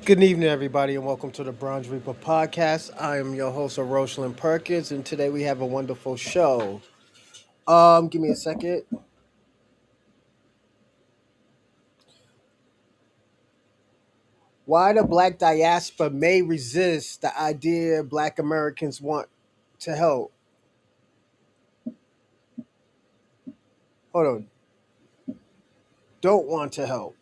Good evening, everybody, and welcome to the Bronze Reaper podcast. I am your host, Rosalind Perkins, and today we have a wonderful show. Give me a second. Why the Black Diaspora may resist the idea Black Americans want to help. Hold on. Don't want to help.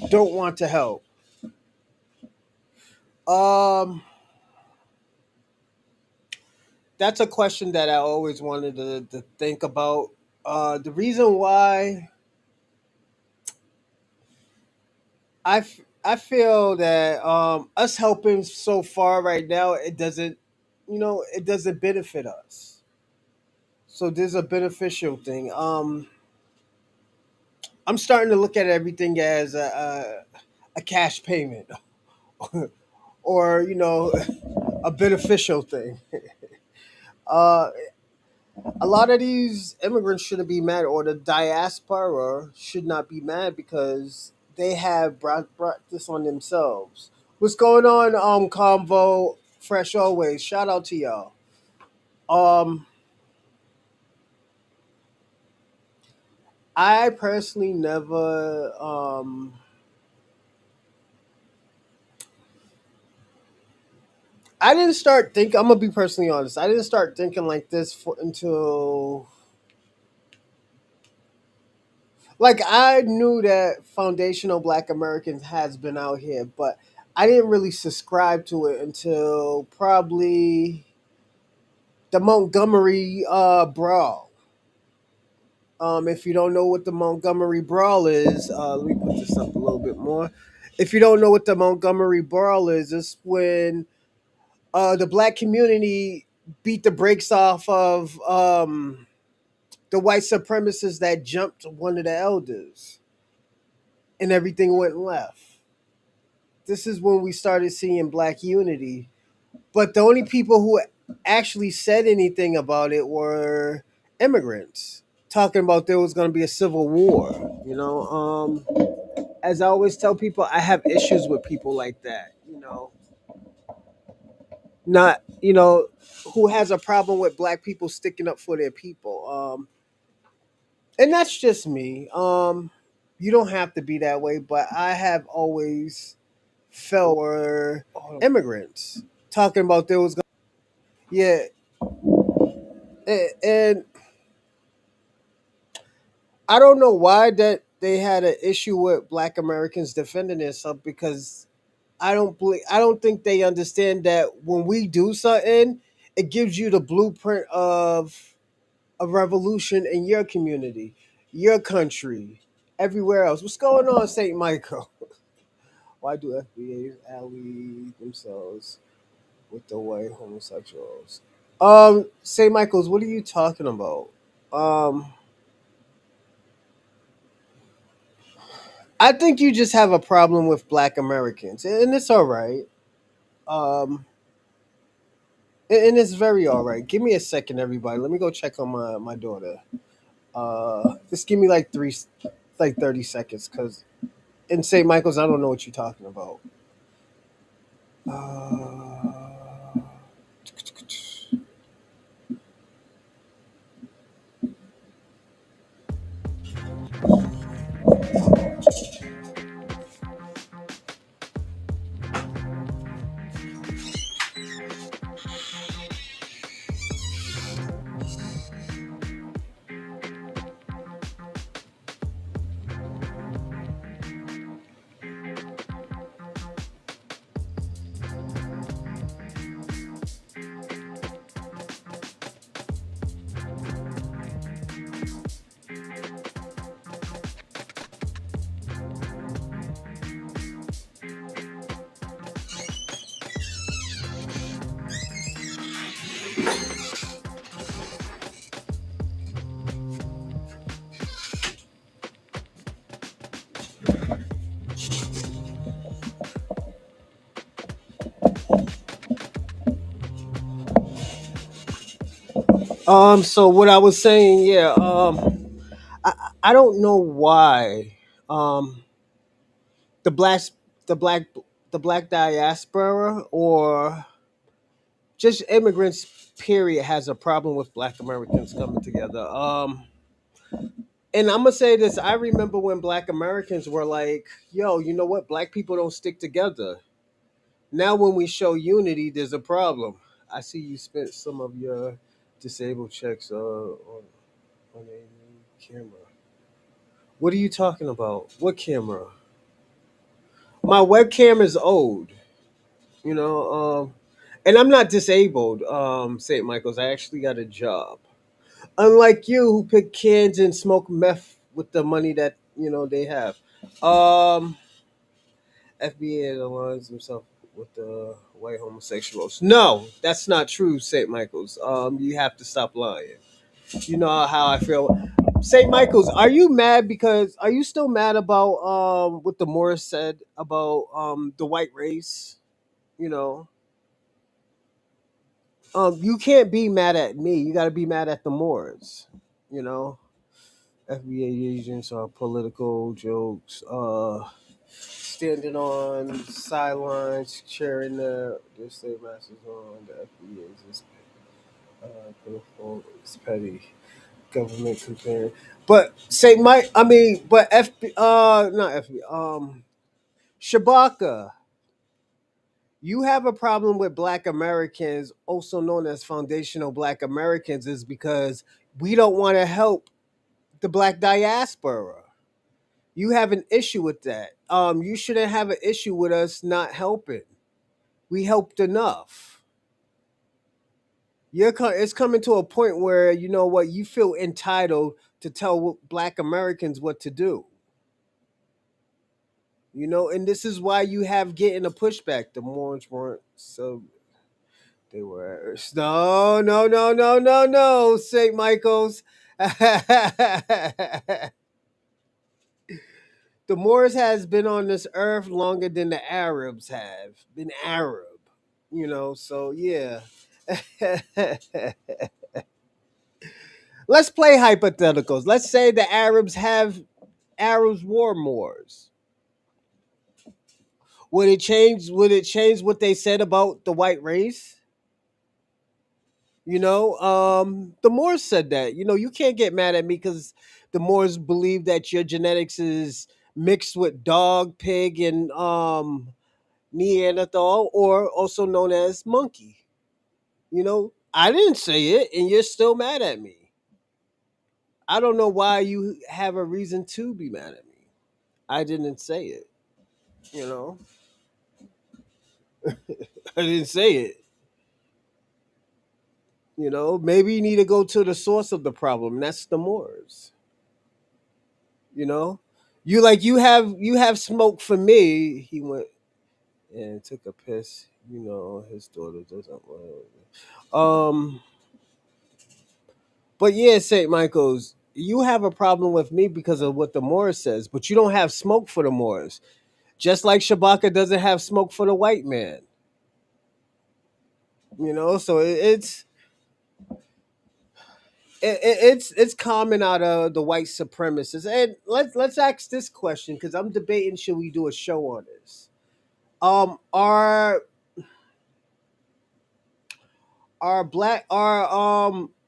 Don't want to help. Um, that's a question that I always wanted to think about. The reason why I feel that us helping so far right now it doesn't benefit us. So there's a beneficial thing. I'm starting to look at everything as a cash payment or a beneficial thing. Uh, a lot of these immigrants shouldn't be mad, or the diaspora should not be mad because they have brought this on themselves. What's going on, Convo Fresh Always? Shout out to y'all. Um, I personally never I didn't start thinking. I'm gonna be personally honest. I didn't start thinking like this until like I knew that foundational Black Americans has been out here, but I didn't really subscribe to it until probably the Montgomery brawl. If you don't know what the Montgomery brawl is, let me put this up a little bit more. If you don't know what the Montgomery brawl is, it's when the Black community beat the brakes off of the white supremacists that jumped one of the elders, and everything went left. This is when we started seeing Black unity. But the only people who actually said anything about it were immigrants, talking about there was going to be a civil war. As I always tell people, I have issues with people like that. Not who has a problem with Black people sticking up for their people. And that's just me. You don't have to be that way, but I have always felt were immigrants talking about there was yeah, and I don't know why that they had an issue with Black Americans defending themselves because I don't think they understand that when we do something, it gives you the blueprint of a revolution in your community, your country, everywhere else. What's going on, Saint Michael? Why do FBAs ally themselves with the white homosexuals? Saint Michael's, what are you talking about? Um, I think you just have a problem with Black Americans, and it's all right. Um, and it's very all right. Give me a second, everybody. Let me go check on my daughter. Just give me like 30 seconds, cause in St. Michael's, I don't know what you're talking about. Uh, so what I was saying, yeah, I don't know why um, the black the black the black diaspora or just immigrants period has a problem with black Americans coming together. And I'm gonna say this: I remember when black Americans were like, "Yo, you know what? Black people don't stick together." Now, when we show unity, there's a problem. I see you spent some of your disabled checks on a new camera. What are you talking about? What camera? My webcam is old. You know, and I'm not disabled. St. Michael's. I actually got a job. Unlike you, who pick cans and smoke meth with the money that they have. Um, FBA aligns himself with the white homosexuals. No, that's not true, St. Michael's. You have to stop lying. You know how I feel. St. Michael's, are you still mad about what the Morris said about the white race? You know, you can't be mad at me. You got to be mad at the Moors. You know, FBA agents are political jokes. Standing on sidelines, cheering their state masters on the FBA's pitiful, it's petty government comparing. But St. Mike, I mean, but not FB, Shabaka, you have a problem with Black Americans, also known as foundational Black Americans, is because we don't want to help the Black diaspora. You have an issue with that. You shouldn't have an issue with us not helping. We helped enough. It's coming to a point where you know what you feel entitled to tell Black Americans what to do. And this is why you have getting a pushback. The Moors weren't so they were no, no, no, no, no, no, St. Michael's. The Moors has been on this earth longer than the Arabs have been Arab. So yeah. Let's play hypotheticals. Let's say the Arabs war Moors. Would it change what they said about the white race? The Moors said that. You can't get mad at me because the Moors believe that your genetics is mixed with dog, pig, and Neanderthal, or also known as monkey. I didn't say it, and you're still mad at me. I don't know why you have a reason to be mad at me. I didn't say it. You know, I didn't say it. Maybe you need to go to the source of the problem. And that's the Moors. You know, you have smoke for me. He went and took a piss. His daughter doesn't want. Um, but yeah, Saint Michael's. You have a problem with me because of what the Moors says, but you don't have smoke for the Moors. Just like Shabaka doesn't have smoke for the white man. So it's common out of the white supremacists. And let's ask this question because I'm debating should we do a show on this. Are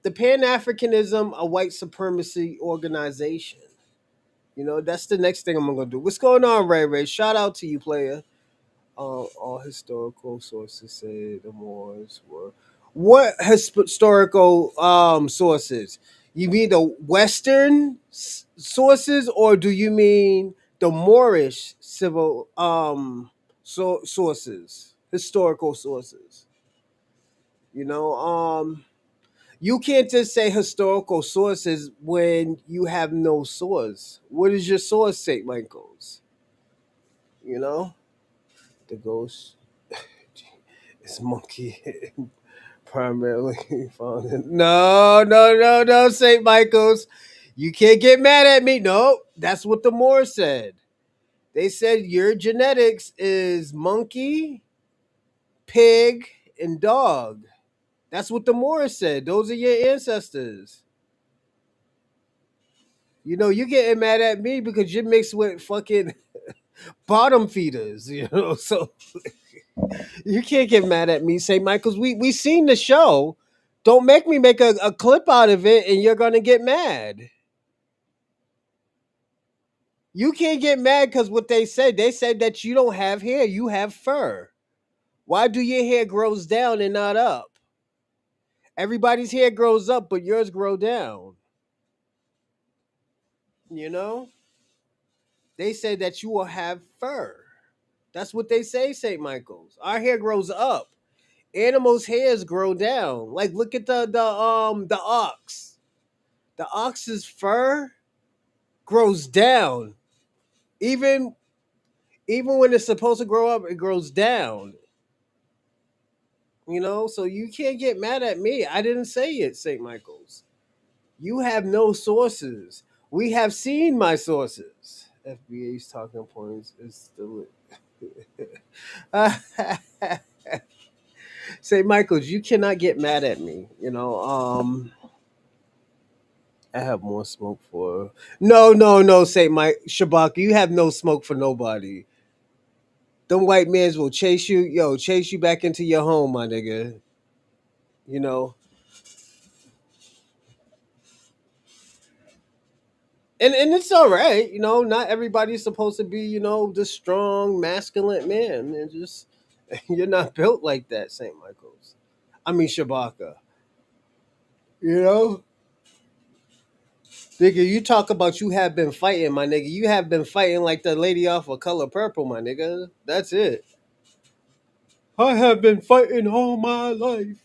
the Pan Africanism a white supremacy organization? That's the next thing I'm gonna do. What's going on, Ray Ray? Shout out to you, player. All historical sources say the Moors were. What historical sources? You mean the Western sources, or do you mean the Moorish civil sources, historical sources? You know, you can't just say historical sources when you have no source. What is your source, Saint Michael's? You know, the ghost is monkey. Primarily found in. No, no, no, no, St. Michael's. You can't get mad at me. No, that's what the Moors said. They said your genetics is monkey, pig, and dog. That's what the Moors said. Those are your ancestors. You getting mad at me because you're mixed with fucking bottom feeders, So you can't get mad at me, St. Michael's. We seen the show. Don't make me make a clip out of it and you're gonna get mad. You can't get mad because what they said. They said that you don't have hair, you have fur. Why do your hair grows down and not up? Everybody's hair grows up, but yours grow down. You know? They said that you will have fur. That's what they say, St. Michael's. Our hair grows up. Animals' hairs grow down. Like look at the ox. The ox's fur grows down. Even even when it's supposed to grow up, it grows down. So you can't get mad at me. I didn't say it, St. Michael's. You have no sources. We have seen my sources. FBA's talking points is still St. Michael's, you cannot get mad at me. I have more smoke for no, no, no, St. Mike Shabaka, you have no smoke for nobody. Them white mans will chase you back into your home, my nigga. You know, and it's all right. Not everybody's supposed to be, the strong, masculine man. And just you're not built like that, St. Michael's. I mean Shabaka. You know, nigga, you talk about you have been fighting, my nigga. You have been fighting like the lady off of Color Purple, my nigga. That's it. I have been fighting all my life.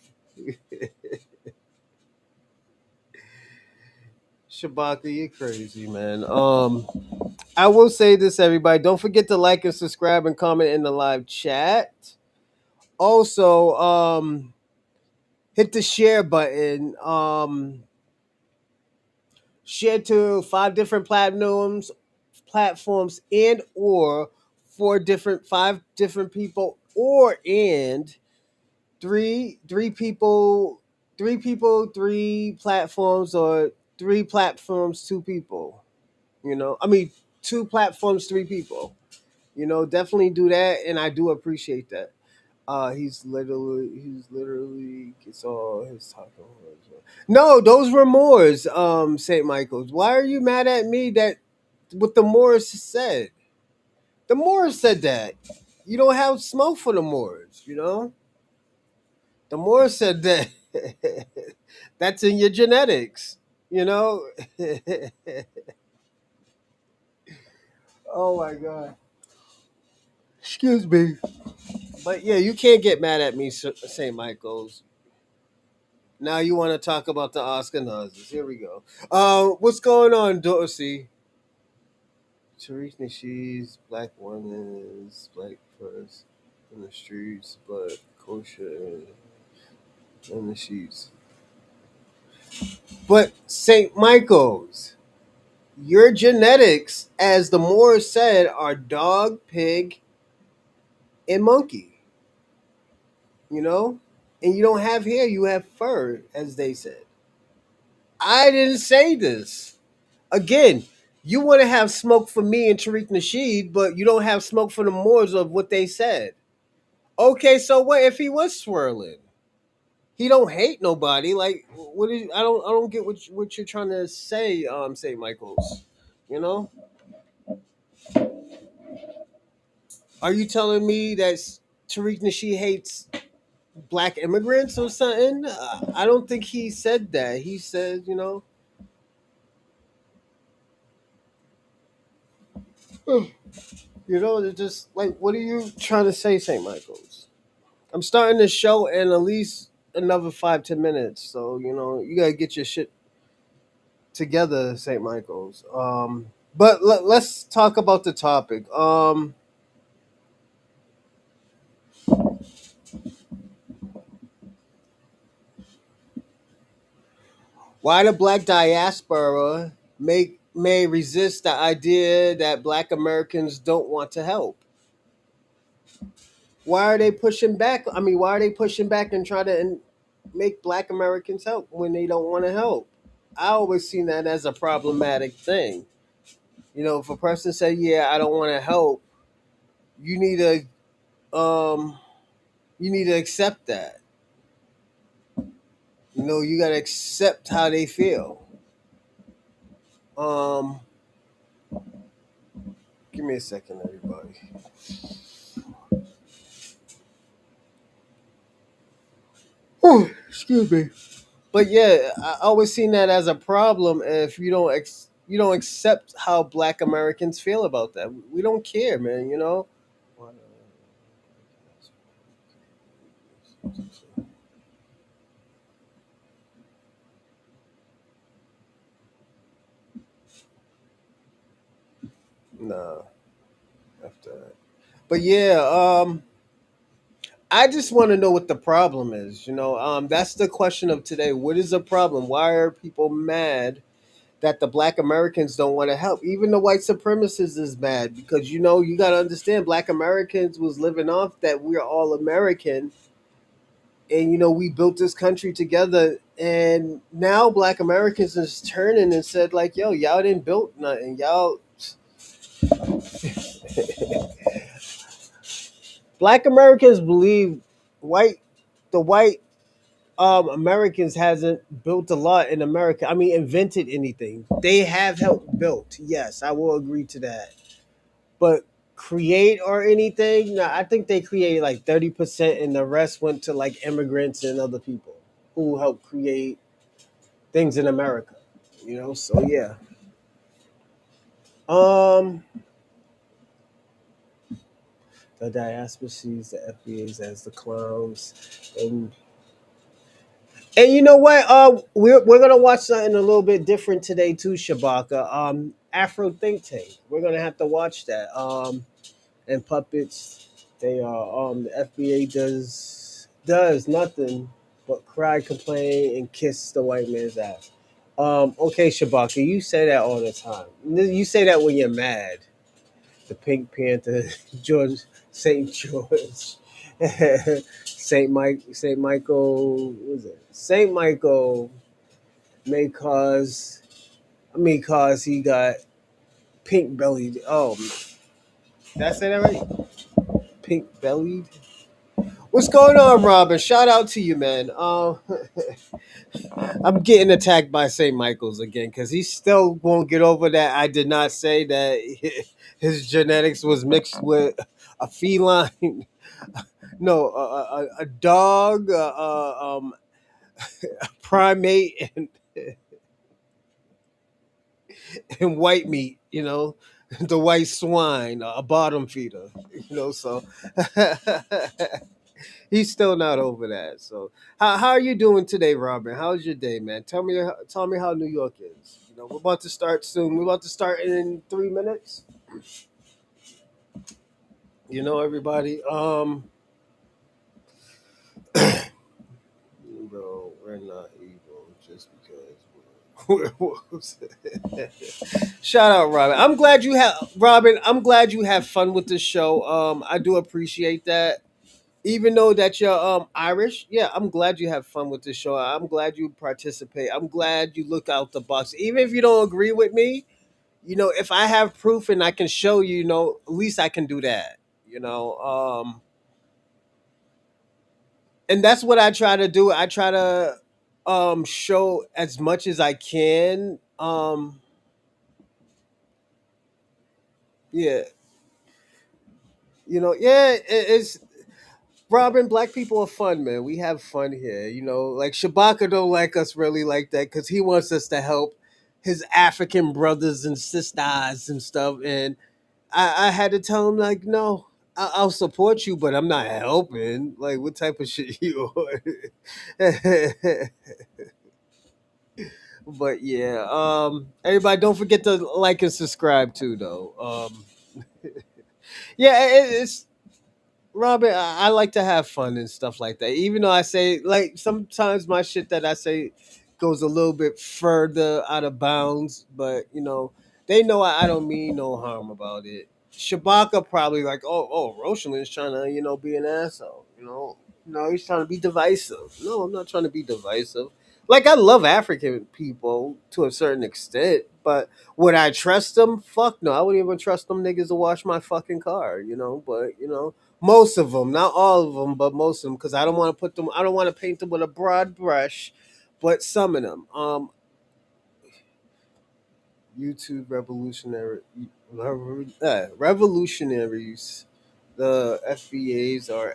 Shabaka, you crazy, man. I will say this, everybody. Don't forget to like and subscribe and comment in the live chat. Also, hit the share button. Share to 5 different platforms, and or five different people, or and three people, 3 platforms, or 3 platforms, 2 people. I mean 2 platforms, 3 people. Definitely do that, and I do appreciate that. He's literally gets all his talking words. No, those were Moore's, St. Michael's. Why are you mad at me that what the Moors said? The Moors said that. You don't have smoke for the Moors. The Moors said that that's in your genetics, you know? Oh my god. Excuse me. But yeah, you can't get mad at me, St. Michael's. Now you want to talk about the Oscar noses. Here we go. What's going on, Dorsey? Tariq Nasheed's black women's black first in the streets, but kosher in the sheets. But St. Michael's, your genetics, as the Moors said, are dog, pig, and monkey. You know? And you don't have hair, you have fur, as they said. I didn't say this. Again, you want to have smoke for me and Tariq Nasheed, but you don't have smoke for the Moors of what they said. Okay, so what if he was swirling? He don't hate nobody. Like, what is? I don't get what you're trying to say. St. Michael's. You know, are you telling me that Tariq Nasheed hates black immigrants or something? I don't think he said that. He said, they're just like, what are you trying to say, St. Michael's? I'm starting the show in at least another 5-10 minutes, so you gotta get your shit together, St. Michael's. But let's talk about the topic. Why the Black Diaspora may resist the idea that Black Americans don't want to help? Why are they pushing back? I mean, why are they pushing back and try to make Black Americans help when they don't want to help? I always seen that as a problematic thing. If a person said, "Yeah, I don't want to help," you need to you need to accept that. You got to accept how they feel. Um, Give me a second, everybody. Whew, excuse me. But yeah, I always seen that as a problem if you don't accept how Black Americans feel about that. We don't care, man. Nah, after that. But yeah, I just want to know what the problem is. That's the question of today. What is the problem? Why are people mad that the Black Americans don't want to help? Even the white supremacists is mad because you got to understand Black Americans was living off that we're all American, and we built this country together, and now Black Americans is turning and said like, yo, y'all didn't build nothing, y'all. Black Americans believe white the white Americans hasn't built a lot in America. I mean, invented anything. They have helped built. Yes, I will agree to that. But create or anything, no, I think they created like 30%, and the rest went to like immigrants and other people who helped create things in America. So yeah. Um, the diaspora sees the FBAs as the clowns, and you know what? We're gonna watch something a little bit different today too, Shabaka. Afro Think Tank. We're gonna have to watch that. And puppets. They are the FBA does nothing but cry, complain, and kiss the white man's ass. Okay, Shabaka, you say that all the time. You say that when you're mad. The Pink Panther, George Saint George, Saint Michael. What is it? Saint Michael may cause. I mean, cause he got pink bellied. Oh, did I say that right? Pink bellied. What's going on, Robin? Shout out to you, man. I'm getting attacked by St. Michael's again because he still won't get over that. I did not say that his genetics was mixed with a feline. No, a dog, a primate, and white meat. The white swine, a bottom feeder. So he's still not over that. So how are you doing today, Robin? How's your day, man? Tell me how New York is. We're about to start soon. We're about to start in 3 minutes. Everybody. Bro, we're not evil just because we're wolves. Shout out, Robin. I'm glad you have fun with the show. I do appreciate that. Even though that you're Irish, yeah, I'm glad you have fun with the show. I'm glad you participate. I'm glad you look out the box. Even if you don't agree with me, if I have proof and I can show you, at least I can do that. You know, um, and that's what I try to do. I try to show as much as I can. Yeah, yeah, it's Robin, black people are fun, man. We have fun here. Like Shabaka don't like us really like that because he wants us to help his African brothers and sisters and stuff. And I had to tell him like, no, I'll support you, but I'm not helping. Like, what type of shit you on? But yeah, everybody, don't forget to like and subscribe too, though. Yeah, it's Robert, I like to have fun and stuff like that. Even though I say like sometimes my shit that I say goes a little bit further out of bounds, but they know I don't mean no harm about it. Shabaka probably like, oh, Roshan's trying to be an asshole. No, he's trying to be divisive. No, I'm not trying to be divisive. Like I love African people to a certain extent, but would I trust them? Fuck no. I wouldn't even trust them niggas to wash my fucking car. But most of them, not all of them, but most of them, because I don't want to put them. I don't want to paint them with a broad brush, but some of them. YouTube revolutionaries. The FBAs are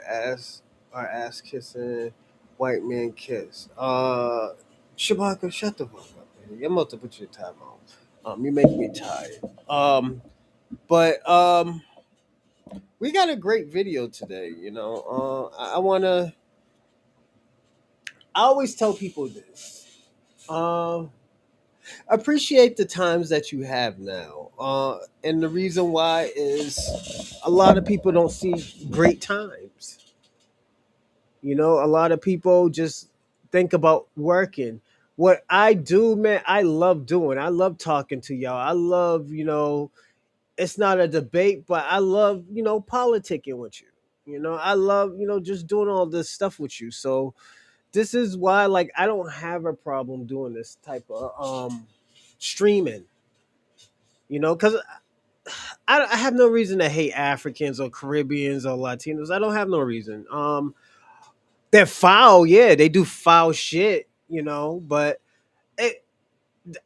ass kissing white man kiss. Shabaka, shut the fuck up, man. You're about to put your time on. You make me tired. But we got a great video today. I wanna. I always tell people this. Um, appreciate the times that you have now. And the reason why is a lot of people don't see great times. A lot of people just think about working. What I do, man, I love doing. I love talking to y'all. I love, it's not a debate, but I love, politicking with you. I love, just doing all this stuff with you. So this is why, like, I don't have a problem doing this type of streaming. Because I have no reason to hate Africans or Caribbeans or Latinos. I don't have no reason. They're foul, yeah, they do foul shit, but it,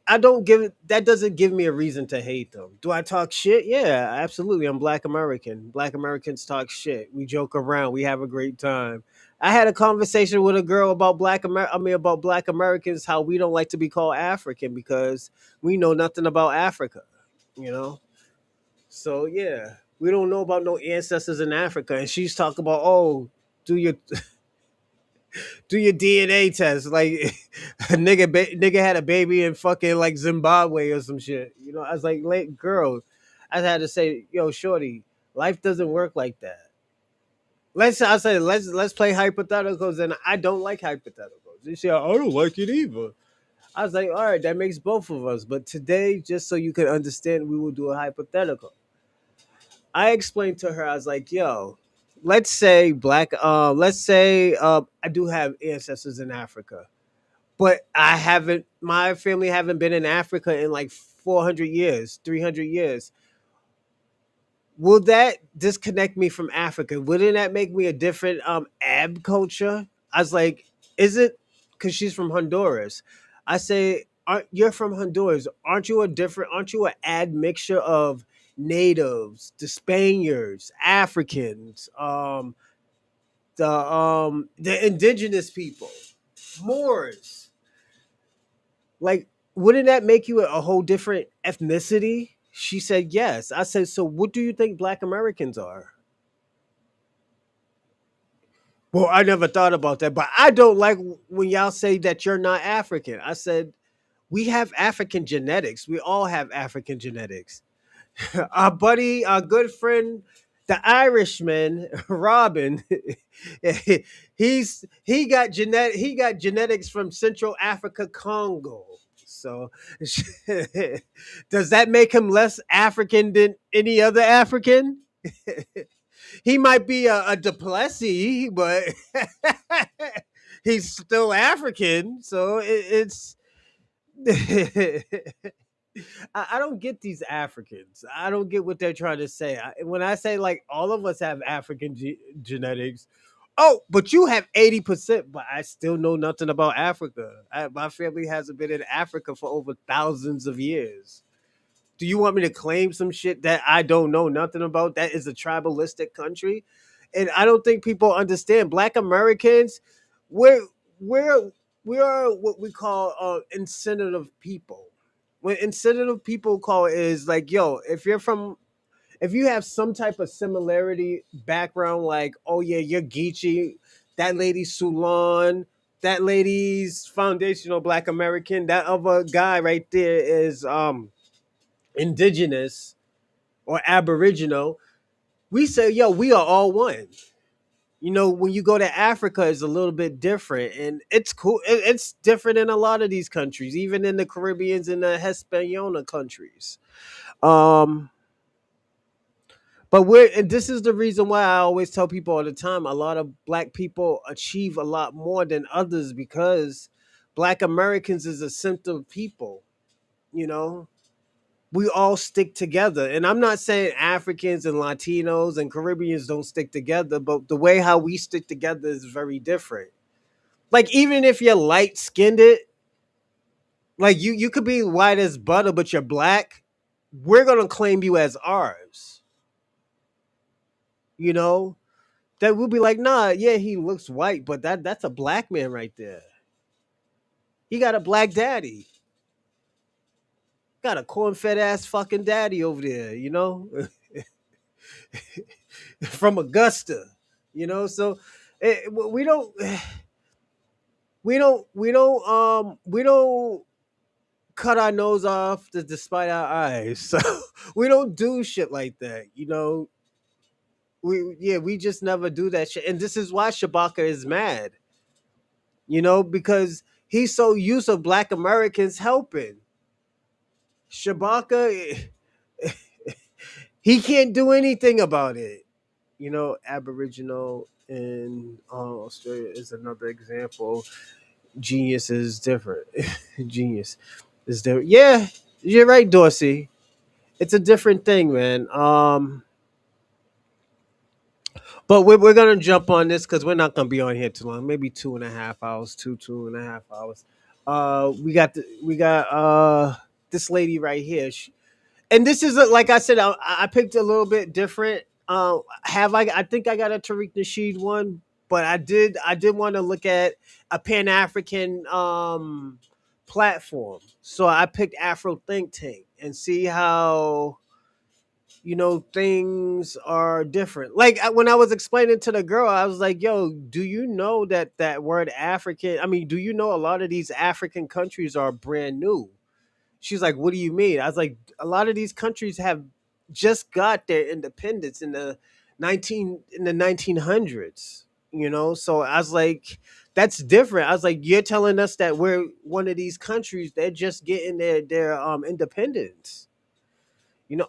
I don't give it. That doesn't give me a reason to hate them. Do I talk shit? Yeah, absolutely. I'm Black American. Black Americans talk shit. We joke around. We have a great time. I had a conversation with a girl about about Black Americans, how we don't like to be called African because we know nothing about Africa. You know, so yeah, we don't know about no ancestors in Africa, and she's talking about, oh, do your do your DNA test. Like nigga had a baby in fucking like Zimbabwe or some shit. I was like, late girl, I had to say, yo, shorty, life doesn't work like that. Let's play hypotheticals, and I don't like hypotheticals. You say I don't like it either. I was like, all right, that makes both of us. But today, just so you can understand, we will do a hypothetical. I explained to her, I was like, yo, let's say I do have ancestors in Africa, but my family haven't been in Africa in like 400 years, 300 years. Will that disconnect me from Africa? Wouldn't that make me a different ab culture? I was like, is it because she's from Honduras? I say, you're from Honduras. Aren't you an ad mixture of natives, the Spaniards, Africans, the indigenous people, Moors? Like, wouldn't that make you a whole different ethnicity? She said yes. I said, so what do you think Black Americans are? Well, I never thought about that, but I don't like when y'all say that you're not African. I said, we have African genetics. We all have African genetics. Our buddy, our good friend, the Irishman, Robin, he got genetics from Central Africa, Congo. So does that make him less African than any other African? He might be a Duplessis, but he's still African. So it's I don't get these Africans. I don't get what they're trying to say. When I say like all of us have African genetics, oh, but you have 80%, but I still know nothing about Africa. My family hasn't been in Africa for over thousands of years. Do you want me to claim some shit that I don't know nothing about? That is a tribalistic country, and I don't think people understand. Black Americans, we're we're we are what we call insensitive people. What insensitive people call is like, yo, if you have some type of similarity background, like, oh yeah, you're Geechee, that lady's Sulan, that lady's foundational Black American, that other guy right there is indigenous or aboriginal, we say, yo, we are all one. When you go to Africa, it's a little bit different, and it's cool. It's different in a lot of these countries, even in the Caribbeans and the Hispaniola countries. Um, but and this is the reason why I always tell people all the time, a lot of Black people achieve a lot more than others because Black Americans is a symptom people, you know. We all stick together. And I'm not saying Africans and Latinos and Caribbeans don't stick together, but the way how we stick together is very different. Like even if you're light skinned, like you could be white as butter, but you're black, we're gonna claim you as ours. You know? That we'll be like, nah, yeah, he looks white, but that's a black man right there. He got a black daddy. Got a corn fed ass fucking daddy over there, you know, from Augusta, you know. So we don't, we don't cut our nose off to despite our eyes. So we don't do shit like that, you know. We just never do that shit, and this is why Shabaka is mad, you know, because he's so used to Black Americans helping. Shabaka, he can't do anything about it. You know, Aboriginal in Australia is another example. Genius is different. Genius is different. Yeah, you're right, Dorsey. It's a different thing, man. But we're gonna jump on this because we're not gonna be on here too long. Maybe 2.5 hours, 2.5 hours. We got this lady right here. And this is like I said, I picked a little bit different. Have I? I think I got a Tariq Nasheed one, but I did want to look at a Pan African platform. So I picked Afro Think Tank and see how things are different. Like when I was explaining to the girl, I was like, "Yo, do you know that word African? I mean, do you know a lot of these African countries are brand new?" She's like, "What do you mean?" I was like, "A lot of these countries have just got their independence in the 1900s, you know?" So I was like, "That's different." I was like, "You're telling us that we're one of these countries they're just getting their independence."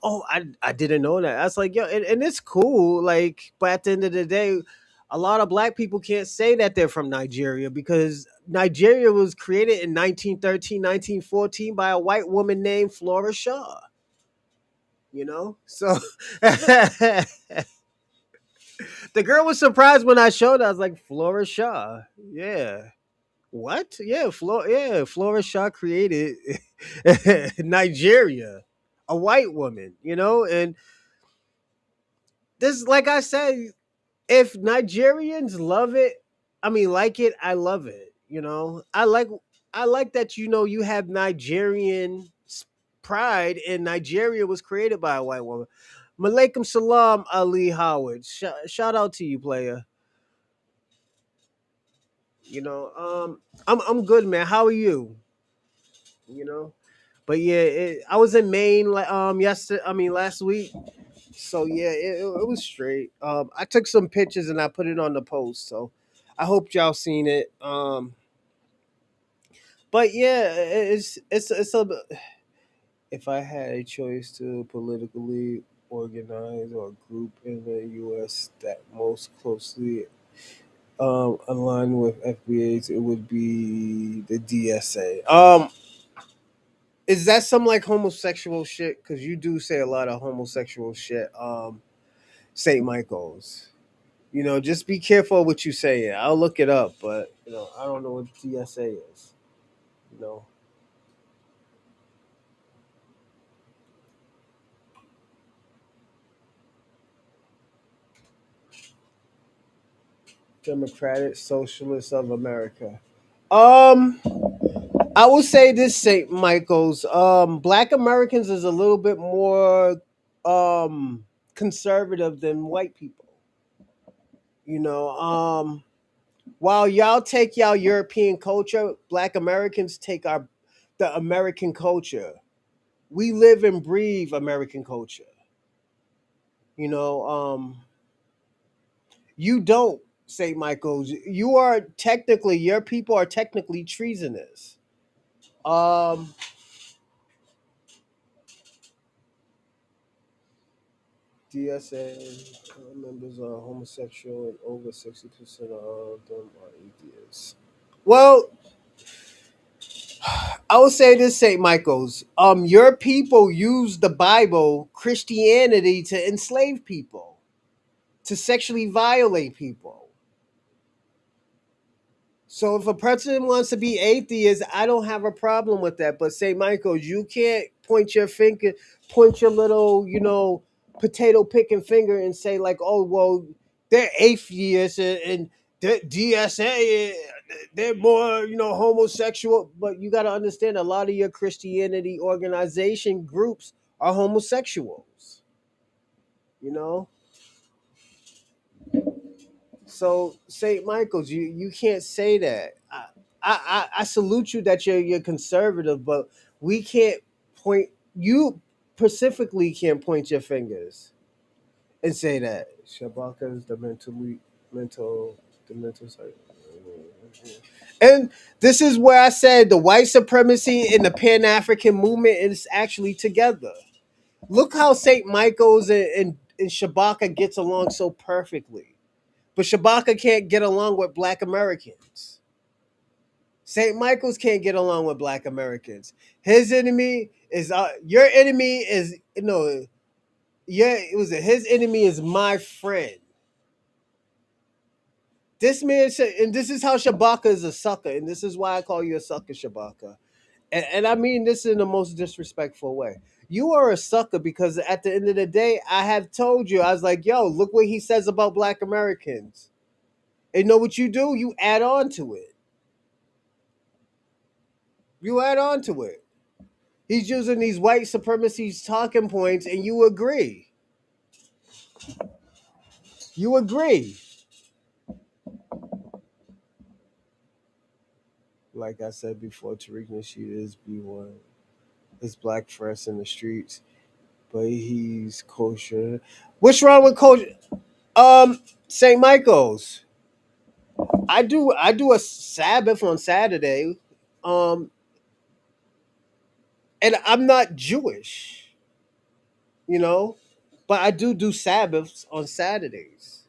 Oh, I didn't know that. I was like, "Yo, and it's cool, like, but at the end of the day, a lot of black people can't say that they're from Nigeria because Nigeria was created in 1913, 1914 by a white woman named Flora Shaw, So the girl was surprised when I showed her. I was like, Flora Shaw. Yeah. What? Yeah, Flora Shaw created Nigeria. A white woman, and this, like I said, if Nigerians love it, I mean, like it, I love it. I like that. You have Nigerian pride, and Nigeria was created by a white woman. Malaikum salam, Ali Howard. Shout out to you, player. I'm good, man. How are you? You know, but yeah, I was in Maine yesterday. I mean, last week. So yeah, it was straight. I took some pictures and I put it on the post. So I hope y'all seen it. But yeah, it's a. If I had a choice to politically organize or group in the U.S. that most closely aligned with FBA's, it would be the DSA. Is that some like homosexual shit? Because you do say a lot of homosexual shit. St. Michael's. Just be careful what you say. I'll look it up, but I don't know what DSA is. You know, Democratic Socialists of America. Um, I will say this, St. Michael's. Black Americans is a little bit more conservative than white people. You know, while y'all take y'all European culture, Black Americans take the American culture. We live and breathe American culture. You know, you don't, St. Michael's. Your people are technically treasonous. Um, DSA members are homosexual and over 60% of them are atheists. Well, I will say this, St. Michael's. Your people use the Bible, Christianity, to enslave people, to sexually violate people. So if a person wants to be atheist, I don't have a problem with that. But St. Michael's, you can't point your finger, point your little, potato picking finger and say like, oh well, they're atheists and they're DSA, they're more, homosexual. But you got to understand, a lot of your Christianity organization groups are homosexuals. You know, so St. Michael's, you can't say that. I salute you that you're conservative, but we can't point you specifically can't point your fingers and say that Shabaka is mental the mental side. And this is where I said the white supremacy and the Pan African movement is actually together. Look how St. Michael's and Shabaka gets along so perfectly. But Shabaka can't get along with black Americans. St. Michael's can't get along with black Americans. His enemy is your enemy is yeah, it was his enemy is my friend. This man said, and this is how Shabaka is a sucker, and this is why I call you a sucker, Shabaka. And I mean this in the most disrespectful way. You are a sucker because at the end of the day, I have told you, I was like, yo, look what he says about black Americans. And know what you do? You add on to it. You add on to it. He's using these white supremacy talking points, and you agree. You agree. Like I said before, Tariq Nasheed is B1. It's black fresh in the streets, but he's kosher. What's wrong with kosher? St. Michael's. I do a Sabbath on Saturday. Um, and I'm not Jewish, you know, but I do Sabbaths on Saturdays.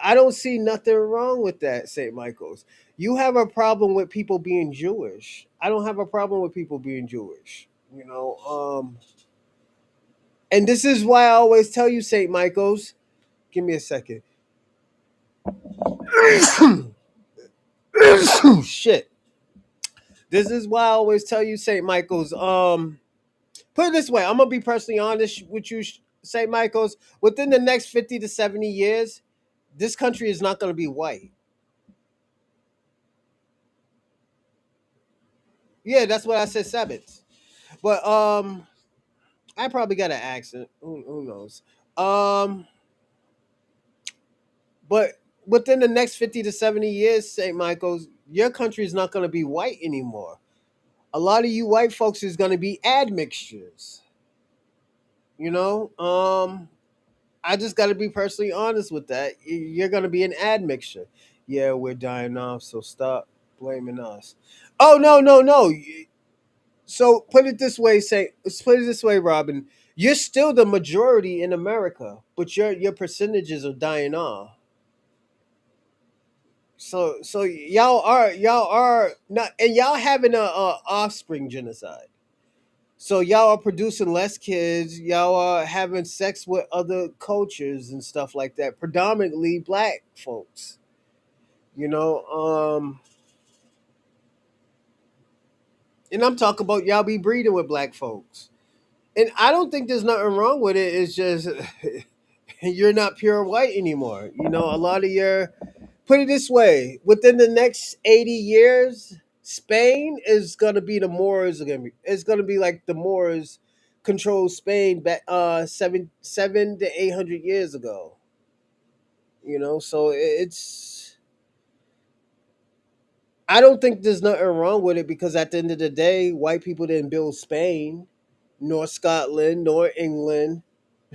I don't see nothing wrong with that, St. Michael's. You have a problem with people being Jewish. I don't have a problem with people being Jewish. And this is why I always tell you, St. Michael's. Give me a second. Shit. This is why I always tell you, St. Michael's. Put it this way. I'm gonna be personally honest with you, St. Michael's. Within the next 50 to 70 years, this country is not gonna be white. Yeah, that's what I said. Sabbaths. But I probably got an accent. Who knows? Um, but within the next 50 to 70 years, St. Michael's, your country is not going to be white anymore. A lot of you white folks is going to be admixtures. You know, I just got to be personally honest with that. You're going to be an admixture. Yeah, we're dying off, so stop blaming us. Oh no, no, no. So put it this way, Robin. You're still the majority in America, but your percentages are dying off. So y'all are not, and y'all having a offspring genocide. So y'all are producing less kids. Y'all are having sex with other cultures and stuff like that. Predominantly black folks. You know, and I'm talking about y'all be breeding with black folks. And I don't think there's nothing wrong with it. It's just you're not pure white anymore. A lot of your put it this way, within the next 80 years, Spain is gonna be the Moors are gonna be it's gonna be like the Moors controlled Spain back 700 to 800 years ago. So it's I don't think there's nothing wrong with it because at the end of the day, white people didn't build Spain, nor Scotland, nor England,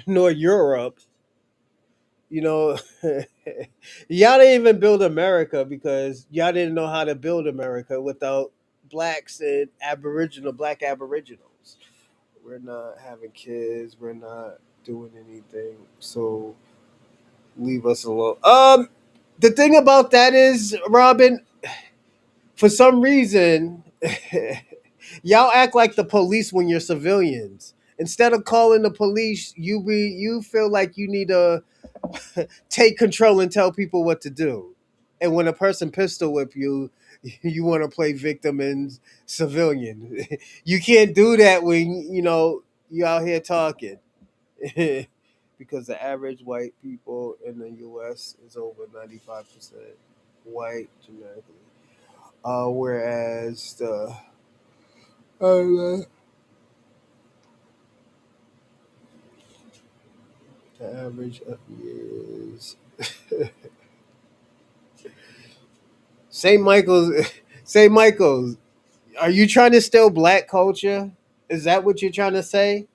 nor Europe. you know Y'all didn't even build America because y'all didn't know how to build America without blacks and black aboriginals. We're not having kids, we're not doing anything, so leave us alone. The thing about that is, Robin, For some reason, y'all act like the police when you're civilians. Instead of calling the police, you feel like you need to take control and tell people what to do. And when a person pistol whip you, you want to play victim and civilian. You can't do that when you out here talking. Because the average white people in the U.S. is over 95% white genetically, whereas uh, the average is St. Michael's. St. Michael's. Are you trying to steal black culture? Is that what you're trying to say?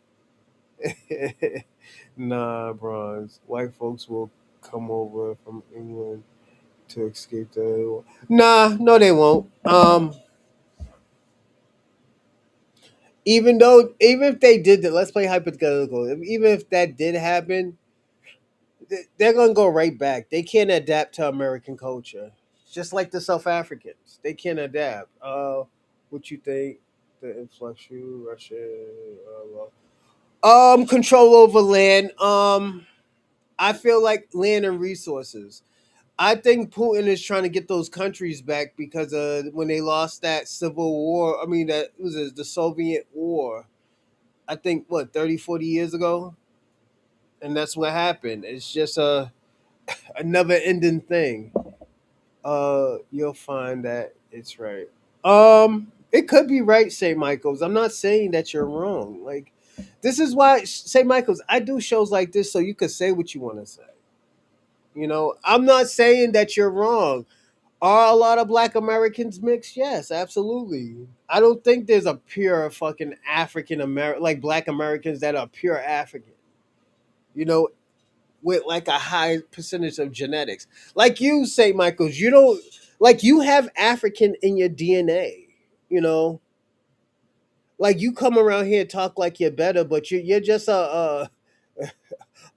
Nah, bronze. White folks will come over from England to escape the. Nah, no, they won't. Even if they did that, let's play hypothetical. Even if that did happen, they're gonna go right back. They can't adapt to American culture, just like the South Africans. They can't adapt. What you think? The influx you Russia. Control over land. I feel like land and resources. I think Putin is trying to get those countries back because when they lost that civil war. I mean, that was the Soviet war. I think what 30, 40 years ago, and that's what happened. It's just a never ending thing. You'll find that it's right. It could be right, St. Michael's. I'm not saying that you're wrong. Like, this is why St. Michael's. I do shows like this so you could say what you want to say. I'm not saying that you're wrong. Are a lot of black Americans mixed? Yes, absolutely. I don't think there's a pure fucking African American, like black Americans that are pure African, you know, with like a high percentage of genetics. Like you, St. Michael's, you don't, like you have African in your DNA, you know? Like you come around here and talk like you're better, but you're just a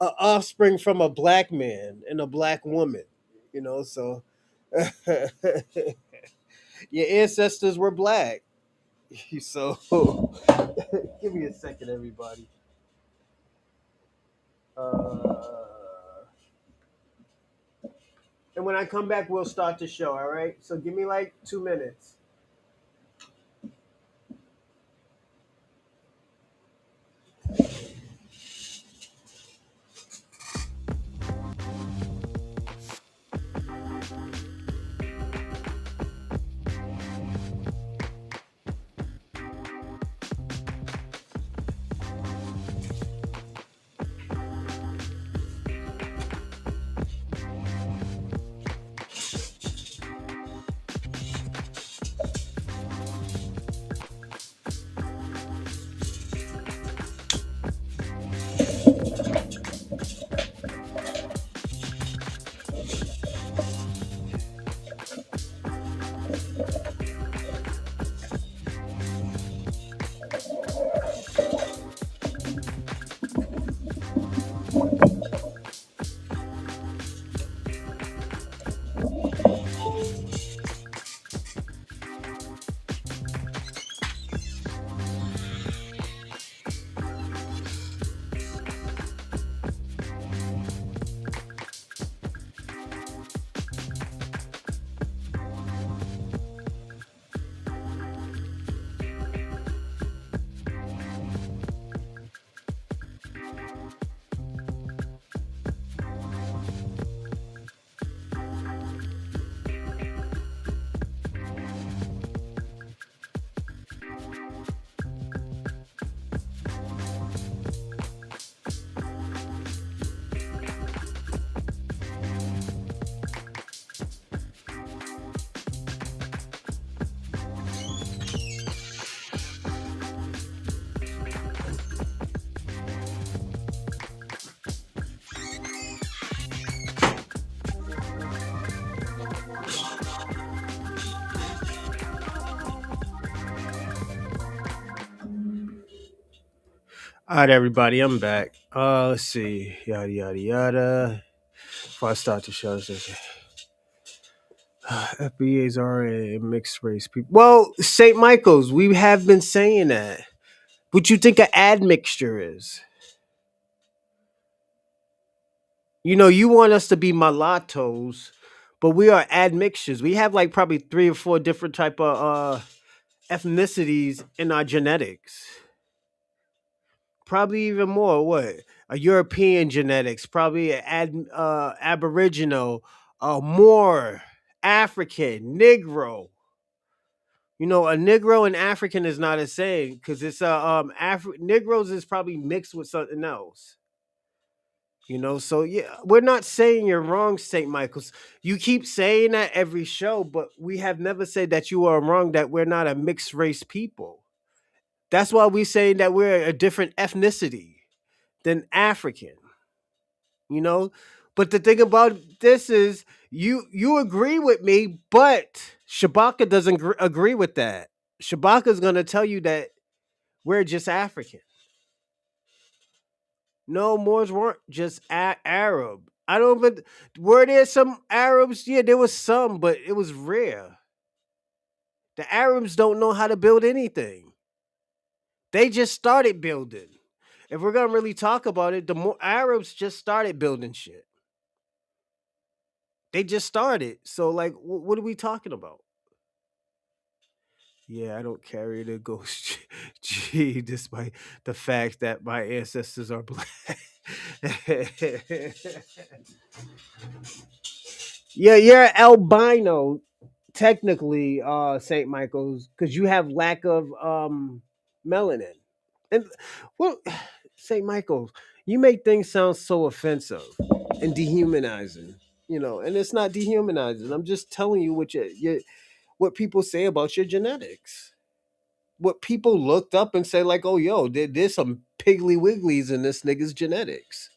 offspring from a black man and a black woman, so your ancestors were black. So give me a second, everybody. Uh, and when I come back, we'll start the show. All right. So give me like 2 minutes. All right, everybody, I'm back. Let's see, yada yada yada. Before I start the show, FBAs are a mixed race people. Well, St. Michael's, we have been saying that. What you think an admixture is? You know, you want us to be mulattoes, but we are admixtures. We have like probably 3 or 4 different type of ethnicities in our genetics. Probably even more. What? A European genetics, probably Aboriginal, more African, Negro. You know, a Negro and African is not the same because it's Negroes is probably mixed with something else. You know, so yeah, we're not saying you're wrong, St. Michael's. You keep saying that every show, but we have never said that you are wrong, that we're not a mixed race people. That's why we say that we're a different ethnicity than African, you know? But the thing about this is you agree with me, but Shabaka doesn't agree with that. Shabaka's going to tell you that we're just African. No, Moors weren't just Arab. I don't even. Were there some Arabs? Yeah, there was some, but it was rare. The Arabs don't know how to build anything. They just started building. If we're gonna really talk about it, the more Arabs just started building shit. They just started. So, like, what are we talking about? Yeah, I don't carry the ghost G, despite the fact that my ancestors are black. Yeah, you're albino technically, St. Michael's, because you have lack of melanin. And well, St. Michael's, you make things sound so offensive and dehumanizing, you know, and it's not dehumanizing. I'm just telling you what people say about your genetics. What people looked up and say, like, oh yo, there's some piggly wigglies in this nigga's genetics.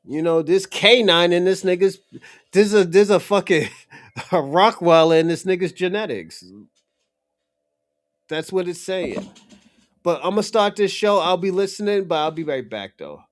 You know, this canine in this nigga's there's a fucking a Rockwell in this nigga's genetics. That's what it's saying. But I'm gonna start this show. I'll be listening, but I'll be right back though.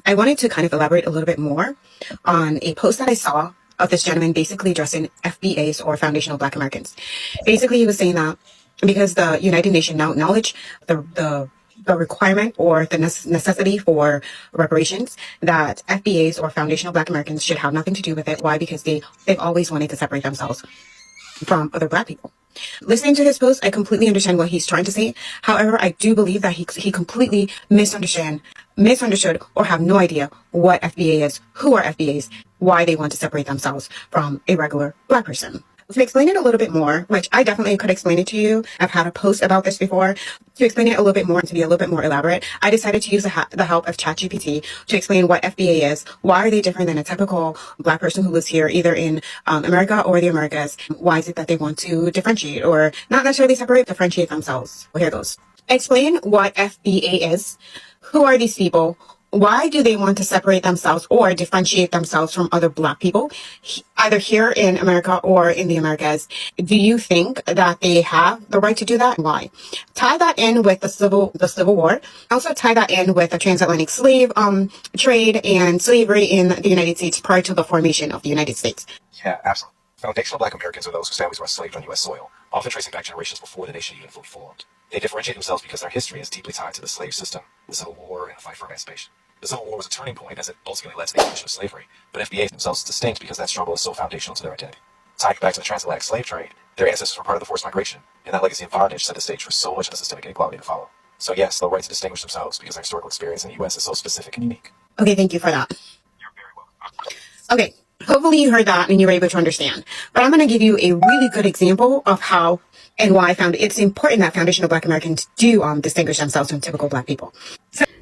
I wanted to kind of elaborate a little bit more on a post that I saw of this gentleman basically addressing FBAs or Foundational Black Americans. Basically, he was saying that because the United Nations now acknowledge the requirement or the necessity for reparations, that FBAs or Foundational Black Americans should have nothing to do with it. Why? Because they've always wanted to separate themselves from other Black people. Listening to his post, I completely understand what he's trying to say. However, I do believe that he completely misunderstood or have no idea what FBA is, who are FBAs, why they want to separate themselves from a regular Black person. To explain it a little bit more, which I definitely could explain it to you. I've had a post about this before. To explain it a little bit more and to be a little bit more elaborate, I decided to use the help of ChatGPT to explain what FBA is. Why are they different than a typical Black person who lives here, either in America or the Americas? Why is it that they want to differentiate or not necessarily separate, differentiate themselves? Well, here goes. Explain what FBA is. Who are these people? Why do they want to separate themselves or differentiate themselves from other Black people, either here in America or in the Americas? Do you think that they have the right to do that? Why? Tie that in with the Civil War. Also tie that in with the transatlantic slave trade and slavery in the United States prior to the formation of the United States. Yeah, absolutely. Foundational Black Americans are those whose families were enslaved on U.S. soil, often tracing back generations before the nation even fully formed. They differentiate themselves because their history is deeply tied to the slave system, the Civil War, and the fight for emancipation. The Civil War was a turning point as it ultimately led to the abolition of slavery, but FBAs themselves distinct because that struggle is so foundational to their identity. Tying back to the transatlantic slave trade, their ancestors were part of the forced migration, and that legacy of bondage set the stage for so much of the systemic inequality to follow. So yes, they'll right to distinguish themselves because their historical experience in the U.S. is so specific and unique. Okay, thank you for that. You're very welcome. Okay, hopefully you heard that and you were able to understand. But I'm going to give you a really good example of how and why I found it's important that foundational Black Americans do distinguish themselves from typical Black people.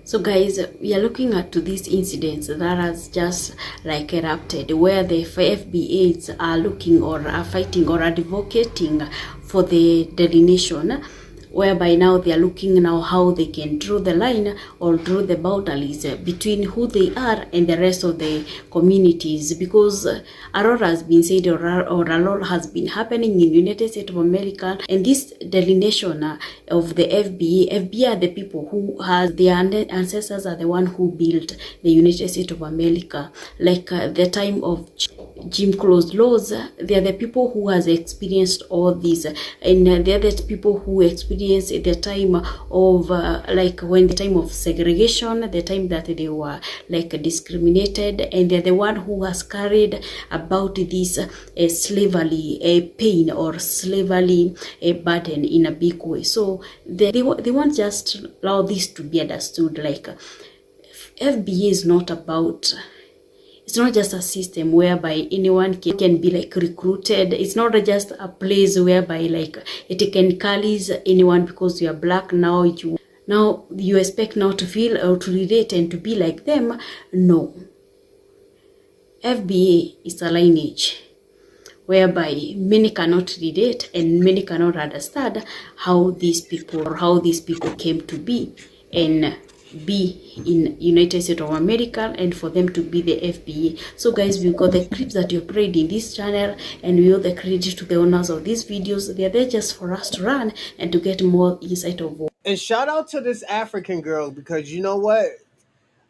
So guys, we are looking at these incidents that has just like erupted, where the FBAs are looking or are fighting or advocating for the delineation whereby now they are looking now how they can draw the line or draw the boundaries between who they are and the rest of the communities, because a lot has been said, or a lot has been happening in United States of America, and this delineation of the FBI are the people who has their ancestors are the one who built the United States of America, like the time of Jim Crow's laws. They are the people who has experienced all this, and they are the people who experienced the time of like when the time of segregation, the time that they were like discriminated, and they're the one who has carried about this slavery pain or slavery burden in a big way. So they want just allow this to be understood, like FBA is not about, it's not just a system whereby anyone can be like recruited. It's not just a place whereby like it can carries anyone because you are black. Now you expect now to feel or to relate and to be like them. No, FBA is a lineage whereby many cannot relate and many cannot understand how these people came to be and be in United States of America, and for them to be the FBA. So guys, we got the clips that you played in this channel, and we owe the credit to the owners of these videos. They are there just for us to run and to get more insight of what. And shout out to this African girl, because you know what?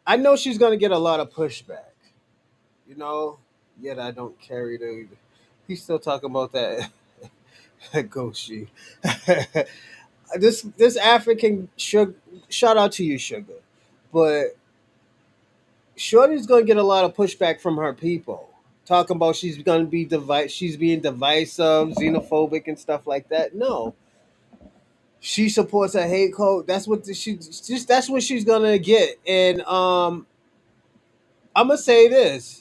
I know she's gonna get a lot of pushback. You know, yet I don't carry the. He's still talking about that. That Goshi. This African sugar. Shout out to you, sugar. But Shorty's gonna get a lot of pushback from her people. Talking about she's gonna be she's being divisive, xenophobic, and stuff like that. No, she supports a hate code. That's what she's gonna get. And I'm gonna say this.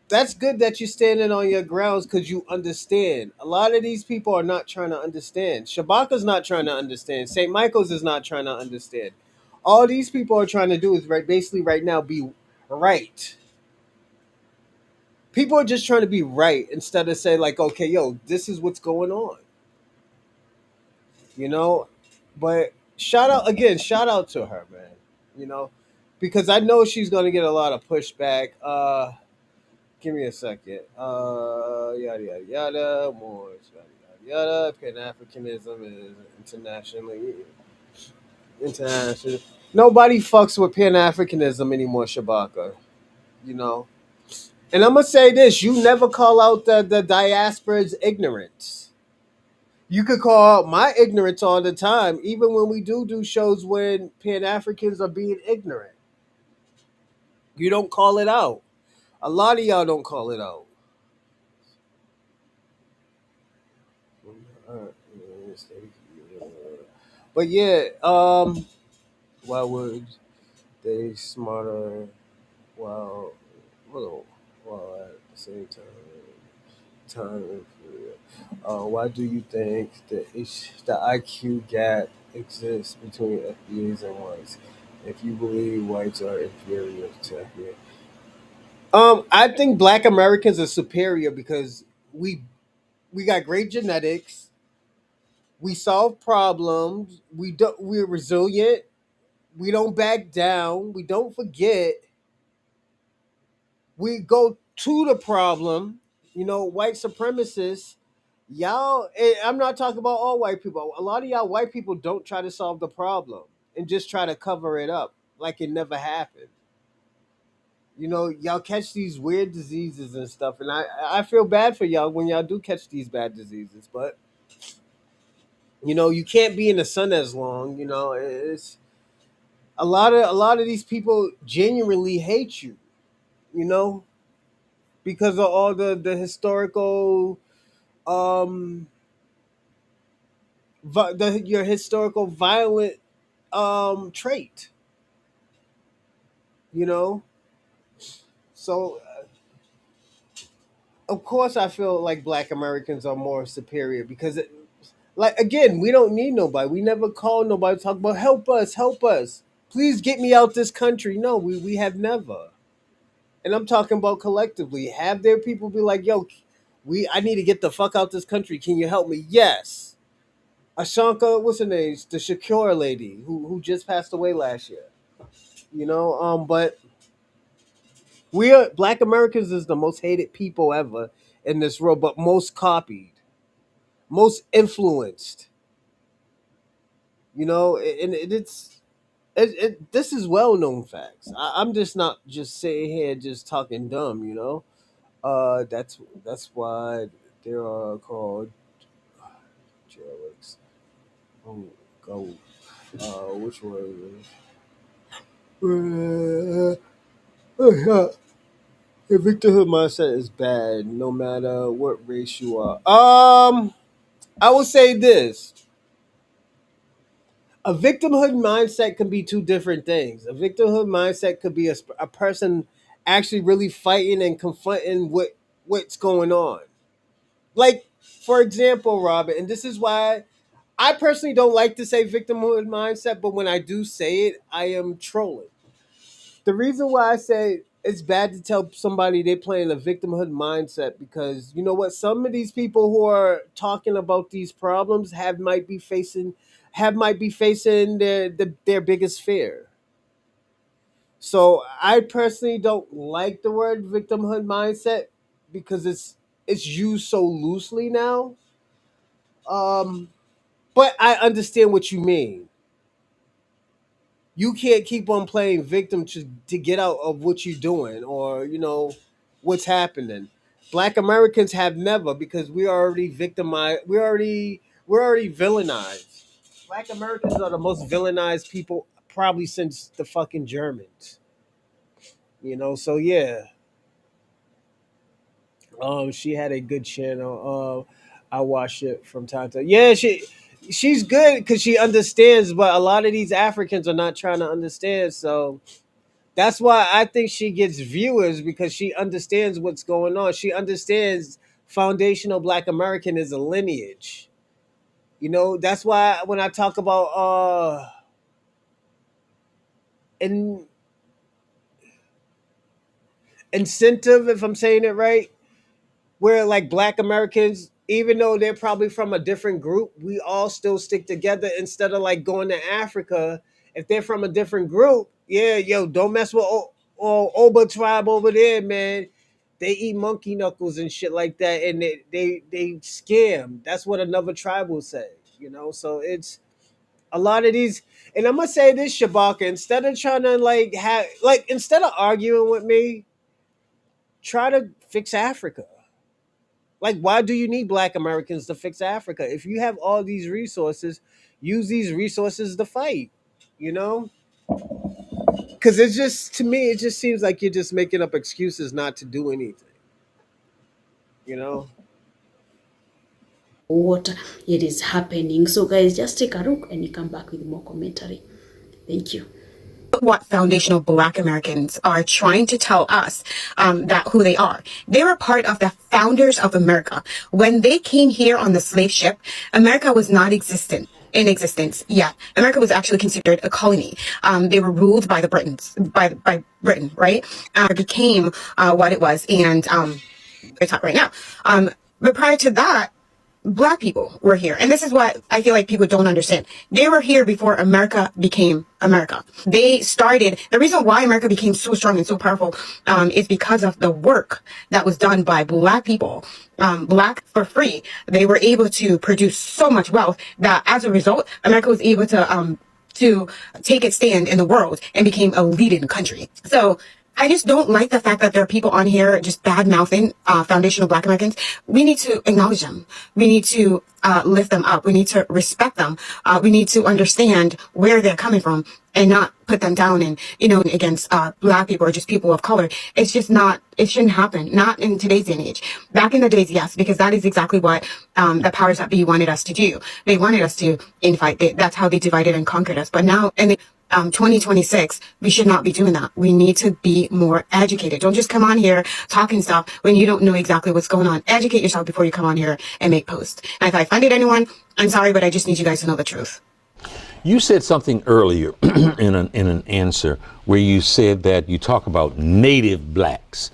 That's good that you're standing on your grounds because you understand. A lot of these people are not trying to understand. Shabaka's not trying to understand. St. Michael's is not trying to understand. All these people are trying to do is basically right now be right. People are just trying to be right instead of say like, okay, yo, this is what's going on. You know, but shout out to her, man. You know, because I know she's gonna get a lot of pushback. Give me a second. Yada yada yada. More yada yada yada. Pan Africanism is international. Nobody fucks with Pan Africanism anymore, Shabaka. You know. And I'm gonna say this: you never call out the diaspora's ignorance. You could call out my ignorance all the time, even when we do shows when Pan Africans are being ignorant. You don't call it out. A lot of y'all don't call it out. But yeah, why would they smarter while while at the same time why do you think the IQ gap exists between FBAs and whites? If you believe whites are inferior to FBA, I think Black Americans are superior because we we got great genetics. We solve problems. We're resilient. We don't back down. We don't forget. We go to the problem. You know, white supremacists, y'all. I'm not talking about all white people. A lot of y'all white people don't try to solve the problem and just try to cover it up like it never happened. You know, y'all catch these weird diseases and stuff, and I feel bad for y'all when y'all do catch these bad diseases. But you know, you can't be in the sun as long. You know, it's a lot of these people genuinely hate you. You know, because of all the historical um your historical violent trait, you know. So of course I feel like Black Americans are more superior because like again, we don't need nobody. We never call nobody to talk about help us, please get me out this country. No, we have never. And I'm talking about collectively. Have their people be like, yo, I need to get the fuck out this country. Can you help me? Yes. Ashanka, what's her name? The Shakira lady who just passed away last year. But we are Black Americans is the most hated people ever in this world, but most copied, most influenced. And this is well known facts. I'm just not just sitting here just talking dumb. That's why they are called jailbreaks. Oh, go. Which one? The victimhood mindset is bad, no matter what race you are. I will say this: a victimhood mindset can be two different things. A victimhood mindset could be a person actually really fighting and confronting what's going on. Like, for example, Robert, and this is why I personally don't like to say victimhood mindset, but when I do say it, I am trolling. The reason why I say it's bad to tell somebody they're playing a victimhood mindset, because you know what, some of these people who are talking about these problems have might be facing their biggest fear. So I personally don't like the word victimhood mindset because it's used so loosely now. Um, but I understand what you mean. You can't keep on playing victim to get out of what you're doing, or what's happening. Black Americans have never, because we are already victimized. We're already villainized. Black Americans are the most villainized people probably since the fucking Germans. So yeah. She had a good channel. I watch it from time to time. Yeah, she's good because she understands, but a lot of these Africans are not trying to understand. So that's why I think she gets viewers, because she understands what's going on. She understands foundational Black American is a lineage. That's why when I talk about in, incentive, if I'm saying it right, where like Black Americans, even though they're probably from a different group, we all still stick together instead of like going to Africa. If they're from a different group, yeah, yo, don't mess with Oba tribe over there, man. They eat monkey knuckles and shit like that, and they scam. That's what another tribe will say, So it's a lot of these, and I'm gonna say this, Shabaka. Instead of trying to instead of arguing with me, try to fix Africa. Like, why do you need Black Americans to fix Africa? If you have all these resources, use these resources to fight, you know? Because it's just, to me, it just seems like you're just making up excuses not to do anything, you know? What it is happening. So guys, just take a look and you come back with more commentary. Thank you. What foundational Black Americans are trying to tell us, that who they are. They were part of the founders of America. When they came here on the slave ship, America was not in existence yet. America was actually considered a colony. They were ruled by the Britons, by Britain, right? Became what it was, and we're talking right now. But prior to that, Black people were here. And this is what I feel like people don't understand. They were here before America became America. They started, the reason why America became so strong and so powerful, is because of the work that was done by Black people. Black for free. They were able to produce so much wealth that as a result, America was able to take its stand in the world and became a leading country. So I just don't like the fact that there are people on here just bad mouthing foundational Black Americans. We need to acknowledge them. We need to lift them up. We need to respect them. We need to understand where they're coming from and not put them down and, against Black people or just people of color. It's just not, it shouldn't happen. Not in today's day and age. Back in the days, yes, because that is exactly what the powers that be wanted us to do. They wanted us to infight. That's how they divided and conquered us. But now, 2026, we should not be doing that. We need to be more educated. Don't just come on here talking stuff when you don't know exactly what's going on. Educate yourself before you come on here and make posts. And if I offended anyone, I'm sorry, but I just need you guys to know the truth. You said something earlier in an answer where you said that you talk about native Blacks.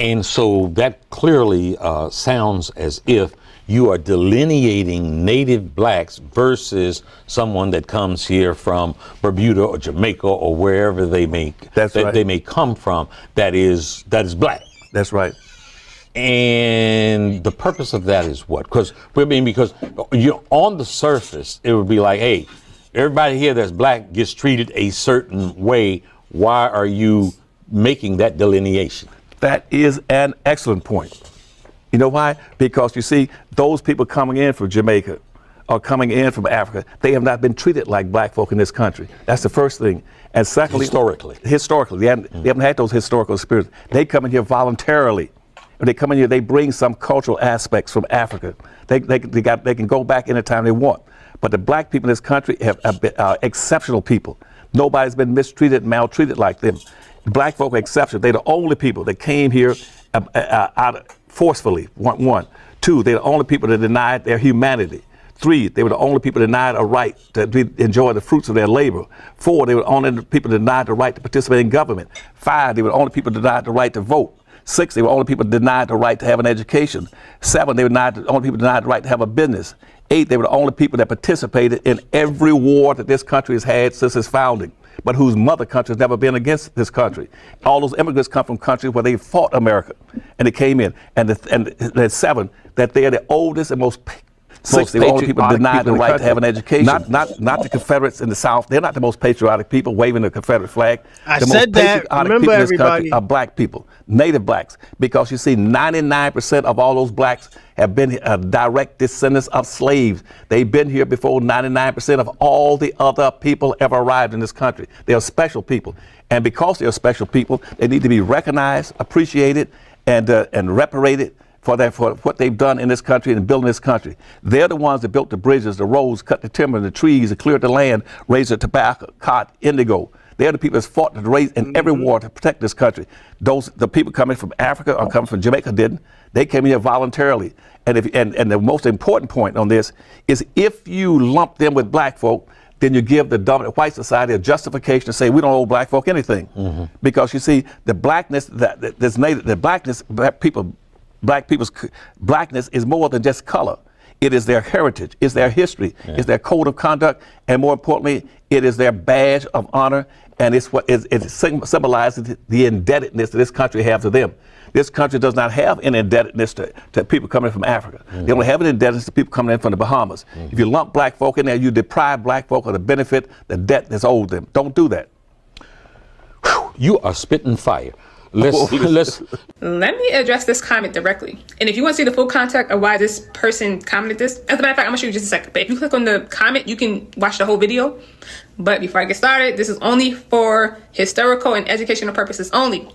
And so that clearly sounds as if you are delineating native blacks versus someone that comes here from Bermuda or Jamaica or wherever they may they may come from that is black. That's right. And the purpose of that is what? Because you're on the surface, it would be like, hey, everybody here that's black gets treated a certain way. Why are you making that delineation? That is an excellent point. You know why? Because you see, those people coming in from Jamaica or coming in from Africa, they have not been treated like black folk in this country. That's the first thing. And secondly, historically, they haven't had those historical spirits. They come in here voluntarily. When they come in here, they bring some cultural aspects from Africa. They can go back anytime they want. But the black people in this country are exceptional people. Nobody's been mistreated, maltreated like them. Black folk are exceptional. They're the only people that came here forcefully. One. Two, they're the only people that denied their humanity. Three, they were the only people that denied a right to enjoy the fruits of their labor. Four, they were the only people that denied the right to participate in government. Five, they were the only people that denied the right to vote. Six, they were the only people denied the right to have an education. Seven, they were the only people denied the right to have a business. Eight, they were the only people that participated in every war that this country has had since its founding, but whose mother country has never been against this country. All those immigrants come from countries where they fought America, and they came in. And the seven, that they are the oldest and most the only people denied the right to have an education. Not the Confederates in the South. They're not the most patriotic people waving the Confederate flag. The most patriotic people in this country are black people, native blacks. Because you see, 99% of all those blacks have been direct descendants of slaves. They've been here before 99% of all the other people ever arrived in this country. They are special people. And because they are special people, they need to be recognized, appreciated, and reparated for what they've done in this country and building this country. They're the ones that built the bridges, the roads, cut the timber, the trees, and cleared the land, raised the tobacco, cotton, indigo. They're the people that's fought to raise in every war to protect this country. The people coming from Africa or coming from Jamaica didn't. They came here voluntarily. And the most important point on this is if you lump them with black folk, then you give the dominant white society a justification to say we don't owe black folk anything. Mm-hmm. Because you see, the blackness black people's blackness is more than just color. It is their heritage, it's their history, it's their code of conduct, and more importantly, it is their badge of honor, and it symbolizes the indebtedness that this country has to them. This country does not have an indebtedness to people coming from Africa. Mm-hmm. They only have an indebtedness to people coming in from the Bahamas. Mm-hmm. If you lump black folk in there, you deprive black folk of the benefit, the debt that's owed them. Don't do that. Whew, you are spitting fire. Let me address this comment directly. And if you want to see the full context of why this person commented this, as a matter of fact, I'm going to show you just a second. But if you click on the comment, you can watch the whole video. But before I get started, this is only for historical and educational purposes only.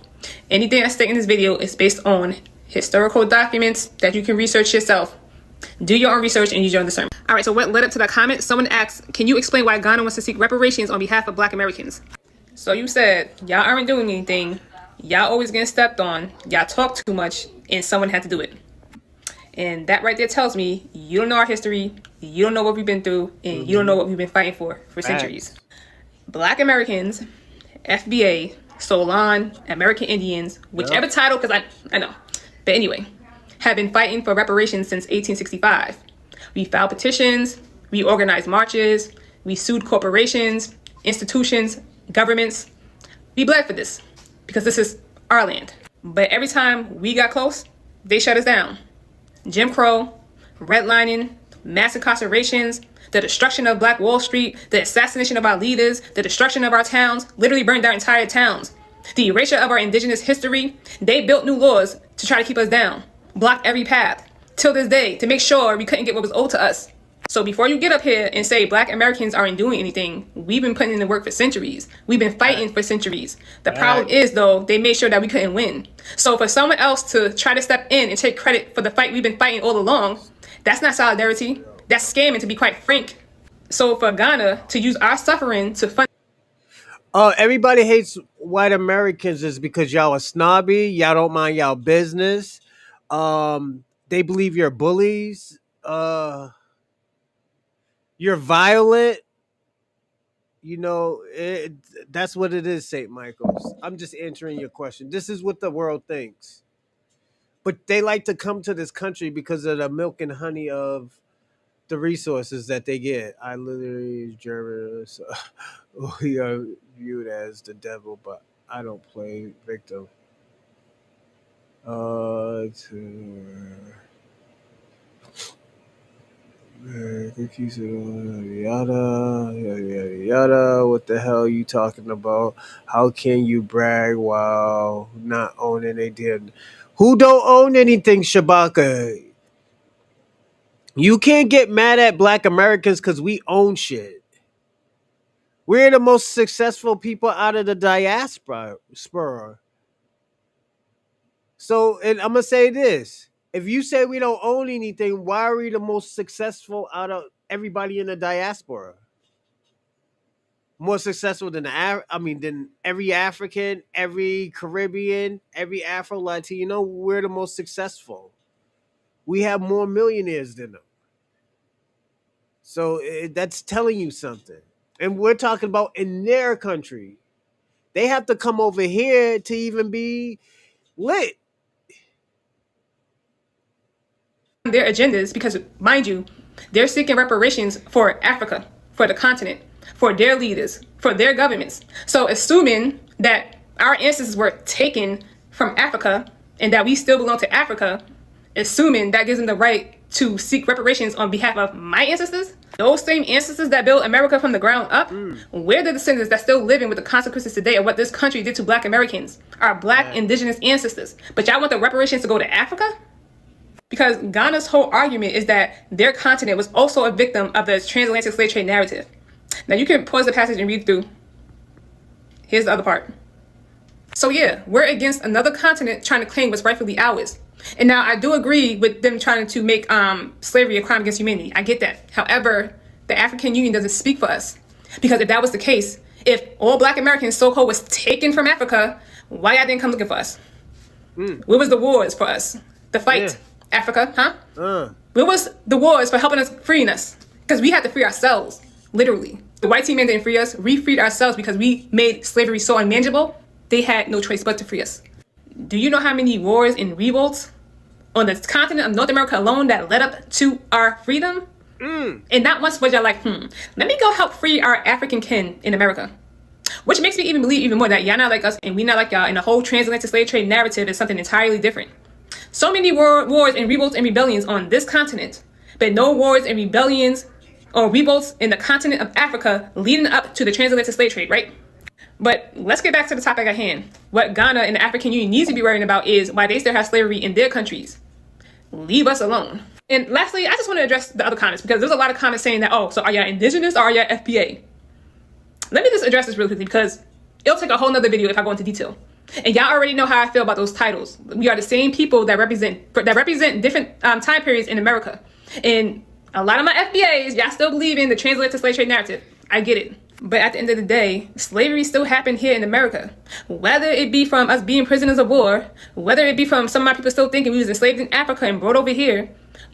Anything I state in this video is based on historical documents that you can research yourself. Do your own research and use your own discernment. All right, so what led up to that comment? Someone asked, can you explain why Ghana wants to seek reparations on behalf of Black Americans? So you said, y'all aren't doing anything. Y'all always getting stepped on. Y'all talk too much, and someone had to do it. And that right there tells me you don't know our history, you don't know what we've been through, and you don't know what we've been fighting for centuries. Black Americans, FBA, Solon, American Indians, whichever title, because I know. But anyway, have been fighting for reparations since 1865. We filed petitions, we organized marches, we sued corporations, institutions, governments. We bled for this. Because this is our land. But every time we got close, they shut us down. Jim Crow, redlining, mass incarcerations, the destruction of Black Wall Street, the assassination of our leaders, the destruction of our towns, literally burned our entire towns. The erasure of our indigenous history, they built new laws to try to keep us down, blocked every path, till this day, to make sure we couldn't get what was owed to us. So before you get up here and say Black Americans aren't doing anything, we've been putting in the work for centuries. We've been fighting for centuries. The problem is, though, they made sure that we couldn't win. So for someone else to try to step in and take credit for the fight we've been fighting all along, that's not solidarity. That's scamming, to be quite frank. So for Ghana to use our suffering to fund... Everybody hates white Americans is because y'all are snobby. Y'all don't mind y'all business. They believe you're bullies. You're violent. You know, that's what it is, St. Michael's. I'm just answering your question. This is what the world thinks. But they like to come to this country because of the milk and honey of the resources that they get. I literally German, so we are viewed as the devil, but I don't play victim. Yada yada yada. What the hell you talking about? How can you brag while not owning a did? Who don't own anything, Shabaka? You can't get mad at Black Americans because we own shit. We're the most successful people out of the diaspora. So, and I'm gonna say this: if you say we don't own anything, why are we the most successful out of everybody in the diaspora? More successful than than every African, every Caribbean, every Afro Latino. We're the most successful. We have more millionaires than them. So that's telling you something. And we're talking about in their country. They have to come over here to even be lit. Their agendas because, mind you, they're seeking reparations for Africa, for the continent, for their leaders, for their governments. So assuming that our ancestors were taken from Africa and that we still belong to Africa, assuming that gives them the right to seek reparations on behalf of my ancestors, those same ancestors that built America from the ground up, we're the descendants that still living with the consequences today of what this country did to Black Americans, our Black indigenous ancestors. But y'all want the reparations to go to Africa? Because Ghana's whole argument is that their continent was also a victim of the transatlantic slave trade narrative. Now you can pause the passage and read through. Here's the other part. So yeah, we're against another continent trying to claim what's rightfully ours. And now I do agree with them trying to make slavery a crime against humanity. I get that. However, the African Union doesn't speak for us. Because if that was the case, if all Black Americans so-called was taken from Africa, why y'all didn't come looking for us? Where was the wars for us? The fight, Africa, huh? Where was the wars for helping us, freeing us? Because we had to free ourselves, literally. The white team men didn't free us. We freed ourselves because we made slavery so unmanageable, they had no choice but to free us. Do you know how many wars and revolts on the continent of North America alone that led up to our freedom? And not once was y'all like, let me go help free our African kin in America. Which makes me even believe even more that y'all not like us and we not like y'all, and the whole transatlantic slave trade narrative is something entirely different. So many wars and revolts and rebellions on this continent, but no wars and rebellions or revolts in the continent of Africa leading up to the transatlantic slave trade, right? But let's get back to the topic at hand. What Ghana and the African Union needs to be worrying about is why they still have slavery in their countries. Leave us alone. And lastly, I just want to address the other comments because there's a lot of comments saying that, oh, so are y'all indigenous or are y'all FBA? Let me just address this really quickly because it'll take a whole nother video if I go into detail. And y'all already know how I feel about those titles. We are the same people that represent different time periods in America. And a lot of my FBAs, y'all still believe in the transatlantic slave trade narrative. I get it. But at the end of the day, slavery still happened here in America. Whether it be from us being prisoners of war, whether it be from some of my people still thinking we was enslaved in Africa and brought over here,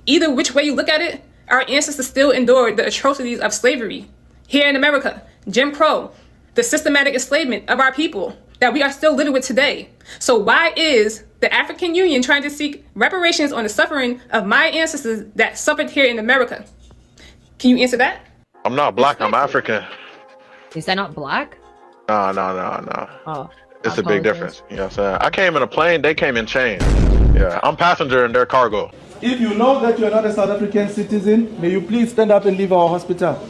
either which way you look at it, our ancestors still endured the atrocities of slavery here in America. Jim Crow, the systematic enslavement of our people that we are still living with today. So why is the African Union trying to seek reparations on the suffering of my ancestors that suffered here in America? Can you answer that? I'm not Black, I'm African. Is that not Black? No. Oh, It's a big difference. You know what I'm saying? I came in a plane, they came in chains. Yeah, I'm passenger in their cargo. If you know that you're not a South African citizen, may you please stand up and leave our hospital.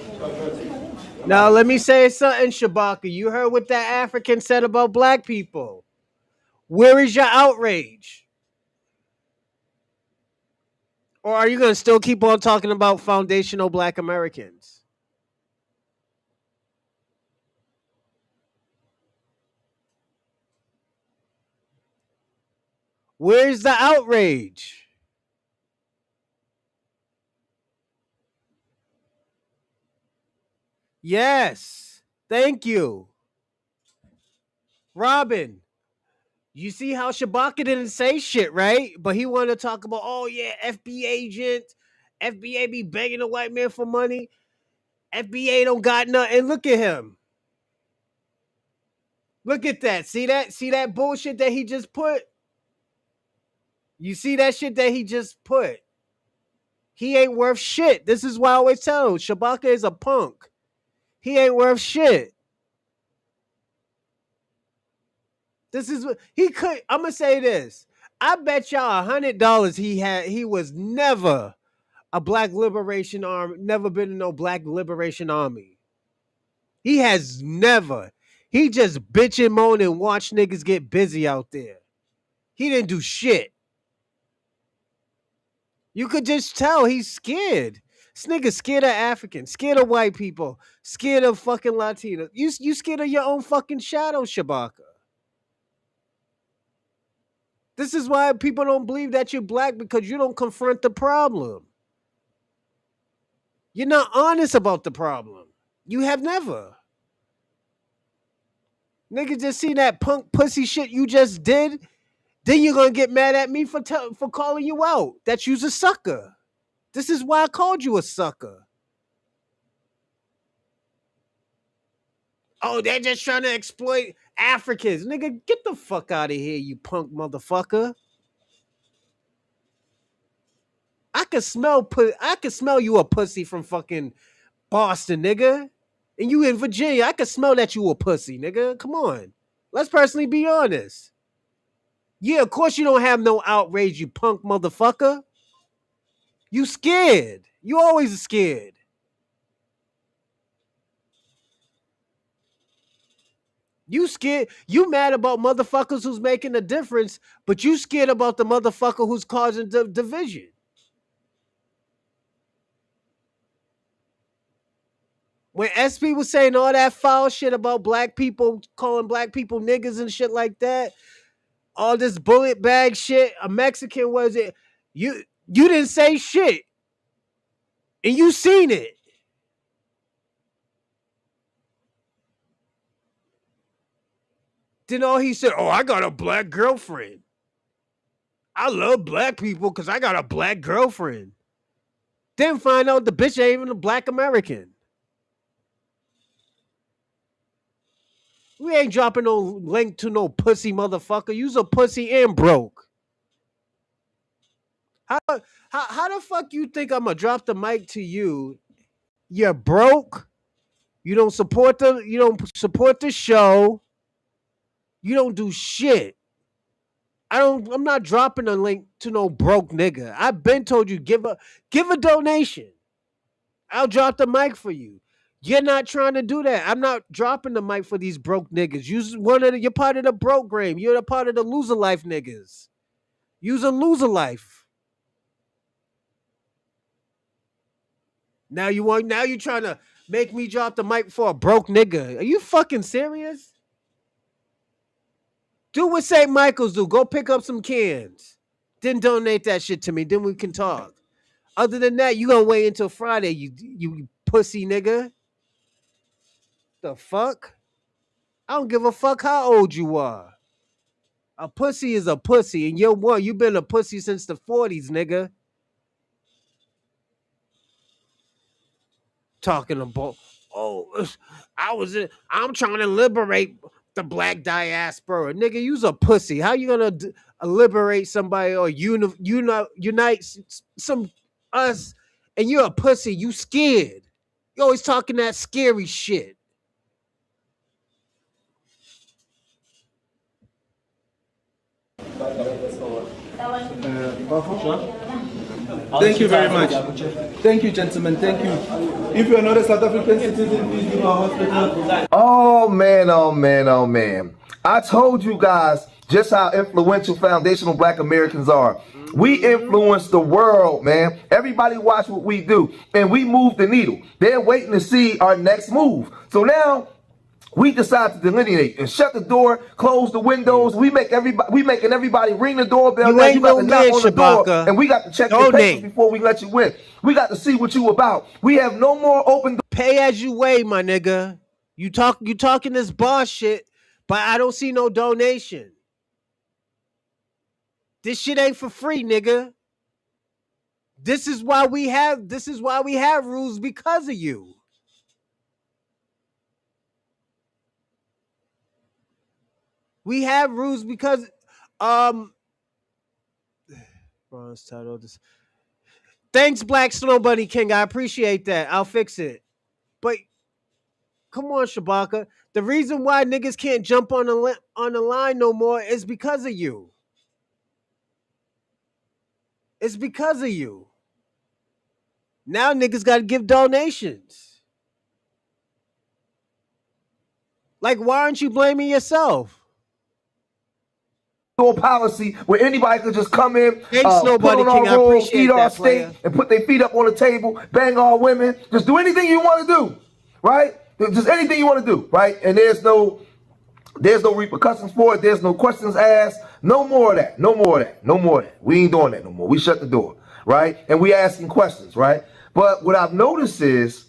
Now let me say something, Shabaka. You heard what that African said about Black people. Where is your outrage? Or are you going to still keep on talking about foundational Black Americans? Where's the outrage? Yes. Thank you. Robin, you see how Shabaka didn't say shit, right? But he wanted to talk about, oh yeah, FBA agent. FBA be begging the white man for money. FBA don't got nothing. Look at him. Look at that. See that? See that bullshit that he just put? You see that shit that he just put? He ain't worth shit. This is why I always tell him, Shabaka is a punk. He ain't worth shit. This is what he could. I'm gonna say this. I bet y'all $100 he was never a black liberation army, never been in no black liberation army. He has never. He just bitch and moan and watch niggas get busy out there. He didn't do shit. You could just tell he's scared. This nigga scared of Africans, scared of white people, scared of fucking Latinos. You scared of your own fucking shadow, Shabaka. This is why people don't believe that you're black, because you don't confront the problem. You're not honest about the problem. You have never. Nigga just see that punk pussy shit you just did, then you're gonna get mad at me for calling you out that you's a sucker. This is why I called you a sucker. Oh, they're just trying to exploit Africans. Nigga, get the fuck out of here, you punk motherfucker. I could smell you a pussy from fucking Boston, nigga. And you in Virginia. I could smell that you a pussy, nigga. Come on. Let's personally be honest. Yeah, of course you don't have no outrage, you punk motherfucker. You scared. You always scared. You scared. You mad about motherfuckers who's making a difference, but you scared about the motherfucker who's causing division. When SP was saying all that foul shit about black people, calling black people niggas and shit like that, all this bullet bag shit, a Mexican was it? You didn't say shit, and you seen it. Then all he said, "Oh, I got a black girlfriend. I love black people because I got a black girlfriend." Then find out the bitch ain't even a black American. We ain't dropping no link to no pussy motherfucker. You's a pussy and broke. How the fuck you think I'm gonna drop the mic to you? You're broke. You don't support the show. You don't do shit. I'm not dropping a link to no broke nigga. I've been told you give a donation. I'll drop the mic for you. You're not trying to do that. I'm not dropping the mic for these broke niggas. You're part of the broke game. You're a part of the loser life niggas. Use a loser life. Now you're trying to make me drop the mic for a broke nigga. Are you fucking serious? Do what St. Michael's do. Go pick up some cans. Then donate that shit to me. Then we can talk. Other than that, you gonna wait until Friday, you pussy nigga. The fuck? I don't give a fuck how old you are. A pussy is a pussy, and you've been a pussy since the 40s, nigga. Talking about, I'm trying to liberate the black diaspora. Nigga, you's a pussy. How you gonna liberate somebody or unite some us, and you're a pussy? You scared. You always talking that scary shit. Thank you very much. Thank you, gentlemen. Thank you. If you're not a South African citizen, please leave our hospital. Oh man, oh man, oh man. I told you guys just how influential foundational black Americans are. We influence the world, man. Everybody watch what we do, and we move the needle. They're waiting to see our next move. So now we decide to delineate and shut the door, close the windows. We making everybody ring the doorbell. You ain't got no to knock man, on the door, Shabaka. and we got to check your papers before we let you in. We got to see what you about. We have no more open doors. Pay as you weigh, my nigga. You talking this boss shit, but I don't see no donation. This shit ain't for free, nigga. This is why we have rules, because of you. We have rules because Bronze title. Thanks, Black Snow Bunny King. I appreciate that. I'll fix it. But come on, Shabaka. The reason why niggas can't jump on the line no more is because of you. It's because of you. Now niggas got to give donations. Like, why aren't you blaming yourself? Policy where anybody could just come in, Thanks, put Nobody on King. our I robe, appreciate eat our that, steak, player. and put their feet up on the table, bang all women, just do anything you want to do, right? Just anything you want to do, right? And there's no repercussions for it. There's no questions asked. No more of that. No more of that. No more of that. We ain't doing that no more. We shut the door, right? And we asking questions, right? But what I've noticed is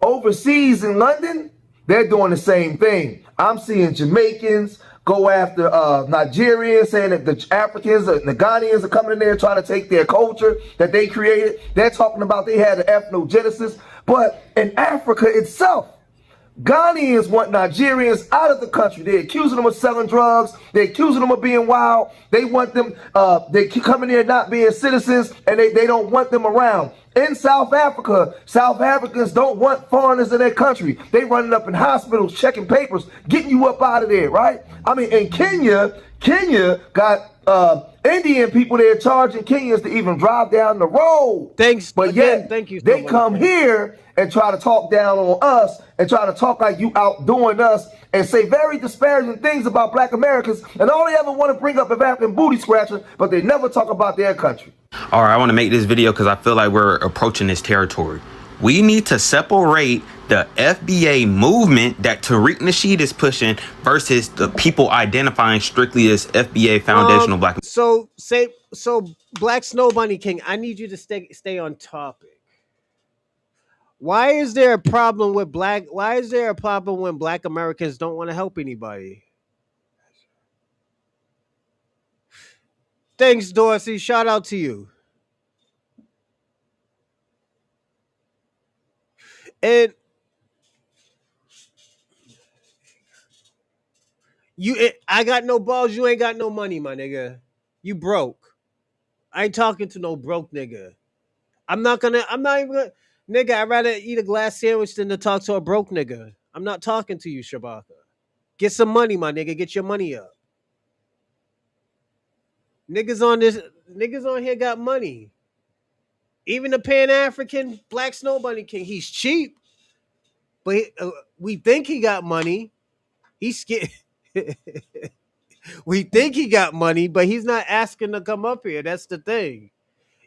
overseas in London, they're doing the same thing. I'm seeing Jamaicans go after Nigerians, saying that the Africans, the Ghanaians are coming in there trying to take their culture that they created. They're talking about they had an ethnogenesis. But in Africa itself, Ghanaians want Nigerians out of the country. They're accusing them of selling drugs. They're accusing them of being wild. They want them, they keep coming here not being citizens, and they don't want them around. In South Africa, South Africans don't want foreigners in their country. They running up in hospitals, checking papers, getting you up out of there, right? I mean, in Kenya got Indian people there charging Kenyans to even drive down the road. Thanks, but again, yet thank you. They come here and try to talk down on us and try to talk like you outdoing us and say very disparaging things about Black Americans, and all they ever want to bring up is African booty scratching, but they never talk about their country. All right, I want to make this video because I feel like we're approaching this territory. We need to separate the FBA movement that Tariq Nasheed is pushing versus the people identifying strictly as FBA foundational Black. So Black Snow Bunny King, I need you to stay on topic. Why is there a problem with why is there a problem when Black Americans don't want to help anybody? Thanks, Dorsey. Shout out to you. And I got no balls, you ain't got no money, my nigga. You broke. I ain't talking to no broke nigga. I'm not even gonna, nigga, I'd rather eat a glass sandwich than to talk to a broke nigga. I'm not talking to you, Shabaka. Get some money, my nigga. Get your money up. Niggas on here got money. Even the Pan-African Black Snow Bunny King, he's cheap. But we think he got money. He's scared. We think he got money, but he's not asking to come up here. That's the thing.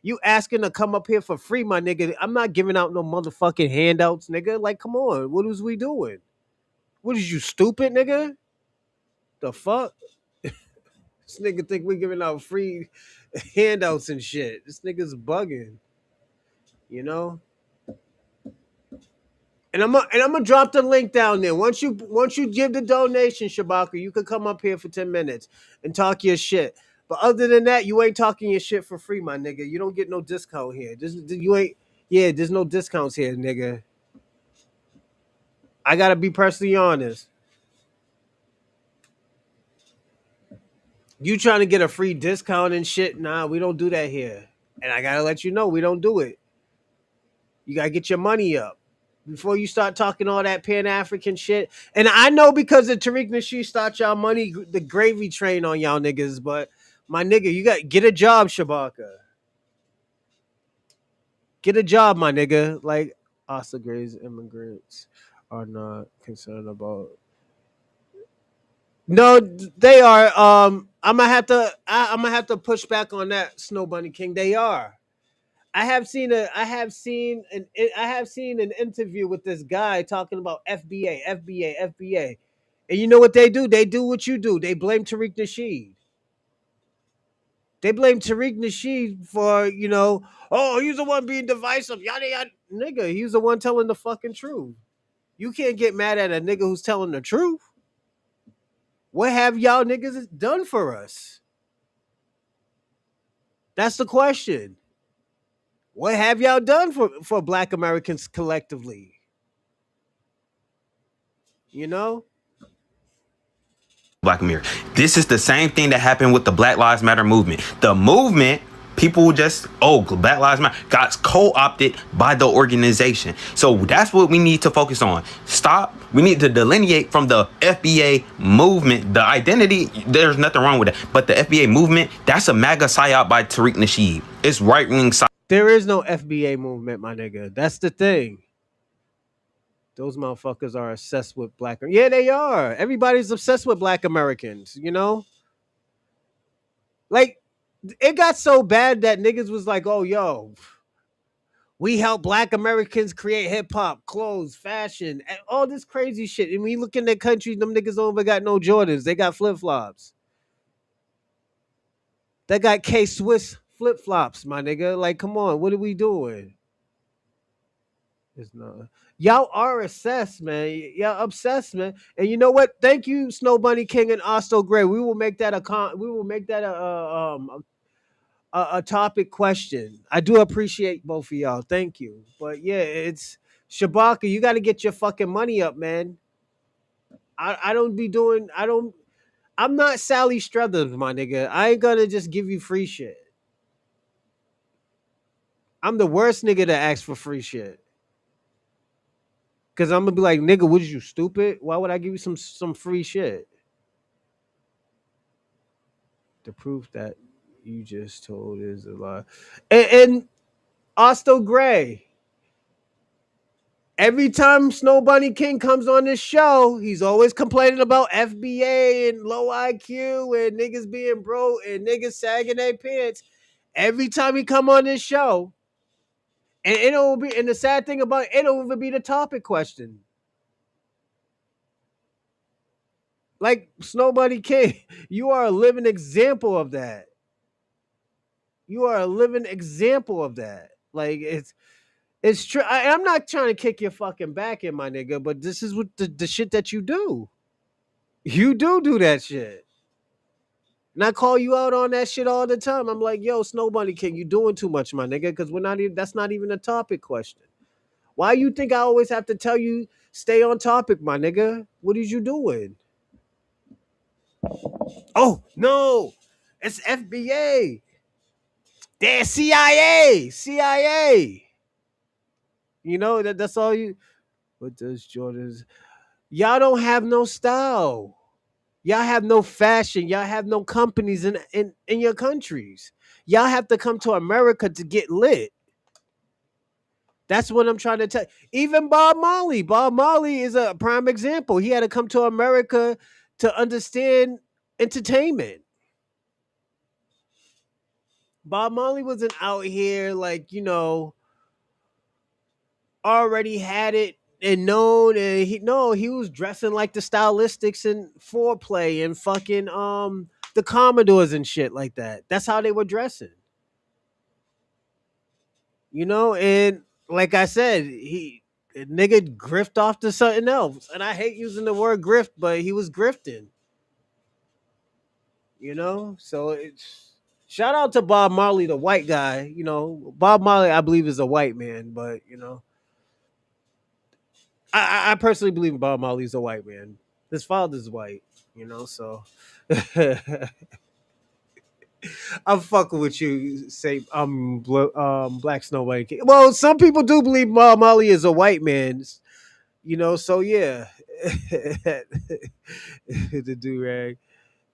You asking to come up here for free, my nigga. I'm not giving out no motherfucking handouts, nigga. Like, come on. What was we doing? What is you, stupid, nigga? The fuck? This nigga think we giving out free handouts and shit. This nigga's bugging. You know? And I'm gonna drop the link down there. Once you give the donation, Shabaka, you can come up here for 10 minutes and talk your shit. But other than that, you ain't talking your shit for free, my nigga. You don't get no discount here. There's no discounts here, nigga. I gotta be personally honest. You trying to get a free discount and shit? Nah, we don't do that here. And I gotta let you know, we don't do it. You gotta get your money up before you start talking all that Pan-African shit. And I know because of Tariq Nasheed start y'all money, the gravy train on y'all niggas, but my nigga, you got get a job, Shabaka. Get a job, my nigga. Like Asa Gray's immigrants are not concerned about. No, they are. I'm gonna have to push back on that, Snow Bunny King. They are. I have seen an interview with this guy talking about FBA. And you know what they do? They do what you do. They blame Tariq Nasheed. They blame Tariq Nasheed for, oh, he's the one being divisive, yada yada. Nigga, he's the one telling the fucking truth. You can't get mad at a nigga who's telling the truth. What have y'all niggas done for us? That's the question. What have y'all done for Black Americans collectively? You know? Black America. This is the same thing that happened with the Black Lives Matter movement. The movement People just, Black Lives Matter got co-opted by the organization. So that's what we need to focus on. We need to delineate from the FBA movement. The identity, there's nothing wrong with that. But the FBA movement, that's a MAGA psyop by Tariq Nasheed. It's right-wing psyop. There is no FBA movement, my nigga. That's the thing. Those motherfuckers are obsessed with black. Yeah, they are. Everybody's obsessed with black Americans, you know? Like, it got so bad that niggas was like, oh, yo, we help black Americans create hip hop, clothes, fashion, and all this crazy shit. And when you look in their countries, them niggas don't even got no Jordans. They got flip flops. They got K Swiss flip flops, my nigga. Like, come on, what are we doing? It's not. Y'all are obsessed, man. Y'all obsessed, man. And you know what? Thank you, Snow Bunny King and Osto Gray. We will make that a topic question. I do appreciate both of y'all. Thank you. But yeah, it's Shabaka. You got to get your fucking money up, man. I don't be doing. I'm not Sally Struthers, my nigga. I ain't gonna just give you free shit. I'm the worst nigga to ask for free shit. Cause I'm gonna be like, nigga, was you stupid? Why would I give you some free shit? The proof that you just told is a lie. And Osto Gray. Every time Snow Bunny King comes on this show, he's always complaining about FBA and low IQ and niggas being broke and niggas sagging their pants. Every time he come on this show, and it'll be, and the sad thing about it'll even be the topic question. Like Snow Bunny King, you are a living example of that. You are a living example of that. Like it's true. I'm not trying to kick your fucking back in, my nigga, but this is what the shit that you do. You do that shit. And I call you out on that shit all the time. I'm like, yo, Snow Bunny King, you doing too much, my nigga, because we're not even that's not even a topic question. Why you think I always have to tell you stay on topic, my nigga? What is you doing? Oh no, it's FBA. They're CIA. CIA. You know that's all you. What does Jordan's? Y'all don't have no style. Y'all have no fashion. Y'all have no companies in your countries. Y'all have to come to America to get lit. That's what I'm trying to tell. Even Bob Marley. Bob Marley is a prime example. He had to come to America to understand entertainment. Bob Marley wasn't out here like, already had it and known, and he was dressing like the stylistics and foreplay and fucking the Commodores and shit like that. That's how they were dressing. And like I said, nigga grift off to something else. And I hate using the word grift, but he was grifting. So it's shout out to Bob Marley, the white guy. Bob Marley, I believe, is a white man, but I personally believe Bob Marley's a white man. His father's white, so I'm fucking with you. Say Black Snow White King. Well, some people do believe Bob Marley is a white man, so yeah. The do-rag.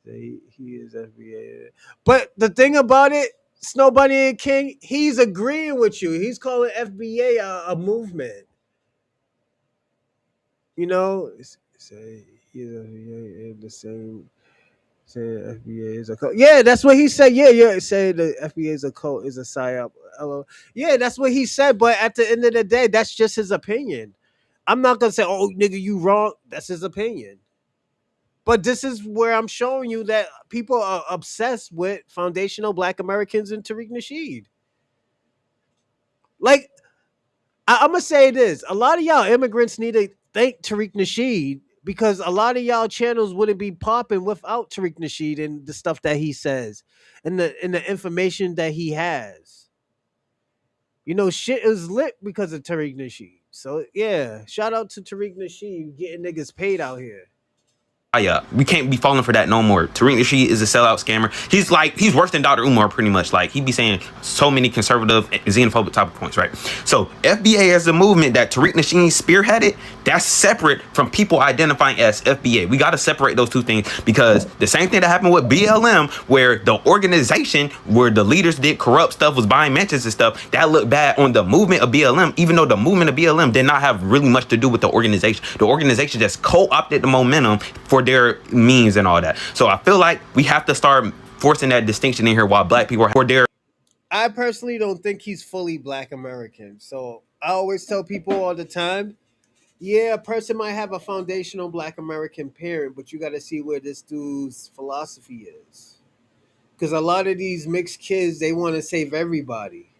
He is FBA. But the thing about it, Snow Bunny and King, he's agreeing with you. He's calling FBA a movement. Say he's FBA in the same. Say FBA is a cult. Yeah, that's what he said. Yeah. Say the FBA is a cult, is a psyop. Hello. Yeah, that's what he said. But at the end of the day, that's just his opinion. I'm not gonna say, "Oh, nigga, you wrong." That's his opinion. But this is where I'm showing you that people are obsessed with foundational Black Americans and Tariq Nasheed. Like, I'm gonna say this: a lot of y'all immigrants need to thank Tariq Nasheed, because a lot of y'all channels wouldn't be popping without Tariq Nasheed and the stuff that he says and the information that he has. Shit is lit because of Tariq Nasheed. So yeah, shout out to Tariq Nasheed getting niggas paid out here. We can't be falling for that no more. Tariq Nasheed is a sellout scammer. He's worse than Dr. Umar pretty much. Like, he be saying so many conservative and xenophobic type of points, right? So FBA as a movement that Tariq Nasheed spearheaded, that's separate from people identifying as FBA. We got to separate those two things, because the same thing that happened with BLM, where the organization where the leaders did corrupt stuff, was buying mansions and stuff, that looked bad on the movement of BLM, even though the movement of BLM did not have really much to do with the organization. The organization just co-opted the momentum for their means and all that. So I feel like we have to start forcing that distinction in here, while black people are for their. I personally don't think he's fully Black American. So I always tell people all the time, yeah, a person might have a foundational Black American parent, but you got to see where this dude's philosophy is. Because a lot of these mixed kids, they want to save everybody.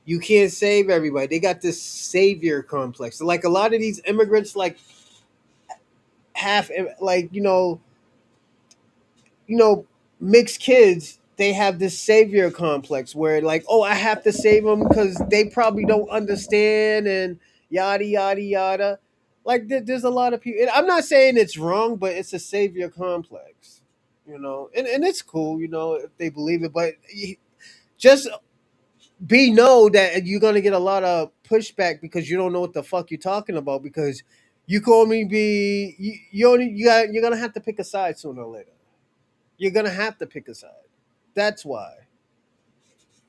You can't save everybody. They got this savior complex. Like a lot of these immigrants, like half, like mixed kids, they have this savior complex where, like, oh, I have to save them because they probably don't understand and yada yada yada. Like there's a lot of people. I'm not saying it's wrong, but it's a savior complex, and it's cool, if they believe it. But just know that you're gonna get a lot of pushback because you don't know what the fuck you're talking about. Because you call me be you're gonna have to pick a side sooner or later. You're gonna have to pick a side. That's why.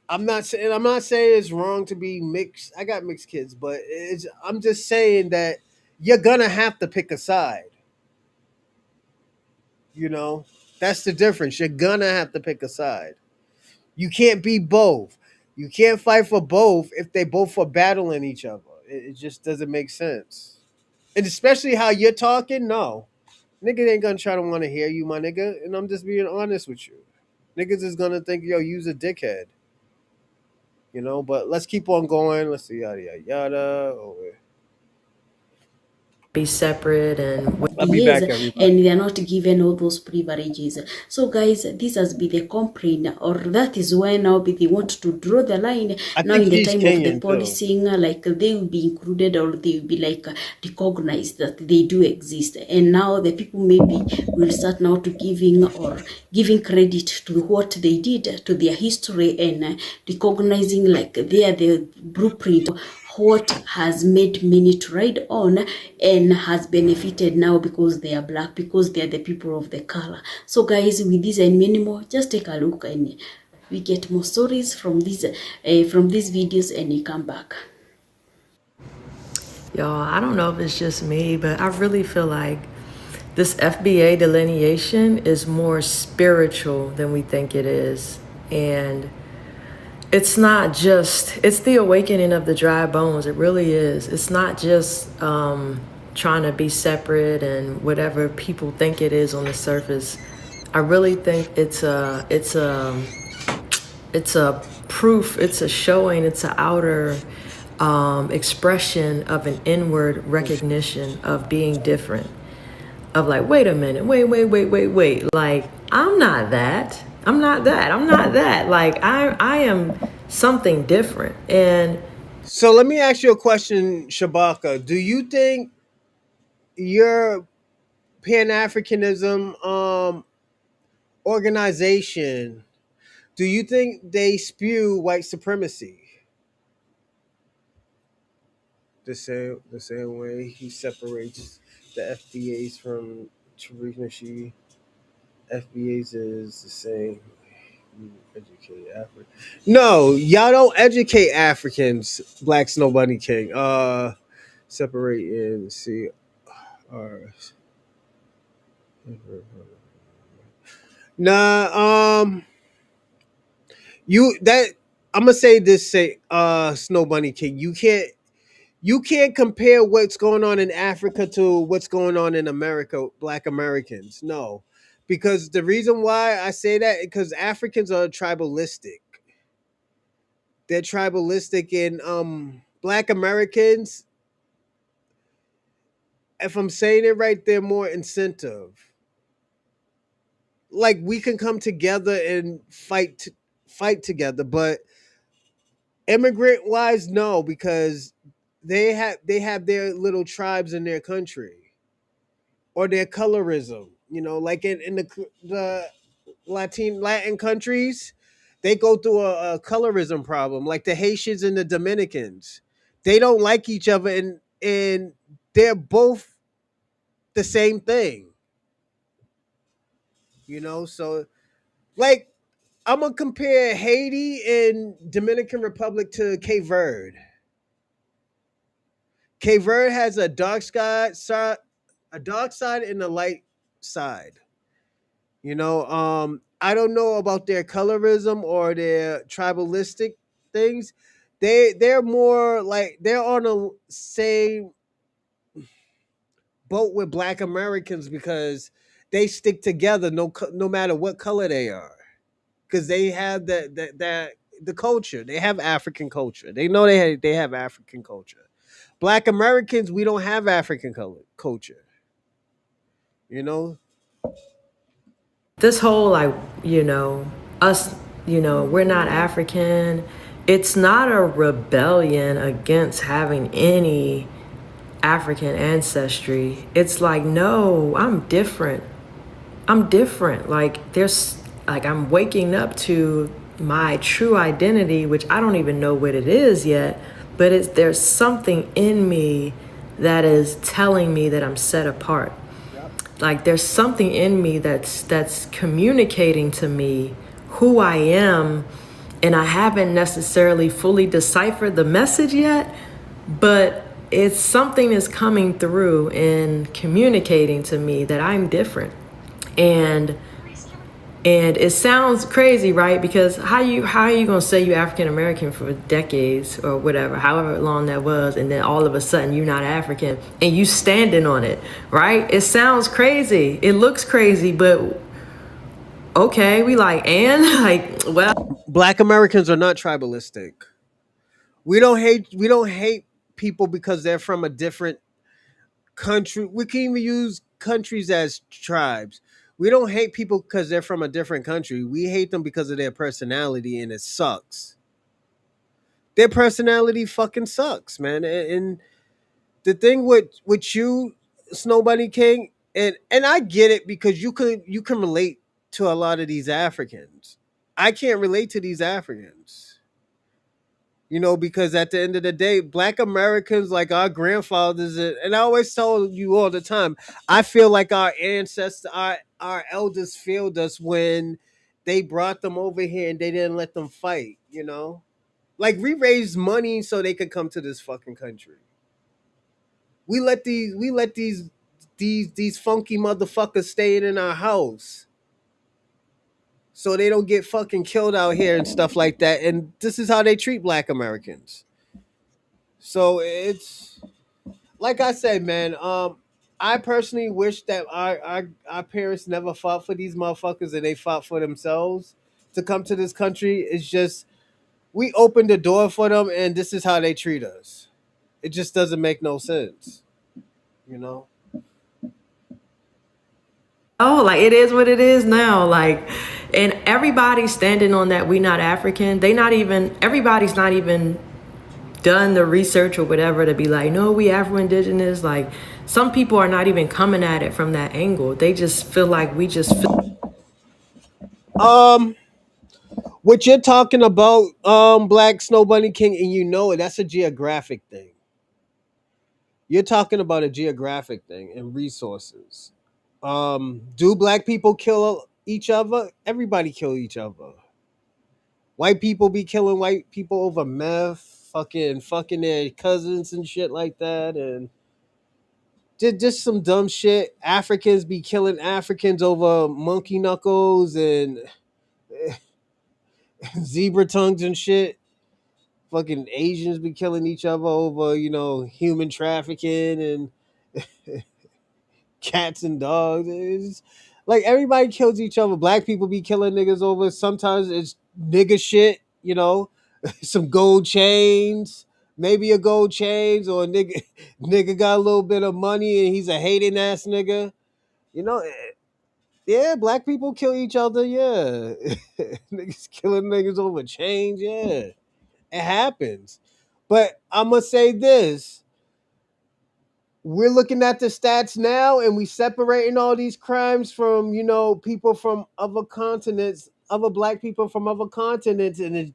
I'm not saying it's wrong to be mixed. I got mixed kids, but I'm just saying that you're gonna have to pick a side. You know, that's the difference. You're gonna have to pick a side. You can't be both. You can't fight for both if they both are battling each other. It just doesn't make sense. And especially how you're talking, no. Nigga ain't gonna try to want to hear you, my nigga. And I'm just being honest with you. Niggas is gonna think, yo, you's a dickhead. But let's keep on going. Let's see, yada yada yada. Oh, be separate and I'll be years, back, everybody. and they are not given all those privileges. So guys, this has been the complaint, or that is why now they want to draw the line I now think in the he's time of the Kenyan too. policing, like they will be included, or they will be like recognized that they do exist. And now the people maybe will start now to giving credit to what they did, to their history, and recognizing like they are the blueprint what has made many to ride on and has benefited now because they are black, because they are the people of the color. So guys, with this and many more, just take a look and we get more stories from these videos, and you come back. y'all, I don't know if it's just me, but I really feel like this FBA delineation is more spiritual than we think it is. And it's not just, it's the awakening of the dry bones. It really is. It's not just trying to be separate and whatever people think it is on the surface. I really think it's a proof, it's a showing, it's an outer expression of an inward recognition of being different. Of like, wait a minute, wait. Like, I'm not that. I'm not that. Like, I am something different. And So let me ask you a question, Shabaka. Do you think your Pan Africanism organization, do you think they spew white supremacy? The same way he separates the FBAs from Tariq Nasheed. FBAs is the same. You educate Africa. No, y'all don't educate Africans. Black Snow Bunny King. Separate and see. Nah. You that I'm gonna say this. Say, Snow Bunny King. You can't compare what's going on in Africa to what's going on in America, Black Americans. No. Because the reason why I say that, because Africans are tribalistic. They're tribalistic, and Black Americans, if I'm saying it right, they're more incentive. Like we can come together and fight together, but immigrant wise, no, because they have their little tribes in their country, or their colorism. Like in the Latin countries, they go through a colorism problem. Like the Haitians and the Dominicans, they don't like each other, and they're both the same thing. So like I'm gonna compare Haiti and Dominican Republic to Cape Verde. Cape Verde has a dark side and a light side. I don't know about their colorism or their tribalistic things. They're more like they're on a same boat with Black Americans because they stick together no matter what color they are, because they have the culture. They have African culture. They know they have African culture. Black Americans, we don't have African culture. You know, This whole, like, us, we're not African. It's not a rebellion against having any African ancestry. It's like, no, I'm different. I'm different. Like, I'm waking up to my true identity, which I don't even know what it is yet, but there's something in me that is telling me that I'm set apart. Like, there's something in me that's communicating to me who I am, and I haven't necessarily fully deciphered the message yet, but it's something is coming through and communicating to me that I'm different. And it sounds crazy, right? Because how are you gonna say you're African American for decades or whatever, however long that was, and then all of a sudden you're not African and you standing on it, right? It sounds crazy. It looks crazy, but okay, we like, and like, well, Black Americans are not tribalistic. We don't hate people because they're from a different country. We can even use countries as tribes. We don't hate people because they're from a different country. We hate them because of their personality, and it sucks. Their personality fucking sucks, man. And the thing with you, Snow Bunny King, and I get it because you can relate to a lot of these Africans. I can't relate to these Africans. Because at the end of the day, Black Americans, like our grandfathers, and I always tell you all the time, I feel like our ancestors, our elders failed us when they brought them over here and they didn't let them fight. Like we raised money so they could come to this fucking country. We let these funky motherfuckers stay in our house so they don't get fucking killed out here and stuff like that. And this is how they treat Black Americans. So it's like I said, man. I personally wish that our parents never fought for these motherfuckers and they fought for themselves to come to this country. It's just we opened the door for them, and this is how they treat us. It just doesn't make no sense, you know. oh, like it is what it is now. Like, and everybody's standing on that we not African. Everybody's not even done the research or whatever to be like, no, we Afro-Indigenous. Like, some people are not even coming at it from that angle. They just feel like we just feel. Um, what you're talking about, Black Snow Bunny King, and that's a geographic thing. You're talking about a geographic thing and resources. Do Black people kill each other? Everybody kill each other. White people be killing white people over meth, fucking their cousins and shit like that, and just some dumb shit. Africans be killing Africans over monkey knuckles and zebra tongues and shit. Fucking Asians be killing each other over, human trafficking and cats and dogs. It's like everybody kills each other. Black people be killing niggas over. Sometimes it's nigga shit. Some gold chains, maybe a gold chains, or a nigga got a little bit of money and he's a hating ass nigga. You know, yeah, black people kill each other. Yeah, niggas killing niggas over change. Yeah, it happens. But I'm gonna say this: we're looking at the stats now and we separating all these crimes from, people from other continents, other black people from other continents, and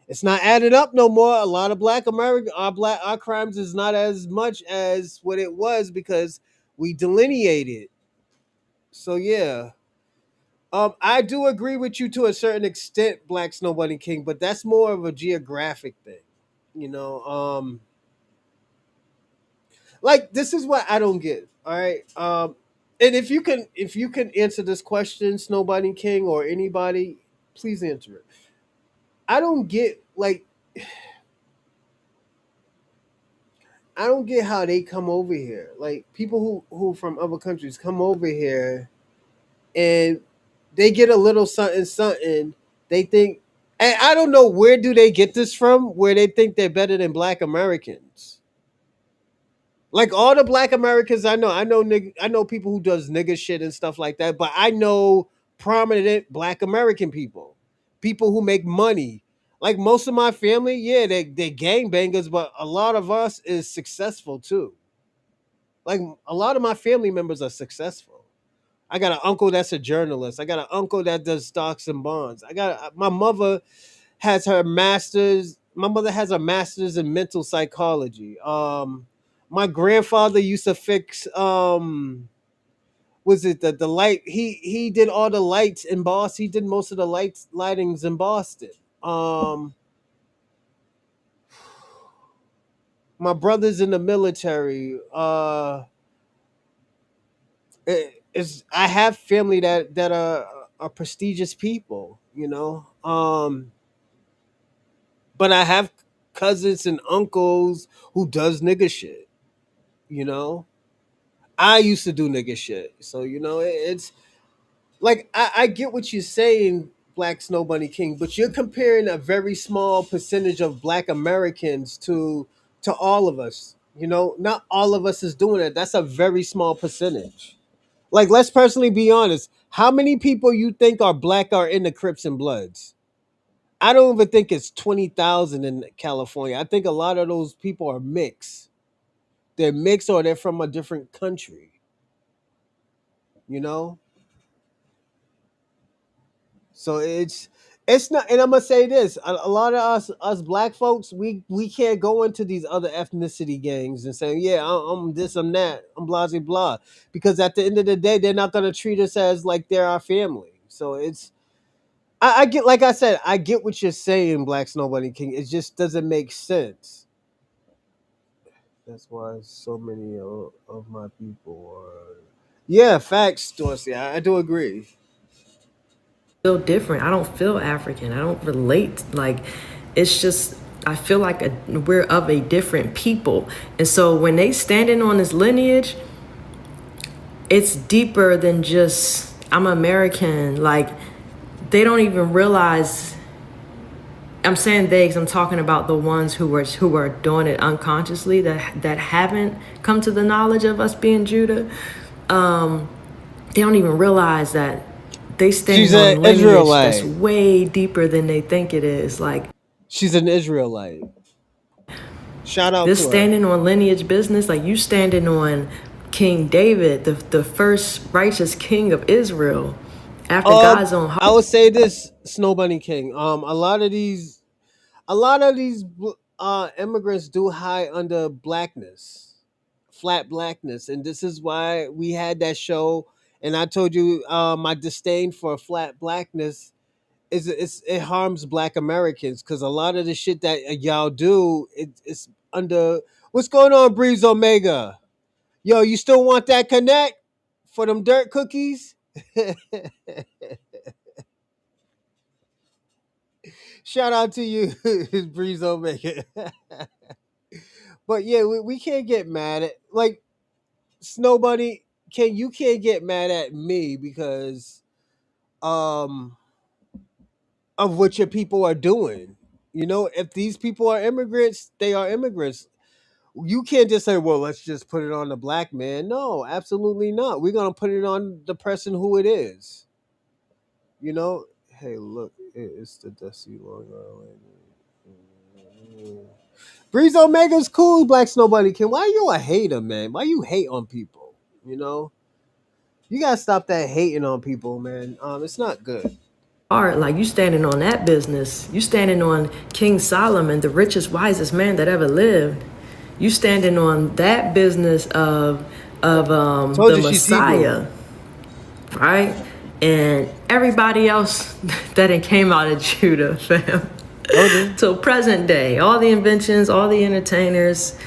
it's not adding up no more. A lot of black American our crimes is not as much as what it was because we delineated. So yeah. I do agree with you to a certain extent, Black Snowbunny King, but that's more of a geographic thing. You know, like this is what I don't get. All right. And if you can answer this question, Snowbunny King or anybody, please answer it. I don't get I don't get how they come over here. Like people who from other countries come over here and they get a little something something. They think, and I don't know where do they get this from, where they think they're better than Black Americans. Like all the Black Americans I know people who does nigga shit and stuff like that, but I know prominent Black American people who make money. Like most of my family, yeah, they gangbangers, but a lot of us is successful too. Like a lot of my family members are successful. I got an uncle that's a journalist. I got an uncle that does stocks and bonds. My mother has her masters. My mother has a master's in mental psychology. My grandfather used to fix was it the light? He did all the lights in Boston. He did most of the lightings in Boston. Um, my brother's in the military. I have family that are prestigious people, but I have cousins and uncles who does nigga shit, you know. I used to do nigga shit, so it's like I get what you're saying, Black Snow Bunny King, but you're comparing a very small percentage of Black Americans to all of us. Not all of us is doing it. That's a very small percentage. Like, let's personally be honest. How many people you think are black are in the Crips and Bloods? I don't even think it's 20,000 in California. I think a lot of those people are mixed. They're mixed or they're from a different country, you know? So it's not, and I'm gonna say this: a lot of us black folks, we can't go into these other ethnicity gangs and say, yeah, I'm this, I'm that, I'm blah blah blah, because at the end of the day, they're not gonna treat us as like they're our family. So I get, like I said, I get what you're saying, Black Snowbunny King. It just doesn't make sense. That's why so many of my people are. Yeah, facts, Dorsey. I do agree. Feel different. I don't feel African. I don't relate. Like, it's just, I feel like we're of a different people. And so when they standing on this lineage, it's deeper than just, I'm American. Like, they don't even realize. I'm saying they, because I'm talking about the ones who are doing it unconsciously, that haven't come to the knowledge of us being Judah. They don't even realize that they She's stand an on lineage that's Israelite. way deeper than they think it is. Like, She's an Israelite. Shout out this to her. standing on lineage business, like you standing on King David, the first righteous king of Israel, after God's own heart. I would say this, Snow Bunny King. A lot of these immigrants do hide under blackness, flat blackness, and this is why we had that show. And I told you, my disdain for flat blackness it harms Black Americans because a lot of the shit that y'all do, it's under. What's going on, Breeze Omega? Yo, you still want that connect for them dirt cookies? Shout out to you, Breeze Omega. But yeah, we can't get mad at, like, Snow Bunny. You can't get mad at me because um of what your people are doing. If these people are immigrants, they are immigrants. You can't just say, well, let's just put it on the black man. No, absolutely not. We're gonna put it on the person who it is. Hey, look, it's the Dusty Long Island. Breeze Omega's cool, Black Snowbunny King. Why you a hater, man? Why you hate on people? You know? You gotta stop that hating on people, man. It's not good. Art, like you standing on that business. You standing on King Solomon, the richest, wisest man that ever lived. You standing on that business of Told the you she's Hebrew. Messiah, right? And everybody else that came out of Judah, fam. Told you. Till present day, all the inventions, all the entertainers,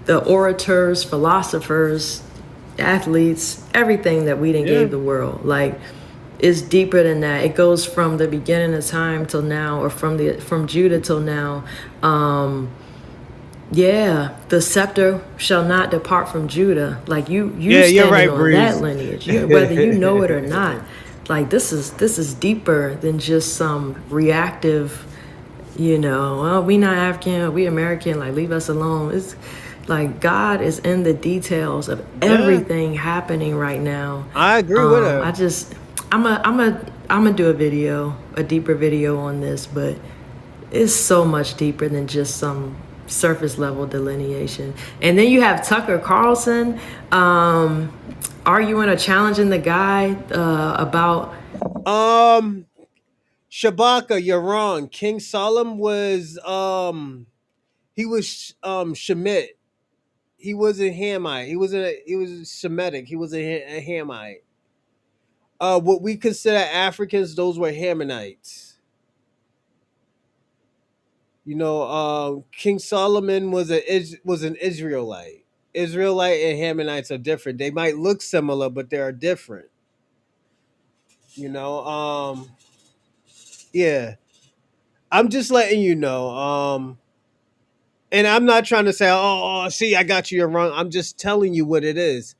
the orators, philosophers, athletes, everything that we done Yeah. gave the world, like, is deeper than that. It goes from the beginning of time till now, or from Judah till now. Yeah, the scepter shall not depart from Judah. Like you Yeah, you're standing right, on that Breeze. lineage, whether you know it or not. Like this is deeper than just some reactive, well, we not African, we American, like leave us alone. It's like God is in the details of Yeah, everything happening right now. I agree with her. I'm gonna do a deeper video on this, but it's so much deeper than just some surface level delineation. And then you have Tucker Carlson arguing or challenging the guy about Shabaka, you're wrong. King Solomon was he was Shemit. He wasn't Hamite. He was Semitic. He was a Hamite. What we consider Africans, those were Hammonites. King Solomon was an Israelite. Israelite and Hammonites are different. They might look similar, but they are different. You know, yeah. I'm just letting you know. And I'm not trying to say, see, I got you, you're wrong. I'm just telling you what it is.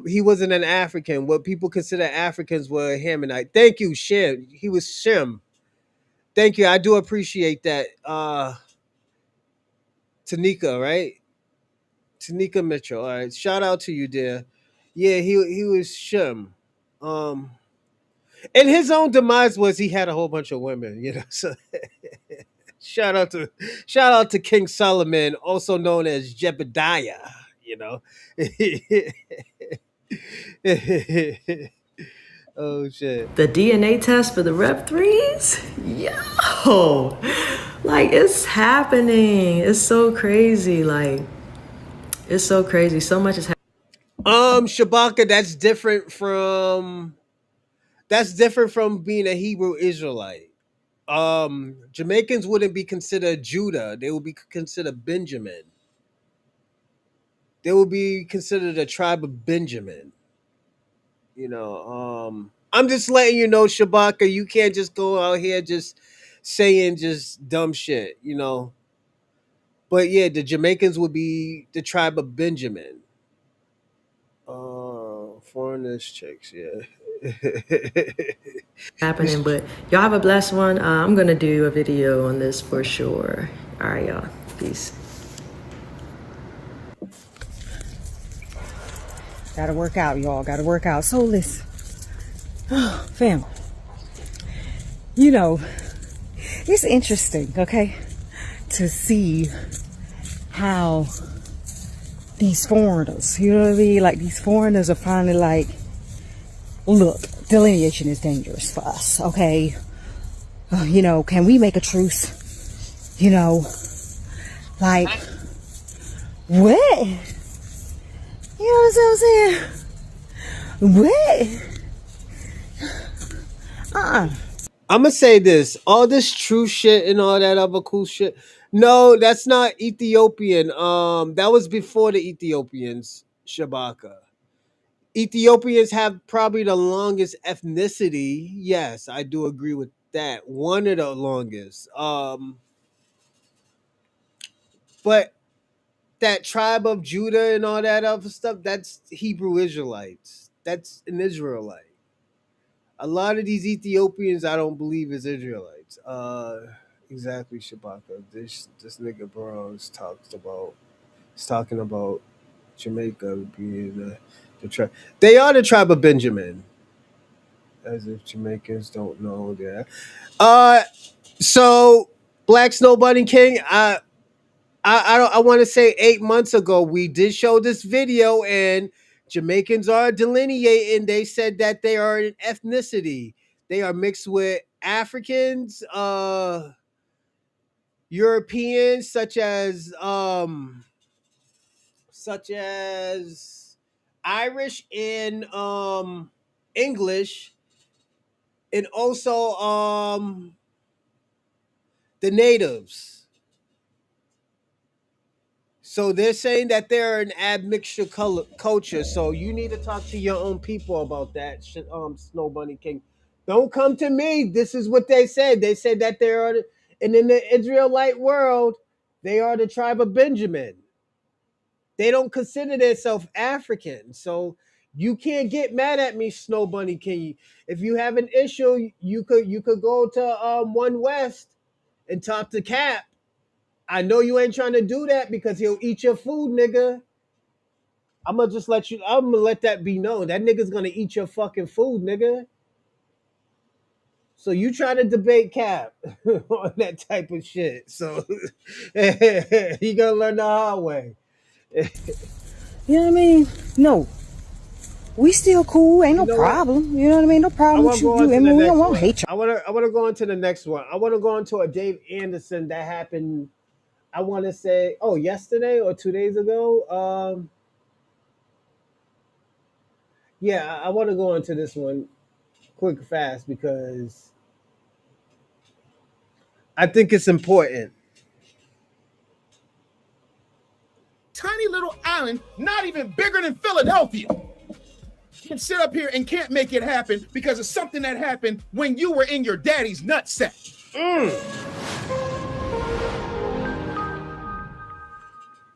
He wasn't an African. What people consider Africans were Hammonite. Thank you, Shem. He was Shem. Thank you. I do appreciate that. Tanika, right? Tanika Mitchell. All right. Shout out to you, dear. Yeah, he was Shem. Um, and his own demise was he had a whole bunch of women, So shout out to King Solomon, also known as Jebediah, you know. Oh shit. the DNA test for the Rep3s. Yo, like it's happening. It's so crazy. Like it's so crazy. So much is happening. Shabaka, that's different from being a Hebrew Israelite. Jamaicans wouldn't be considered Judah. They would be considered Benjamin. They would be considered a tribe of Benjamin. I'm just letting you know, Shabaka, you can't just go out here just saying just dumb shit. But yeah, the Jamaicans would be the tribe of Benjamin. Foreigners chicks, yeah. Happening, but y'all have a blessed one. I'm gonna do a video on this for sure. All right, y'all. Peace. Gotta work out, y'all. Gotta work out. So listen, family. It's interesting, okay, to see how these foreigners, you know what I mean? Like these foreigners are finally like, look, delineation is dangerous for us, okay? Can we make a truce? Like, what? You know what I'm saying? What? I'm gonna say this: all this true shit and all that other cool shit. No, that's not Ethiopian. That was before the Ethiopians, Shabaka. Ethiopians have probably the longest ethnicity. Yes, I do agree with that. One of the longest. But that tribe of Judah and all that other stuff, that's Hebrew Israelites. That's an Israelite. A lot of these Ethiopians, I don't believe is Israelites. Exactly, Shabaka. This nigga Bronze is talking about Jamaica being the tribe. They are the tribe of Benjamin. As if Jamaicans don't know that. So Black Snow Bunny King. I want to say 8 months ago we did show this video, and Jamaicans are delineating. They said that they are an ethnicity. They are mixed with Africans, Europeans, such as Irish and English, and also the natives. So they're saying that they're an admixture culture. So you need to talk to your own people about that, Snow Bunny King. Don't come to me. This is what they said. They said that they are, and in the Israelite world, they are the tribe of Benjamin. They don't consider themselves African. So you can't get mad at me, Snow Bunny King. If you have an issue, you could go to One West and talk to Cap. I know you ain't trying to do that because he'll eat your food, nigga. I'm gonna let that be known. That nigga's gonna eat your fucking food, nigga. So you try to debate Cap on that type of shit. So he gonna learn the hard way. You know what I mean? No. We still cool. Ain't no You know what? problem. You know what I mean? No I problem want with to you. go on to I the mean, we don't next want one. hate you. I wanna go on to the next one. I wanna go on to a Dave Anderson that happened. I want to say, yesterday or 2 days ago. Yeah, I want to go into this one quick, fast, because I think it's important. Tiny little island, not even bigger than Philadelphia, can sit up here and can't make it happen because of something that happened when you were in your daddy's nutsack.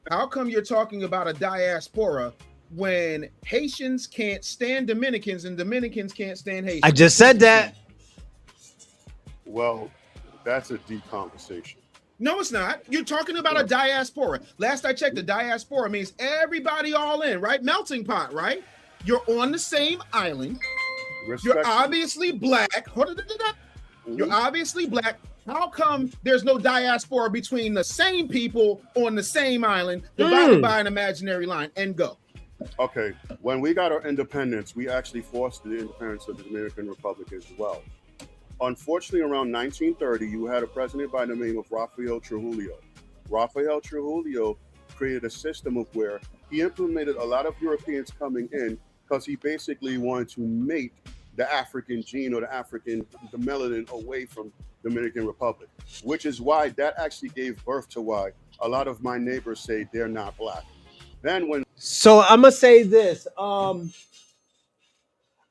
How come you're talking about a diaspora when Haitians can't stand Dominicans and Dominicans can't stand Haitians? I just said that. Well, that's a deep conversation. No, it's not. You're talking about a diaspora. Last I checked, the diaspora means everybody all in, right? Melting pot, right? You're on the same island. You're obviously black. You're obviously black. How come there's no diaspora between the same people on the same island divided by an imaginary line? And go. Okay, when we got our independence, we actually forced the independence of the Dominican Republic as well. Unfortunately, around 1930, you had a president by the name of Rafael Trujillo. Rafael Trujillo created a system of where he implemented a lot of Europeans coming in because he basically wanted to mate the African gene or the melanin away from Dominican Republic, which is why that actually gave birth to why a lot of my neighbors say they're not black. Then when So I'm gonna say this.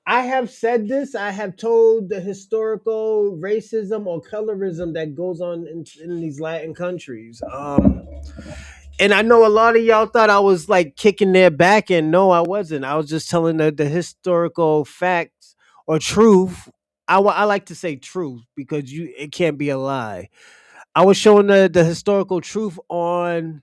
I have said this. I have told the historical racism or colorism that goes on in these Latin countries. And I know a lot of y'all thought I was like kicking their back, and no, I wasn't. I was just telling the historical facts or truth. I like to say truth because it can't be a lie. I was showing the historical truth on,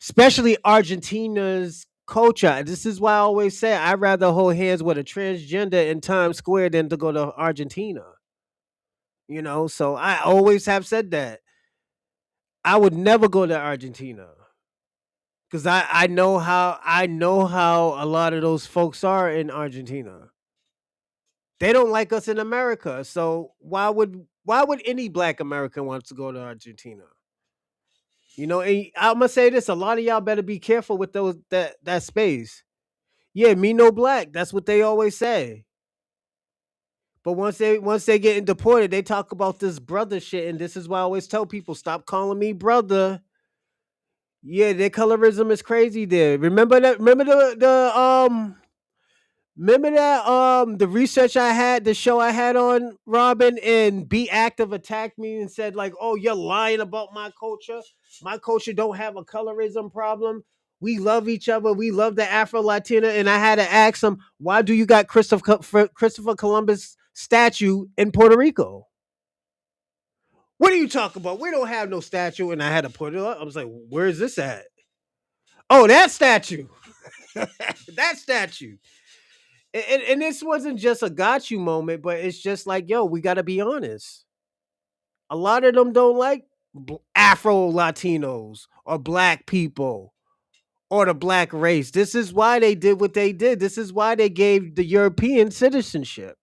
especially Argentina's culture. This is why I always say I'd rather hold hands with a transgender in Times Square than to go to Argentina. So I always have said that. I would never go to Argentina because I know how a lot of those folks are in Argentina. They don't like us in America, so why would any Black American want to go to Argentina? And I'm gonna say this: a lot of y'all better be careful with that space. Yeah, me no black. That's what they always say. But once they getting deported, they talk about this brother shit, and this is why I always tell people stop calling me brother. Yeah, their colorism is crazy. There, remember that? Remember that the research I had, the show I had on Robin, and Be Active attacked me and said like, "Oh, you're lying about my culture. My culture don't have a colorism problem. We love each other. We love the Afro Latina." And I had to ask him, "Why do you got Christopher Columbus statue in Puerto Rico? What are you talking about? We don't have no statue." And I had to put it up. I was like, "Where is this at?" "Oh, that statue." That statue. And this wasn't just a got you moment, but it's just like, yo, we got to be honest. A lot of them don't like Afro Latinos or black people or the black race. This is why they did what they did. This is why they gave the European citizenship.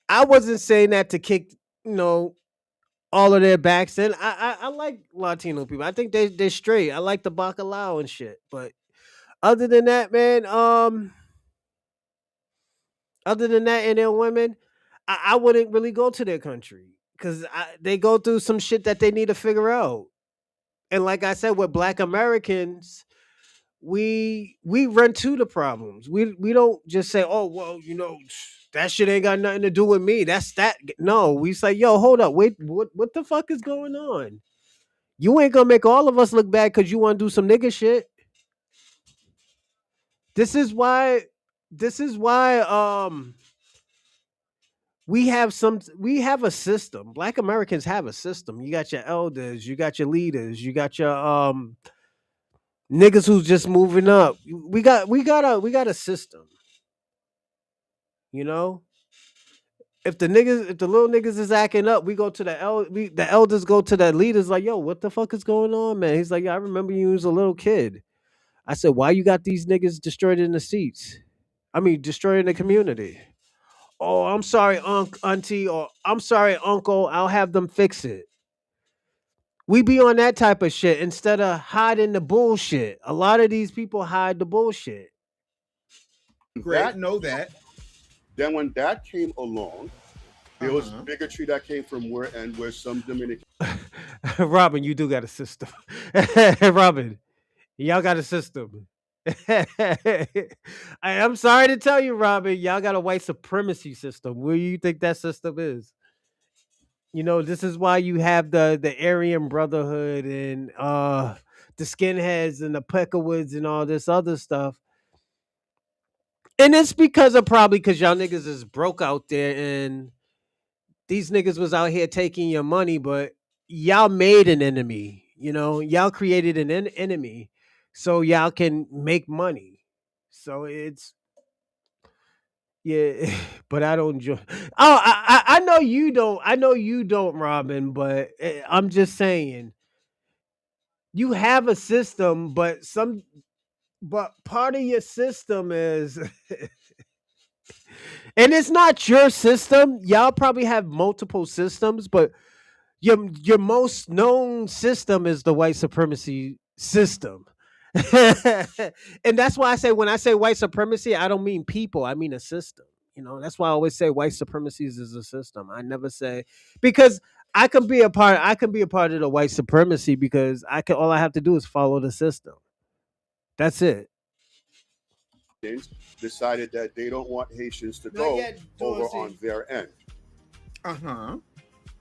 I wasn't saying that to kick, you know, all of their backs in. I like Latino people. I think they're straight. I like the bacalao and shit. But other than that, man, other than that and their women, I wouldn't really go to their country because they go through some shit that they need to figure out. And like I said, with Black Americans, we run to the problems. We don't just say, oh well, you know, that shit ain't got nothing to do with me. That's that. No, we say, yo, hold up, wait, what the fuck is going on? You ain't gonna make all of us look bad because you want to do some nigga shit. This is why. This is why. We have a system. Black Americans have a system. You got your elders, you got your leaders, you got your niggas who's just moving up. We got a system. You know, if the little niggas is acting up, we go to the elders go to the leaders like, yo, what the fuck is going on, man? He's like, yeah, I remember you was a little kid. I said, why you got these niggas destroyed in the seats? I mean, destroying the community. Oh, I'm sorry, auntie, or I'm sorry, uncle. I'll have them fix it. We be on that type of shit instead of hiding the bullshit. A lot of these people hide the bullshit. Great, know that. Then when that came along, there was bigotry that came from where some Dominican. Robin, you do got a system. Robin, y'all got a system. I'm sorry to tell you, Robin, y'all got a white supremacy system. Where do you think that system is? You know, this is why you have the Aryan Brotherhood and the skinheads and the Peckerwoods and all this other stuff. And it's probably because y'all niggas is broke out there and these niggas was out here taking your money, but y'all made an enemy. You know, y'all created an enemy so y'all can make money. So it's yeah, but I don't join. Oh, I know you don't. I know you don't, Robin. But I'm just saying, you have a system, but part of your system is, and it's not your system. Y'all probably have multiple systems, but your most known system is the white supremacy system. And that's why I say when I say white supremacy, I don't mean people, I mean a system. You know, that's why I always say white supremacy is a system. I never say because I can be a part of the white supremacy because all I have to do is follow the system. That's it. Decided that they don't want Haitians to go over on their end.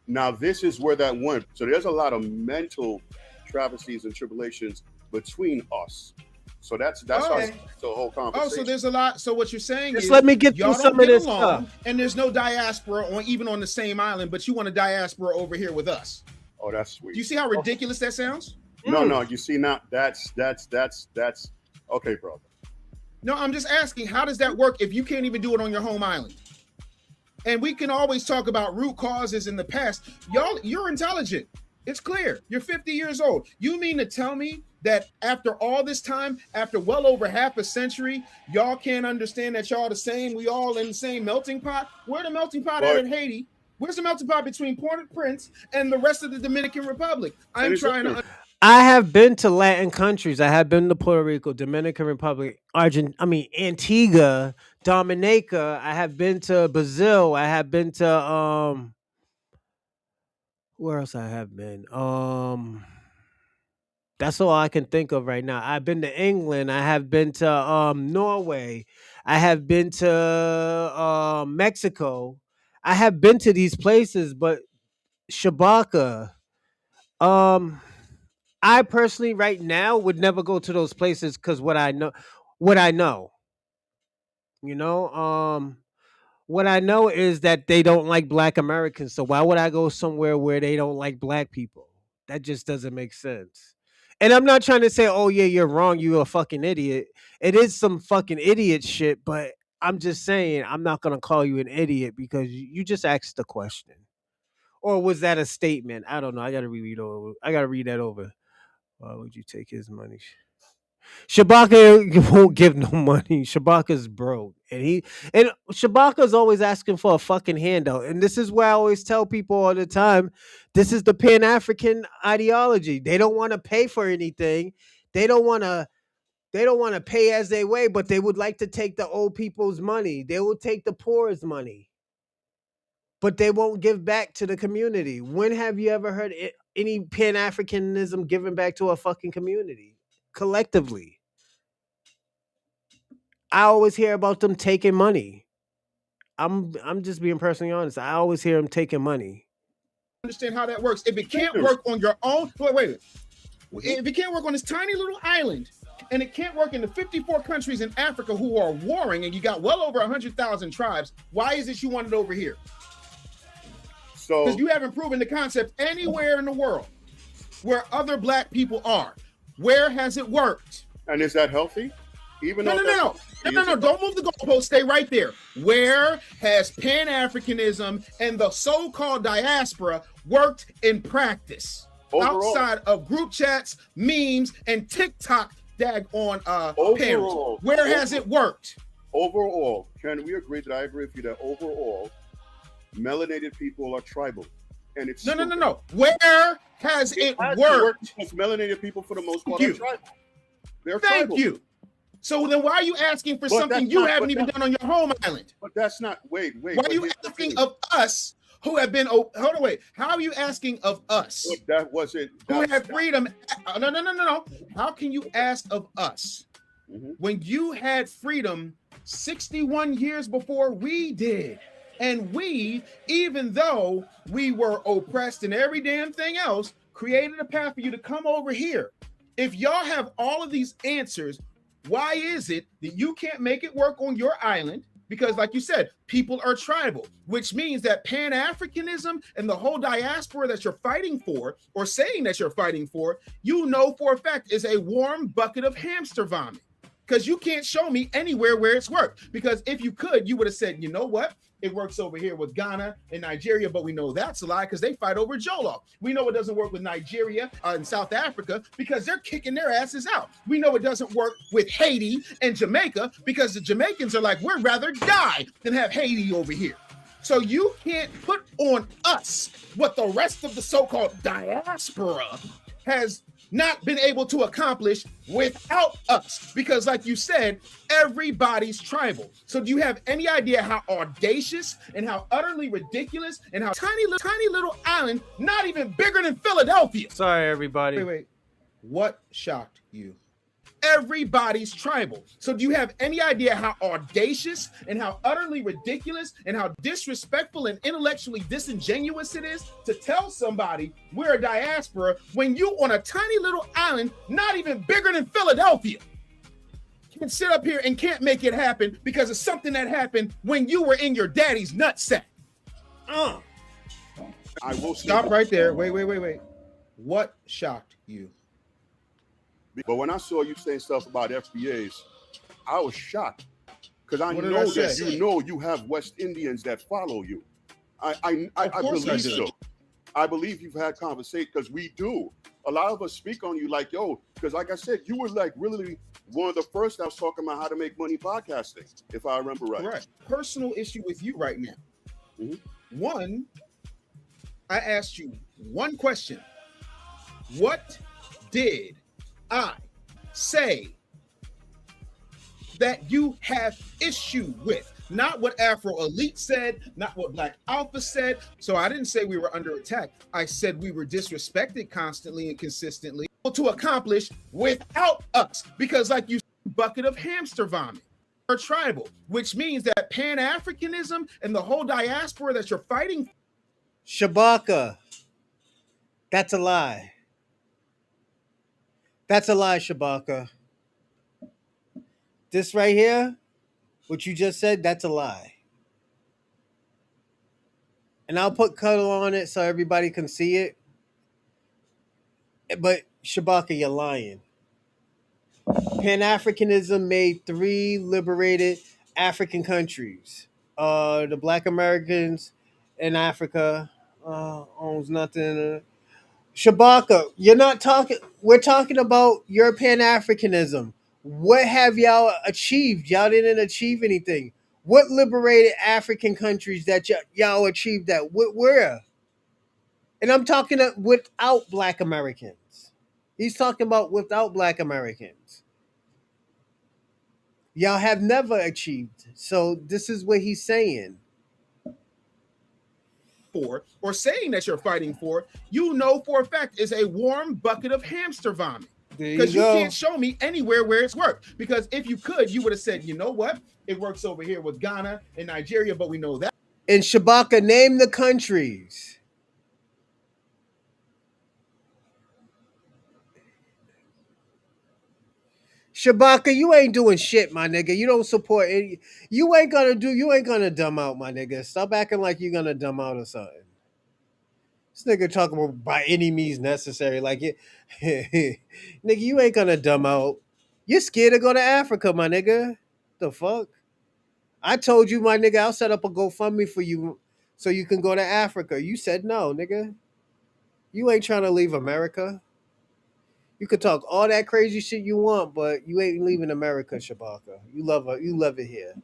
Now this is where that went. So there's a lot of mental travesties and tribulations between us. So that's the whole conversation. Oh, so there's a lot. So what you're saying is, let me get y'all through some don't of get this along, stuff. and there's no diaspora even on the same island, but you want a diaspora over here with us. Oh, that's sweet. Do you see how ridiculous that sounds? No. You see now, that's okay, brother. No, I'm just asking, how does that work if you can't even do it on your home island? And we can always talk about root causes in the past. You're intelligent. It's clear. You're 50 years old. You mean to tell me that after all this time, after well over half a century, y'all can't understand that y'all the same? We all in the same melting pot? Where the melting pot at in Haiti? Where's the melting pot between Port-au-Prince and the rest of the Dominican Republic? I'm trying to... I have been to Latin countries. I have been to Puerto Rico, Dominican Republic, Antigua, Dominica. I have been to Brazil. I have been to where else I have been? That's all I can think of right now. I've been to England. I have been to Norway. I have been to Mexico. I have been to these places, but Shabaka. I personally right now would never go to those places because what I know. You know, what I know is that they don't like black Americans. So why would I go somewhere where they don't like black people? That just doesn't make sense. And I'm not trying to say, oh yeah, you're wrong, you're a fucking idiot. It is some fucking idiot shit, but I'm just saying I'm not gonna call you an idiot because you just asked the question. Or was that a statement? I don't know. I gotta read over. I gotta read that over. Why would you take his money? Shabaka won't give no money. Shabaka's broke, and Shabaka's always asking for a fucking handout. And this is where I always tell people all the time: this is the Pan African ideology. They don't want to pay for anything. They don't want to. They don't want to pay as they way, but they would like to take the old people's money. They will take the poor's money, but they won't give back to the community. When have you ever heard any Pan Africanism given back to a fucking community collectively? I always hear about them taking money. I'm just being personally honest. I always hear them taking money. Understand how that works. If it can't work on your own, wait. If it can't work on this tiny little island, and it can't work in the 54 countries in Africa who are warring, and you got well over 100,000 tribes, why is it you want it over here? So, because you haven't proven the concept anywhere in the world where other black people are. Where has it worked? And is that healthy? Even No. Don't move the goalpost. Stay right there. Where has Pan-Africanism and the so-called diaspora worked in practice? Overall. Outside of group chats, memes, and TikTok daggone panels. Where has it worked? Overall, can we agree that I agree with you that overall, melanated people are tribal? And it's no. Where has it worked? Because melanated people, for the most part, are tribal. They're tribal. Thank you. So then why are you asking for something you haven't even done on your home island? But that's not, wait. Why are you asking of us who have been, hold on, wait. How are you asking of us? But that wasn't. Who have freedom? No. How can you ask of us when you had freedom 61 years before we did? And we, even though we were oppressed and every damn thing else, created a path for you to come over here. If y'all have all of these answers, why is it that you can't make it work on your island? Because like you said, people are tribal, which means that Pan-Africanism and the whole diaspora that you're fighting for, or saying that you're fighting for, you know for a fact is a warm bucket of hamster vomit. Because you can't show me anywhere where it's worked. Because if you could, you would have said, you know what? It works over here with Ghana and Nigeria, but we know that's a lie because they fight over Jollof. We know it doesn't work with Nigeria and South Africa because they're kicking their asses out. We know it doesn't work with Haiti and Jamaica because the Jamaicans are like, we'd rather die than have Haiti over here. So you can't put on us what the rest of the so-called diaspora has not been able to accomplish without us, because like you said, everybody's tribal. So do you have any idea how audacious and how utterly ridiculous and how tiny little island, not even bigger than Philadelphia? Sorry, everybody. Wait. What shocked you? Everybody's tribal. So do you have any idea how audacious and how utterly ridiculous and how disrespectful and intellectually disingenuous it is to tell somebody we're a diaspora when you on a tiny little island, not even bigger than Philadelphia, can sit up here and can't make it happen because of something that happened when you were in your daddy's nutsack? I will stop right there. Wait. What shocked you? But when I saw you saying stuff about FBAs, I was shocked because I What know did I that say? you have West Indians that follow you. I believe so. I believe you've had conversations because we do. A lot of us speak on you like, yo, because like I said, you were like really one of the first that was talking about how to make money podcasting, if I remember right. Correct. Personal issue with you right now. One, I asked you one question. What did I say that you have issue with? Not what Afro Elite said, not what Black Alpha said. So I didn't say we were under attack. I said we were disrespected constantly and consistently to accomplish without us. Because like you said, bucket of hamster vomit are tribal, which means that Pan-Africanism and the whole diaspora that you're fighting. Shabaka. That's a lie. That's a lie, Shabaka. This right here, what you just said, that's a lie. And I'll put color on it so everybody can see it. But Shabaka, you're lying. Pan-Africanism made 3 liberated African countries. The Black Americans in Africa, owns nothing. Shabaka, you're not talking. We're talking about European Africanism. What have y'all achieved? Y'all didn't achieve anything. What liberated African countries that y'all achieved that? Where? And I'm talking without Black Americans. He's talking about without Black Americans. Y'all have never achieved. So this is what he's saying. For or saying that you're fighting for, you know for a fact is a warm bucket of hamster vomit. Because you can't show me anywhere where it's worked. Because if you could, you would have said, you know what? It works over here with Ghana and Nigeria, but we know that. And Shabaka, name the countries. Shabaka, you ain't doing shit, my nigga. You don't support any. You ain't gonna dumb out, my nigga. Stop acting like you're gonna dumb out or something. This nigga talking about by any means necessary. Like it, nigga, you ain't gonna dumb out. You're scared to go to Africa, my nigga. The fuck? I told you, my nigga, I'll set up a GoFundMe for you so you can go to Africa. You said no, nigga. You ain't trying to leave America. You could talk all that crazy shit you want, but you ain't leaving America, Shabaka. You love it here.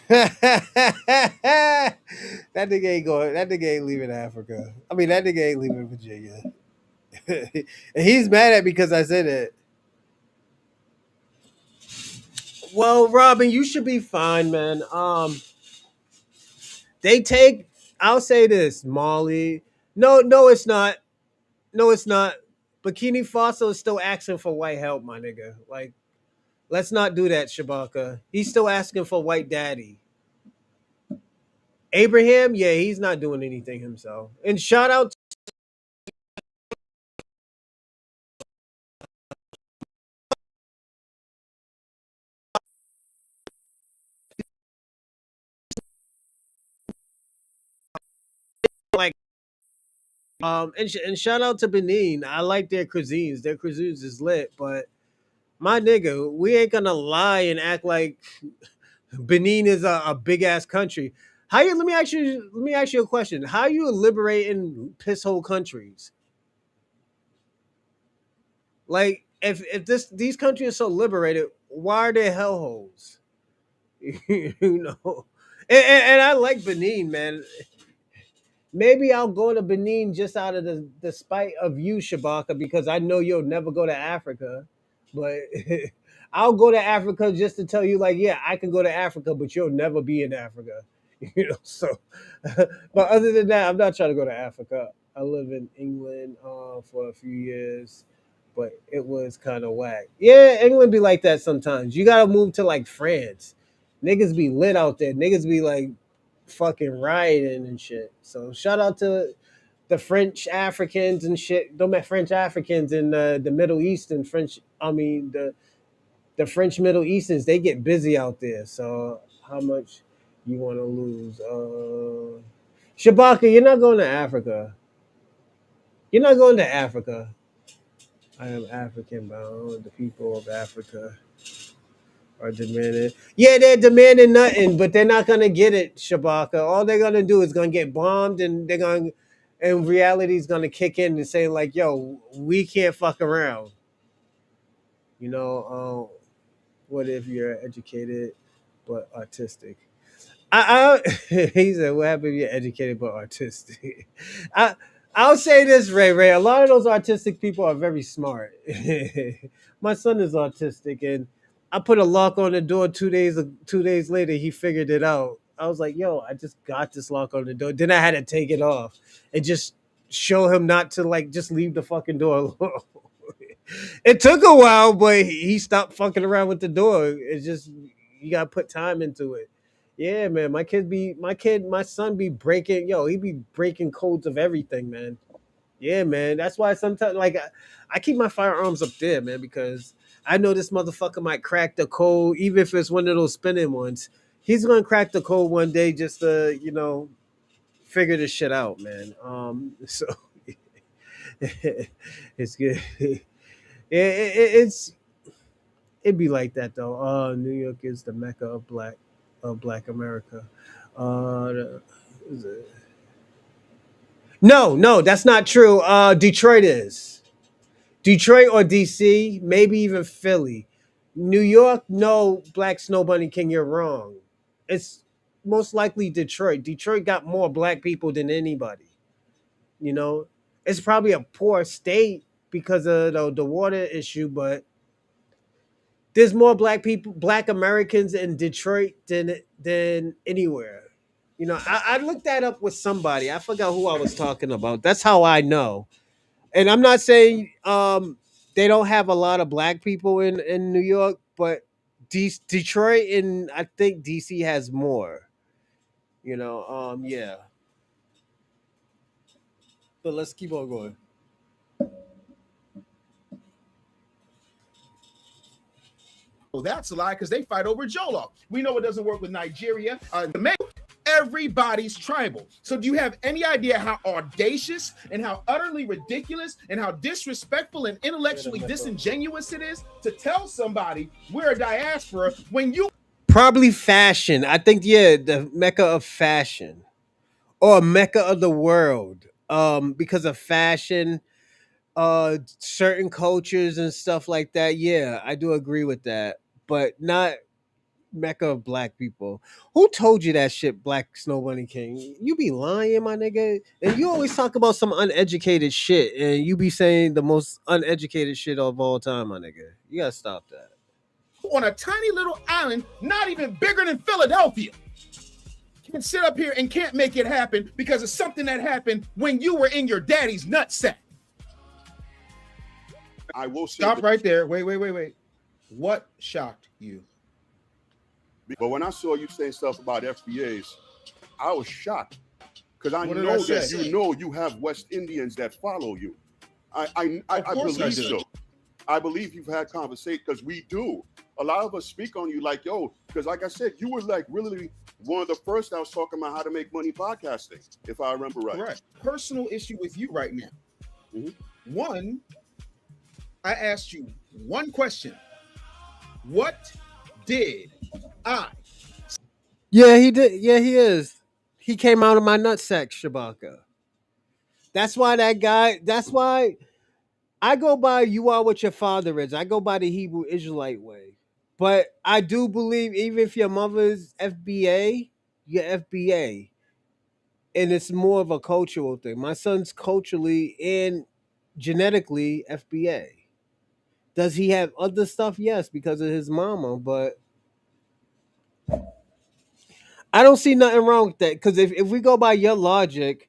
that nigga ain't going. That nigga ain't leaving Africa. I mean, that nigga ain't leaving Virginia. And he's mad at me because I said it. Well, Robin, you should be fine, man. They take. I'll say this, Molly. No, no, it's not. No, it's not. Bikini Faso is still asking for white help, my nigga. Like, let's not do that, Shabaka. He's still asking for white daddy. Abraham, yeah, he's not doing anything himself. And shout out to, like and shout out to Benin. I like their cuisines. Their cuisines is lit, but my nigga, we ain't gonna lie and act like Benin is a big ass country. How you? Let me ask you a question. How you liberating piss hole countries? Like if these countries are so liberated, why are they hellholes? you know, and I like Benin, man. Maybe I'll go to Benin just out of the spite of you, Shabaka, because I know you'll never go to Africa. But I'll go to Africa just to tell you, like, yeah, I can go to Africa, but you'll never be in Africa. So but other than that, I'm not trying to go to Africa. I live in England for a few years, but it was kind of whack. Yeah, England be like that sometimes. You gotta move to like France. Niggas be lit out there. Niggas be like fucking rioting and shit. So shout out to the French Africans and shit. Don't met French Africans in the Middle East and French. I mean the French Middle Easterns. They get busy out there. So how much you want to lose? Shabaka, you're not going to Africa. You're not going to Africa. I am African bound. The people of Africa are demanding. Yeah, they're demanding nothing, but they're not gonna get it, Shabaka. All they're gonna do is gonna get bombed, and they're gonna, and reality's gonna kick in and say like, "Yo, we can't fuck around." You know, what if you're educated but autistic? He said, "What happened if you're educated but autistic?" I I'll say this, Ray Ray. A lot of those autistic people are very smart. My son is autistic, and I put a lock on the door 2 days later. He figured it out. I was like, "Yo, I just got this lock on the door." Then I had to take it off and just show him not to like just leave the fucking door alone. It took a while, but he stopped fucking around with the door. It's just you gotta put time into it. Yeah, man. My son be breaking, he be breaking codes of everything, man. Yeah, man. That's why sometimes, like, I keep my firearms up there, man, because I know this motherfucker might crack the code, even if it's one of those spinning ones. He's gonna crack the code one day just to, figure this shit out, man. So it's good. It's It'd be like that though. New York is the mecca of Black America. Is it? No, no, that's not true. Detroit is. Detroit or DC, maybe even Philly. New York, no, Black Snow Bunny King, you're wrong. It's most likely Detroit. Detroit got more black people than anybody. You know, it's probably a poor state because of the water issue, but there's more black people, black Americans in Detroit than anywhere. You know, I looked that up with somebody. I forgot who I was talking about. That's how I know. And I'm not saying they don't have a lot of black people in New York, but Detroit and I think DC has more. You know, yeah. But let's keep on going. Oh, that's a lie because they fight over Jollof. We know it doesn't work with Nigeria. Everybody's tribal. So do you have any idea how audacious and how utterly ridiculous and how disrespectful and intellectually disingenuous it is to tell somebody we're a diaspora when you Probably fashion. I think yeah, the mecca of fashion or a mecca of the world. Because of fashion, certain cultures and stuff like that. Yeah, I do agree with that, but not mecca of black people. Who told you that shit, Black Snow Bunny King? You be lying, my nigga. And you always talk about some uneducated shit, and you be saying the most uneducated shit of all time, my nigga. You gotta stop that. on a tiny little island, not even bigger than Philadelphia, can sit up here and can't make it happen because of something that happened when you were in your daddy's nutsack. I will stop right there. Wait. What shocked you? But when I saw you saying stuff about FBAs, I was shocked because I What did know I that say? you know you have West Indians that follow you. I course I believe do. so. I believe you've had conversation because we do. A lot of us speak on you like, yo, because like I said, you were like really one of the first I was talking about how to make money podcasting, if I remember right. Correct. Personal issue with you right now. One, I asked you one question. What did I? Yeah, he did. Yeah, he is. He came out of my nutsack, Shabaka. That's why that guy. That's why I go by "You are what your father is." I go by the Hebrew Israelite way. But I do believe even if your mother's FBA, you're FBA, and it's more of a cultural thing. My son's culturally and genetically FBA. Does he have other stuff? Yes, because of his mama, but I don't see nothing wrong with that. Because if we go by your logic,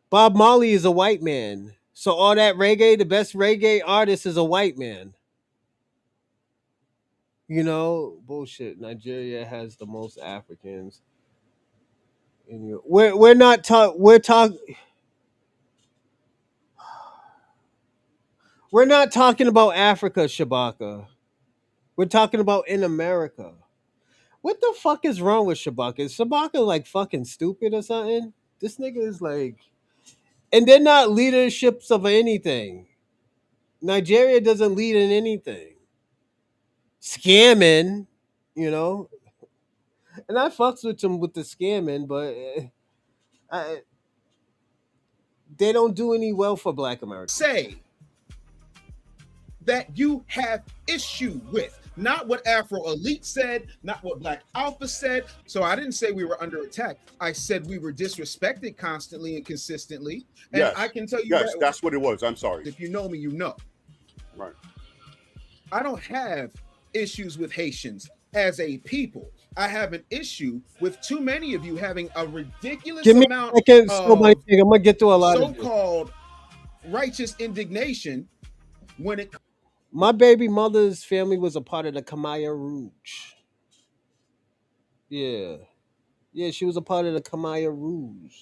Bob Marley is a white man. So all that reggae, the best reggae artist is a white man. You know, bullshit. Nigeria has the most Africans. We're not talk. We're not talking about Africa, Shabaka. We're talking about in America. What the fuck is wrong with Shabaka? Is Shabaka like fucking stupid or something? This nigga is like, and they're not leaderships of anything. Nigeria doesn't lead in anything. Scamming, you know, and I fucks with them with the scamming, but they don't do any well for Black Americans. Say that you have issue with. Not what Afro Elite said, not what Black Alpha said. So I didn't say we were under attack. I said we were disrespected constantly and consistently. And Yes. I can tell you yes, that's what it was. I'm sorry. If you know me, you know. Right. I don't have issues with Haitians as a people. I have an issue with too many of you having a ridiculous Give me amount a second, of I'm gonna get through a lot of this. so-called righteous indignation when it. My baby mother's family was a part of the Khmer Rouge. Yeah. Yeah, she was a part of the Khmer Rouge.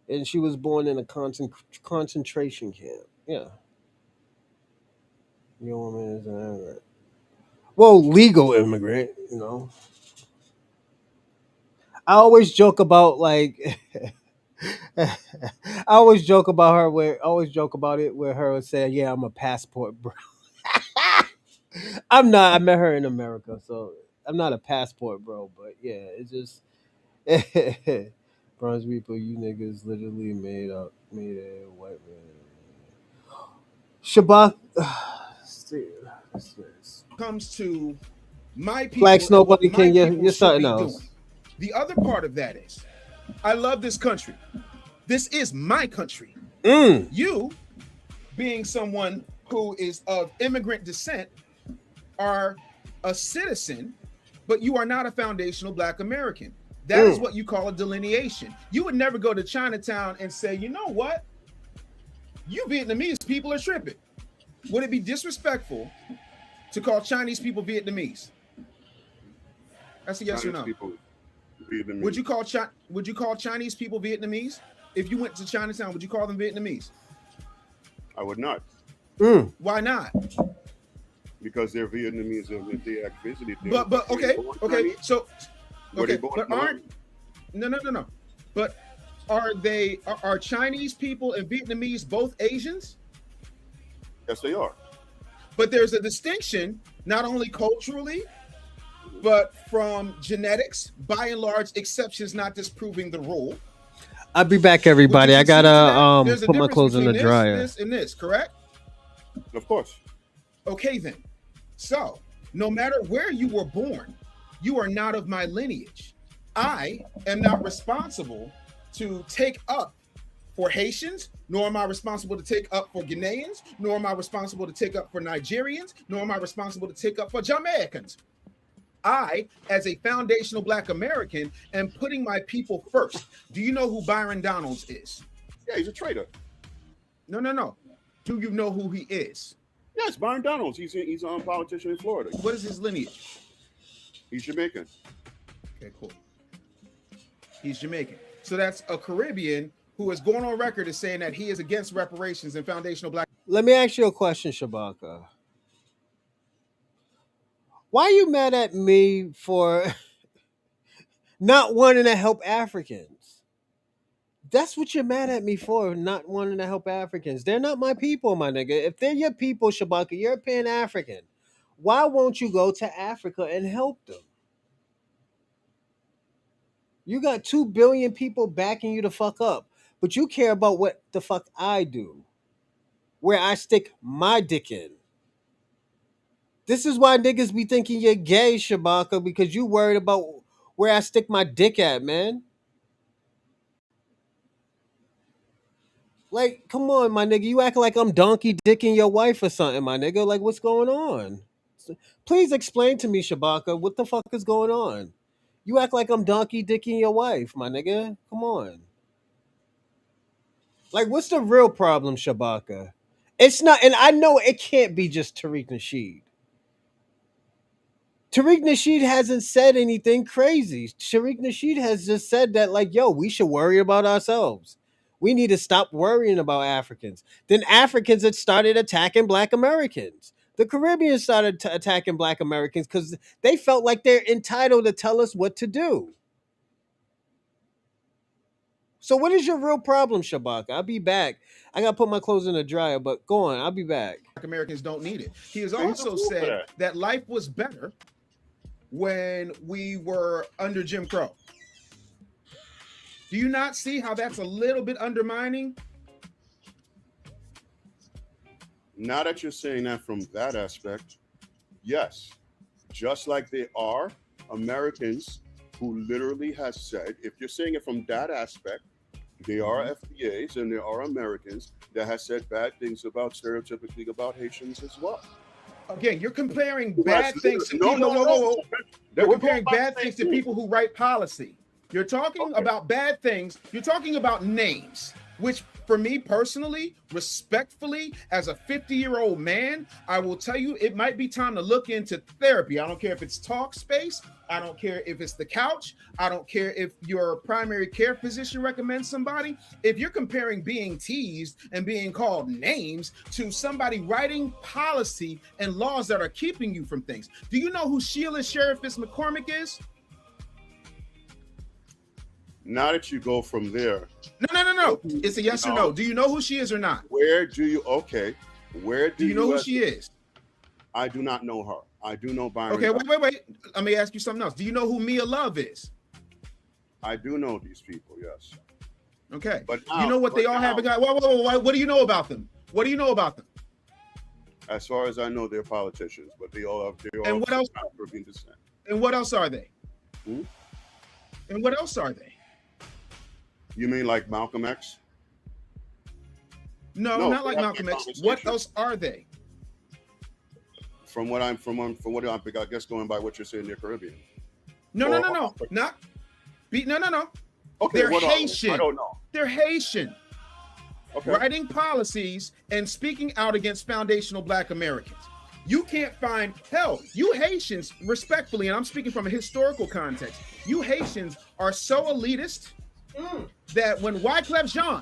And she was born in a concentration camp. Yeah. Your woman is an immigrant. Well, legal immigrant, you know. I always joke about like I always joke about her where always joke about it where her saying, "Yeah, I'm a passport bro." I'm not. I met her in America, so I'm not a passport bro. But yeah, it's just bronze people. You niggas literally made a white man. Shabbat. Comes to my Blacks, people and what nobody my can. people You're should something be doing. else. The other part of that is, I love this country. This is my country. You, being someone who is of immigrant descent, are a citizen, but you are not a foundational Black American. That is what you call a delineation. You would never go to Chinatown and say, you know what? You Vietnamese people are tripping. Would it be disrespectful to call Chinese people Vietnamese? That's a yes Chinese or no. People, Vietnamese. Would you call Chinese people Vietnamese? If you went to Chinatown, would you call them Vietnamese? I would not. Why not? Because they're Vietnamese and if they act visited. But okay. So okay, but aren't no. But are Chinese people and Vietnamese both Asians? Yes, they are. But there's a distinction, not only culturally, but from genetics. By and large, exceptions not disproving the rule. I'll be back, everybody. I gotta put my clothes in the dryer. This and this, correct? Of course. Okay, then. So, no matter where you were born, you are not of my lineage. I am not responsible to take up for Haitians, nor am I responsible to take up for Guineans, nor am I responsible to take up for Nigerians, nor am I responsible to take up for Jamaicans. I, as a foundational Black American, am putting my people first. Do you know who Byron Donalds is? Yeah, he's a traitor. No. Do you know who he is? Yes, Byron Donalds. He's a politician in Florida. What is his lineage? He's Jamaican. Okay, cool. He's Jamaican. So that's a Caribbean who is going on record as saying that he is against reparations and foundational Black. Let me ask you a question, Shabaka. Why are you mad at me for not wanting to help Africans? That's what you're mad at me for, not wanting to help Africans. They're not my people, my nigga. If they're your people, Shabaka, you're a Pan-African. Why won't you go to Africa and help them? You got 2 billion people backing you to fuck up, but you care about what the fuck I do, where I stick my dick in. This is why niggas be thinking you're gay, Shabaka, because you worried about where I stick my dick at, man. Like, come on, my nigga. You act like I'm donkey dicking your wife or something, my nigga. Like, what's going on? Please explain to me, Shabaka, what the fuck is going on? You act like I'm donkey dicking your wife, my nigga. Come on. Like, what's the real problem, Shabaka? It's not, and I know it can't be just Tariq Nasheed. Tariq Nasheed hasn't said anything crazy. Tariq Nasheed has just said that, like, yo, we should worry about ourselves. We need to stop worrying about Africans. Then Africans had started attacking Black Americans. The Caribbean started attacking Black Americans because they felt like they're entitled to tell us what to do. So what is your real problem, Shabaka? I'll be back. I got to put my clothes in the dryer, but go on. I'll be back. Americans don't need it. He has also said that life was better when we were under Jim Crow. Do you not see how that's a little bit undermining? Now that you're saying that from that aspect, yes. Just like there are Americans who literally has said, if you're saying it from that aspect, there are FBAs and there are Americans that has said bad things about stereotypically about Haitians as well. Again, you're comparing bad things to people. No. You're comparing bad things to people who write policy. You're talking about bad things. You're talking about names, which for me personally, respectfully, as a 50-year-old man, I will tell you it might be time to look into therapy. I don't care if it's talk space. I don't care if it's the couch. I don't care if your primary care physician recommends somebody. If you're comparing being teased and being called names to somebody writing policy and laws that are keeping you from things. Do you know who Sheila Sheriffis McCormick is? Now that you go from there. No. It's a yes or no. Do you know who she is or not? Where do you, okay. Where do you know who she is? I do not know her. I do know Byron. Okay, wait. Let me ask you something else. Do you know who Mia Love is? I do know these people, yes. Okay. But you know what they all have in common? What do you know about them? What do you know about them? As far as I know, they're politicians, but they all have and what else? Caribbean descent. And what else are they? Hmm? And what else are they? You mean like Malcolm X? No, not like Malcolm X. What else are they? From what I guess going by what you're saying, they're Caribbean. No. Not. No. Okay, they're Haitian. I don't know. They're Haitian. Okay. Writing policies and speaking out against foundational Black Americans. You can't find, hell, you Haitians, respectfully, and I'm speaking from a historical context, you Haitians are so elitist that when Wyclef Jean,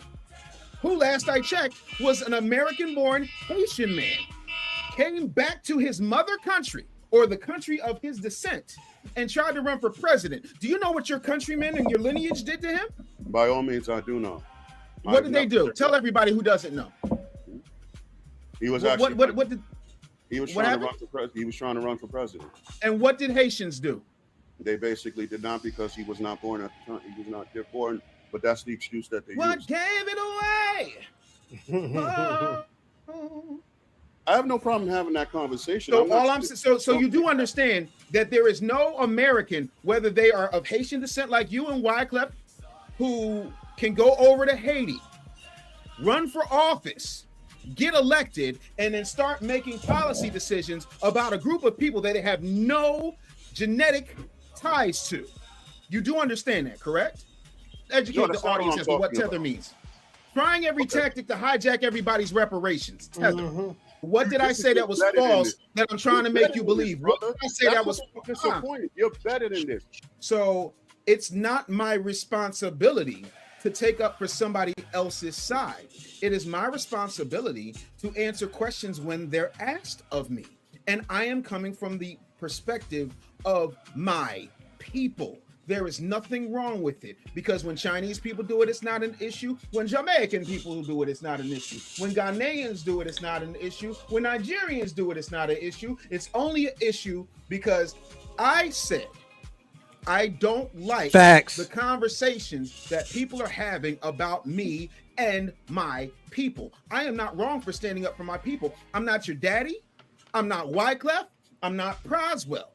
who last I checked was an American-born Haitian man, came back to his mother country or the country of his descent and tried to run for president. Do you know what your countrymen and your lineage did to him? By all means, I do know. What did they do? Tell everybody who doesn't know. He was actually. What did? He was trying to run for president. He was trying to run for president. And what did Haitians do? They basically did not, because he was not born at the time. He was not there born, but that's the excuse that they What used. gave it away? I have no problem having that conversation. So you do understand that there is no American, whether they are of Haitian descent like you and Wyclef, who can go over to Haiti, run for office, get elected, and then start making policy decisions about a group of people that they have no genetic ties to. You do understand that, correct? Educate the audience as to what tether means. Trying every tactic to hijack everybody's reparations. Tether. What did I say that was false that I'm trying to make you believe? What did I say that was false? You're better than this. So it's not my responsibility to take up for somebody else's side. It is my responsibility to answer questions when they're asked of me. And I am coming from the perspective of my people. There is nothing wrong with it, because when Chinese people do it, it's not an issue. When Jamaican people do it, it's not an issue. When Ghanaians do it, it's not an issue. When Nigerians do it, it's not an issue. It's only an issue because I said I don't like the conversations that people are having about me and my people. I am not wrong for standing up for my people. I'm not your daddy. I'm not Wyclef. I'm not Proswell.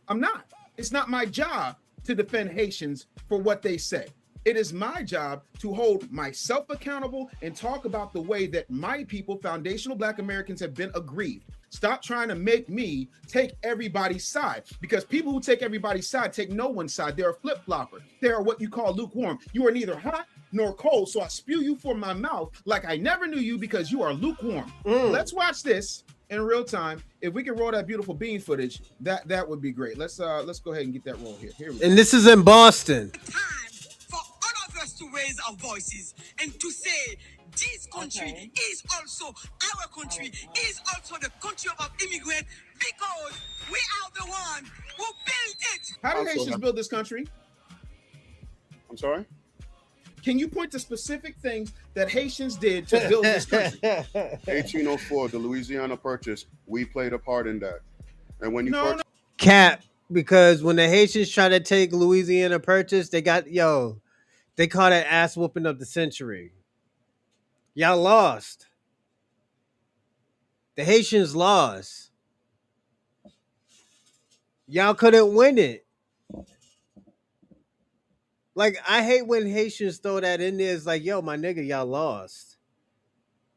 I'm not. It's not my job to defend Haitians for what they say. It is my job to hold myself accountable and talk about the way that my people, foundational Black Americans, have been aggrieved. Stop trying to make me take everybody's side, because people who take everybody's side take no one's side. They're a flip-flopper. They are what you call lukewarm. You are neither hot nor cold, so I spew you from my mouth like I never knew you, because you are lukewarm. Let's watch this in real time. If we can roll that beautiful bean footage, that would be great. Let's go ahead and get that roll here. Here we go. And this is in Boston. To raise our voices and to say this country is also our country, is also the country of our immigrants, because we are the one who built it. How did Haitians build this country? I'm sorry? Can you point to specific things that Haitians did to build this country? 1804, the Louisiana Purchase. We played a part in that. And when you Cap, because when the Haitians tried to take Louisiana Purchase, they caught that ass whooping of the century. Y'all lost. The Haitians lost. Y'all couldn't win it. Like, I hate when Haitians throw that in there. It's like, yo, my nigga, y'all lost.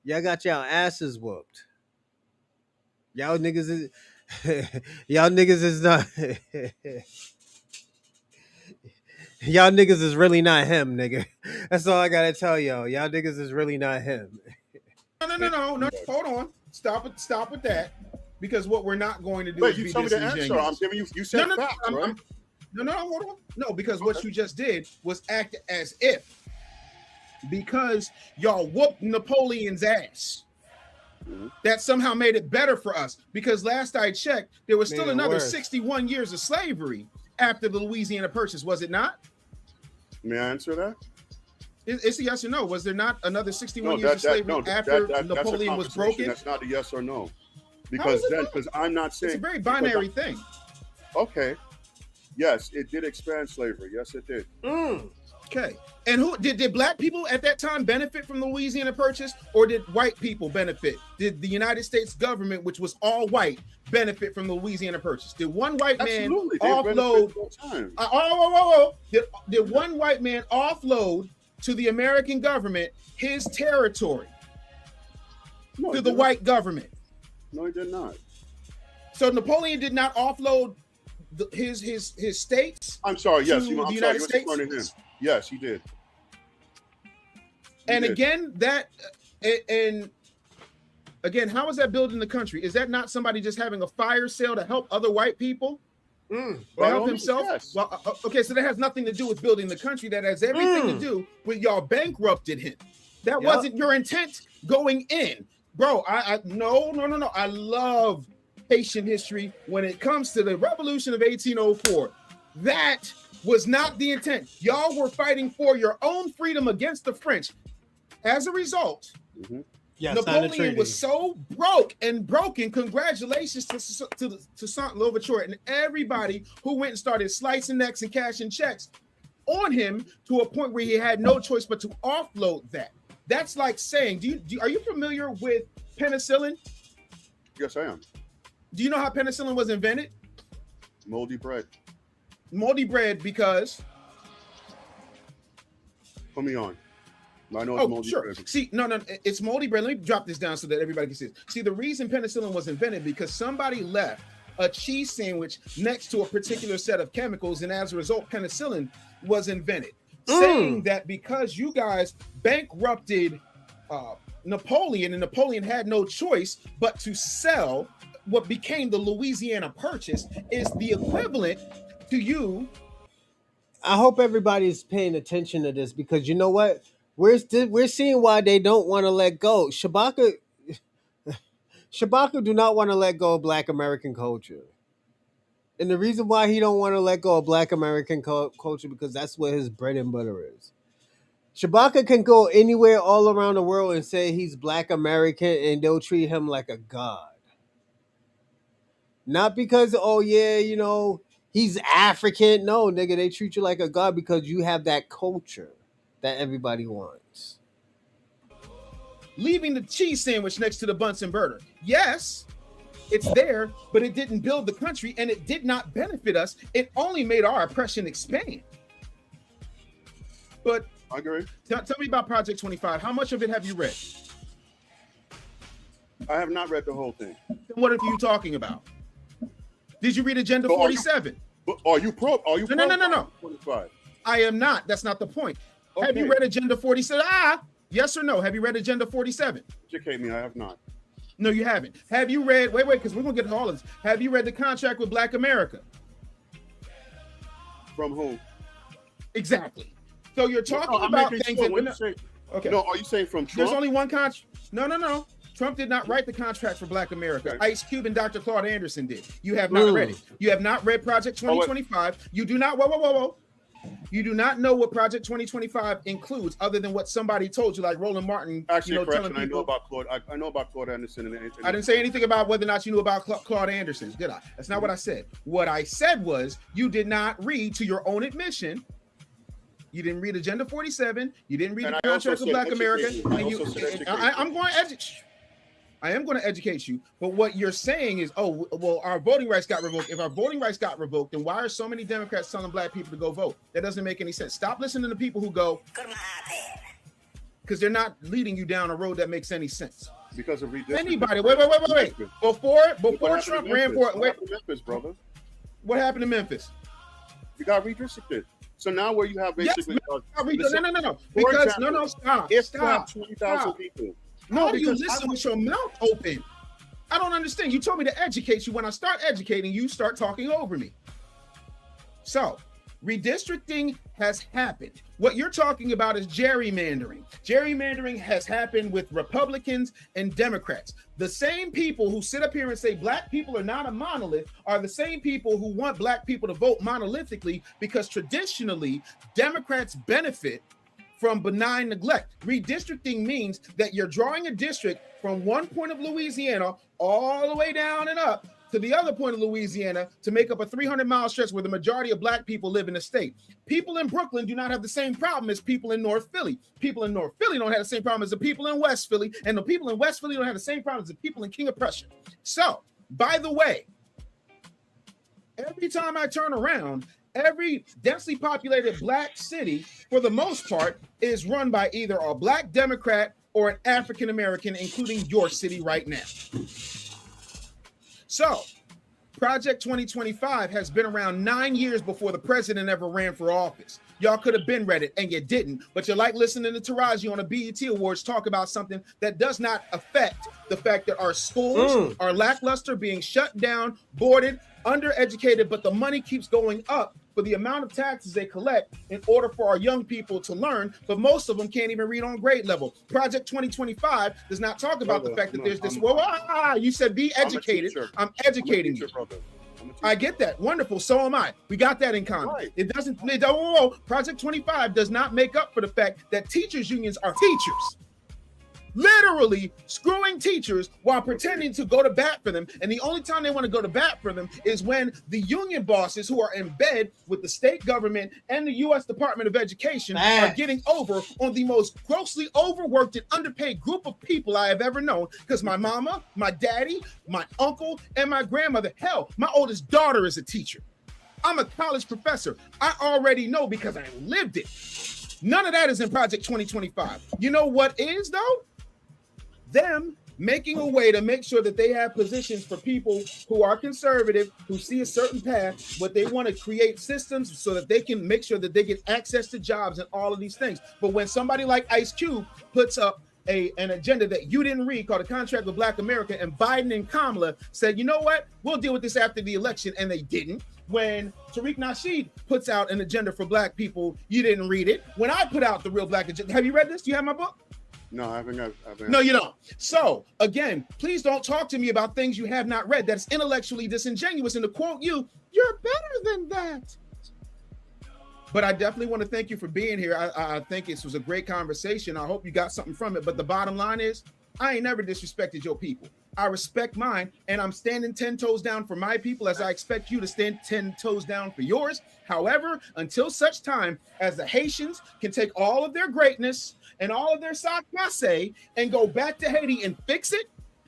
Y'all got y'all asses whooped. Y'all niggas is y'all niggas is not y'all niggas is really not him, nigga. That's all I gotta tell y'all. Y'all niggas is really not him. No. Hold on. Stop with that. Because what we're not going to do Wait, is you be told me the disingenuous. answer. I'm giving you said facts, right? No, hold on. No, because what you just did was act as if, because y'all whooped Napoleon's ass, that somehow made it better for us. Because last I checked, there was still another 61 years of slavery after the Louisiana Purchase, was it not? May I answer that? It's a yes or no. Was there not another 61 years of slavery after Napoleon was broken? That's not a yes or no. Because I'm not saying it's a very binary thing. Okay. Yes, it did expand slavery. Yes, it did. Okay. And who did black people at that time benefit from the Louisiana Purchase, or did white people benefit? Did the United States government, which was all white, benefit from the Louisiana Purchase? Did one white man offload? Did one white man offload to the American government his territory to the white government? No, he did not. So Napoleon did not offload his states. I'm sorry. Yes, to the United States. Yes, he did. And again, how is that building the country? Is that not somebody just having a fire sale to help other white people? Or help himself? Yes. Well, okay, so that has nothing to do with building the country. That has everything to do with y'all bankrupted him. That wasn't your intent going in. Bro, no. I love Haitian history when it comes to the Revolution of 1804. That was not the intent. Y'all were fighting for your own freedom against the French. As a result, Napoleon was so broke and broken. Congratulations to Saint Louverture and everybody who went and started slicing necks and cashing checks on him to a point where he had no choice but to offload that. That's like saying, are you familiar with penicillin? Yes, I am. Do you know how penicillin was invented? Moldy bread. Moldy bread because? Put me on. I know it's moldy bread. See, no, it's moldy bread. Let me drop this down so that everybody can see it. See, the reason penicillin was invented because somebody left a cheese sandwich next to a particular set of chemicals, and as a result, penicillin was invented. Saying that because you guys bankrupted Napoleon, and Napoleon had no choice but to sell what became the Louisiana Purchase, is the equivalent to you. I hope everybody's paying attention to this, because you know what? We're seeing why they don't want to let go. Shabaka do not want to let go of Black American culture. And the reason why he don't want to let go of Black American culture, because that's what his bread and butter is. Shabaka can go anywhere all around the world and say he's Black American, and they'll treat him like a god. Not because, he's African. No, nigga, they treat you like a god because you have that culture that everybody wants. Leaving the cheese sandwich next to the Bunsen burner. Yes, it's there, but it didn't build the country, and it did not benefit us. It only made our oppression expand. But I agree. Tell me about Project 25. How much of it have you read? I have not read the whole thing. Then what are you talking about? Did you read Agenda 47? Are you pro? No. 25? I am not. That's not the point. Okay. Have you read Agenda 47? Yes or no? Have you read Agenda 47? Educate me. I have not. No, you haven't. Have you read? Wait, because we're gonna get to all of this. Have you read the contract with Black America? From whom? Exactly. So you're talking about things that. Okay. No, are you saying from Trump? There's only one contract. No. Trump did not write the contract for Black America. Okay. Ice Cube and Dr. Claude Anderson did. You have not read it. You have not read Project 2025. You do not. Whoa. You do not know what Project 2025 includes, other than what somebody told you, like Roland Martin. Actually, telling people, I know about Claude. I know about Claude Anderson. I didn't say anything about whether or not you knew about Claude Anderson, did I? That's not what I said. What I said was you did not read, to your own admission. You didn't read Agenda 47. You didn't read the contract with Black America. I am going to educate you, but what you're saying is, our voting rights got revoked. If our voting rights got revoked, then why are so many Democrats telling Black people to go vote? That doesn't make any sense. Stop listening to people who go, because they're not leading you down a road that makes any sense. Because of redistricting. Anybody, wait. Before Trump ran for it, Memphis, brother. What happened to Memphis? You got redistricted. So now where you have basically no. Because stop. If you have 20,000 people. No, you listen with your mouth open. I don't understand. You told me to educate you. When I start educating, you start talking over me. So, redistricting has happened. What you're talking about is gerrymandering. Gerrymandering has happened with Republicans and Democrats. The same people who sit up here and say Black people are not a monolith are the same people who want Black people to vote monolithically, because traditionally, Democrats benefit from benign neglect. Redistricting means that you're drawing a district from one point of Louisiana all the way down and up to the other point of Louisiana to make up a 300-mile stretch where the majority of black people live in the state. People in Brooklyn do not have the same problem as people in North Philly. People in North Philly don't have the same problem as the people in West Philly, and the people in West Philly don't have the same problem as the people in King of Prussia. So, by the way, every time I turn around, every densely populated black city, for the most part, is run by either a black Democrat or an African American, including your city right now. So, Project 2025 has been around 9 years before the president ever ran for office. Y'all could have been read it and you didn't, but you like listening to Taraji on a BET Awards talk about something that does not affect the fact that our schools are lackluster, being shut down, boarded, undereducated, but the money keeps going up for the amount of taxes they collect in order for our young people to learn, but most of them can't even read on grade level. Project 2025 does not talk about the fact that there's this, you said be educated. I'm educating you. I get that. Wonderful. So am I. We got that in common. Right. It doesn't, Project 25 does not make up for the fact that teachers unions are teachers. Literally screwing teachers while pretending to go to bat for them. And the only time they want to go to bat for them is when the union bosses who are in bed with the state government and the U.S. Department of Education are getting over on the most grossly overworked and underpaid group of people I have ever known. Because my mama, my daddy, my uncle, and my grandmother, hell, my oldest daughter is a teacher. I'm a college professor. I already know because I lived it. None of that is in Project 2025. You know what is, though? Them making a way to make sure that they have positions for people who are conservative, who see a certain path, but they want to create systems so that they can make sure that they get access to jobs and all of these things. But when somebody like Ice Cube puts up an agenda that you didn't read called a contract with Black America, and Biden and Kamala said, you know what, we'll deal with this after the election, and they didn't. When Tariq Nasheed puts out an agenda for black people, you didn't read it. When I put out the Real Black Agenda, have you read this? Do you have my book? No, I haven't. No, you don't. So, again, please don't talk to me about things you have not read. That's intellectually disingenuous. And to quote you, you're better than that. But I definitely want to thank you for being here. I think this was a great conversation. I hope you got something from it. But the bottom line is, I ain't never disrespected your people. I respect mine, and I'm standing 10 toes down for my people as I expect you to stand 10 toes down for yours. However, until such time as the Haitians can take all of their greatness and all of their sac-passe and go back to Haiti and fix it,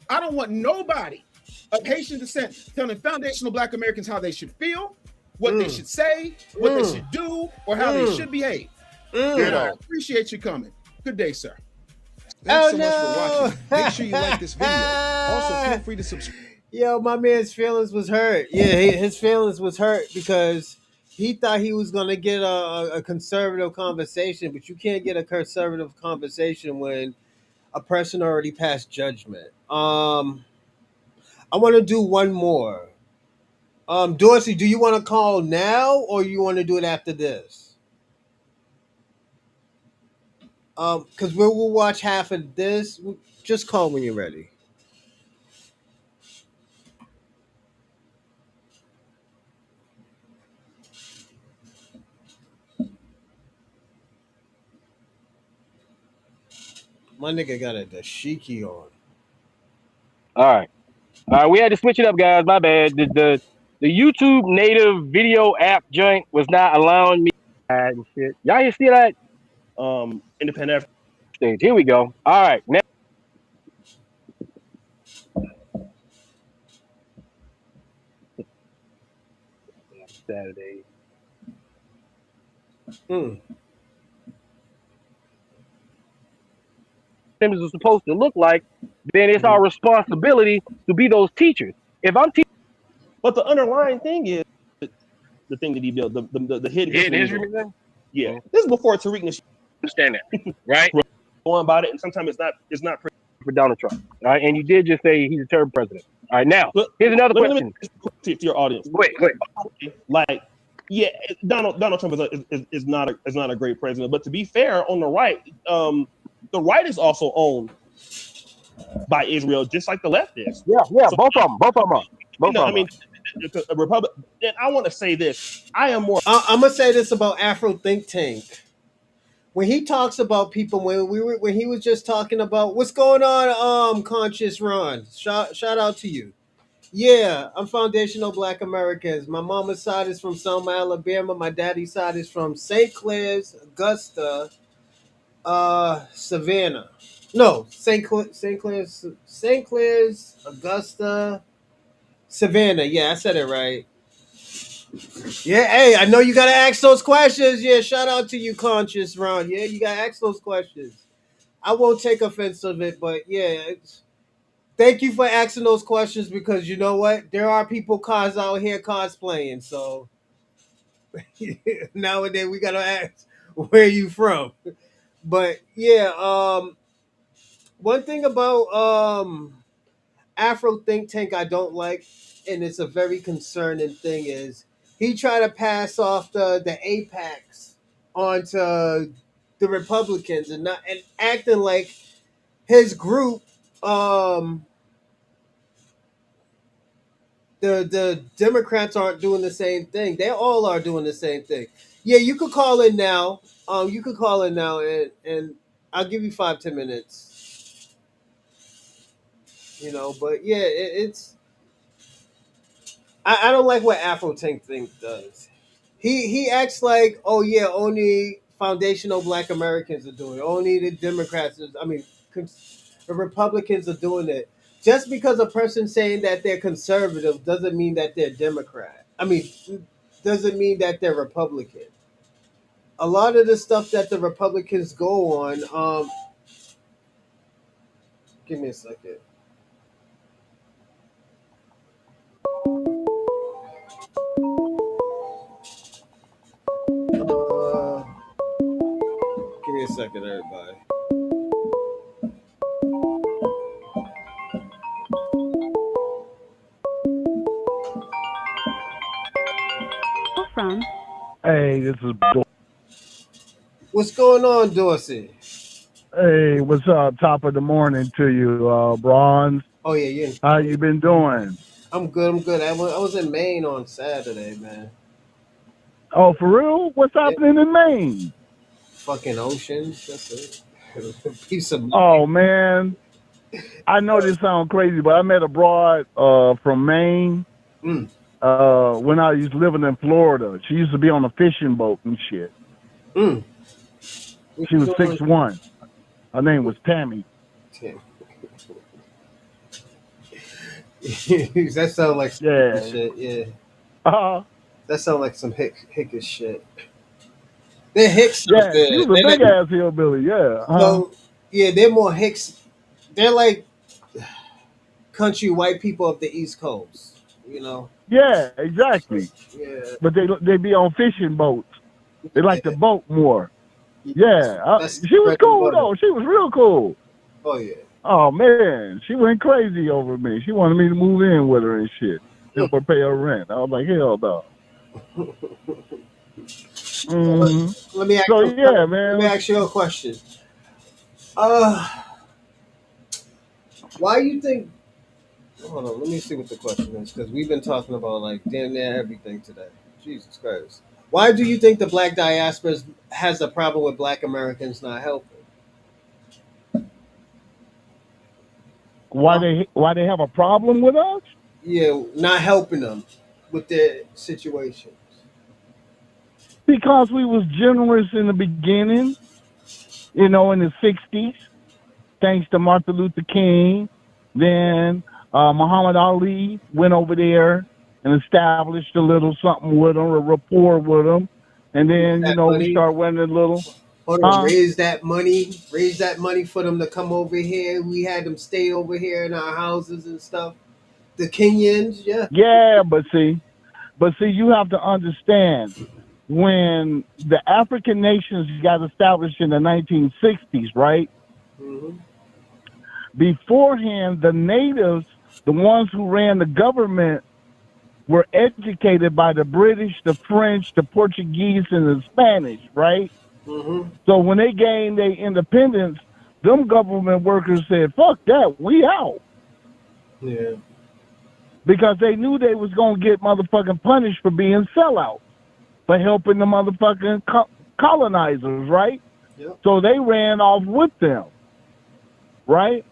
I don't want nobody of Haitian descent telling foundational Black Americans how they should feel, what they should say, what they should do, or how they should behave. And I appreciate you coming. Good day, sir. Thanks so much for watching. Make sure you like this video. Also, feel free to subscribe. Yo, my man's feelings was hurt. Yeah, his feelings was hurt because he thought he was gonna get a conservative conversation, but you can't get a conservative conversation when a person already passed judgment. I want to do one more. Dorsey, do you want to call now or you want to do it after this? Because we'll watch half of this. Just call when you're ready. My nigga got a dashiki on. All right, we had to switch it up, guys. My bad. The YouTube native video app joint was not allowing me and shit. Y'all hear see that? Independent stage. Here we go. All right, now. Saturday. Things are supposed to look like, then it's our responsibility to be those teachers. If I'm teaching, but the underlying thing is the thing that he built, the hidden history. Yeah, this is before Tariq Nasheed. Understand that, right? Going about it, and sometimes it's not for Donald Trump. All right, and you did just say he's a term president. All right, now here's another question to your audience. Wait. Like, yeah, Donald Trump is not a great president, but to be fair, on the right, the right is also owned by Israel, just like the left is. Yeah, so, both of them are. I mean, a Republic. And I want to say this: I am more. I'm gonna say this about Afro Think Tank. when he talks about people, when he was just talking about what's going on, Conscious Ron, shout out to you. Yeah, I'm foundational Black Americans. My mama's side is from Selma, Alabama. My daddy's side is from St. Clair's, Augusta, Savannah. No, St. Clair's, Augusta, Savannah. Yeah, I said it right. Yeah, hey, I know you gotta ask those questions. Yeah, shout out to you, Conscious Ron. Yeah, you gotta ask those questions. I won't take offense of it, but yeah, thank you for asking those questions because you know what? There are people out here cosplaying. So nowadays we gotta ask where you from. But yeah, one thing about Afro Think Tank I don't like, and it's a very concerning thing, is he tried to pass off the Apex onto the Republicans and not and acting like his group the Democrats aren't doing the same thing. They all are doing the same thing. Yeah, you could call in now. You could call in now, and I'll give you 5-10 minutes. But yeah, it's I don't like what Afro Tank Think does. He acts like, oh yeah, only foundational Black Americans are doing it. Only the Democrats. The Republicans are doing it. Just because a person's saying that they're conservative doesn't mean that they're Democrat. Doesn't mean that they're Republican. A lot of the stuff that the Republicans go on, give me a second. Give me a second, everybody. From. Hey, this is. What's going on, Dorsey? Hey, what's up? Top of the morning to you, Bronze. Oh yeah, yeah. How you been doing? I'm good. I'm good. I was in Maine on Saturday, man. Oh, for real? What's happening in Maine? Fucking oceans. That's it. Piece of. Oh man, I know this sounds crazy, but I met a broad from Maine. When I was living in Florida. She used to be on a fishing boat and shit. She was 6'1". Her name was Tammy. That sounds like some shit, yeah. That sounds like some hickish shit. They're Hicks. Yeah, she was a big ass hillbilly, yeah. So, yeah, they're more Hicks. They're like country white people of the East Coast, Yeah, exactly. Yeah. But they be on fishing boats. They like the boat more. Yeah, she was cool though. She was real cool. Oh yeah. Oh man, she went crazy over me. She wanted me to move in with her and shit. Help her pay her rent. I was like, hell no. Let me ask man. Let me ask you a question. Why you think? Hold on, let me see what the question is because we've been talking about like damn near everything today. Jesus Christ. Why do you think the Black Diaspora has a problem with Black Americans not helping? Why they have a problem with us? Yeah, not helping them with their situations. Because we was generous in the beginning, in the 60s, thanks to Martin Luther King. Then Muhammad Ali went over there and established a little something with them, a rapport with them. And then, we start winning a little. Raise that money for them to come over here. We had them stay over here in our houses and stuff. The Kenyans, yeah. Yeah, but see, you have to understand when the African nations got established in the 1960s, right? Mm-hmm. Beforehand, the natives, the ones who ran the government, were educated by the British, the French, the Portuguese, and the Spanish, right? Mm-hmm. So when they gained their independence, them government workers said, fuck that, we out. Yeah. Because they knew they was going to get motherfucking punished for being sellouts, for helping the motherfucking colonizers, right? Yep. So they ran off with them, right?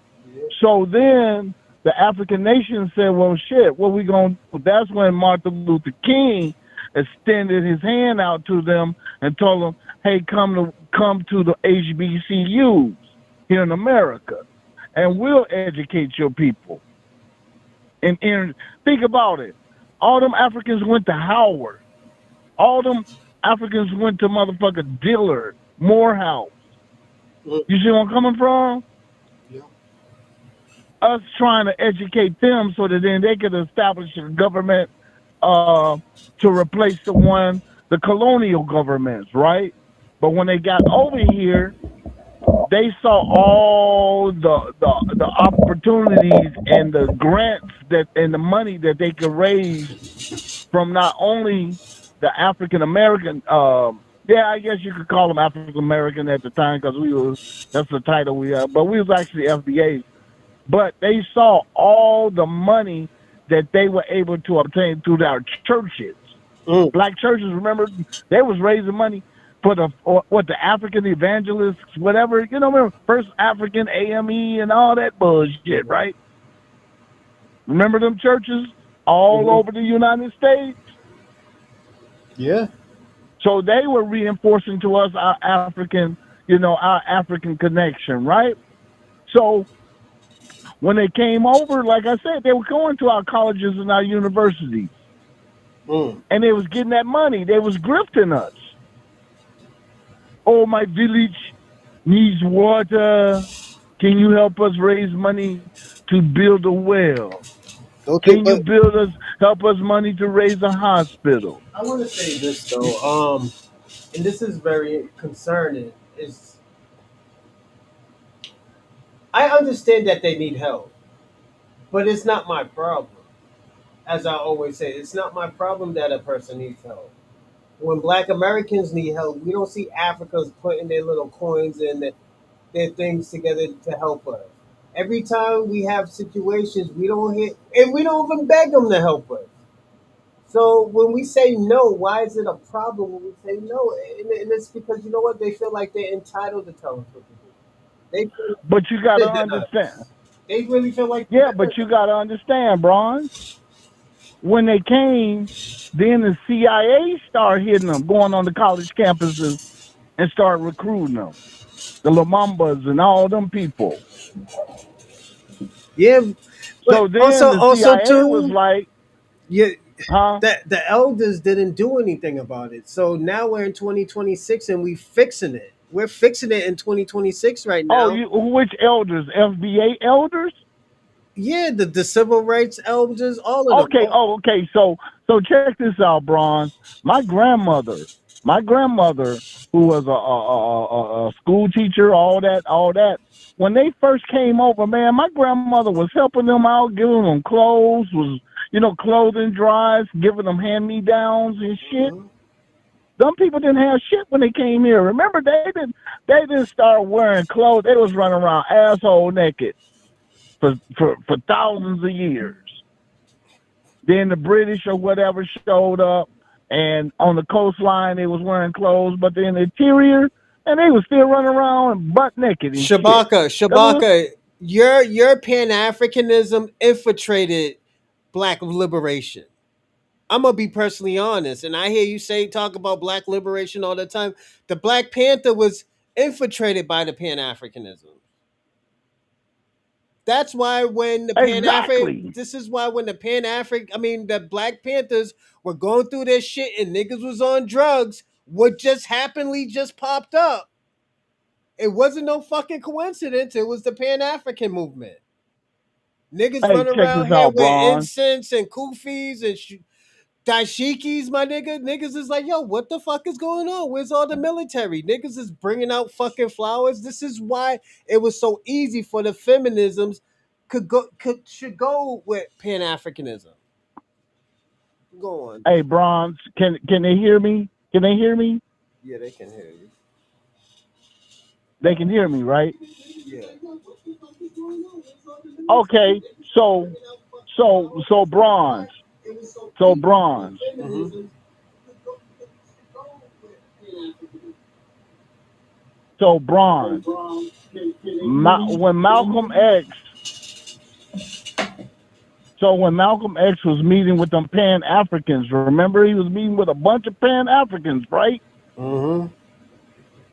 So then the African nations said, well, shit, what we going to do? That's when Martin Luther King extended his hand out to them and told them, hey, come to the HBCUs here in America, and we'll educate your people. And think about it. All them Africans went to Howard. All them Africans went to motherfucker Dillard, Morehouse. You see where I'm coming from? Yeah. Us trying to educate them so that then they could establish a government to replace the colonial governments, right? But when they got over here, they saw all the opportunities and the grants and the money that they could raise from not only the African American, yeah, I guess you could call them African American at the time because that's the title we have, but we was actually FBAs. But they saw all the money that they were able to obtain through our churches. Black churches, remember, they was raising money for the African evangelists, whatever, remember First African AME and all that bullshit, right? Remember them churches all over the United States? Yeah. So they were reinforcing to us our African connection, right? So when they came over, like I said, they were going to our colleges and our universities. And they was getting that money. They was grifting us. Oh, my village needs water. Can you help us raise money to build a well? Okay, Can you but help us money to raise a hospital? I want to say this though, and this is very concerning. Is I understand that they need help, but it's not my problem. As I always say, it's not my problem that a person needs help. When Black Americans need help, we don't see Africans putting their little coins and their things together to help us. Every time we have situations, we don't hit, and we don't even beg them to help us. So when we say no, why is it a problem when we say no? And it's because you know what? They feel like they're entitled to tell us what to do. They feel But you got to better than us. understand. They really feel like Yeah, but you got to understand, Bron. When they came, then the CIA started hitting them, going on the college campuses and start recruiting them. The Lumambas and all them people. yeah, but So then the also CIA was too, like, yeah, huh? the elders didn't do anything about it. So now we're in 2026 and we fixing it. We're fixing it in 2026 right Oh, now. which elders? FBA elders? Yeah, the civil rights elders, all of them. Okay. Oh, okay. So check this out, Bron. My grandmother, who was a school teacher, all that. When they first came over, man, my grandmother was helping them out, giving them clothes, clothing drives, giving them hand me downs and shit. Some people didn't have shit when they came here. Remember, they didn't start wearing clothes. They was running around asshole naked for thousands of years. Then the British or whatever showed up, and on the coastline they was wearing clothes, but in the interior, and they was still running around butt naked and shit. Shabaka, your Pan Africanism infiltrated Black liberation. I'm gonna be personally honest, and I hear you talk about Black liberation all the time. The Black Panther was infiltrated by the Pan Africanism. That's why when the Pan African, Exactly. this is why when the Pan African, I mean the Black Panthers were going through their shit and niggas was on drugs, what just happenly just popped up. It wasn't no fucking coincidence. It was the Pan African movement. Niggas Hey, run check around this here out, with Bron. incense and kufis and dashikis, my nigga. Niggas is like, yo, what the fuck is going on? Where's all the military? Niggas is bringing out fucking flowers. This is why it was so easy for the feminisms should go with Pan Africanism. Go on. Hey, Bron, can they hear me? Can they hear me? Yeah, they can hear you. They can hear me, right? Yeah. Okay, so bronze. So bronze. So Bronze, when Malcolm X, when Malcolm X was meeting with them Pan Africans, remember he was meeting with a bunch of Pan Africans, right? Mm-hmm.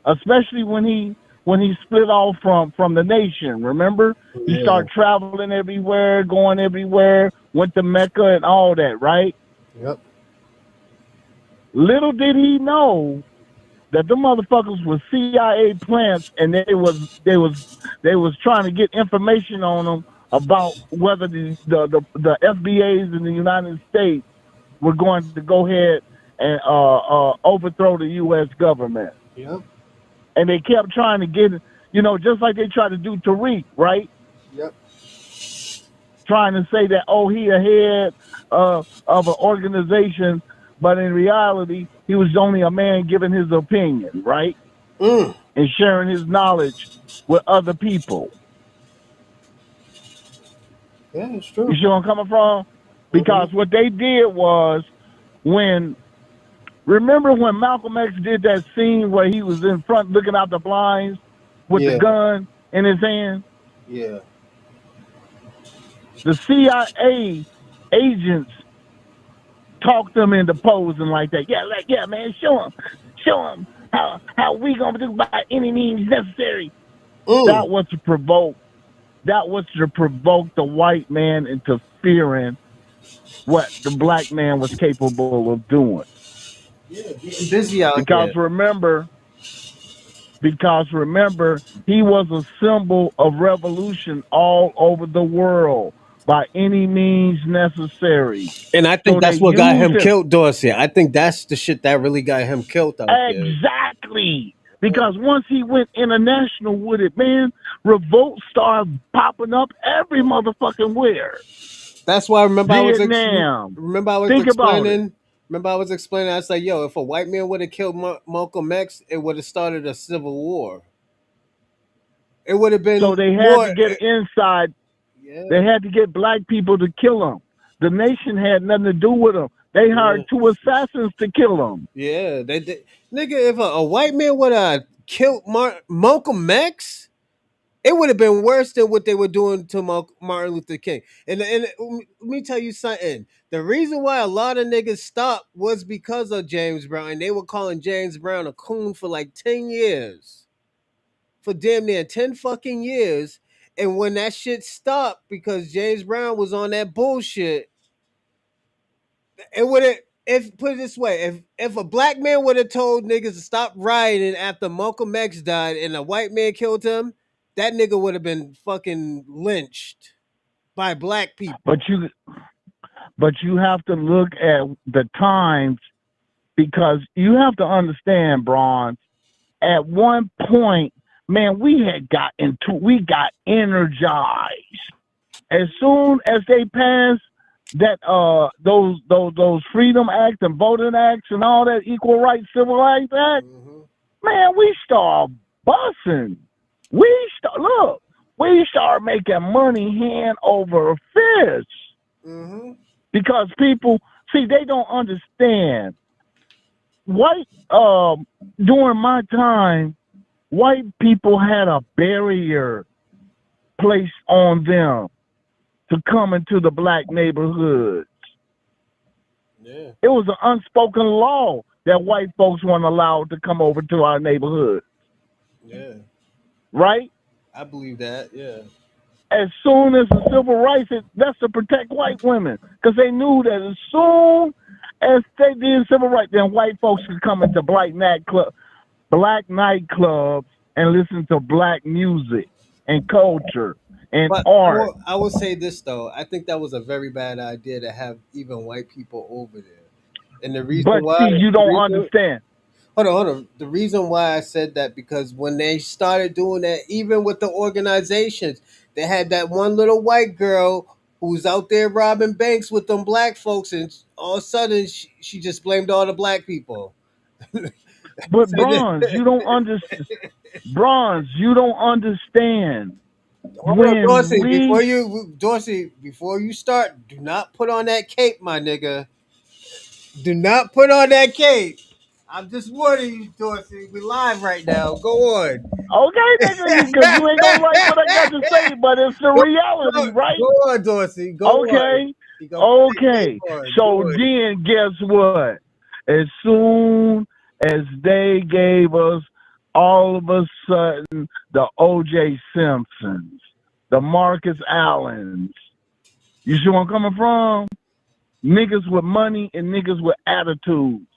Especially when he split off from the nation. Remember, he Yeah. started traveling everywhere, going everywhere, went to Mecca and all that, right? Yep. Little did he know that the motherfuckers were CIA plants, and they was trying to get information on them about whether the FBAs in the United States were going to go ahead and overthrow the U.S. government. Yep. And they kept trying to get, just like they tried to do Tariq, right? Yep. Trying to say that, oh, he ahead of an organization, but in reality, he was only a man giving his opinion, right? Mm. And sharing his knowledge with other people. Yeah, it's You true. see where I'm coming from? Because what they did was remember when Malcolm X did that scene where he was in front looking out the blinds with the Yeah. gun in his hand? Yeah. The CIA agents talked them into posing like that. Yeah, man, show them how we gonna do by any means necessary. Mm. That was to provoke. That was to provoke the white man into fearing what the black man was capable of doing. Yeah, getting busy out Because here. remember, he was a symbol of revolution all over the world by any means necessary. And I think So they that's what got used him him. killed, Dorsey. I think that's the shit that really got him killed out there. Exactly. Because once he went international with it, man, revolt started popping up every motherfucking where. That's why Vietnam. Think about it. Remember I was explaining. I was like, yo, if a white man would have killed Malcolm X, it would have started a civil war. It would have So been they had more. to get inside. Yeah. They had to get black people to kill him. The nation had nothing to do with him. They hired two assassins to kill him. Yeah, they did. Nigga, if a white man would have killed Malcolm X, it would have been worse than what they were doing to Martin Luther King. And let me tell you something. The reason why a lot of niggas stopped was because of James Brown. And they were calling James Brown a coon for like 10 years. For damn near 10 fucking years. And when that shit stopped because James Brown was on that bullshit, it would have, if put it this way, if a black man would have told niggas to stop rioting after Malcolm X died and a white man killed him, that nigga would have been fucking lynched by black people. But you have to look at the times, because you have to understand, Bronze, at one point, man, we got energized. As soon as they passed that those freedom acts and voting acts and all that equal rights civil rights act, man, we start bussing. We start making money hand over fist. Because people, see, they don't understand. During my time, white people had a barrier placed on them to come into the black neighborhoods. Yeah. It was an unspoken law that white folks weren't allowed to come over to our neighborhood. Yeah. Right? I believe that, yeah. As soon as the civil rights, that's to protect white women. Because they knew that as soon as they did civil rights, then white folks could come into black nightclubs and listen to black music and culture and But art. I will say this though. I think that was a very bad idea to have even white people over there. And the reason But see, why you don't understand. Hold on. The reason why I said that, because when they started doing that, even with the organizations, they had that one little white girl who's out there robbing banks with them black folks, and all of a sudden she just blamed all the black people. But Bronze, you don't understand. Bronze, you don't understand. Hold on, When we Dorsey, before you start, do not put on that cape, my nigga. Do not put on that cape. I'm just warning you, Dorsey. We live right now. Go on. Okay, nigga, because you ain't gonna like what I got to say, but it's the reality, right? Go on, Dorsey. Go on. Okay, You gonna put that cape okay. on. So Do it. then, guess what? As soon as they gave us all of a sudden the O.J. Simpsons, the Marcus Allens, you see where I'm coming from? Niggas with money and niggas with attitudes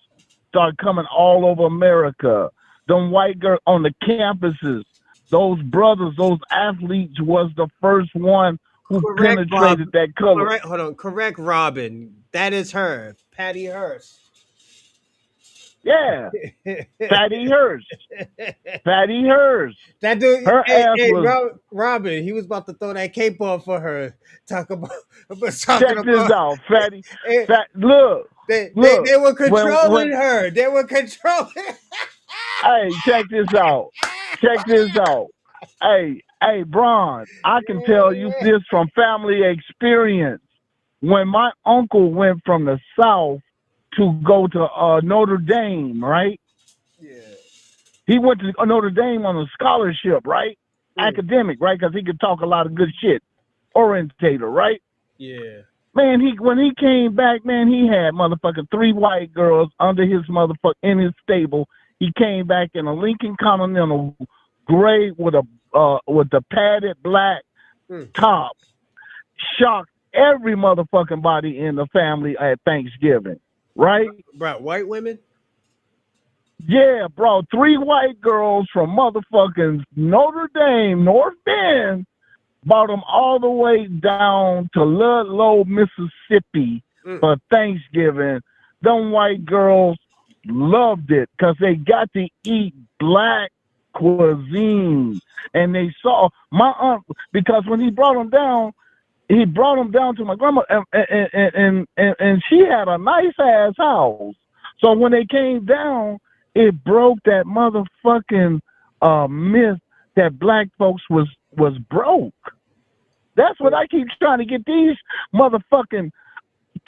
start coming all over America. Them white girls on the campuses, those brothers, those athletes was the first one who Correct, Bob. penetrated that color. Correct. Hold on. Correct, Robin. That is her, Patty Hearst. Yeah, Fatty Hearst. Fatty Hearst. That dude. Her ass Hey, was. Robin. He was about to throw that cape on for her. Talking Check this about. out, Fatty. Hey, Look, they were when controlling her. They were controlling. hey, check this out. Check this out. Hey, Bron, I can tell you this from family experience. When my uncle went from the South to go to Notre Dame, right? Yeah. He went to Notre Dame on a scholarship, right? Academic, right? Because he could talk a lot of good shit. Orientator, right? Yeah. Man, when he came back, man, he had motherfucking 3 white girls under his motherfucker in his stable. He came back in a Lincoln Continental gray with the padded black top. Shocked every motherfucking body in the family at Thanksgiving, right? Bro, white women? Yeah, bro. 3 white girls from motherfucking Notre Dame, North Bend, brought them all the way down to Ludlow, Mississippi for Thanksgiving. Them white girls loved it because they got to eat black cuisine. And they saw my aunt, because when he brought them down to my grandma, and she had a nice ass house. So when they came down, it broke that motherfucking myth that black folks was broke. That's what I keep trying to get these motherfucking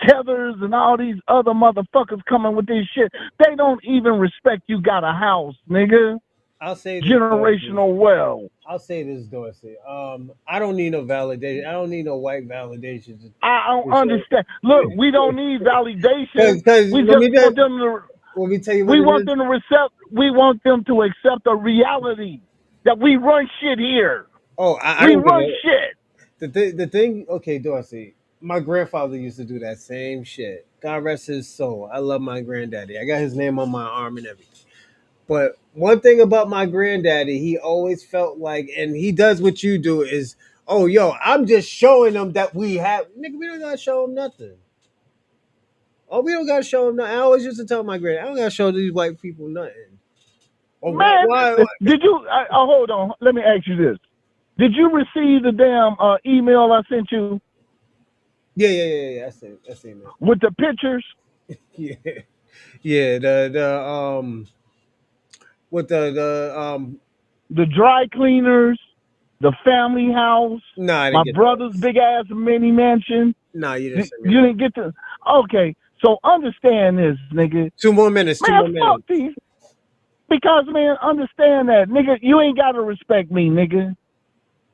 tethers and all these other motherfuckers coming with this shit. They don't even respect you got a house, nigga. I'll say this, Generational wealth. I'll say this, Dorsey. I don't need no validation. I don't need no white validation. I don't understand. Look, we don't need validation. Because We just want them to. Let me tell you what We it want is. them to accept. We want them to accept the reality that we run shit here. Oh, I We don't give run a shit. the thing. Okay, Dorsey. My grandfather used to do that same shit. God rest his soul. I love my granddaddy. I got his name on my arm and everything. But one thing about my granddaddy, he always felt like, and he does what you do is, oh, yo, I'm just showing them that we have. Nigga, we don't gotta show them nothing. Oh, we don't gotta show them nothing. I always used to tell my granddad, I don't gotta show these white people nothing. Oh, Man, why? did you? Hold on. Let me ask you this. Did you receive the damn email I sent you? Yeah. I seen that. With the pictures? Yeah, yeah. With the dry cleaners, the family house, Nah, I my didn't get that. brother's big ass mini mansion. Nah, you didn't send me You that. didn't get to. Okay, so understand this, nigga. 2 more minutes. Man, fuck these. Because man, understand that, nigga. You ain't gotta respect me, nigga.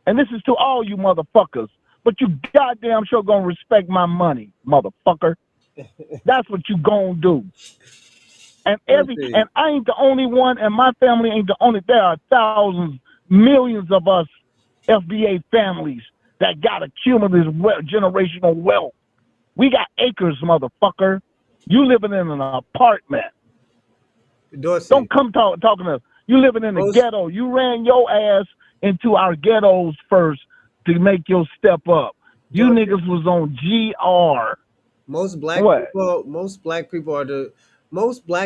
And this is to all you motherfuckers. But you goddamn sure gonna respect my money, motherfucker. That's what you gonna do. And I ain't the only one, and my family ain't the only. There are thousands, millions of us FBA families that got accumulative generational wealth. We got acres, motherfucker. You living in an apartment. Dorsey. Don't come talking to us. You living in the ghetto. You ran your ass into our ghettos first to make your step up. You niggas was on GR. Most black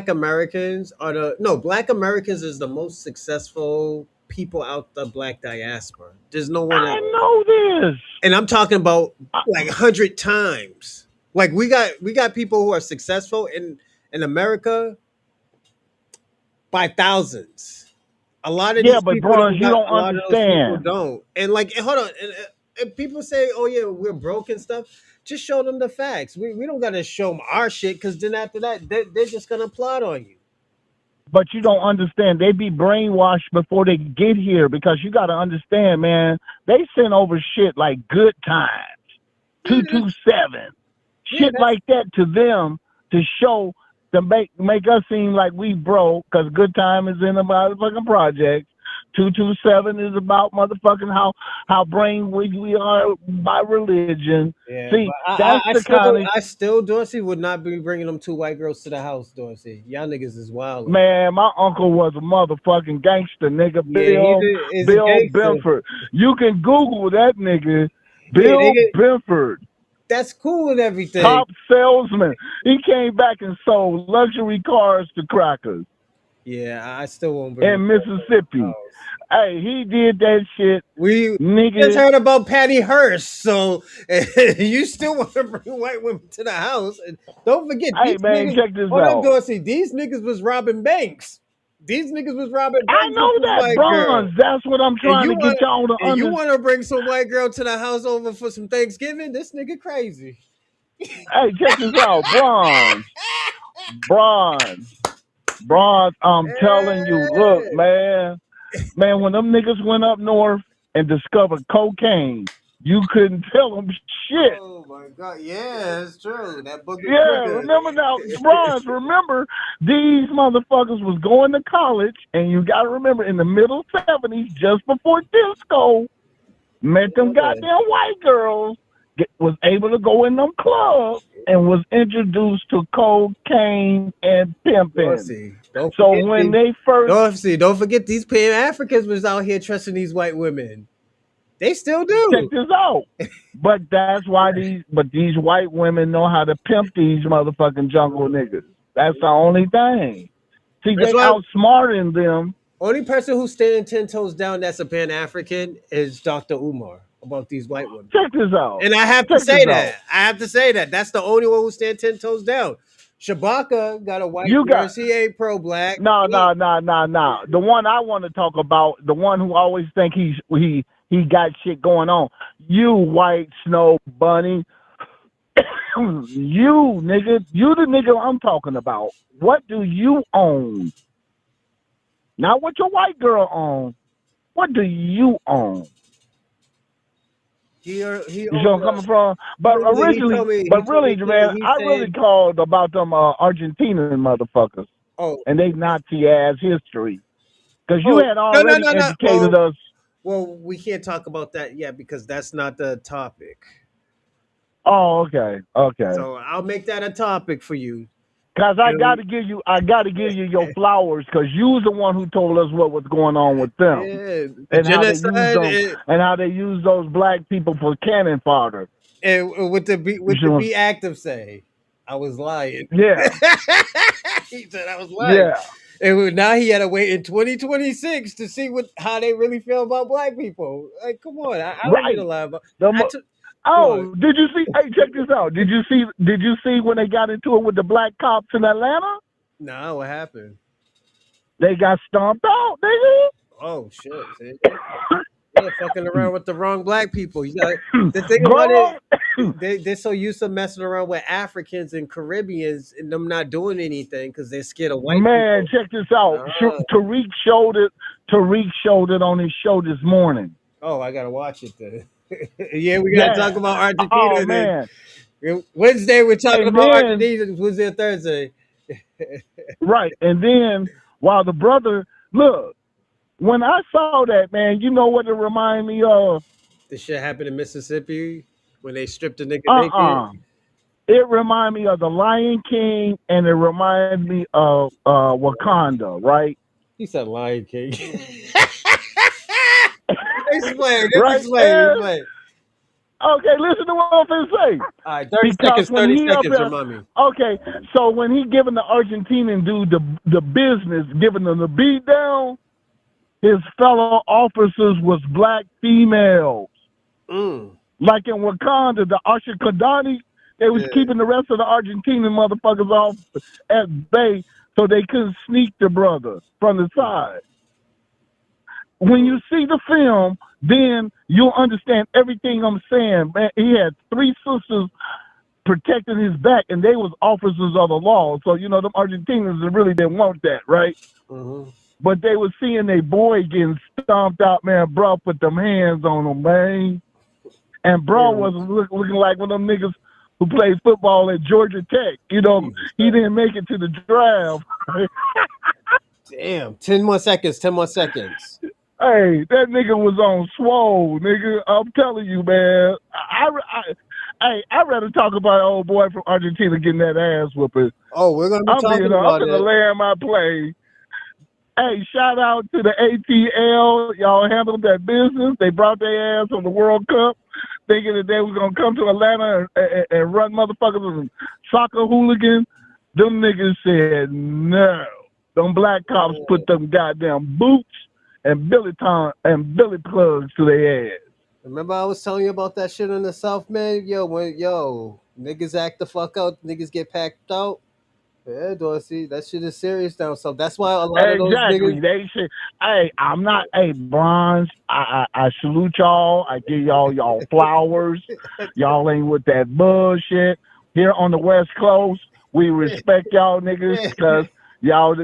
Americans are black Americans is the most successful people out the black diaspora. There's no one else. I know this. And I'm talking about like 100 times. Like we got people who are successful in America by thousands. A lot of these but people bros, you don't a lot of those people understand. don't. And like hold on. And people say, "Oh yeah, we're broke and stuff." Just show them the facts. We don't got to show them our shit because then after that, they're just gonna plot on you. but you don't understand. They be brainwashed before they get here because you got to understand, man. They send over shit like Good Times, 227, shit like that to them to show, to make us seem like we broke because Good Time is in the motherfucking projects. 227 is about motherfucking how brainwashed we are by religion. Yeah, See, but that's the kind of I still, Dorsey would not be bringing them 2 white girls to the house, Dorsey. Y'all niggas is wild. man. My uncle was a motherfucking gangster, nigga. Yeah, he's a Bill gangster. Benford. You can Google that nigga, Yeah, Bill Benford. that's cool and everything. Top salesman. He came back and sold luxury cars to crackers. Yeah, I still won't bring In Mississippi. Hey, he did that shit. We nigga. just heard about Patty Hearst, so you still want to bring white women to the house? And don't forget, Hey, these man, niggas. check this Hold on, out. Dorsey. These niggas was robbing banks. These niggas was robbing banks. I know with some that, white Bronze. girl. That's what I'm trying to get y'all to And you understand. want to bring some white girl to the house over for some Thanksgiving? This nigga crazy. Hey, check this out, Bronze. I'm telling you, look, man, when them niggas went up north and discovered cocaine, you couldn't tell them shit. Oh my god, yeah, it's true. That boogie. Yeah, remember now, Bronze, remember these motherfuckers was going to college, and you gotta remember in the middle 70s, just before disco, met them goddamn white girls, was able to go in them clubs, and was introduced to cocaine and pimping. Dorsey, don't So forget when they first Dorsey, don't forget these Pan Africans was out here trusting these white women. They still do. check this out. But that's why these white women know how to pimp these motherfucking jungle niggas. That's the only thing. See, That's they why- outsmarting them. Only person who's standing 10 toes down that's a Pan African is Dr. Umar about these white women. Check this out. And I have to Check say this that. out. I have to say that. That's the only one who stands 10 toes down. Shabaka got a white nurse. He ain't pro-black. No. The one I want to talk about, the one who always think he got shit going on. You white snow bunny. You nigga, you the nigga I'm talking about. What do you own? Not what your white girl owns. What do you own? He You see where I'm coming from? But originally, man, I really called about them Argentinian motherfuckers. Oh. And they Nazi ass history. Because you had already educated us. Well, we can't talk about that yet because that's not the topic. Oh, okay. So I'll make that a topic for you. Cause I gotta give you your flowers, cause you was the one who told us what was going on with them, and how they use those black people for cannon fodder. And what the be active say? I was lying. Yeah, he said I was lying. Yeah, and now he had to wait in 2026 to see how they really feel about black people. Like, come on, I don't need to lie about. Did you see? Hey, check this out. Did you see when they got into it with the black cops in Atlanta? Nah, what happened? They got stomped out, nigga. Oh shit! See? They're fucking around with the wrong black people. You got the thing about it. They're so used to messing around with Africans and Caribbeans and them not doing anything because they're scared of white people. Man, check this out. Tariq showed it. Tariq showed it on his show this morning. Oh, I gotta watch it then. Yeah, we gotta talk about Argentina. Oh man. Wednesday we're talking about Argentina. Wednesday and Thursday. Right, and then while the brother look, when I saw that, man, you know what it reminded me of? This shit happened in Mississippi when they stripped the nigga naked. It reminded me of The Lion King, and it reminded me of Wakanda, right? He said Lion King. Explain. Right? Explain. Okay, listen to what I'm going to say. All right, 30 seconds, remind me. Okay, so when he giving the Argentinian dude the business, giving them the beat down, his fellow officers was black females. Like in Wakanda, the Ashikadani, they was keeping the rest of the Argentinian motherfuckers off at bay so they couldn't sneak the brother from the side. When you see the film, then you'll understand everything I'm saying. Man, he had 3 sisters protecting his back, and they was officers of the law. So, you know, them Argentinians really didn't want that, right? Mm-hmm. But they was seeing their boy getting stomped out, man. Bro put them hands on him, man. And bro wasn't looking like one of them niggas who played football at Georgia Tech. You know, he didn't make it to the draft. Damn. 10 more seconds. 10 more seconds. Hey, that nigga was on swole, nigga. I'm telling you, man. I'd rather talk about old boy from Argentina getting that ass whooping. Oh, we're gonna be talking I'm about gonna it. land my plane. Hey, shout out to the ATL. Y'all handled that business. They brought their ass on the World Cup, thinking that they was gonna come to Atlanta and run motherfuckers as soccer hooligans. Them niggas said no. Them black cops put them goddamn boots and billy plugs to their ass. Remember I was telling you about that shit in the South, man? Yo, niggas act the fuck out, niggas get packed out. Yeah, Dorsey, that shit is serious now. So that's why a lot of those Exactly. niggas. They should. Hey, I'm not. Hey, Bronze. I salute y'all. I give y'all flowers. Y'all ain't with that bullshit. Here on the West Coast, we respect y'all niggas because y'all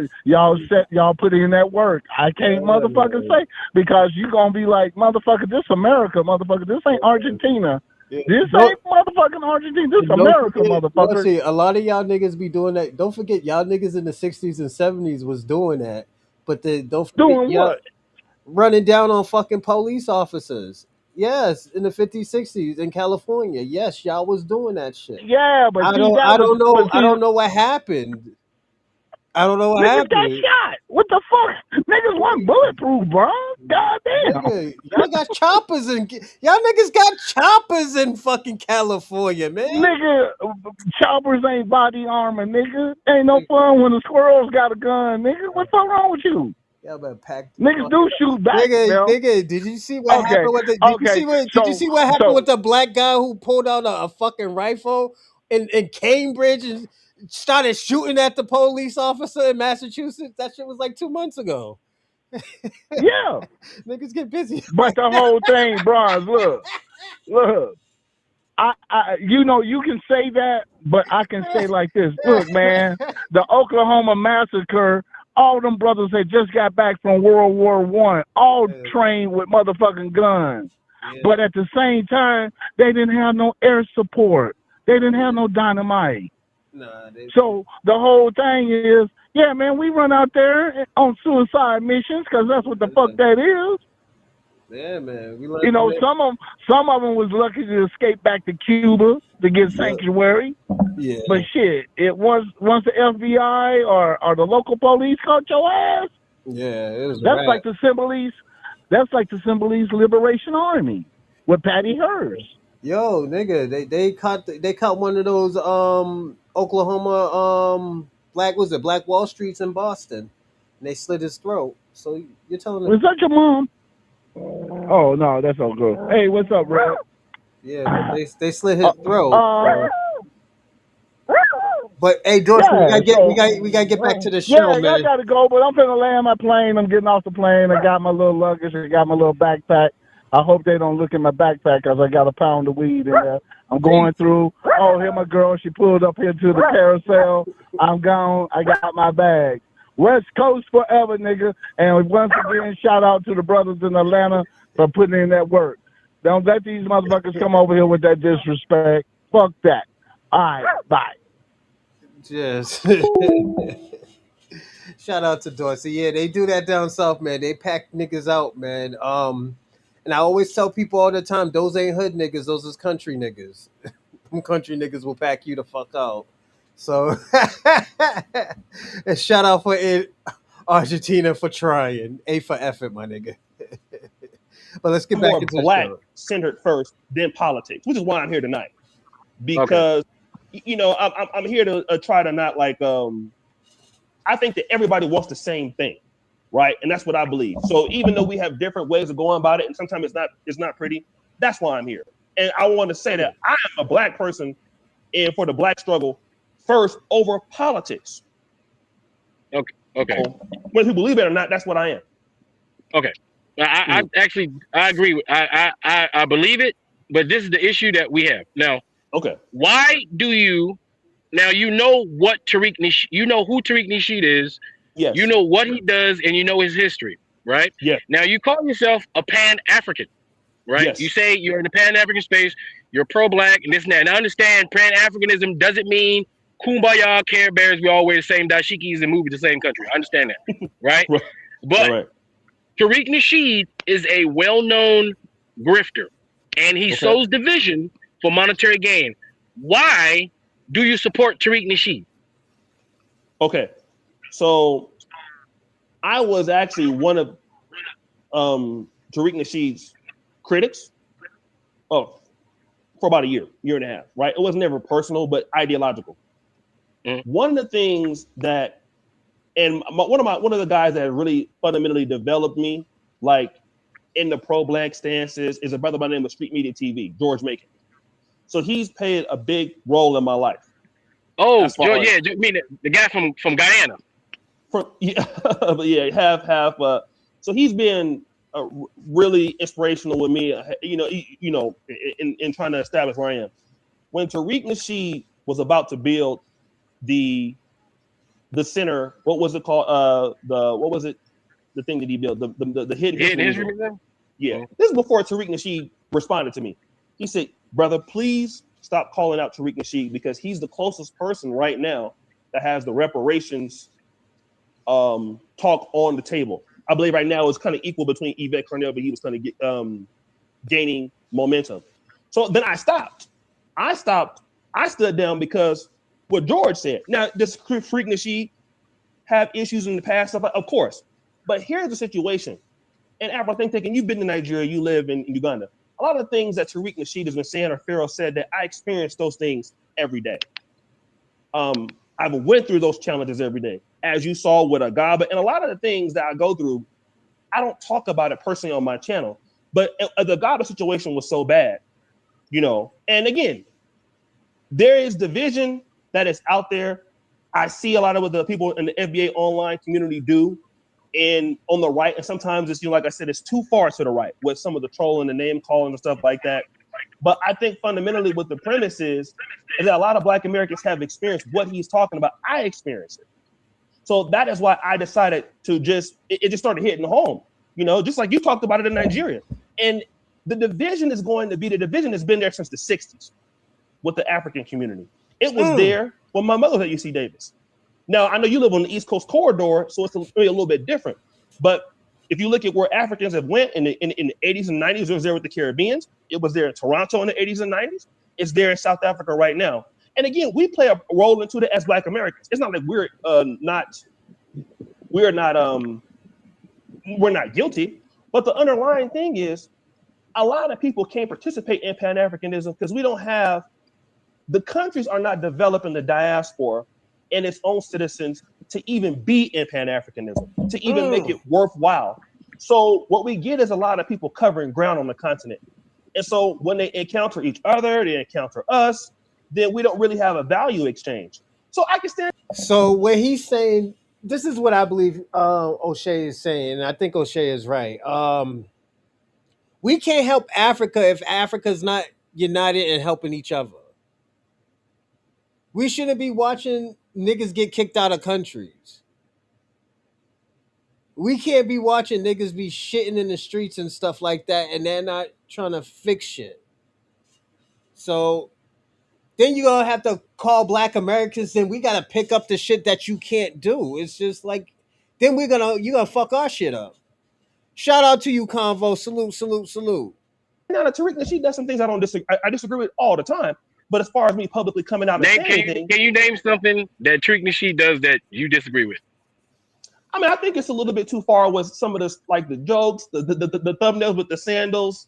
put in that work. I can't motherfucking say because you gonna be like, motherfucker, this America, motherfucker. This ain't Argentina. Yeah. This ain't motherfucking Argentina. This America, motherfucker. See, a lot of y'all niggas be doing that. Don't forget, y'all niggas in the 60s and 70s was doing that. But don't forget, Doing y'all what? running down on fucking police officers. Yes, in the 50s, 60s in California. Yes, y'all was doing that shit. Yeah, but I see, don't that I was. don't But know. I see, don't know what happened. I don't know what niggas got happened. shot. What the fuck? Niggas wasn't bulletproof, bro. Goddamn. Nigga, y'all got choppers in y'all niggas got choppers in fucking California, man. Nigga, choppers ain't body armor, nigga. Ain't no fun when the squirrels got a gun, nigga. What's wrong with you? Y'all better pack. Niggas do shoot back, bro. Nigga, did you see what Okay, happened with the? okay. Did you see what happened with the black guy who pulled out a fucking rifle in Cambridge and started shooting at the police officer in Massachusetts? That shit was like 2 months ago. Yeah. Niggas get busy. But the whole thing, Bronze, look. You know, you can say that, but I can say like this. Look, man, the Oklahoma massacre, all them brothers that just got back from World War I, all trained with motherfucking guns. Yeah. But at the same time, they didn't have no air support. They didn't have no dynamite. Nah, So the whole thing is, yeah, man, we run out there on suicide missions because that's what the fuck that is. Yeah, man. You know, some of them was lucky to escape back to Cuba to get sanctuary. Yeah. But shit, once the FBI or the local police caught your ass, yeah, it was that's like the Symbolize Liberation Army with Patty Hearst. Yo, nigga, they caught one of those Oklahoma Black Wall Streets in Boston, and they slit his throat. So you're telling me? Was that your mom? Oh no, that's all good. Hey, what's up, bro? Yeah, they slit his throat. But hey, Dorsey, we gotta get back to the show, man. Yeah, I gotta go, but I'm finna land my plane. I'm getting off the plane. I got my little luggage. I got my little backpack. I hope they don't look in my backpack because I got a pound of weed in there. I'm going through. Oh, here my girl. She pulled up here to the carousel. I'm gone. I got my bag. West Coast forever, nigga. And once again, shout out to the brothers in Atlanta for putting in that work. Don't let these motherfuckers come over here with that disrespect. Fuck that. All right, bye. Yes. Shout out to Dorsey. Yeah, they do that down south, man. They pack niggas out, man. And I always tell people all the time, those ain't hood niggas, those is country niggas. Them country niggas will pack you the fuck out. So and shout out for it, Argentina for trying. A for effort, my nigga. But let's get back more into black the show. centered first than politics, which is why I'm here tonight. Because you know, I'm here to try to not like I think that everybody wants the same thing, right? And that's what I believe. So even though we have different ways of going about it, and sometimes it's not pretty, that's why I'm here. And I want to say that I am a black person, and for the black struggle first over politics. Okay. So, whether you believe it or not, that's what I am. Okay. I actually I agree with I believe it, but this is the issue that we have now. Okay. Why do you now? You know what Tariq Nasheed. You know who Tariq Nasheed is. Yes. You know what he does, and you know his history, right? Yes. Now you call yourself a Pan-African, right? Yes. You say you're in the Pan-African space. You're pro-black and this and that. And I understand Pan-Africanism doesn't mean kumbaya, Care Bears. We all wear the same dashikis and move to the same country. I understand that, right? But Right. Tariq Nasheed is a well-known grifter, and he sows division for monetary gain. Why do you support Tariq Nasheed? Okay, so I was actually one of Tariq Nasheed's critics. Oh, for about a year and a half, right? It was never personal, but ideological. One of the things that, and one of the guys that really fundamentally developed me, like in the pro-black stances, is a brother by the name of Street Media TV, George Macon. So he's played a big role in my life. Oh, Joe, yeah, I mean the guy from Guyana. Half. So he's been really inspirational with me. In trying to establish where I am. When Tariq Nasheed was about to build the center, what was it called? The thing that he built, the Hidden History Museum. Yeah, this is before Tariq Nasheed responded to me. He said, "Brother, please stop calling out Tariq Nasheed because he's the closest person right now that has the reparations talk on the table. I believe right now it's kind of equal between Yvette Cornell, but he was kind of gaining momentum. So then I stopped. I stood down because what George said. Now, does Tariq Nasheed have issues in the past? Of course. But here's the situation. And Apple, I think thinking you've been to Nigeria, you live in Uganda. A lot of the things that Tariq Nasheed has been saying or Pharaoh said that I experience those things every day. I've went through those challenges every day. As you saw with Agaba and a lot of the things that I go through, I don't talk about it personally on my channel. But the Agaba situation was so bad, and again, there is division that is out there. I see a lot of what the people in the FBA online community do and on the right. And sometimes it's, like I said, it's too far to the right with some of the trolling, the name calling and stuff like that. But I think fundamentally what the premise is that a lot of Black Americans have experienced what he's talking about. I experienced it. So that is why I decided to it just started hitting home, just like you talked about it in Nigeria. And the division is going to be, the division has been there since the 60s with the African community. It was there when my mother was at UC Davis. Now, I know you live on the East Coast corridor, so it's a little bit different. But if you look at where Africans have went in the 80s and 90s, it was there with the Caribbeans. It was there in Toronto in the 80s and 90s. It's there in South Africa right now. And again, we play a role into it as Black Americans. It's not like we're not guilty. But the underlying thing is a lot of people can't participate in Pan-Africanism because we don't have, the countries are not developing the diaspora and its own citizens to even be in Pan-Africanism, to even make it worthwhile. So what we get is a lot of people covering ground on the continent. And so when they encounter each other, they encounter us, then we don't really have a value exchange. So I can stand. So what he's saying, this is what I believe O'Shea is saying, and I think O'Shea is right. We can't help Africa if Africa's not united and helping each other. We shouldn't be watching niggas get kicked out of countries. We can't be watching niggas be shitting in the streets and stuff like that, and they're not trying to fix shit. So then you're gonna have to call Black Americans, and we gotta pick up the shit that you can't do. It's just like, then you're gonna fuck our shit up. Shout out to you, Convo. Salute, salute, salute. Now, Tariq Nasheed does some things I don't disagree. I disagree with all the time. But as far as me publicly coming out and saying anything, can you name something that Tariq Nasheed does that you disagree with? I mean, I think it's a little bit too far with some of this, like the jokes, the thumbnails with the sandals.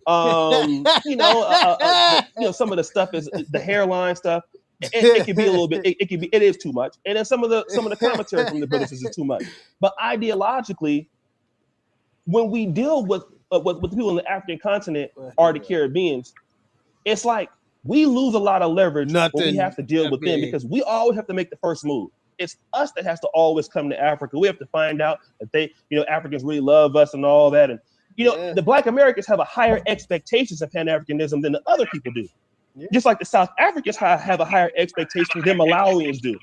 Some of the stuff is the hairline stuff. It can be a little bit. It is too much. And then some of the commentary from the brothers is too much. But ideologically, when we deal with the people in the African continent or the Caribbeans, it's like we lose a lot of leverage when we have to deal with them because we always have to make the first move. It's us that has to always come to Africa. We have to find out that Africans really love us and all that. And the Black Americans have a higher expectations of Pan-Africanism than the other people do. Just like the South Africans have a higher expectation than Malawians do.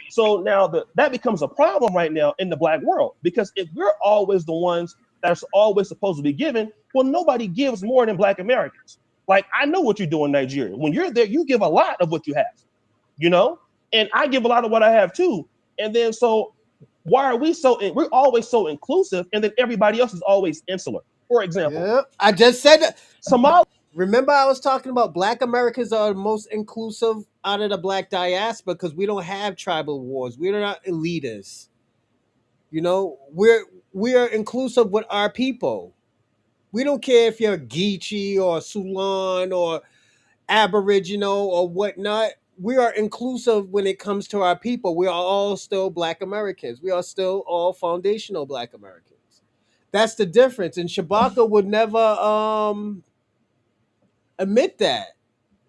So now that becomes a problem right now in the black world, because if we're always the ones that's always supposed to be given, well, nobody gives more than black Americans. Like, I know what you do in Nigeria. When you're there, you give a lot of what you have, you know? And I give a lot of what I have too. And then so why are we're always so inclusive, and then everybody else is always insular? For example, Yeah, I just said that. Somalia. Remember, I was talking about Black Americans are the most inclusive out of the Black diaspora because we don't have tribal wars. We're not elitists. You know, we're inclusive with our people. We don't care if you're Geechee or Sulan or Aboriginal or whatnot. We are inclusive when it comes to our people. We are all still Black Americans. We are still all foundational Black Americans. That's the difference. And Shabaka would never admit that.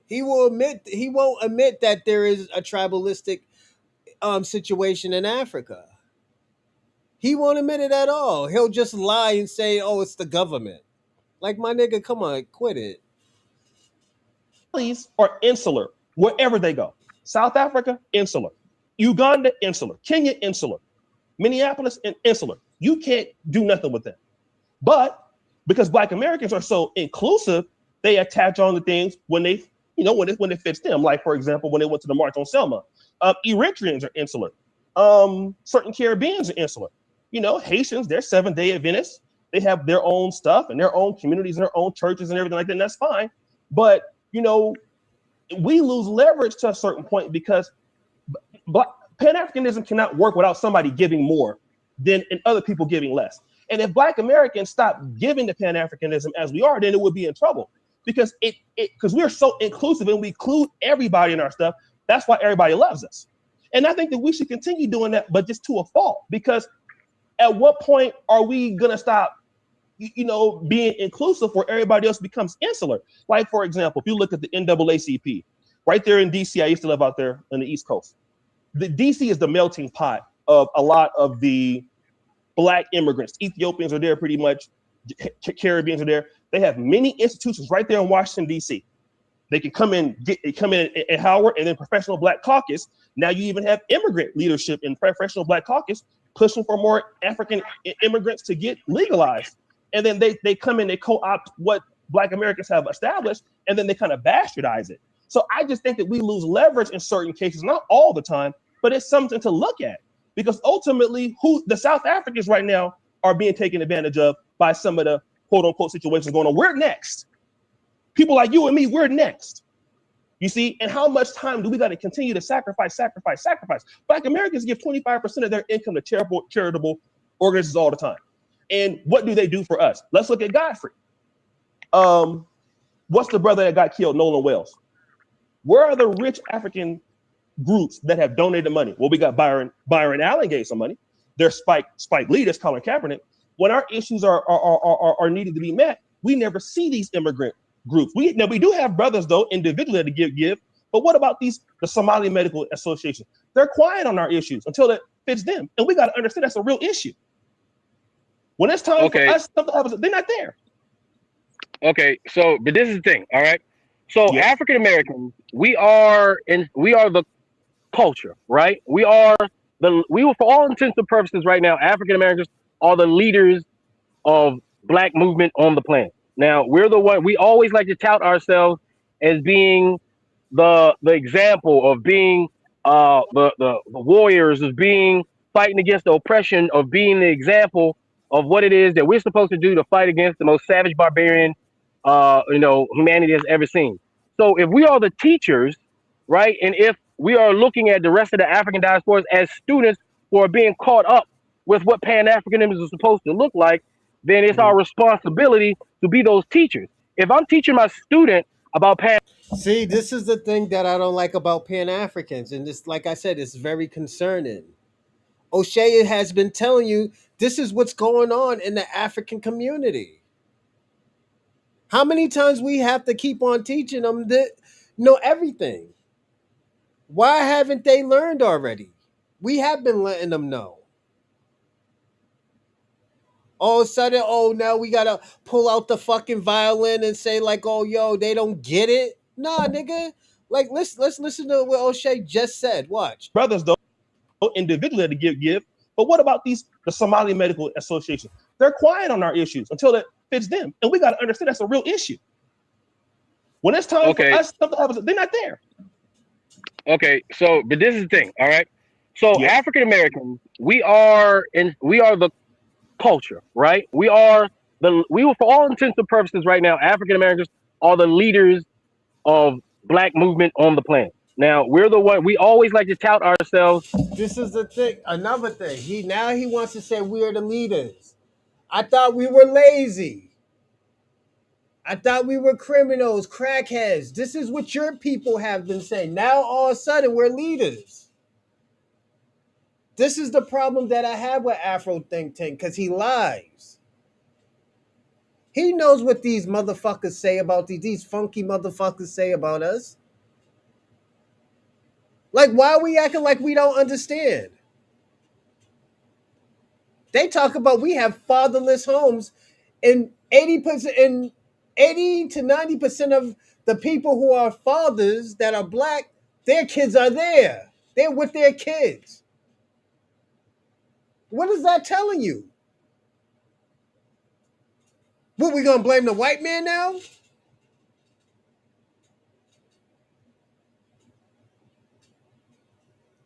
He won't admit that there is a tribalistic situation in Africa. He won't admit it at all. He'll just lie and say, "Oh, it's the government." Like, my nigga, come on, quit it. Are insular wherever they go. South Africa, insular. Uganda, insular. Kenya, insular. Minneapolis, insular. You can't do nothing with them. But because Black Americans are so inclusive, they attach on to things when they, when it fits them. Like, for example, when they went to the March on Selma, Eritreans are insular. Certain Caribbeans are insular. Haitians, they're 7-day Adventists. They have their own stuff and their own communities and their own churches and everything like that. And that's fine. But we lose leverage to a certain point because Pan-Africanism cannot work without somebody giving more and other people giving less. And if Black Americans stop giving to Pan-Africanism as we are, then it would be in trouble because because we're so inclusive and we include everybody in our stuff. That's why everybody loves us. And I think that we should continue doing that, but just to a fault, because at what point are we going to stop being inclusive where everybody else becomes insular? Like, for example, if you look at the NAACP, right there in DC, I used to live out there on the East Coast. The DC is the melting pot of a lot of the Black immigrants. Ethiopians are there pretty much. Caribbeans are there. They have many institutions right there in Washington, DC. They can come in at Howard and then Professional Black Caucus. Now you even have immigrant leadership in Professional Black Caucus pushing for more African immigrants to get legalized. And then they come in, they co-opt what Black Americans have established, and then they kind of bastardize it. So I just think that we lose leverage in certain cases, not all the time, but it's something to look at. Because ultimately, the South Africans right now are being taken advantage of by some of the quote-unquote situations going on. We're next. People like you and me, we're next. You see? And how much time do we got to continue to sacrifice? Black Americans give 25% of their income to charitable organizations all the time. And what do they do for us? Let's look at Godfrey. What's the brother that got killed, Nolan Wells? Where are the rich African groups that have donated money? Well, we got Byron Allen gave some money. There's Spike Lee, there's Colin Kaepernick. When our issues are needed to be met, we never see these immigrant groups. We do have brothers though individually to give. But what about the Somali Medical Association? They're quiet on our issues until it fits them, and we got to understand that's a real issue. When it's time for us, something happens, they're not there. Okay, so but this is the thing, all right. So yes. African Americans, we are the culture, right? We for all intents and purposes right now, African Americans are the leaders of Black movement on the planet. Now we're the one, we always like to tout ourselves as being the example of being the warriors, of being fighting against the oppression, of being the example of what it is that we're supposed to do to fight against the most savage barbarian humanity has ever seen. So if we are the teachers, right, and if we are looking at the rest of the African diasporas as students who are being caught up with what Pan-Africanism is supposed to look like, then it's our responsibility to be those teachers. If I'm teaching my student about See, this is the thing that I don't like about Pan-Africans, and this, like I said, it's very concerning. O'Shea has been telling you this is what's going on in the African community. How many times we have to keep on teaching them that know everything? Why haven't they learned already? We have been letting them know. All of a sudden, now we gotta pull out the fucking violin and say like, oh, yo, they don't get it. Nah, nigga. Like let's listen to what O'Shea just said. Watch. Brothers, though, individually to give. But what about the Somali Medical Association? They're quiet on our issues until it fits them. And we got to understand that's a real issue. When it's time for us, something happens, they're not there. Okay, so but this is the thing, all right? So African Americans, we are the culture, right? We are for all intents and purposes right now, African Americans are the leaders of black movement on the planet. Now we're the one we always like to tout ourselves. This is the thing. Another thing. He wants to say we are the leaders. I thought we were lazy. I thought we were criminals, crackheads. This is what your people have been saying. Now all of a sudden we're leaders. This is the problem that I have with Afro Think Tank, because he lies. He knows what these motherfuckers say about these funky motherfuckers say about us. Like, why are we acting like we don't understand? They talk about we have fatherless homes, and 80% and 80 to 90% of the people who are fathers that are black, their kids are there. They're with their kids. What is that telling you? What, we gonna blame the white man now?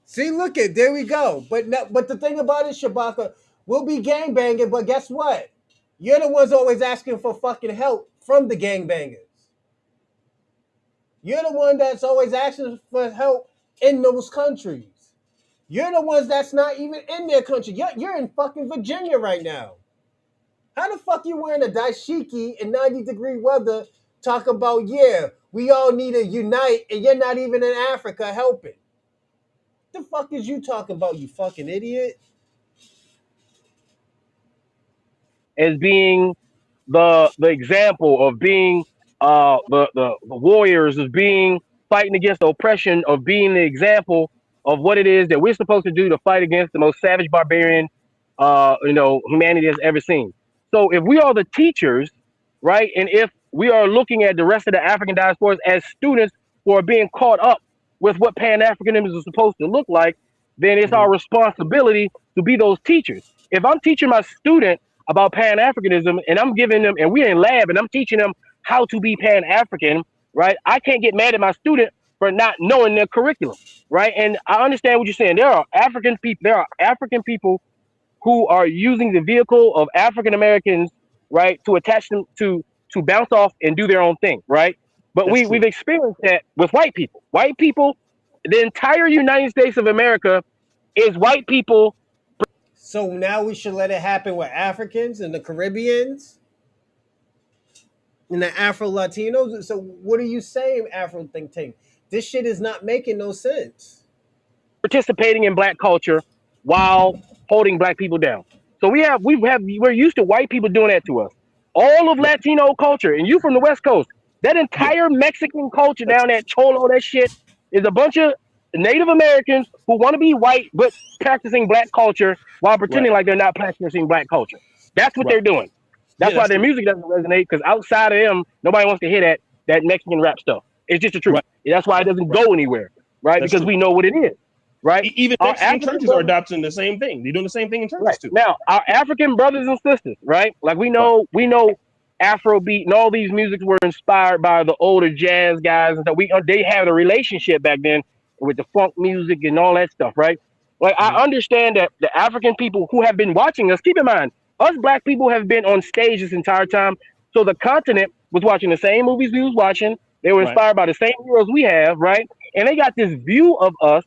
See, look at there we go. But the thing about it, Shabaka, we'll be gangbanging, but guess what? You're the ones always asking for fucking help from the gangbangers. You're the one that's always asking for help in those countries. You're the ones that's not even in their country. You're in fucking Virginia right now. How the fuck you wearing a dashiki in 90-degree weather talking about, yeah, we all need to unite, and you're not even in Africa helping? The fuck is you talking about, you fucking idiot? As being the example of being the warriors, of being fighting against the oppression, of being the example of what it is that we're supposed to do to fight against the most savage barbarian humanity has ever seen. So if we are the teachers, right, and if we are looking at the rest of the African diasporas as students who are being caught up with what Pan-Africanism is supposed to look like, then it's our responsibility to be those teachers. If I'm teaching my student about Pan-Africanism and I'm giving them, and we're in lab and I'm teaching them how to be Pan-African, right? I can't get mad at my student for not knowing their curriculum, right? And I understand what you're saying. There are African people who are using the vehicle of African Americans, right, to attach them to bounce off and do their own thing, right? But we've experienced that with white people. White people, the entire United States of America is white people. So now we should let it happen with Africans and the Caribbeans and the Afro Latinos. So what are you saying, Afro Think Tank? This shit is not making no sense. Participating in black culture while holding black people down. So we're used to white people doing that to us. All of Latino culture, and you from the West Coast, that entire Mexican culture down that Cholo, that shit is a bunch of Native Americans who want to be white but practicing black culture while pretending like they're not practicing black culture. That's what they're doing. That's why their music doesn't resonate, because outside of them, nobody wants to hear that Mexican rap stuff. It's just the truth. That's why it doesn't go anywhere, right? Because we know what it is. Right, even Mexican churches are adopting the same thing. They're doing the same thing in churches too. Now, our African brothers and sisters, right? Like we know Afrobeat and all these musics were inspired by the older jazz guys, and so they had a relationship back then with the funk music and all that stuff, right? Like I understand that the African people who have been watching us, keep in mind, us black people have been on stage this entire time, so the continent was watching the same movies we was watching. They were inspired by the same heroes we have, right? And they got this view of us,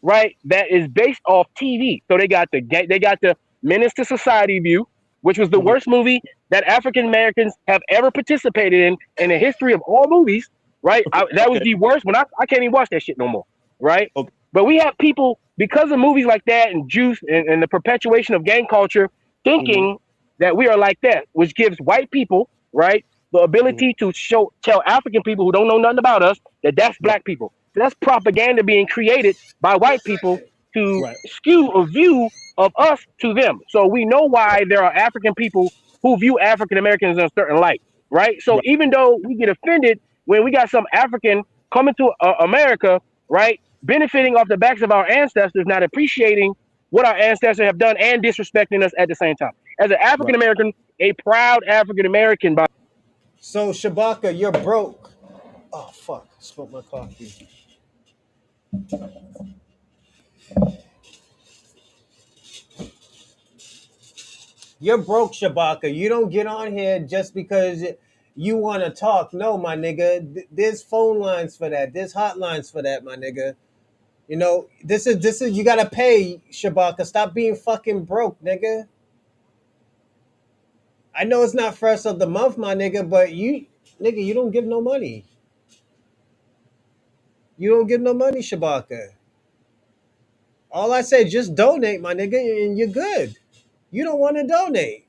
right, that is based off TV. So they got the Menace to Society view, which was the worst movie that African Americans have ever participated in the history of all movies, right? That was the worst. When I can't even watch that shit no more, right? But we have people, because of movies like that and Juice and the perpetuation of gang culture, thinking that we are like that, which gives white people, right, the ability to tell African people who don't know nothing about us that that's black people. So that's propaganda being created by white people to skew a view of us to them. So we know why there are African people who view African Americans in a certain light, right? So even though we get offended when we got some African coming to America, right, benefiting off the backs of our ancestors, not appreciating what our ancestors have done and disrespecting us at the same time. As an African American, a proud African American, by So Shabaka, you're broke. Oh fuck! Spilled my coffee. You're broke, Shabaka. You don't get on here just because you want to talk. No, my nigga. There's phone lines for that. There's hotlines for that, my nigga. You know, this is you gotta pay, Shabaka. Stop being fucking broke, nigga. I know it's not first of the month, my nigga, but nigga, you don't give no money. You don't give no money, Shabaka. All I say, just donate, my nigga, and you're good. You don't want to donate.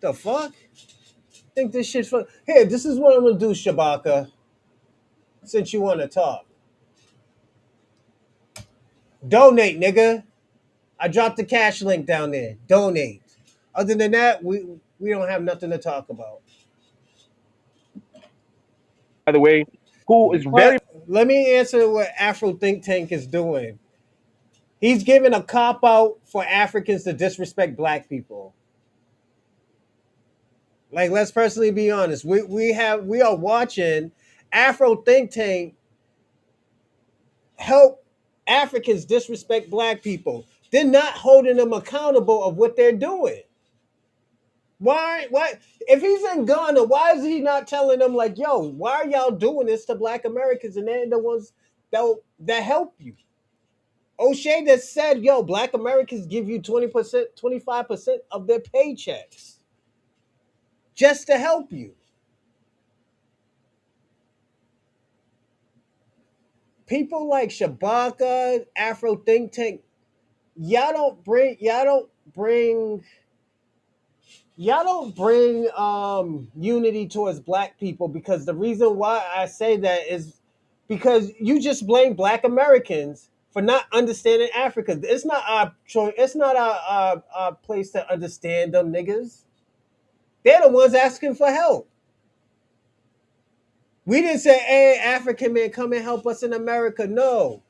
The fuck? Think this shit's fun. Here, this is what I'm gonna do, Shabaka. Since you want to talk, donate, nigga. I dropped the cash link down there. Donate. Other than that, we don't have nothing to talk about. the way, who is very. But let me answer what Afro Think Tank is doing. He's giving a cop out for Africans to disrespect black people. Like, let's personally be honest. We are watching Afro Think Tank help Africans disrespect black people. They're not holding them accountable of what they're doing. Why? If he's in Ghana, why is he not telling them like, yo, why are y'all doing this to black Americans and they're the ones that help you? O'Shea just said, yo, black Americans give you 20%, 25% of their paychecks just to help you. People like Shabaka, Afro Think Tank, y'all don't bring unity towards black people, because the reason why I say that is because you just blame black Americans for not understanding Africa. It's not our choice. It's not our place to understand them niggas. They're the ones asking for help. We didn't say, hey, African man, come and help us in America. No.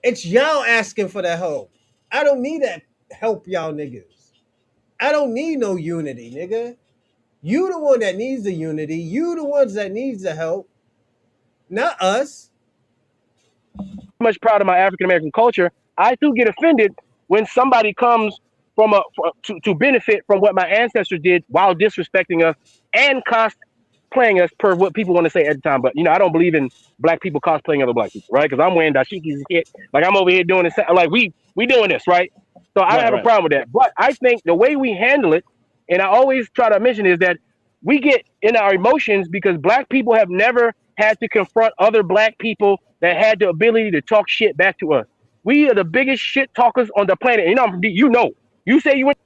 It's y'all asking for the help. I don't need that help, y'all niggas. I don't need no unity, nigga. You the one that needs the unity. You the ones that needs the help, not us. Much proud of my African American culture. I too get offended when somebody comes to benefit from what my ancestors did while disrespecting us and cosplaying us per what people want to say at the time. But I don't believe in black people cosplaying other black people, right? Because I'm wearing dashikis and shit. Like I'm over here doing this, like we doing this, right? So I don't have a problem with that. But I think the way we handle it, and I always try to mention, is that we get in our emotions because black people have never had to confront other black people that had the ability to talk shit back to us. We are the biggest shit talkers on the planet. You say you went.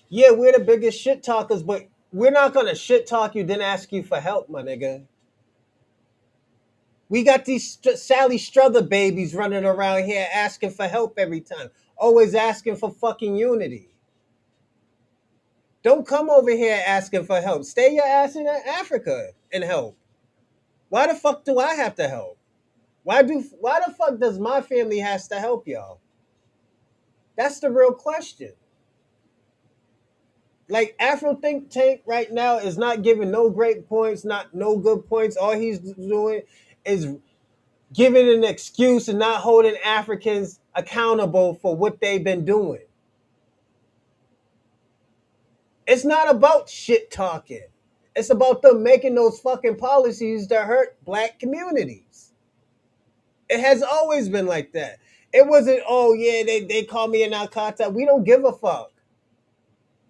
Yeah, we're the biggest shit talkers, but we're not gonna shit talk you then ask you for help, my nigga. We got these Sally Struther babies running around here asking for help every time, always asking for fucking unity. Don't come over here asking for help. Stay your ass in Africa and help. Why the fuck do I have to help? Why the fuck does my family has to help y'all? That's the real question. Like Afro Think Tank right now is not giving no great points, not no good points. All he's doing is giving an excuse and not holding Africans accountable for what they've been doing. It's not about shit talking. It's about them making those fucking policies that hurt black communities. It has always been like that. It wasn't, oh yeah, they call me an Alcata. We don't give a fuck.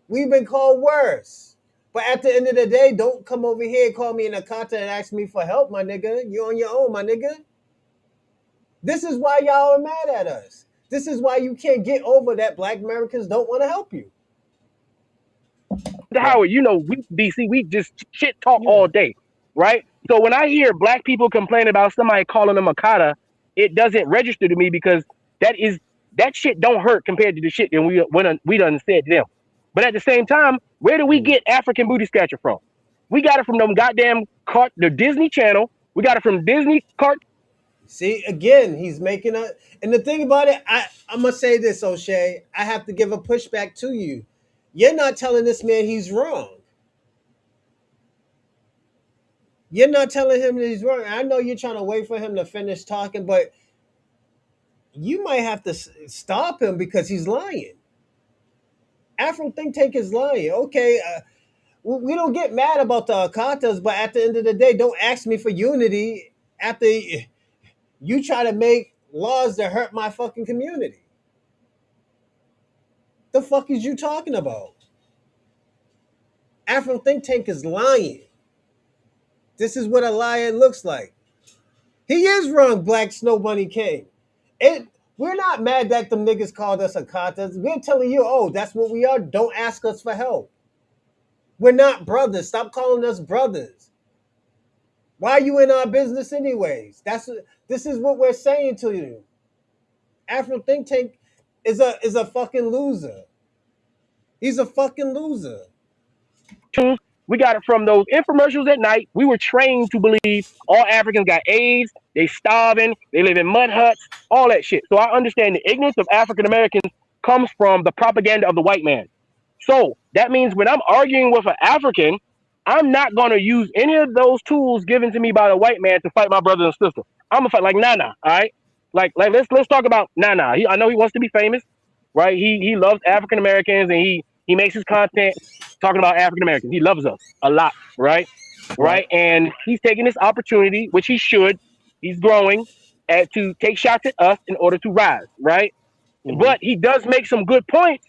We've been called worse. But at the end of the day, don't come over here and call me an Akata and ask me for help, my nigga. You're on your own, my nigga. This is why y'all are mad at us. This is why you can't get over that black Americans don't want to help you. Howard, we just shit talk all day, right? So when I hear black people complain about somebody calling them a kata, it doesn't register to me because that shit don't hurt compared to the shit that we done said to them. But at the same time, where do we get African booty scratcher from? We got it from them goddamn the Disney Channel. We got it from Disney cart. See, again, he's making a. And the thing about it, I'm gonna say this, O'Shea. I have to give a pushback to you. You're not telling this man he's wrong. You're not telling him that he's wrong. I know you're trying to wait for him to finish talking, but you might have to stop him because he's lying. Afro Think Tank is lying. Okay, we don't get mad about the Akatas, but at the end of the day, don't ask me for unity after you try to make laws that hurt my fucking community. The fuck is you talking about? Afro Think Tank is lying. This is what a liar looks like. He is wrong, Black Snow Bunny King. It we're not mad that them niggas called us Akatas. We're telling you, oh, that's what we are. Don't ask us for help. We're not brothers. Stop calling us brothers. Why are you in our business anyways? This is what we're saying to you. Afro Think Tank is a fucking loser. He's a fucking loser. We got it from those infomercials at night. We were trained to believe all Africans got AIDS, they starving, they live in mud huts, all that shit. So I understand the ignorance of African Americans comes from the propaganda of the white man. So that means when I'm arguing with an African, I'm not gonna use any of those tools given to me by the white man to fight my brother and sister. I'm gonna fight like Nana, all right? Like let's talk about Nana. I know he wants to be famous, right? He loves African Americans and he makes his content talking about African Americans. He loves us a lot, right? Right. Right? And he's taking this opportunity, which he should. He's growing to take shots at us in order to rise, right? Mm-hmm. But he does make some good points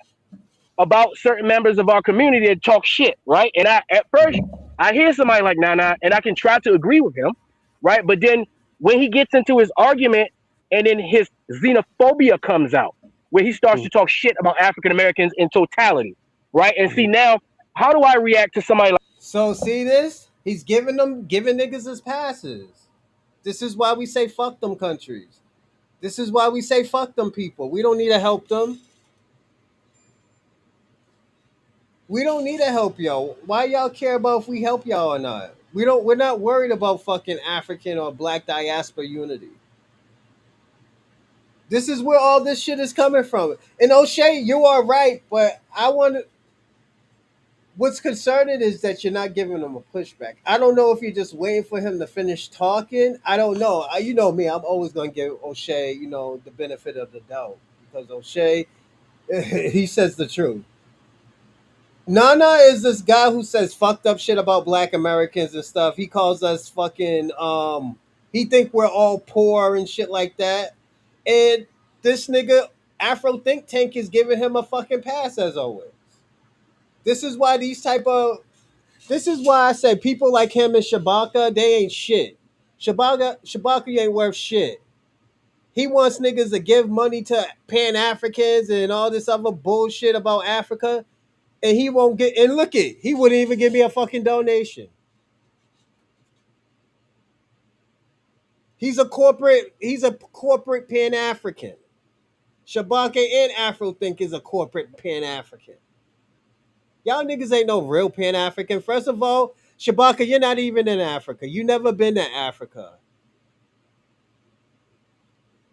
about certain members of our community that talk shit, right? And at first I hear somebody like Nana and I can try to agree with him, right? But then when he gets into his argument and then his xenophobia comes out, where he starts to talk shit about African Americans in totality, right? And see now, how do I react to somebody like So see this? He's giving niggas his passes. This is why we say fuck them countries. This is why we say fuck them people. We don't need to help them. We don't need to help y'all. Why y'all care about if we help y'all or not? We're not worried about fucking African or Black diaspora unity. This is where all this shit is coming from. And O'Shea, you are right, but I want to what's concerning is that you're not giving him a pushback. I don't know if you're just waiting for him to finish talking. I don't know. You know me, I'm always going to give O'Shea, the benefit of the doubt because O'Shea, he says the truth. Nana is this guy who says fucked up shit about Black Americans and stuff. He calls us fucking he think we're all poor and shit like that. And this nigga Afro Think Tank is giving him a fucking pass as always. This is why this is why I say people like him and Shabaka, they ain't shit. Shabaka ain't worth shit. He wants niggas to give money to Pan Africans and all this other bullshit about Africa. And he won't get and look it, he wouldn't even give me a fucking donation. He's a corporate Pan African. Shabaka and Afro Think is a corporate Pan African. Y'all niggas ain't no real Pan African. First of all, Shabaka, you're not even in Africa. You never been to Africa.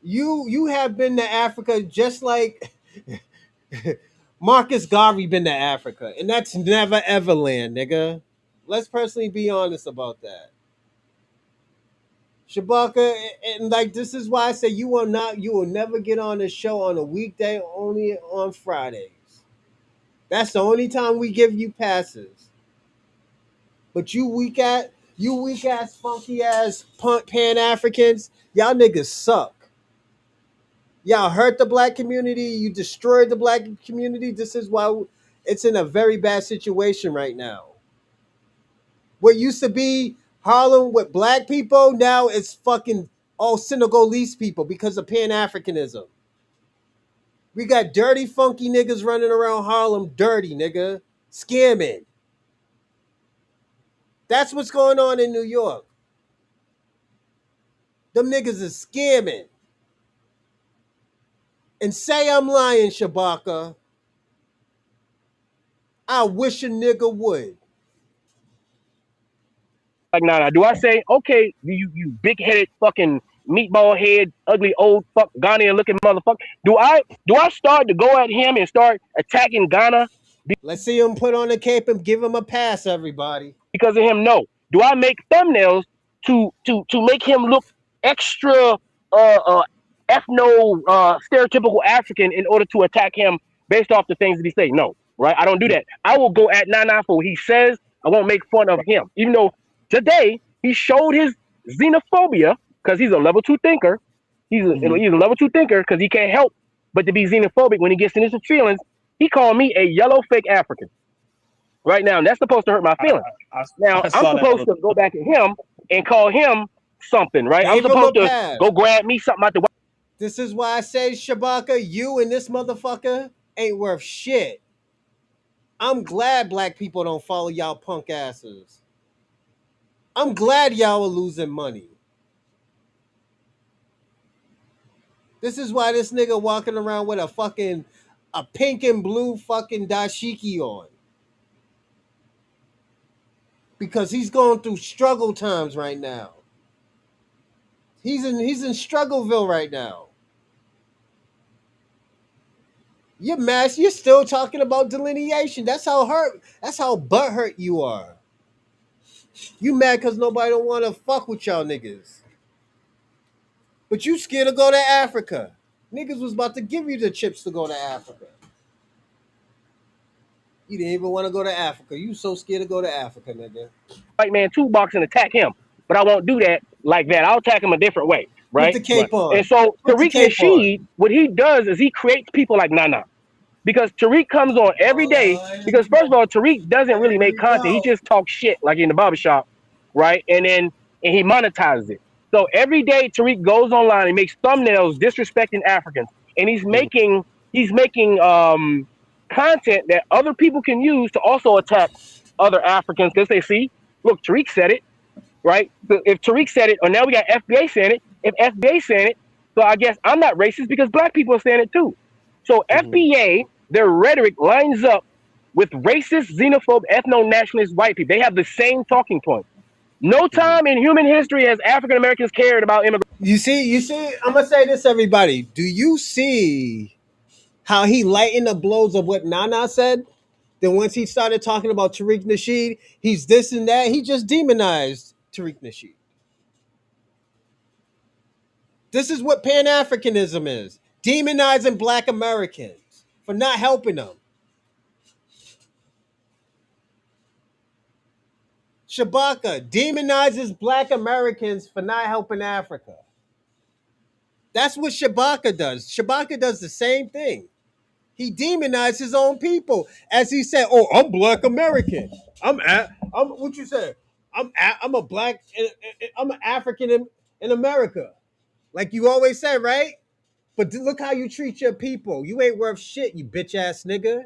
You have been to Africa just like Marcus Garvey been to Africa, and that's never ever land, nigga. Let's personally be honest about that. Shabaka, and like this is why I say you will never get on the show on a weekday, only on Fridays. That's the only time we give you passes. But you weak ass, funky ass Pan Africans, y'all niggas suck. Y'all hurt the Black community. You destroyed the Black community. This is why it's in a very bad situation right now. What used to be Harlem with Black people, now it's fucking all Senegalese people because of Pan Africanism. We got dirty, funky niggas running around Harlem, dirty nigga, scamming. That's what's going on in New York. Them niggas is scamming. And say I'm lying, Shabaka. I wish a nigga would. Like, nah. Do I say, okay, you big headed fucking meatball head, ugly old fuck Ghanaian looking motherfucker? Do I start to go at him and start attacking Ghana Let's see him put on the cape and give him a pass, everybody. because of him? No. Do I make thumbnails to make him look extra ethno stereotypical African in order to attack him based off the things that he say? No, right? I don't do that. I will go at Nana for what he says. I won't make fun of him, even though today he showed his xenophobia because he's a level 2 thinker. He's a level 2 thinker because he can't help but to be xenophobic when he gets in his feelings. He called me a yellow fake African. Right now, and that's supposed to hurt my feelings. Now I'm supposed to go back at him and call him something, right? I'm supposed to go grab me something out the. This is why I say, Shabaka, you and this motherfucker ain't worth shit. I'm glad black people don't follow y'all punk asses. I'm glad y'all are losing money. This is why this nigga walking around with a pink and blue fucking dashiki on. Because he's going through struggle times right now. He's in Struggleville right now. You're mad. You're still talking about delineation. That's how butthurt you are. You mad because nobody don't want to fuck with y'all niggas. But you scared to go to Africa. Niggas was about to give you the chips to go to Africa. You didn't even want to go to Africa. You so scared to go to Africa, nigga. White man toolbox and attack him, but I won't do that like that. I'll attack him a different way, Put right? the cape on. And so Put the Tariq cape on. Nasheed, what he does is he creates people like Nana. Because Tariq comes on every day. Because first of all, Tariq doesn't really make content. He just talks shit like in the barbershop, right? And he monetizes it. So every day Tariq goes online and makes thumbnails disrespecting Africans, and he's making content that other people can use to also attack other Africans because they see, look, Tariq said it, right? So if Tariq said it, or now we got FBA saying it. If FBA saying it, so I guess I'm not racist because black people are saying it too. So FBA, their rhetoric lines up with racist, xenophobe, ethno-nationalist white people. They have the same talking point. No time in human history has African Americans cared about immigration. You see, I'm gonna say this, everybody. Do you see how he lightened the blows of what Nana said? Then once he started talking about Tariq Nasheed, he's this and that. He just demonized Tariq Nasheed. This is what Pan-Africanism is. Demonizing black Americans for not helping them. Shabaka demonizes black Americans for not helping Africa. That's what Shabaka does. Shabaka does the same thing. He demonized his own people. As he said, oh, I'm black American. I'm what you say? I'm a black, I'm an African in America. Like you always say, right? But look how you treat your people. You ain't worth shit, you bitch ass nigga.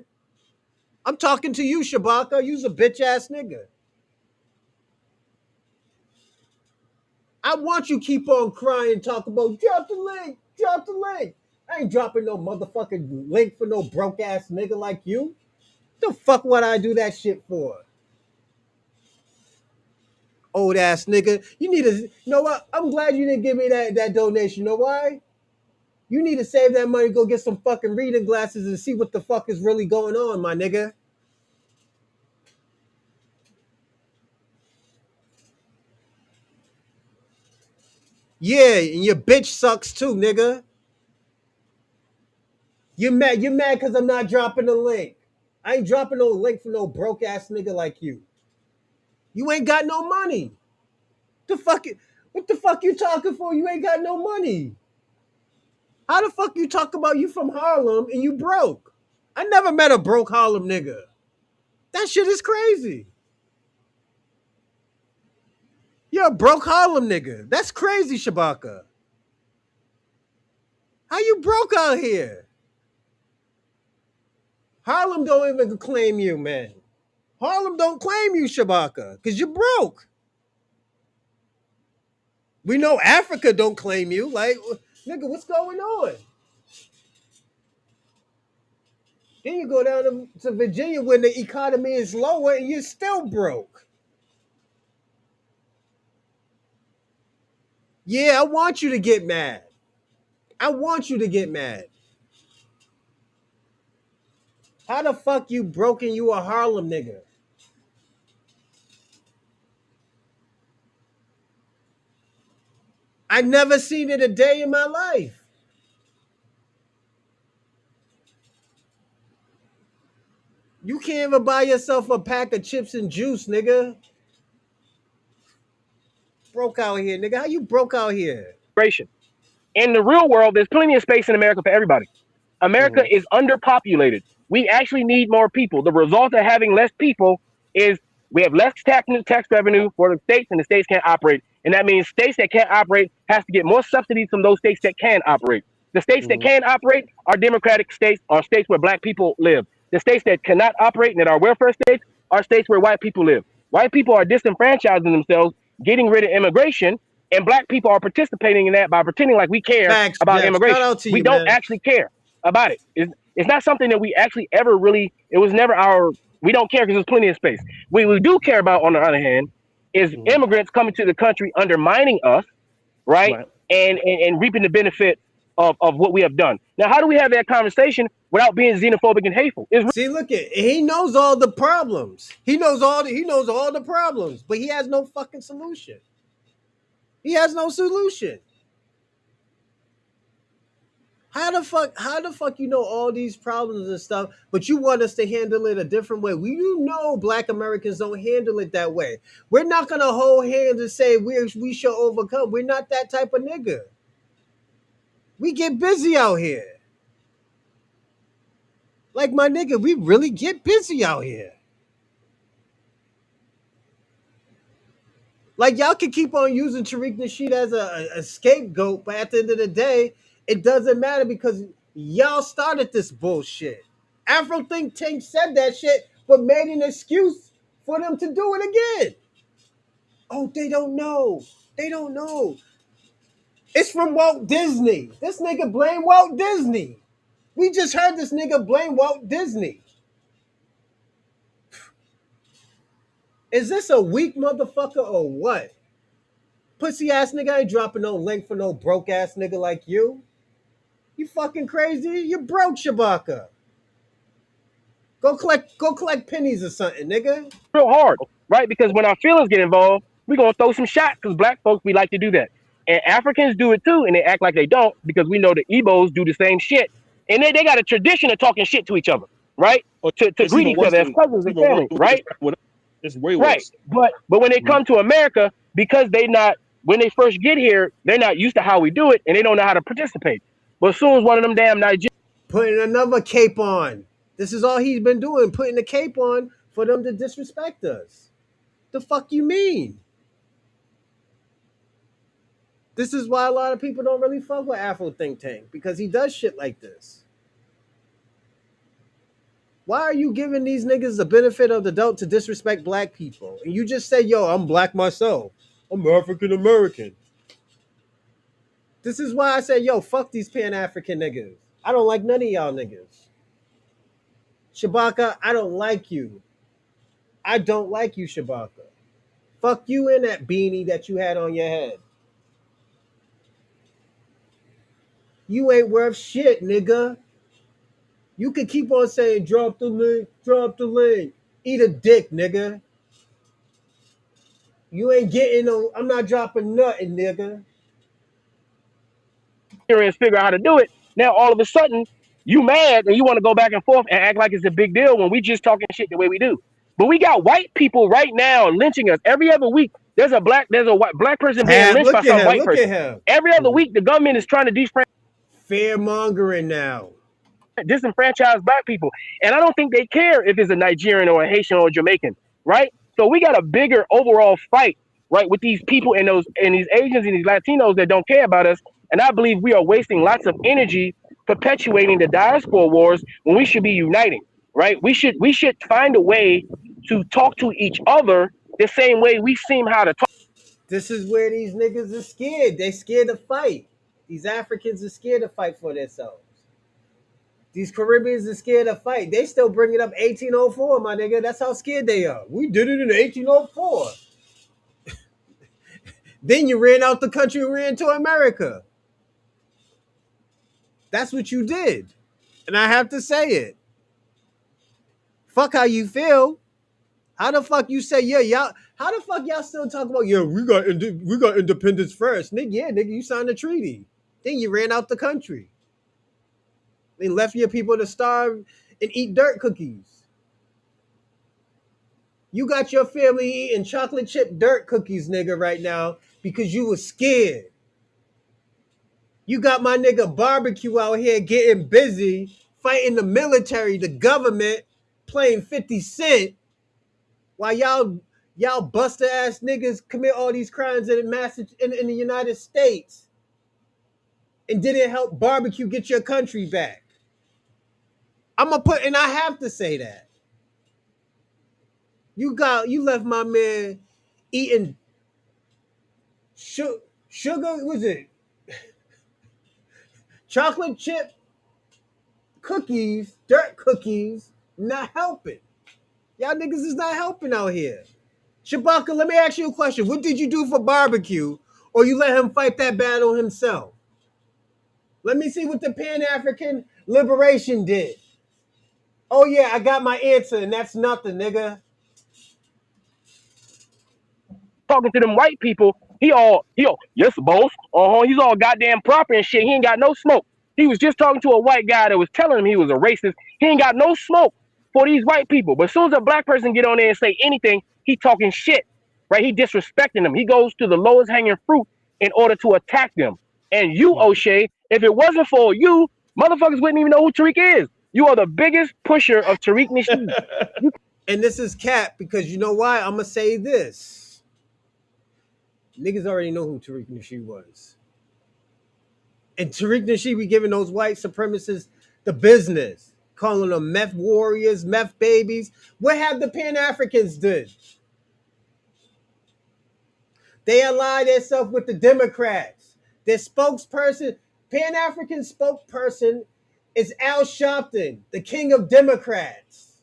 I'm talking to you, Shabaka. You's a bitch ass nigga. I want you keep on crying, talk about drop the link, drop the link. I ain't dropping no motherfucking link for no broke ass nigga like you. The fuck would I do that shit for? Old ass nigga. You know what? I'm glad you didn't give me that donation. You know why? You need to save that money, go get some fucking reading glasses and see what the fuck is really going on, my nigga. Yeah, and your bitch sucks too, nigga. You mad because I'm not dropping the link. I ain't dropping no link for no broke ass nigga like you. You ain't got no money. What the fuck you talking for? You ain't got no money. How the fuck you talk about you from Harlem and you broke? I never met a broke Harlem nigga. That shit is crazy. You're a broke Harlem nigga. That's crazy, Shabaka. How you broke out here? Harlem don't even claim you, man. Harlem don't claim you, Shabaka, because you're broke. We know Africa don't claim you. Like, nigga, what's going on? Then you go down to Virginia when the economy is lower and you're still broke. Yeah, I want you to get mad. I want you to get mad. How the fuck you broken you a Harlem nigga? I never seen it a day in my life. You can't even buy yourself a pack of chips and juice, nigga. Broke out here, nigga. How you broke out here? In the real world, there's plenty of space in America for everybody. America is underpopulated. We actually need more people. The result of having less people is we have less tax revenue for the states, and the states can't operate. And that means states that can't operate has to get more subsidies from those states that can operate. The states that can operate are democratic states, are states where black people live. The states that cannot operate and that are welfare states are states where white people live. White people are disenfranchising themselves, getting rid of immigration, and black people are participating in that by pretending like we care Facts, about Jeff. Shout immigration. out to We you, don't man. actually care about it. It's not something that we actually ever really, it was never our, we don't care because there's plenty of space. What we do care about, on the other hand, is immigrants coming to the country undermining us, right? And reaping the benefit of what we have done. Now, how do we have that conversation without being xenophobic and hateful? See, look at he knows all the problems. He knows all the problems, but he has no fucking solution. He has no solution. How the fuck you know all these problems and stuff, but you want us to handle it a different way? You know black Americans don't handle it that way. We're not gonna hold hands and say we should overcome. We're not that type of nigga. We get busy out here. Like my nigga, we really get busy out here. Like y'all can keep on using Tariq Nasheed as a scapegoat, but at the end of the day, it doesn't matter because y'all started this bullshit. Afro Think Tank said that shit, but made an excuse for them to do it again. Oh, they don't know. They don't know. It's from Walt Disney. This nigga blame Walt Disney. We just heard this nigga blame Walt Disney. Is this a weak motherfucker or what? Pussy ass nigga ain't dropping no link for no broke ass nigga like you. You fucking crazy? You broke, Shabaka. Go collect pennies or something, nigga. Real hard, right? Because when our feelings get involved, we're gonna throw some shots because black folks, we like to do that. And Africans do it too, and they act like they don't because we know the Igbos do the same shit. And they got a tradition of talking shit to each other, right? To It's greet even each worse other as than cousins and even worse family, than right? it's way Right. worse. But when they come to America, because they not when they first get here, they're not used to how we do it and they don't know how to participate. But as soon as one of them damn Nigerians Putting another cape on. This is all he's been doing, putting the cape on for them to disrespect us. The fuck you mean? This is why a lot of people don't really fuck with Afro Think Tank, because he does shit like this. Why are you giving these niggas the benefit of the doubt to disrespect black people? And you just say, yo, I'm black myself. I'm African American. This is why I say, yo, fuck these Pan-African niggas. I don't like none of y'all niggas. Shabaka, I don't like you. I don't like you, Shabaka. Fuck you in that beanie that you had on your head. You ain't worth shit, nigga. You can keep on saying, drop the link, drop the link. Eat a dick, nigga. You ain't getting no, I'm not dropping nothing, nigga. figure out how to do it. Now all of a sudden you mad and you want to go back and forth and act like it's a big deal when we just talking shit the way we do. But we got white people right now lynching us every other week. There's a white black person being Fab, lynched by look at some him, white look at person. him. Every other week the government is trying to Fear mongering now. disenfranchise black people. And I don't think they care if it's a Nigerian or a Haitian or a Jamaican, right? So we got a bigger overall fight, right, with these people and these Asians and these Latinos that don't care about us. And I believe we are wasting lots of energy perpetuating the diaspora wars when we should be uniting, right? We should find a way to talk to each other the same way we seem how to talk. This is where these niggas are scared. They scared to fight. These Africans are scared to fight for themselves. These Caribbeans are scared to fight. They still bring it up 1804, my nigga. That's how scared they are. We did it in 1804. Then you ran out the country and ran to America. That's what you did. And I have to say it. Fuck how you feel. How the fuck you say, yeah, y'all, how the fuck y'all still talk about, yeah, we got independence first. Nigga, yeah, nigga, you signed a treaty. Then you ran out the country. Then left your people to starve and eat dirt cookies. You got your family eating chocolate chip dirt cookies, nigga, right now because you was scared. You got my nigga Barbecue out here getting busy, fighting the military, the government, playing 50 Cent, while y'all buster ass niggas commit all these crimes in the United States and didn't help Barbecue get your country back. And I have to say that. You left my man eating sugar, was it chocolate chip cookies, dirt cookies, not helping. Y'all niggas is not helping out here. Shabaka, let me ask you a question. What did you do for Barbecue, or you let him fight that battle himself? Let me see what the Pan-African Liberation did. Oh yeah, I got my answer, and that's nothing, nigga. Talking to them white people, yes, boss. He's all goddamn proper and shit. He ain't got no smoke. He was just talking to a white guy that was telling him he was a racist. He ain't got no smoke for these white people. But as soon as a black person get on there and say anything, he talking shit, right? He disrespecting them. He goes to the lowest hanging fruit in order to attack them. And you, O'Shea, if it wasn't for you, motherfuckers wouldn't even know who Tariq is. You are the biggest pusher of Tariq Nasheed. And this is cap because you know why? I'm gonna say this. Niggas already know who Tariq Nasheed was. And Tariq Nasheed be giving those white supremacists the business, calling them meth warriors, meth babies. What have the Pan-Africans did? They allied themselves with the Democrats. Their spokesperson, Pan-African spokesperson, is Al Sharpton, the king of Democrats.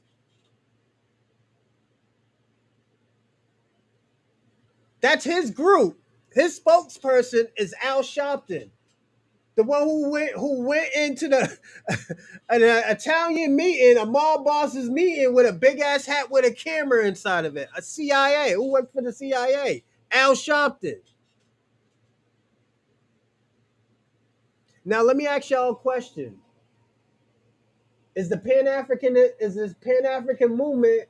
That's his group. His spokesperson is Al Sharpton, the one who went into an Italian meeting, a mob boss's meeting with a big ass hat with a camera inside of it. A CIA. Who worked for the CIA? Al Sharpton. Now let me ask y'all a question. Is this Pan-African movement,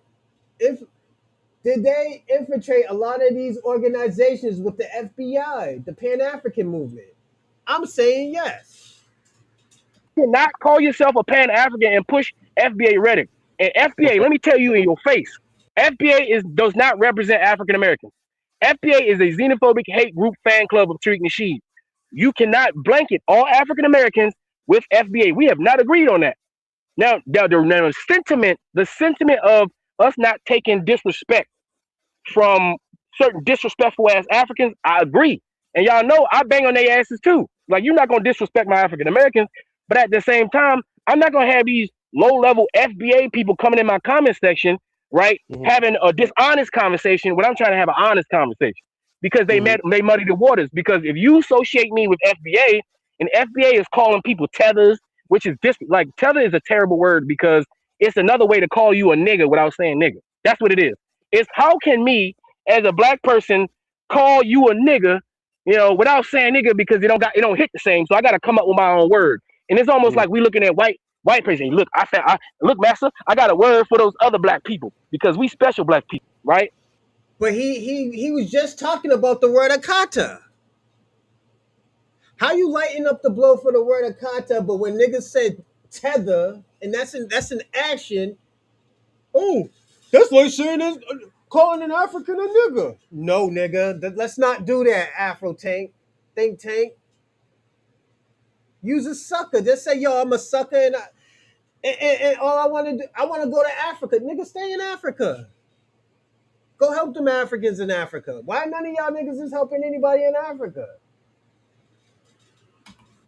did they infiltrate a lot of these organizations with the FBI, the Pan-African movement? I'm saying yes. You cannot call yourself a Pan-African and push FBA rhetoric. And FBA, let me tell you in your face, FBA does not represent African Americans. FBA is a xenophobic hate group fan club of Tariq Nasheed. You cannot blanket all African Americans with FBA. We have not agreed on that. Now the sentiment of us not taking disrespect from certain disrespectful ass Africans, I agree. And y'all know I bang on their asses too. Like, you're not gonna disrespect my African Americans, but at the same time, I'm not gonna have these low level FBA people coming in my comment section, right? Having a dishonest conversation when I'm trying to have an honest conversation. Because they muddy the waters. Because if you associate me with FBA, and FBA is calling people tethers, which is like tether is a terrible word because it's another way to call you a nigga without saying nigga. That's what it is. It's how can me as a black person call you a nigga, without saying nigga because it don't hit the same. So I got to come up with my own word. And it's almost like we looking at white person. Look, look, master, I got a word for those other black people because we special black people, right? But he was just talking about the word akata. How you lighten up the blow for the word akata, but when niggas said tether, and that's an action, oh, that's like saying calling an African a nigga. No, nigga, let's not do that, Afro Tank. Think Tank. Use a sucker. Just say, yo, I'm a sucker, and all I want to do, I want to go to Africa. Nigga, stay in Africa. Go help them Africans in Africa. Why none of y'all niggas is helping anybody in Africa?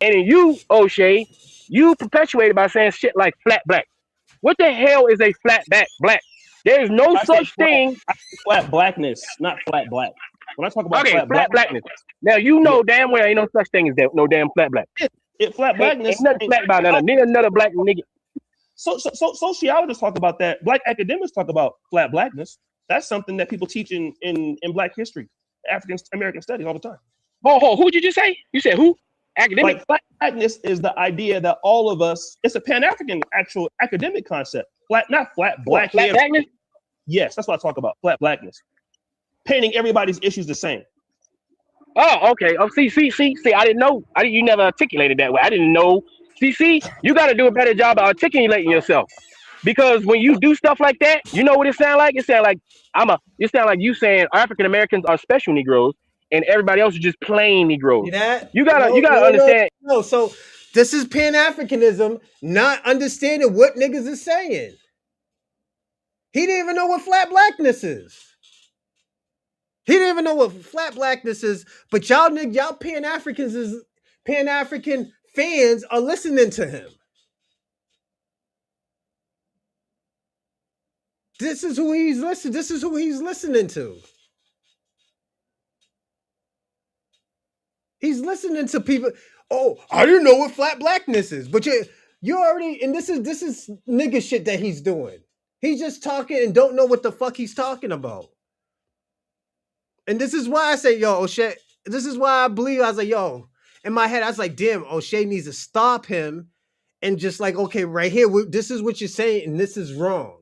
And then you, O'Shea, you perpetuated by saying shit like flat black. What the hell is a flat black? There is no such thing. Flat blackness, not flat black. When I talk about Okay, flat flat black, blackness. Now you yeah, know damn well ain't no such thing as that. No damn flat black. flat Ain't blackness. nothing flat about none. Nigga, another black nigga. So sociologists talk about that. Black academics talk about flat blackness. That's something that people teach in Black history, African American studies all the time. Oh, who'd you just say? You said who? Academic? Like flat blackness is the idea that all of us. It's a Pan African actual academic concept. Flat, not flat What? black Flat hair. blackness? Yes, that's what I talk about. Flat blackness, painting everybody's issues the same. Oh, okay. Oh, see. I didn't know. You never articulated that way. I didn't know. See. You got to do a better job of articulating yourself. Because when you do stuff like that, you know what it sound like? It sound like It sound like you saying African Americans are special Negroes and everybody else is just plain Negroes. See that? You gotta No. understand. No. So this is Pan Africanism, not understanding what niggas is saying. He didn't even know what flat blackness is. He didn't even know what flat blackness is. But y'all Pan African fans are listening to him. This is who he's listening. This is who he's listening to. He's listening to people. Oh, I didn't know what flat blackness is, but you already. And this is nigga shit that he's doing. He's just talking and don't know what the fuck he's talking about. And this is why I say, yo, O'Shea. This is why I believe I was like, yo. In my head, I was like, damn, O'Shea needs to stop him and just like, okay, right here, this is what you're saying, and this is wrong.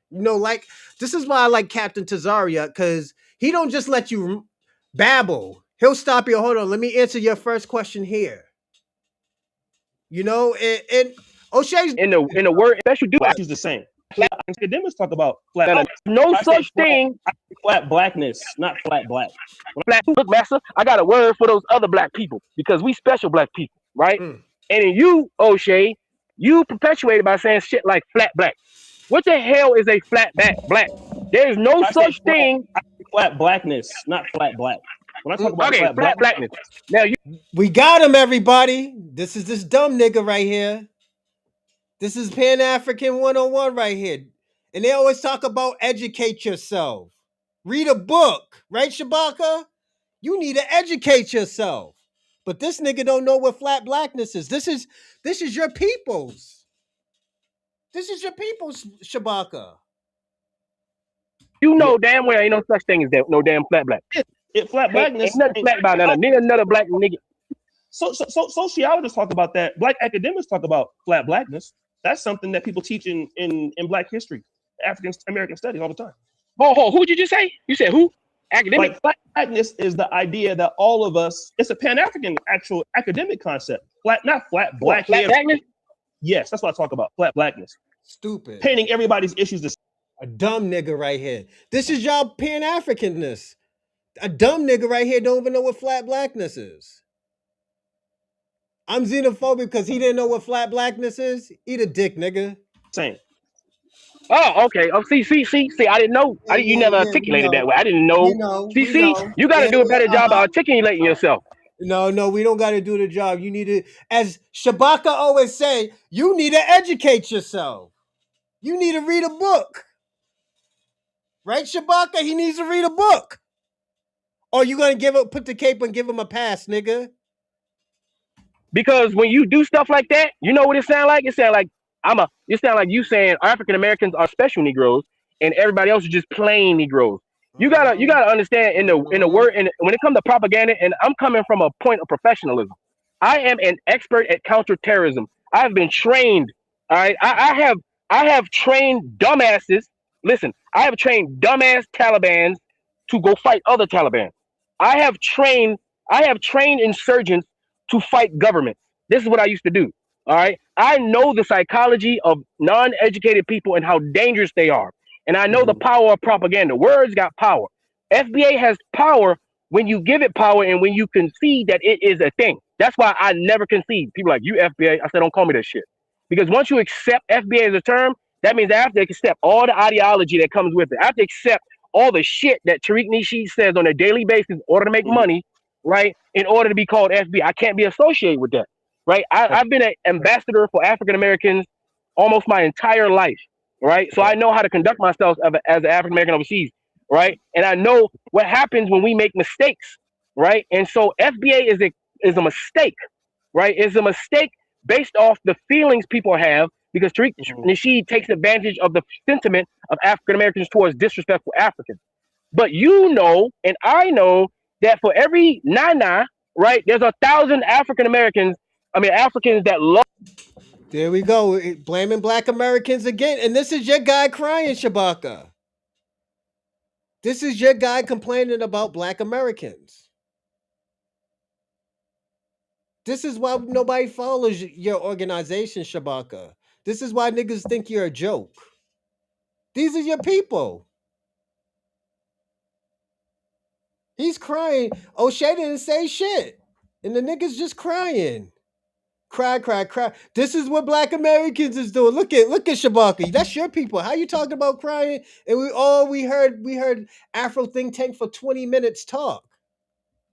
You know, like this is why I like Captain Tazaria, because he don't just let you babble. He'll stop you. Hold on, let me answer your first question here. You know, and O'Shea's In the word special do Issues the same. Academics talk about flat. no I say such thing. Flat blackness, not flat black. Black look, master, I got a word for those other black people because we special black people, right? And in you, O'Shea, you perpetuated by saying shit like flat black. What the hell is a flat black? There is no such thing. Flat blackness, not flat black. When I talk about flat blackness. Now we got him, everybody. This is this dumb nigga right here. This is Pan African 101 right here. And they always talk about educate yourself. Read a book, right, Shabaka? You need to educate yourself. But this nigga don't know what flat blackness is. This is your people's. This is your people's, Shabaka. You know damn well ain't no such thing as that. No damn flat black. Flat blackness. Ain't nothing flat about none. Nigga, another black nigga. So sociologists talk about that. Black academics talk about flat blackness. That's something that people teach in Black history, African American studies all the time. Oh, who'd you just say? You said who? Academic? Like flat blackness is the idea that all of us. It's a Pan African actual academic concept. Flat, not flat black. Flat blackness? Yes, that's what I talk about. Flat blackness. Stupid. Painting everybody's issues the same. A dumb nigga right here. This is y'all Pan Africanness. A dumb nigga right here don't even know what flat blackness is. I'm xenophobic because he didn't know what flat blackness is. Eat a dick, nigga. Same. Oh, okay. Oh, see. I didn't know. You never articulated that way. I didn't know. You got to do a better job of articulating yourself. No, we don't got to do the job. You need to, as Shabaka always say, you need to educate yourself. You need to read a book. Right, Shabaka? He needs to read a book. Or you going to put the cape and give him a pass, nigga? Because when you do stuff like that, you know what it sound like? It sound like it sound like you saying African Americans are special Negroes and everybody else is just plain Negroes. You gotta understand in the word, and when it comes to propaganda, and I'm coming from a point of professionalism. I am an expert at counterterrorism. I have been trained. All right, I have trained dumbasses. Listen, I have trained dumbass Talibans to go fight other Taliban. I have trained insurgents to fight governments. This is what I used to do. All right. I know the psychology of non-educated people and how dangerous they are. And I know the power of propaganda. Words got power. FBA has power when you give it power and when you concede that it is a thing. That's why I never concede. People are like, you FBA. I said, don't call me that shit. Because once you accept FBA as a term, that means I have to accept all the ideology that comes with it. I have to accept all the shit that Tariq Nasheed says on a daily basis in order to make money, right? In order to be called FBA. I can't be associated with that, right? I've been an ambassador for African Americans almost my entire life, right? So I know how to conduct myself as an African American overseas. right? And I know what happens when we make mistakes, right? And so FBA is a mistake, right? It's a mistake based off the feelings people have because Tariq Nasheed takes advantage of the sentiment of African Americans towards disrespectful Africans. But you know, and I know that for every nana, right, there's 1,000 African Americans, I mean Africans that love. There we go. Blaming Black Americans again. And this is your guy crying, Shabaka. This is your guy complaining about Black Americans. This is why nobody follows your organization, Shabaka. This is why niggas think you're a joke. These are your people. He's crying. O'Shea didn't say shit. And the niggas just crying. Cry, cry, cry. This is what Black Americans is doing. Look at Shabaka. That's your people. How you talking about crying? And we heard Afro Think Tank for 20 minutes talk.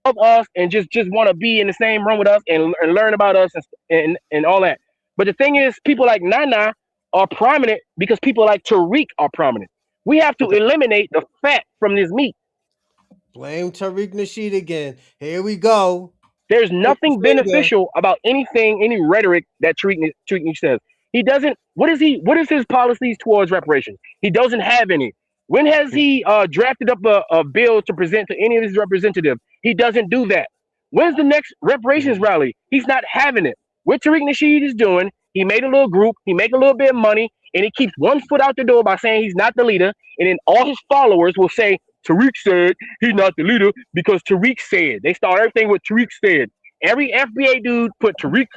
Us and just want to be in the same room with us and learn about us and all that. But the thing is, people like Nana are prominent because people like Tariq are prominent. We have to eliminate the fat from this meat. Blame Tariq Nasheed again. Here we go. There's Put the nothing finger. beneficial about anything, any rhetoric that Tariq says. He doesn't. What is his policies towards reparations? He doesn't have any. When has he drafted up a bill to present to any of his representatives? He doesn't do that. When's the next reparations rally? He's not having it. What Tariq Nasheed is doing, he made a little group, he make a little bit of money, and he keeps one foot out the door by saying he's not the leader, and then all his followers will say, Tariq said he's not the leader because Tariq said. They start everything with Tariq said. Every FBA dude put Tariq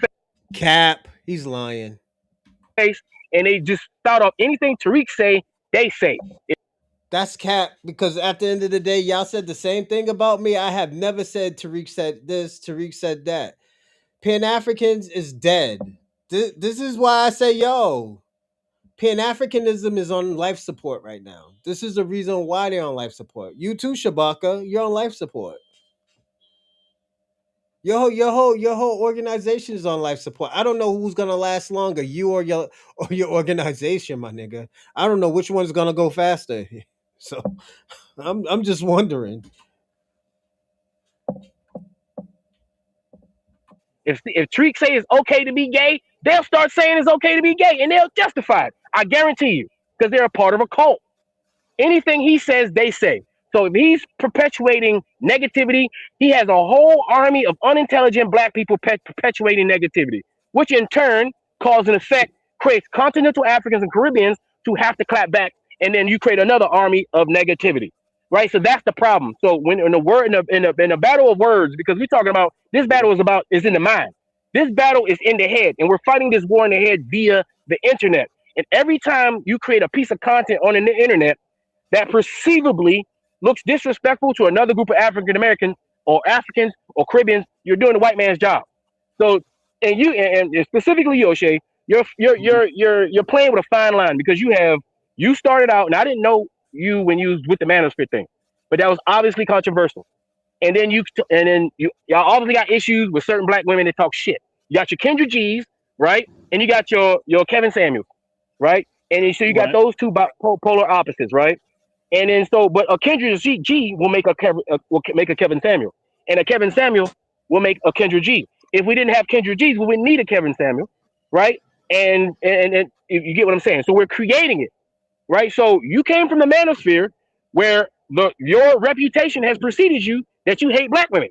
Cap. He's lying. face, and they just start off anything Tariq say, they say. That's cap because at the end of the day, y'all said the same thing about me. I have never said Tariq said this, Tariq said that. Pan Africans is dead. This is why I say, yo, Pan Africanism is on life support right now. This is the reason why they're on life support. You too, Shabaka, you're on life support. Your whole organization is on life support. I don't know who's gonna last longer, you or your organization, my nigga. I don't know which one's gonna go faster. So I'm just wondering. If Tariq say it's okay to be gay, they'll start saying it's okay to be gay, and they'll justify it. I guarantee you, because they're a part of a cult. Anything he says, they say. So if he's perpetuating negativity, he has a whole army of unintelligent black people perpetuating negativity, which in turn cause an effect, creates continental Africans and Caribbeans to have to clap back, and then you create another army of negativity. Right, so that's the problem. So when in the word in the battle of words, because we're talking about this battle is in the mind. This battle is in the head, and we're fighting this war in the head via the internet. And every time you create a piece of content on the internet that perceivably looks disrespectful to another group of African Americans or Africans or Caribbeans, you're doing the white man's job. So, and specifically you, O'Shea, you're playing with a fine line because you started out, and I didn't know you when you was with the manosphere thing, but that was obviously controversial. Y'all obviously got issues with certain black women that talk shit. You got your Kendra G's, right, and you got your Kevin Samuels, right, and then, so you got Right. those two polar opposites, right? And then but a Kendra G will make a Kevin Samuel, and a Kevin Samuel will make a Kendra G. If we didn't have Kendra G's, we wouldn't need a Kevin Samuel, right? And you get what I'm saying. So we're creating it, right? So you came from the manosphere where your reputation has preceded you that you hate black women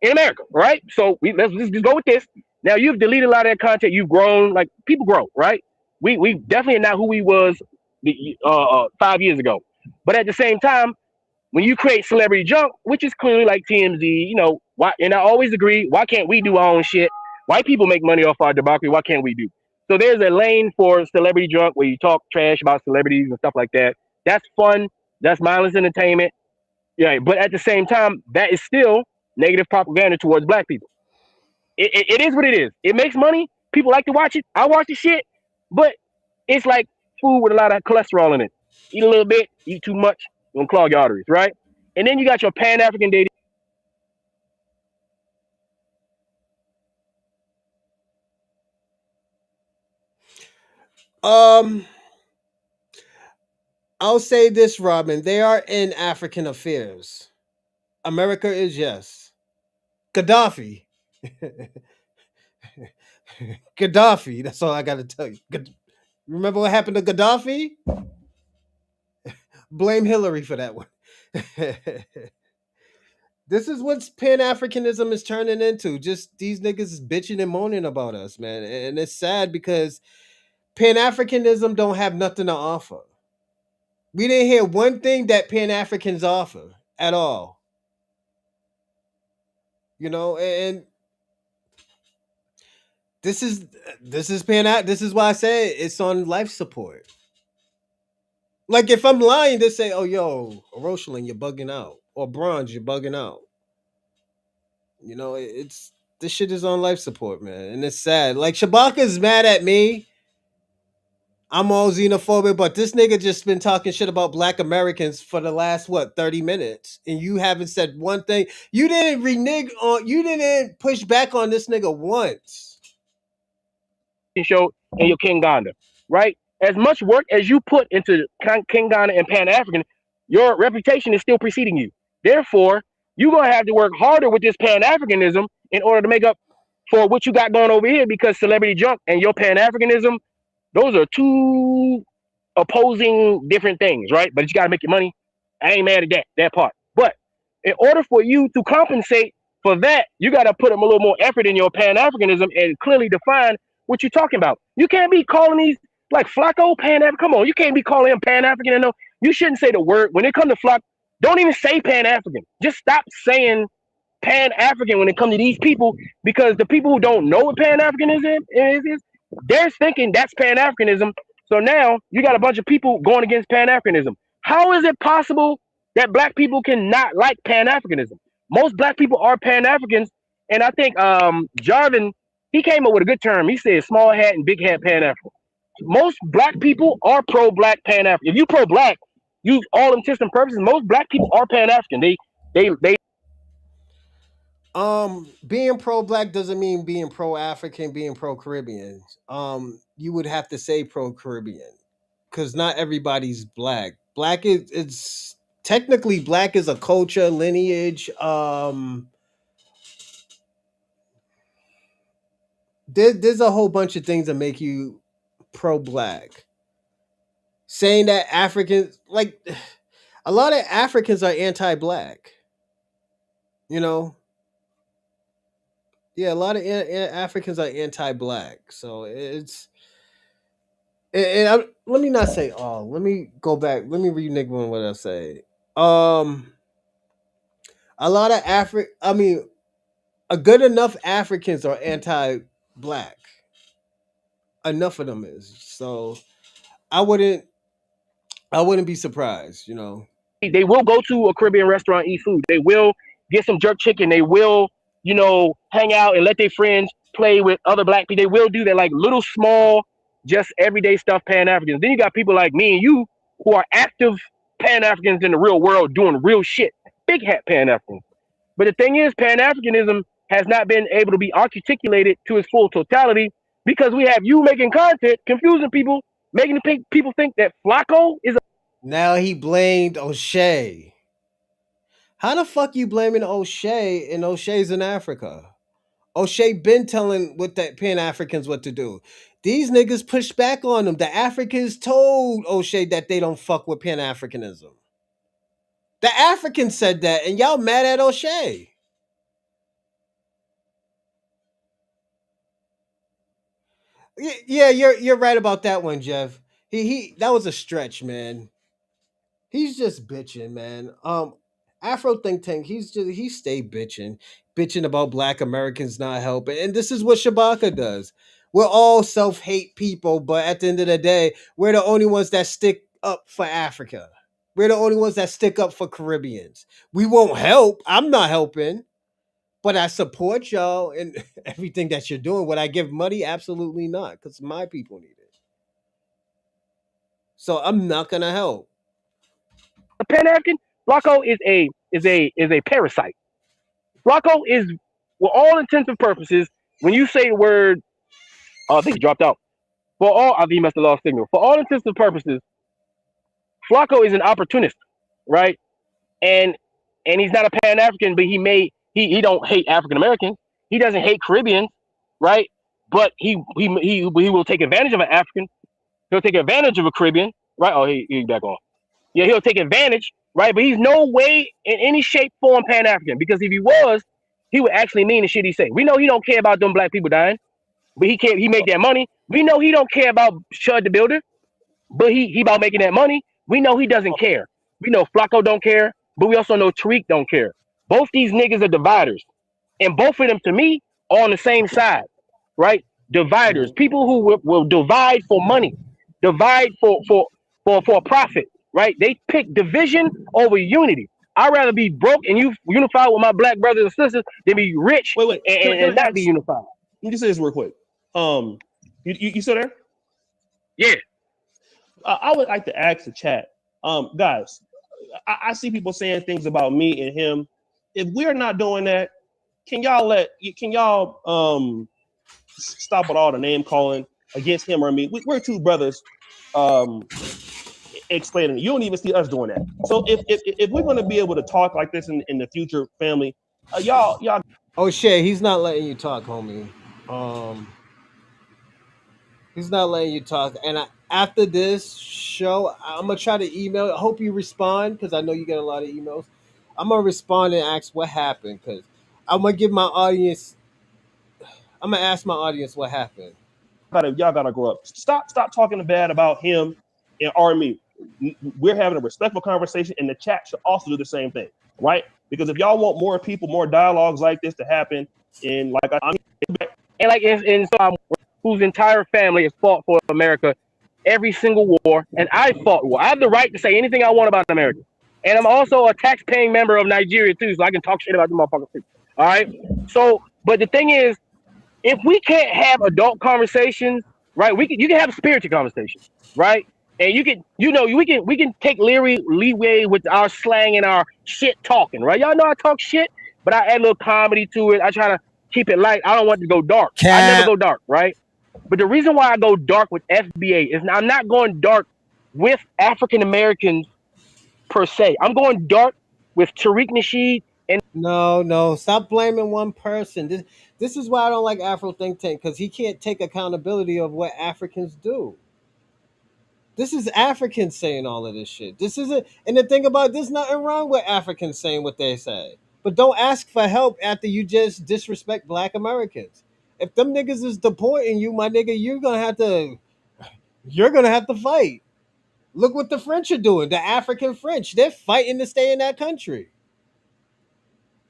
in America, right? So let's just go with this. Now you've deleted a lot of that content. You've grown, like people grow, right? We definitely not who we was 5 years ago. But at the same time, when you create celebrity junk, which is clearly like TMZ, why? And I always agree. Why can't we do our own shit? White people make money off our debauchery. Why can't we do? So there's a lane for celebrity junk where you talk trash about celebrities and stuff like that. That's fun. That's mindless entertainment. Yeah, but at the same time, that is still negative propaganda towards black people. It is what it is. It makes money. People like to watch it. I watch the shit, but it's like food with a lot of cholesterol in it. Eat a little bit, eat too much, you're gonna clog your arteries, right? And then you got your Pan African dating. Um I'll say this, Robin. They are in African affairs. America is, yes. Gaddafi. Gaddafi. That's all I got to tell you. Remember what happened to Gaddafi? Blame Hillary for that one. This is what Pan Africanism is turning into. Just these niggas is bitching and moaning about us, man. And it's sad because Pan Africanism don't have nothing to offer. We didn't hear one thing that Pan Africans offer at all. You know, and this is this is why I say it's on life support. Like if I'm lying, they say, "Oh, yo, Rosalind, you're bugging out," or Bronze, you're bugging out. You know, it's this shit is on life support, man, and it's sad. Like Shabaka's mad at me. I'm all xenophobic, but this nigga just been talking shit about Black Americans for the last 30 minutes, and you haven't said one thing. You didn't renege on. You didn't push back on this nigga once. Show and your King Ghana, right? As much work as you put into King Ghana and Pan African, your reputation is still preceding you. Therefore, you're gonna have to work harder with this Pan Africanism in order to make up for what you got going over here. Because Celebrity Junk and your Pan Africanism, those are two opposing different things, right? But you got to make your money. I ain't mad at that part. But in order for you to compensate for that, you got to put a little more effort in your Pan Africanism and clearly define what you're talking about. You can't be calling these like Flacco Pan African. Come on, you can't be calling him Pan African. No, you shouldn't say the word when it comes to Flock. Don't even say Pan African. Just stop saying Pan African when it comes to these people, because the people who don't know what Pan Africanism is, they're thinking that's Pan Africanism. So now you got a bunch of people going against Pan Africanism. How is it possible that black people cannot like Pan Africanism? Most black people are Pan Africans, and I think Jarvin, he came up with a good term. He said small hat and big hat Pan African. Most black people are pro black Pan African. If you pro black, you all intents and purposes, most black people are Pan African. They Being pro black doesn't mean being pro African, being pro Caribbean. You would have to say pro Caribbean because not everybody's black. Black is it's technically black is a culture, lineage. There's a whole bunch of things that make you pro black. Saying that Africans like a lot of Africans are anti black. You know, yeah, a lot of Africans are anti-black, so it's let me not say all. Let me go back. Let me renege on what I say. Um, a lot of I mean, a good enough Africans are anti-black. Enough of them is so. I wouldn't. I wouldn't be surprised. You know. they will go to a Caribbean restaurant, eat food. They will get some jerk chicken. They will, hang out and let their friends play with other black people. They will do that, like little small, just everyday stuff. Pan Africans. Then you got people like me and you who are active Pan Africans in the real world doing real shit. Big hat Pan Africans. But the thing is, Pan Africanism has not been able to be articulated to its full totality because we have you making content, confusing people, making people think that Flacco is a. Now he blamed O'Shea. How the fuck you blaming O'Shea and O'Shea's in Africa? O'Shea been telling what that Pan Africans what to do. These niggas pushed back on them. The Africans told O'Shea that they don't fuck with Pan Africanism. The Africans said that, and y'all mad at O'Shea. Yeah, you're right about that one, Jeff. He that was a stretch, man. He's just bitching, man. Afro think tank. He stay bitching about Black Americans not helping, and this is what Shabaka does. We're all self hate people, but at the end of the day, we're the only ones that stick up for Africa. We're the only ones that stick up for Caribbeans. We won't help. I'm not helping, but I support y'all and everything that you're doing. Would I give money? Absolutely not, because my people need it. So I'm not gonna help. Pan African. Flacco is a parasite. Flacco is, for all intents and purposes, when you say the word, I think he dropped out. For all, I think he must have lost signal. For all intents and purposes, Flacco is an opportunist, right? And he's not a Pan African, but he don't hate African Americans. He doesn't hate Caribbeans, right? But he will take advantage of an African. He'll take advantage of a Caribbean, right? Oh, he's back on. Yeah, he'll take advantage, right? But he's no way in any shape, form Pan African, because if he was, he would actually mean the shit he say. We know he don't care about them black people dying, but he can't. He make that money. We know he don't care about Shud the Builder, but he about making that money. We know he doesn't care. We know Flacco don't care, but we also know Tariq don't care. Both these niggas are dividers, and both of them to me are on the same side, right? Dividers, people who will divide for money, divide for profit, right? They pick division over unity. I'd rather be broke and you unified with my black brothers and sisters than be rich Wait. Can and I not be ask? unified. Let me just say this real quick. You still there? Yeah. I would like to ask the chat, guys. I see people saying things about me and him. If we're not doing that, can y'all stop with all the name calling against him or me? We're two brothers. Explaining, you don't even see us doing that. So if we're going to be able to talk like this in the future, family, y'all. Oh shit, he's not letting you talk, homie. He's not letting you talk. And after this show, I'm gonna try to email. I hope you respond because I know you get a lot of emails. I'm gonna respond and ask what happened because I'm gonna give my audience. I'm gonna ask my audience what happened. Y'all gotta grow up. Stop talking bad about him and me. We're having a respectful conversation, and the chat should also do the same thing, right? Because if y'all want more people, more dialogues like this to happen, and whose entire family has fought for America every single war, and I fought war. I have the right to say anything I want about America. And I'm also a tax-paying member of Nigeria too, so I can talk shit about them motherfuckers too. All right. So, but the thing is, if we can't have adult conversations, right? You can have spiritual conversations, right? And we can take leeway with our slang and our shit talking, right? Y'all know I talk shit, but I add a little comedy to it. I try to keep it light. I don't want to go dark. I never go dark, right? But the reason why I go dark with FBA is I'm not going dark with African Americans per se. I'm going dark with Tariq Nasheed and No, stop blaming one person. This is why I don't like Afro Think Tank because he can't take accountability of what Africans do. This is Africans saying all of this shit. This isn't, and the thing about it, there's nothing wrong with Africans saying what they say. But don't ask for help after you just disrespect Black Americans. If them niggas is deporting you, my nigga, you're gonna have to fight. Look what the French are doing. The African French, they're fighting to stay in that country.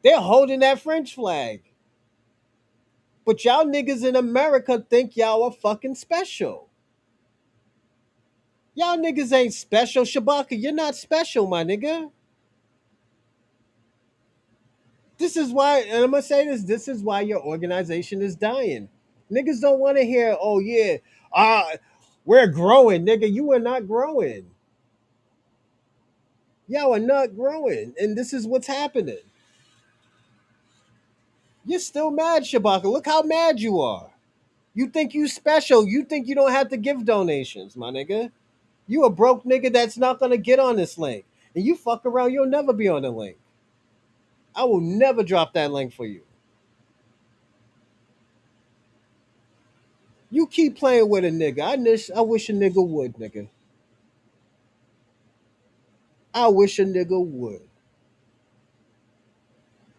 They're holding that French flag. But y'all niggas in America think y'all are fucking special. Y'all niggas ain't special. Shabaka, you're not special, my nigga. This is why, and I'm gonna say this is why your organization is dying. Niggas don't want to hear, oh yeah, we're growing, nigga. You are not growing. Y'all are not growing. And this is what's happening. You're still mad, Shabaka. Look how mad you are. You think you special. You think you don't have to give donations, my nigga. You a broke nigga that's not gonna get on this link. And you fuck around, you'll never be on the link. I will never drop that link for you. You keep playing with a nigga. I wish a nigga would, nigga. I wish a nigga would.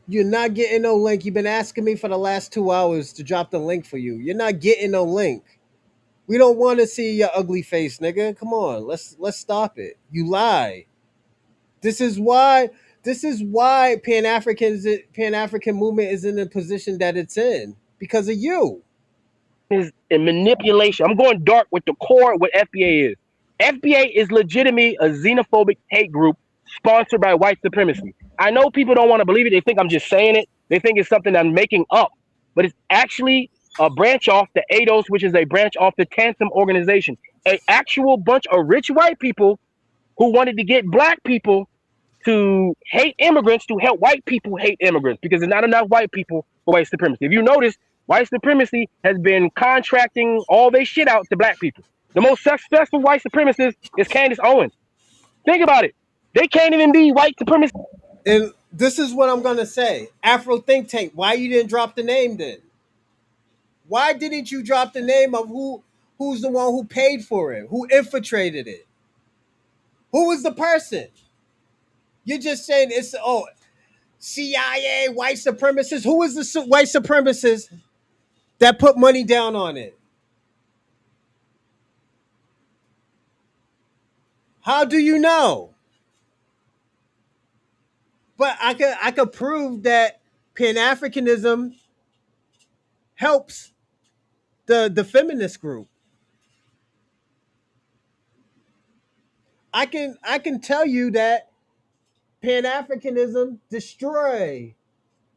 You're not getting no link. You've been asking me for the last 2 hours to drop the link for you. You're not getting no link. We don't want to see your ugly face, nigga. Come on, let's stop it. You lie. This is why Pan African movement is in the position that it's in because of you. is in manipulation. I'm going dark with the core of what FBA is. FBA is legitimately a xenophobic hate group sponsored by white supremacy. I know people don't want to believe it. They think I'm just saying it. They think it's something I'm making up. But it's actually a branch off the ADOS, which is a branch off the Tantum organization. An actual bunch of rich white people who wanted to get black people to hate immigrants to help white people hate immigrants because there's not enough white people for white supremacy. If you notice, white supremacy has been contracting all their shit out to black people. The most successful white supremacist is Candace Owens. Think about it. They can't even be white supremacists. And this is what I'm gonna say. Afro Think Tank, why you didn't drop the name then? Why didn't you drop the name of who's the one who paid for it? Who infiltrated it? Who was the person? You're just saying it's CIA, white supremacists. Who was the white supremacist that put money down on it? How do you know? But I could prove that Pan-Africanism helps the feminist group. I can tell you that Pan-Africanism destroyed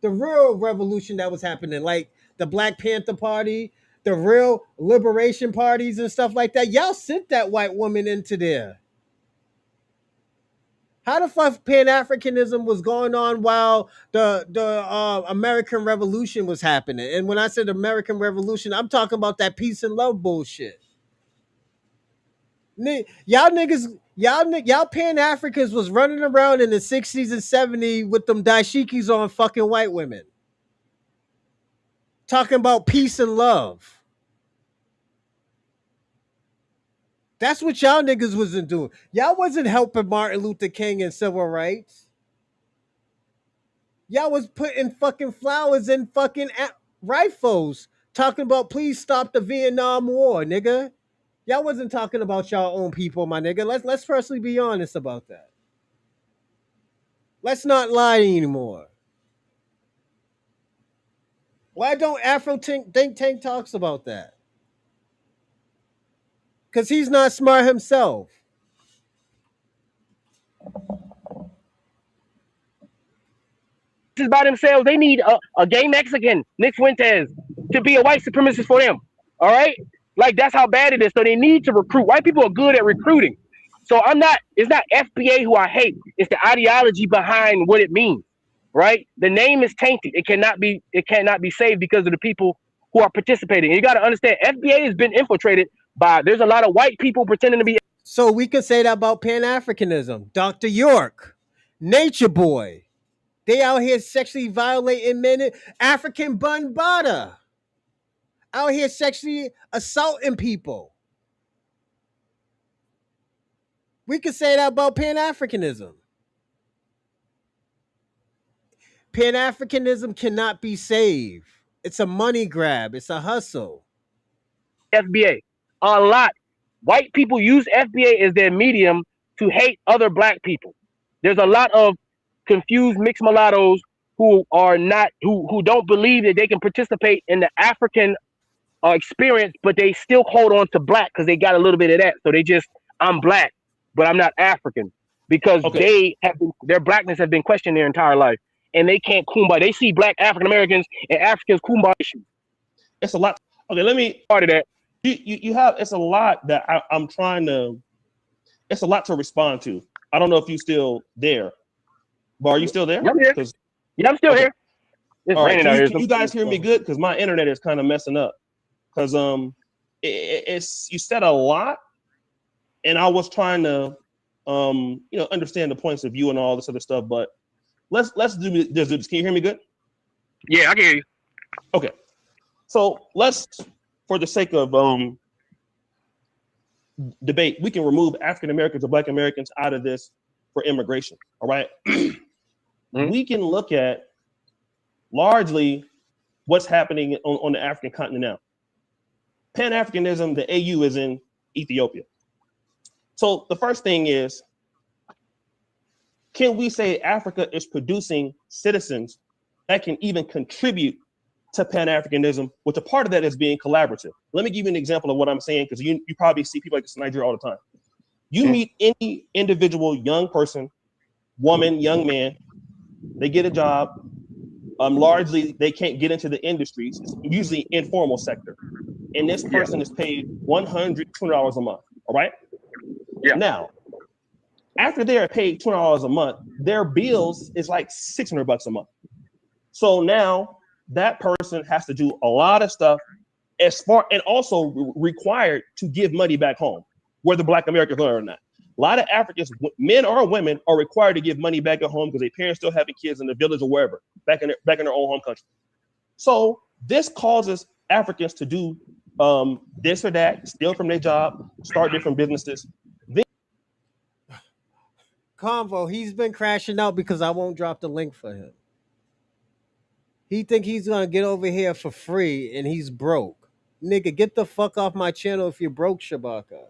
the real revolution that was happening, like the Black Panther Party, the real liberation parties and stuff like that. Y'all sent that white woman into there. How the fuck Pan-Africanism was going on while the American Revolution was happening? And when I said American Revolution, I'm talking about that peace and love bullshit. Y'all niggas, y'all Pan-Africans was running around in the 60s and 70s with them dashikis on fucking white women. Talking about peace and love. That's what y'all niggas wasn't doing. Y'all wasn't helping Martin Luther King and civil rights. Y'all was putting fucking flowers in fucking rifles. Talking about please stop the Vietnam War, nigga. Y'all wasn't talking about y'all own people, my nigga. Let's firstly be honest about that. Let's not lie anymore. Why don't Afro Think Tank talks about that? Because he's not smart himself. By themselves, they need a gay Mexican, Nick Fuentes, to be a white supremacist for them. All right, like that's how bad it is. So they need to recruit. White people are good at recruiting. So it's not FBA who I hate. It's the ideology behind what it means. Right? The name is tainted. It cannot be saved because of the people who are participating. And you got to understand, FBA has been infiltrated by. There's a lot of white people pretending to be. So we could say that about Pan-Africanism. Dr. York, Nature Boy. They out here sexually violating men. African Bun Bada out here sexually assaulting people. We could say that about Pan-Africanism. Pan-Africanism cannot be saved. It's a money grab. It's a hustle. FBA. A lot. White people use FBA as their medium to hate other black people. There's a lot of confused mixed mulattoes who are not who don't believe that they can participate in the African experience, but they still hold on to black because they got a little bit of that. So they just, I'm black, but I'm not African because their blackness has been questioned their entire life, and they can't kumbaya. They see black African Americans and Africans kumbaya. It's a lot. Okay, let me part of that. You have, it's a lot that I'm trying to. It's a lot to respond to. I don't know if you're still there. But are you still there? I'm here. Yeah, I'm still here. It's raining out here. Can you guys hear me good? Because my internet is kind of messing up. Because it's you said a lot, and I was trying to understand the points of view and all this other stuff. But let's do this. Can you hear me good? Yeah, I can hear you. Okay. So let's, for the sake of debate, we can remove African Americans or Black Americans out of this for immigration. All right. We can look at largely what's happening on the African continent now. Pan-Africanism, the AU is in Ethiopia. So the first thing is, can we say Africa is producing citizens that can even contribute to Pan-Africanism, which a part of that is being collaborative? Let me give you an example of what I'm saying, because you probably see people like this in Nigeria all the time. You meet any individual young person, woman, young man, they get a job. Largely, they can't get into the industries. It's usually informal sector. And this person is paid $100, $200 a month. All right? Yeah. Now, after they are paid $200 a month, their bills is like $600 a month. So now that person has to do a lot of stuff and also required to give money back home, whether Black Americans are or not. A lot of Africans, men or women, are required to give money back at home because their parents still having kids in the village or wherever, back in their own home country. So this causes Africans to do this or that, steal from their job, start different businesses. Convo, he's been crashing out because I won't drop the link for him. He think he's gonna get over here for free and he's broke. Nigga, get the fuck off my channel if you're broke, Shabaka.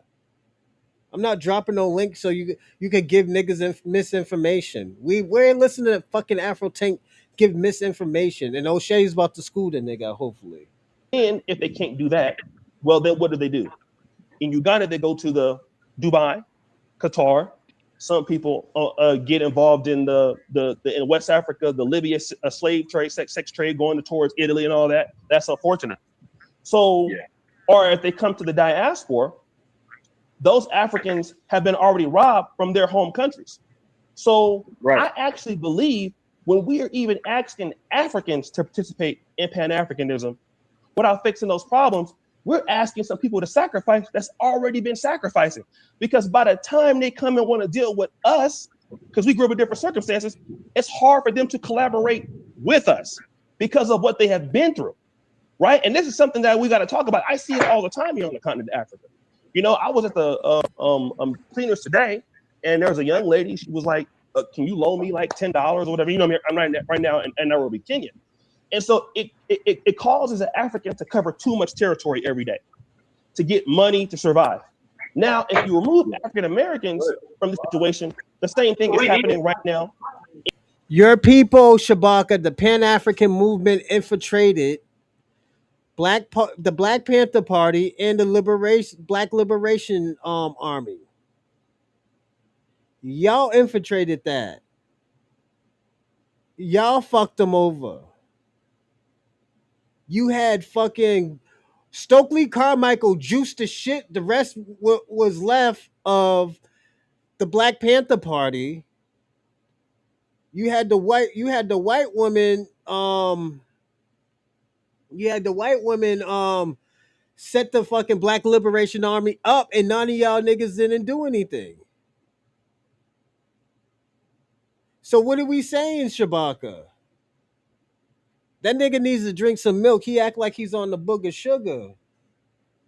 I'm not dropping no link so you could give niggas misinformation. We're listening to fucking Afro Tank give misinformation, and O'Shea's about to school the nigga, hopefully. And if they can't do that, well, then what do? In Uganda, they go to the Dubai, Qatar. Some people get involved in the in West Africa, the Libya slave trade, sex trade, going towards Italy and all that. That's unfortunate. So, or if they come to the diaspora, those Africans have been already robbed from their home countries. So I actually believe when we are even asking Africans to participate in Pan-Africanism without fixing those problems, we're asking some people to sacrifice that's already been sacrificing. Because by the time they come and want to deal with us, because we grew up in different circumstances, it's hard for them to collaborate with us because of what they have been through, right? And this is something that we got to talk about. I see it all the time here on the continent of Africa. You know, I was at the cleaners today, and there was a young lady. She was like, "Can you loan me like $10 or whatever?" You know, I'm right now in Nairobi, Kenya. And so it causes an African to cover too much territory every day to get money to survive. Now, if you remove African Americans from the situation, the same thing is happening right now. Your people, Shabaka, the Pan-African movement infiltrated the Black Panther Party and the Black Liberation Army. Y'all infiltrated that. Y'all fucked them over. You had fucking Stokely Carmichael juiced the shit. The rest was left of the Black Panther Party. You had the white woman. Set the fucking Black Liberation Army up, and none of y'all niggas didn't do anything. So what are we saying, Shabaka? That nigga needs to drink some milk. He act like he's on the book of sugar.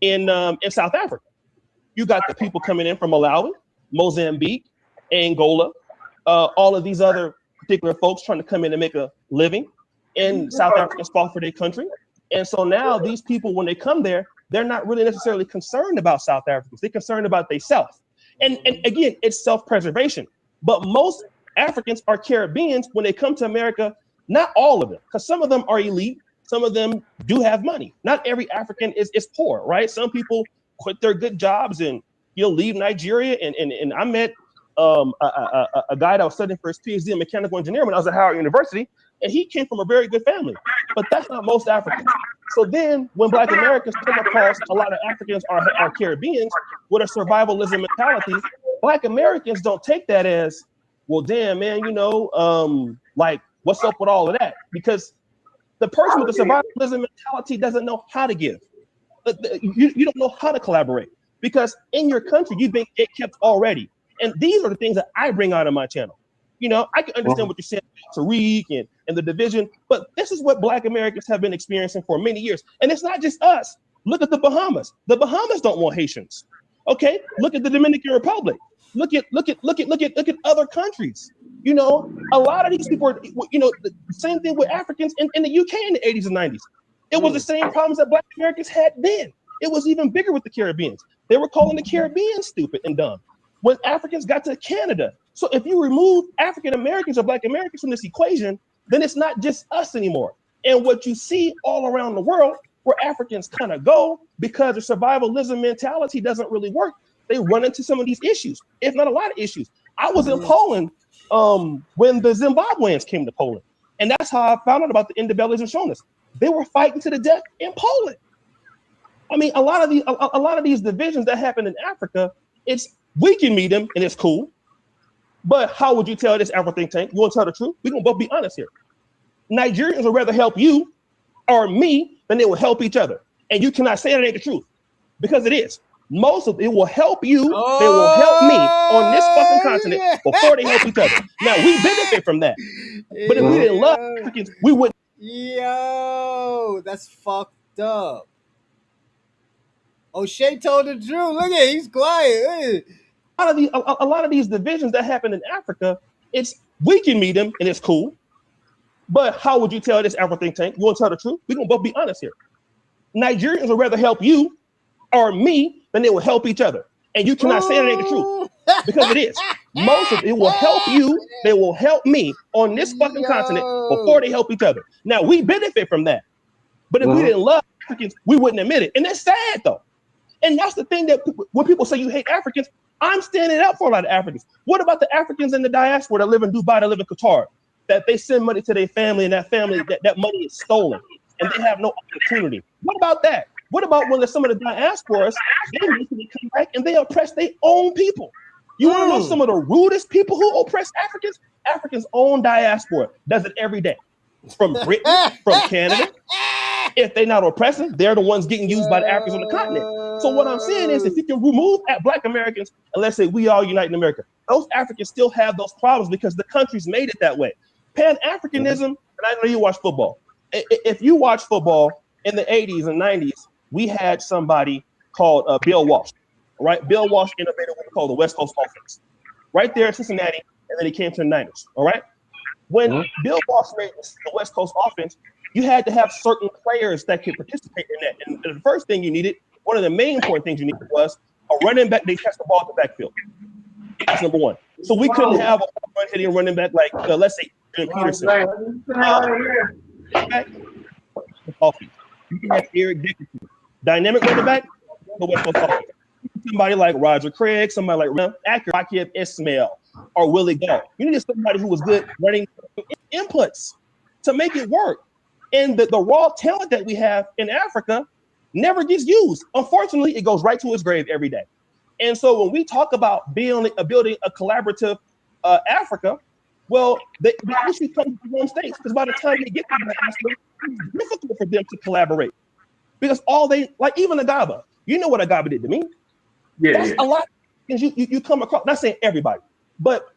In South Africa, you got the people coming in from Malawi, Mozambique, Angola, all of these other particular folks trying to come in and make a living, and South Africans fought for their country. And so now these people, when they come there, they're not really necessarily concerned about South Africans. They're concerned about themselves. And again, it's self-preservation. But most Africans are Caribbeans when they come to America. Not all of them, because some of them are elite. Some of them do have money. Not every African is poor, right? Some people quit their good jobs and leave Nigeria. And I met a guy that was studying for his PhD in mechanical engineering when I was at Howard University, and he came from a very good family. But that's not most Africans. So then when Black Americans come across a lot of Africans are Caribbeans with a survivalism mentality, Black Americans don't take that as, well, damn, man, like, what's up with all of that? Because the person with the survivalism mentality doesn't know how to give. You don't know how to collaborate because in your country, you've been kept already. And these are the things that I bring out of my channel. I can understand what you're saying, Tariq and the division, but this is what Black Americans have been experiencing for many years. And it's not just us. Look at the Bahamas. The Bahamas don't want Haitians. Okay, look at the Dominican Republic. Look at other countries. A lot of these people are, the same thing with Africans in the UK in the 80s and 90s. It was the same problems that Black Americans had then. It was even bigger with the Caribbeans. They were calling the Caribbeans stupid and dumb when Africans got to Canada. So if you remove African Americans or Black Americans from this equation, then it's not just us anymore. And what you see all around the world where Africans kind of go because the survivalism mentality doesn't really work, they run into some of these issues, if not a lot of issues. I was in Poland when the Zimbabweans came to Poland. And that's how I found out about the Indebellis and Shonas. They were fighting to the death in Poland. I mean, a lot of these divisions that happen in Africa, we can meet them and it's cool. But how would you tell this Afro think tank? You want to tell the truth? We're going to both be honest here. Nigerians would rather help you or me than they will help each other. And you cannot say that ain't the truth because it is. Most of it will help you. They will help me on this fucking continent before they help each other. Now we benefit from that, but if we didn't love Africans, we wouldn't. Yo, that's fucked up. O'Shea told the truth. Look at he's quiet. A lot of these divisions that happen in Africa, it's we can meet them and it's cool. But how would you tell this Afro think tank? You want to tell the truth? We're gonna both be honest here. Nigerians would rather help you or me than they will help each other. And you cannot say that ain't the truth. Because it is. Most of it will help you, they will help me on this fucking continent before they help each other. Now we benefit from that. But if we didn't love Africans, we wouldn't admit it. And that's sad though. And that's the thing that when people say you hate Africans, I'm standing up for a lot of Africans. What about the Africans in the diaspora that live in Dubai, that live in Qatar, that they send money to their family and that family, that money is stolen and they have no opportunity? What about that? What about when some of the diasporas, they basically come back and they oppress their own people? You want to know some of the rudest people who oppress Africans? Africans' own diaspora does it every day. From Britain, from Canada. If they're not oppressing, they're the ones getting used by the Africans on the continent. So what I'm saying is, if you can remove Black Americans, and let's say we all unite in America, those Africans still have those problems because the country's made it that way. Pan-Africanism, and I know you watch football. If you watch football in the 80s and 90s, we had somebody called Bill Walsh, right? Bill Walsh innovated what we call the West Coast offense, right there in Cincinnati, and then he came to the Niners, all right? When Bill Walsh made the West Coast offense, you had to have certain players that could participate in that. And the first thing you needed, one of the main important things you needed was a running back. They catch the ball at the backfield. That's number one. So we couldn't have a hitting running back like, let's say, Peterson. You can have Eric Dickerson. Dynamic running back, the West Coast offense. Somebody like Roger Craig, somebody like Akib Ismail, or Willie Gault. You needed somebody who was good running inputs to make it work. And the raw talent that we have in Africa never gets used. Unfortunately, it goes right to its grave every day. And so when we talk about building a collaborative Africa, well, the issue comes from one state, because by the time they get to the Africa, it's difficult for them to collaborate. Because like even Agaba, you know what Agaba did to me. That's a lot of things you come across, not saying everybody, but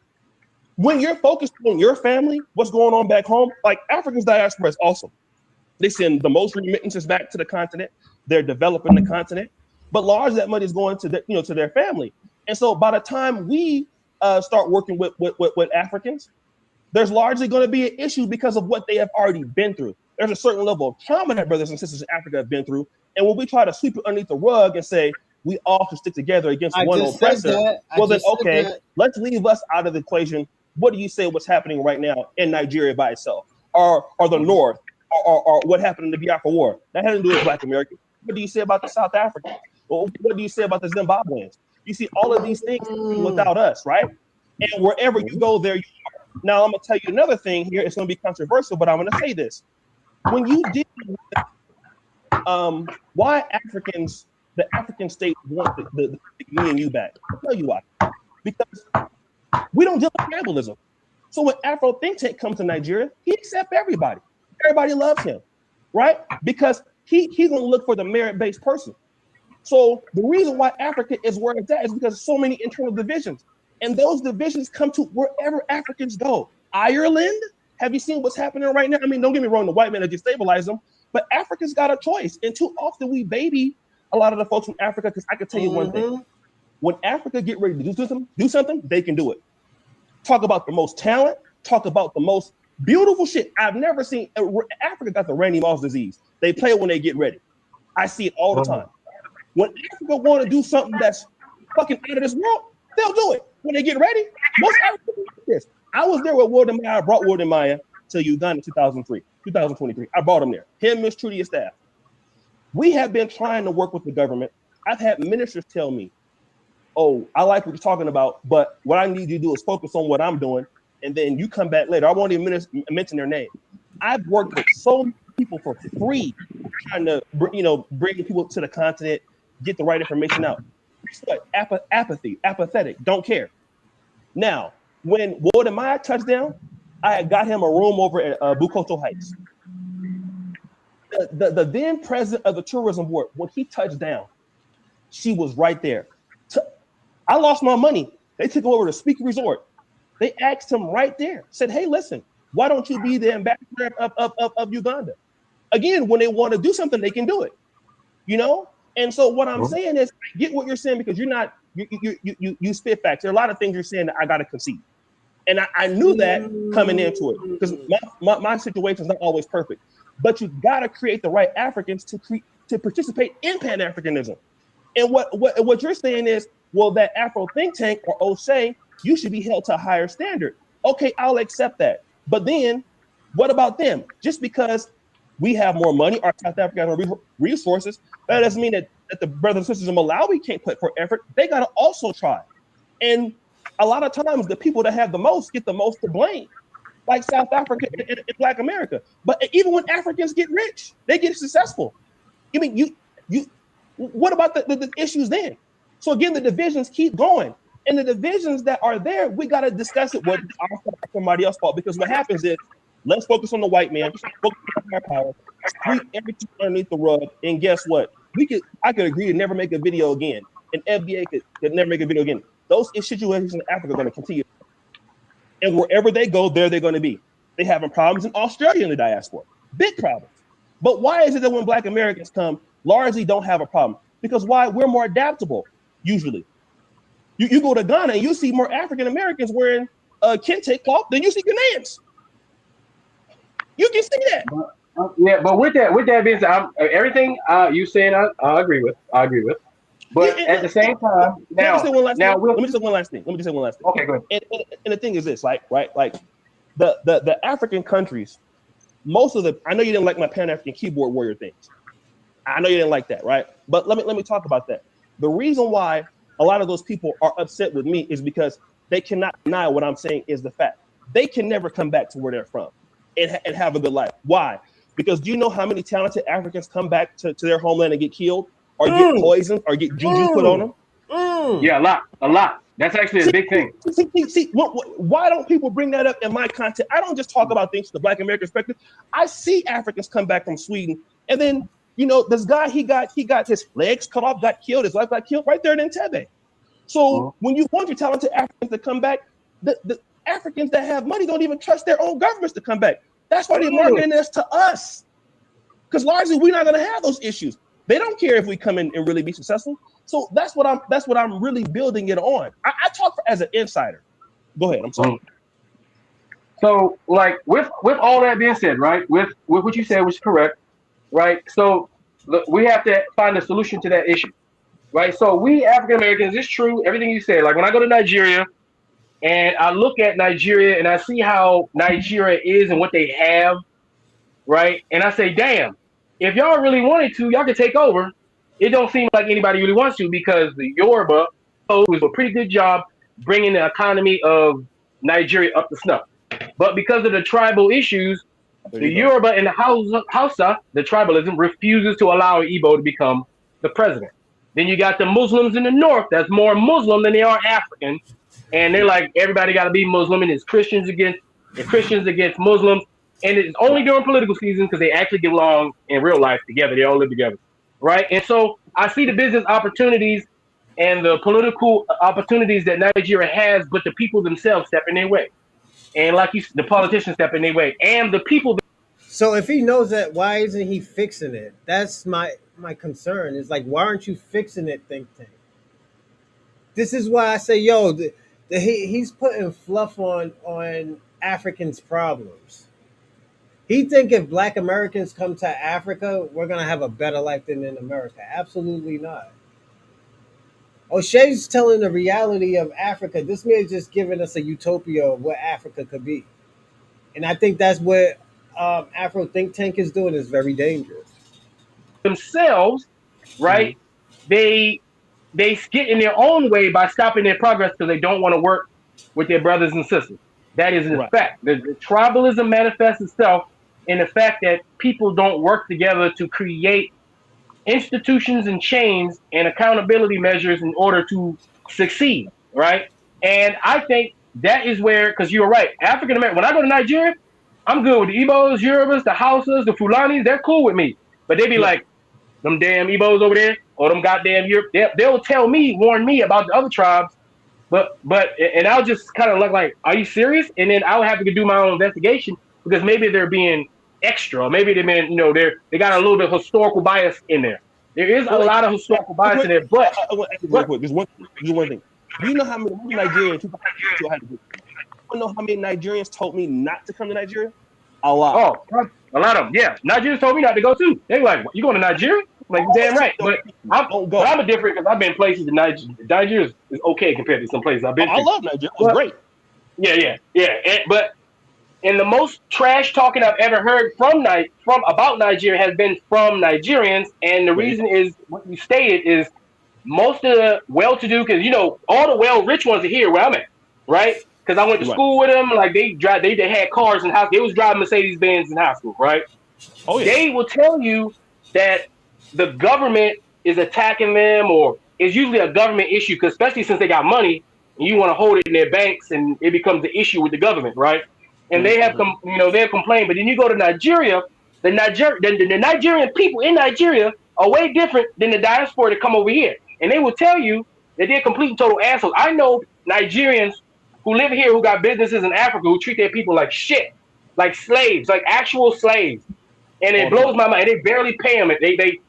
when you're focused on your family, what's going on back home, like Africa's diaspora is awesome. They send the most remittances back to the continent. They're developing the continent, but large that money is going to to their family. And so by the time we start working with Africans, there's largely going to be an issue because of what they have already been through. There's a certain level of trauma that brothers and sisters in Africa have been through. And when we try to sweep it underneath the rug and say we all should stick together against one oppressor, well then, okay, let's leave us out of the equation. What do you say what's happening right now in Nigeria by itself? Or the North? Or what happened in the Biafra War? That had to do with Black Americans. What do you say about the South Africans? Or what do you say about the Zimbabweans? You see all of these things without us, right? And wherever you go, there you are. Now, I'm going to tell you another thing here. It's going to be controversial, but I'm going to say this. When you deal with why the African states want the me and you back, I'll tell you why. Because we don't deal with tribalism. So when Afro Think Tank comes to Nigeria, he accepts everybody. Everybody loves him, right? Because he's going to look for the merit-based person. So the reason why Africa is where it's at is because so many internal divisions. And those divisions come to wherever Africans go. Ireland, have you seen what's happening right now? I mean, don't get me wrong, the white men have destabilized them, but Africa's got a choice. And too often we baby a lot of the folks from Africa, because I can tell you one thing. When Africa get ready to do something, they can do it. Talk about the most talent, talk about the most beautiful shit I've never seen. Africa got the Randy Moss disease. They play it when they get ready. I see it all the time. When Africa want to do something that's fucking out of this world, they'll do it. When they get ready, most Africans do this. I was there with Warden Maya. I brought Warden Maya to Uganda in 2023. I brought him there. Him, Miss Trudy, and staff. We have been trying to work with the government. I've had ministers tell me, oh, I like what you're talking about, but what I need you to do is focus on what I'm doing, and then you come back later. I won't even mention their name. I've worked with so many people for free, trying to bring people to the continent, get the right information out. Apathy, apathetic, don't care. Now, when Warden Maya touched down, I had got him a room over at Bukoto Heights. The then president of the tourism board, when he touched down, She was right there. I lost my money. They took him over to Speaker Resort. They asked him right there, said, hey, listen, why don't you be the ambassador of Uganda? Again, when they want to do something, they can do it, you know? And so what I'm saying is, I get what you're saying, because you're not, you spit facts. There are a lot of things you're saying that I got to concede. And I knew that coming into it, because my situation is not always perfect. But you got to create the right Africans to participate in Pan-Africanism. And what you're saying is, well, that Afro think tank or O'Shea, you should be held to a higher standard. Okay, I'll accept that. But then, what about them? Just because we have more money, or South Africa has more resources, that doesn't mean that the brothers and sisters in Malawi can't put forth effort. They got to also try. And a lot of times, the people that have the most get the most to blame, like South Africa and Black America. But even when Africans get rich, they get successful. I mean, what about the issues then? So again, the divisions keep going. And the divisions that are there, we got to discuss it with our fault or somebody else's fault. Because what happens is, let's focus on the white man, focus on our power, sweep everything underneath the rug, and guess what? I could agree to never make a video again. And FBA could never make a video again. Those situations in Africa are going to continue. And wherever they go, there they're going to be. They're having problems in Australia in the diaspora. Big problems. But why is it that when Black Americans come, largely don't have a problem? Because why? We're more adaptable, usually. You go to Ghana and you see more African Americans wearing kente cloth than you see Ghanaians. You can see that. Yeah, but with that being said, everything you saying, I agree with. But at the same time, let me just say one last thing. Okay, go ahead. And the thing is this, like the African countries, most of the, I know you didn't like my Pan-African keyboard warrior things. I know you didn't like that, right? But let me talk about that. The reason why a lot of those people are upset with me is because they cannot deny what I'm saying is the fact. They can never come back to where they're from and have a good life. Why? Because do you know how many talented Africans come back to their homeland and get killed or get poisoned or get juju put on them? Yeah, a lot. That's actually a big thing. See, why don't people bring that up in my content? I don't just talk about things from the Black American perspective. I see Africans come back from Sweden, and then this guy he got his legs cut off, got killed, his wife got killed right there in Entebbe. So when you want your talented Africans to come back, the Africans that have money don't even trust their own governments to come back. That's why they're marketing this to us, because largely we're not going to have those issues. They don't care if we come in and really be successful. So that's what I'm really building it on. I talk as an insider. Go ahead. I'm sorry. So, like with all that being said, right? With what you said, which is correct, right? So we have to find a solution to that issue, right? So we African Americans, it's true, everything you said. Like when I go to Nigeria and I look at Nigeria and I see how Nigeria is and what they have, right? And I say, damn, if y'all really wanted to, y'all could take over. It don't seem like anybody really wants to, because the Yoruba was a pretty good job bringing the economy of Nigeria up to snuff. But because of the tribal issues, the Yoruba and the Hausa, the tribalism, refuses to allow Igbo to become the president. Then you got the Muslims in the north that's more Muslim than they are African. And they're like, everybody got to be Muslim, and it's Christians against Muslims. And it's only during political season because they actually get along in real life together. They all live together, right? And so I see the business opportunities and the political opportunities that Nigeria has, but the people themselves step in their way. And like the politicians step in their way. And the people... So if he knows that, why isn't he fixing it? That's my concern. It's like, why aren't you fixing it, think tank? This is why I say, yo, he's putting fluff on Africans' problems. He think if Black Americans come to Africa, we're gonna have a better life than in America. Absolutely not. O'Shea's telling the reality of Africa. This man is just giving us a utopia of what Africa could be, and I think that's what Afro think tank is doing. Is very dangerous. Themselves, right? Mm-hmm. They get in their own way by stopping their progress because they don't want to work with their brothers and sisters. That is a fact. The tribalism manifests itself in the fact that people don't work together to create institutions and chains and accountability measures in order to succeed, right? And I think that is where, because you're right, African American, when I go to Nigeria, I'm good with the Igbos, Yorubas, the Hausas, the Fulanis, they're cool with me. But they be like, them damn Igbos over there, or them goddamn Europe. They'll tell me, warn me about the other tribes. And I'll just kind of look like, are you serious? And then I'll have to do my own investigation because maybe they're being extra, or maybe they got a little bit of historical bias in there. There is a Well, lot of historical bias in there, I want to ask you real quick. Just one thing. Do you know how many Nigeria in 2022 I had to do? You know how many Nigerians told me not to come to Nigeria? A lot. Oh, a lot of them. Yeah, Nigerians told me not to go too. They were like, "You going to Nigeria?" I'm like, "Damn right." But don't go. I'm a different because I've been places in Nigeria. Nigeria is okay compared to some places I've been to. I love Nigeria. It was great. Yeah. But and the most trash talking I've ever heard from about Nigeria has been from Nigerians, and the reason is what you stated is most of the well-to-do, because all the rich ones are here where I'm at, right? Because I went to school with them. Like they had cars in high school. They was driving Mercedes Benz in high school, right? Oh yeah. They will tell you that the government is attacking them, or it's usually a government issue, because especially since they got money and you want to hold it in their banks, and it becomes an issue with the government, right? And they have they'll complain. But then you go to Nigeria, the Nigerian people in Nigeria are way different than the diaspora that come over here, and they will tell you that they're complete and total assholes. I know Nigerians who live here who got businesses in Africa who treat their people like shit, like slaves, like actual slaves. And it blows my mind. They barely pay him. They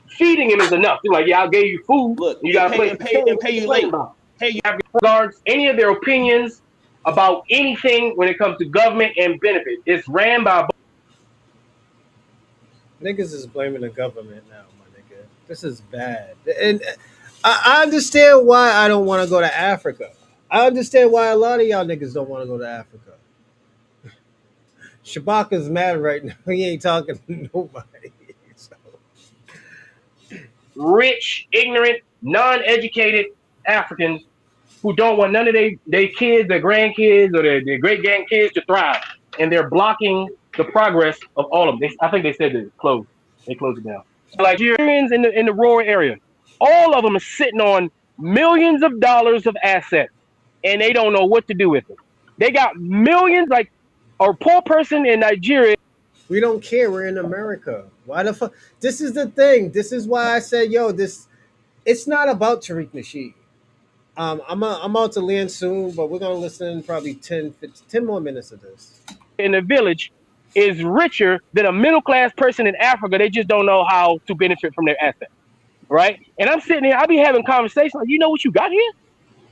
feeding him is enough. They're like, yeah, I'll give you food. Look, you got to pay you late. Hey, you have regards any of their opinions about anything when it comes to government and benefits. It's ran by Niggas is blaming the government now, my nigga. This is bad. And I understand why I don't want to go to Africa. I understand why a lot of y'all niggas don't want to go to Africa. Shabaka's mad right now. He ain't talking to nobody. So. rich, ignorant, non-educated Africans who don't want none of their kids, their grandkids, or their great grandkids to thrive, and they're blocking the progress of all of them. I think they said that it's closed. They closed it down. Like Nigerians in the rural area, all of them are sitting on millions of dollars of assets, and they don't know what to do with it. They got millions. Like a poor person in Nigeria. We don't care. We're in America. Why the fuck? This is the thing. This is why I said, yo, it's not about Tariq Nasheed. I'm out to land soon, but we're gonna listen probably 10 more minutes of this. In the village is richer than a middle class person in Africa. They just don't know how to benefit from their assets, right? And I'm sitting here, I be having conversations like, you know what you got here,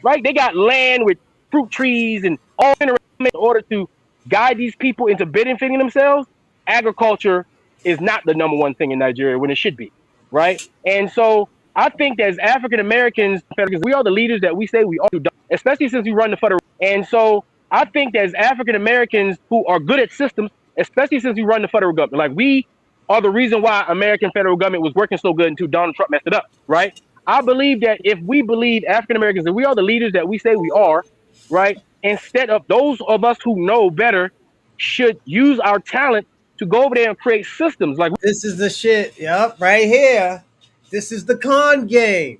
right? They got land with fruit trees and all in order to guide these people into benefiting themselves. Agriculture is not the number one thing in Nigeria when it should be, right? And so I think that as African Americans, we are the leaders that we say we are, especially since we run the federal. And so I think that as African Americans who are good at systems, especially since we run the federal government, like we are the reason why American federal government was working so good until Donald Trump messed it up, right? I believe that if we believe African Americans that we are the leaders that we say we are, right? Instead of those of us who know better should use our talent to go over there and create systems. Like this is the shit. Yep, right here. This is the con game.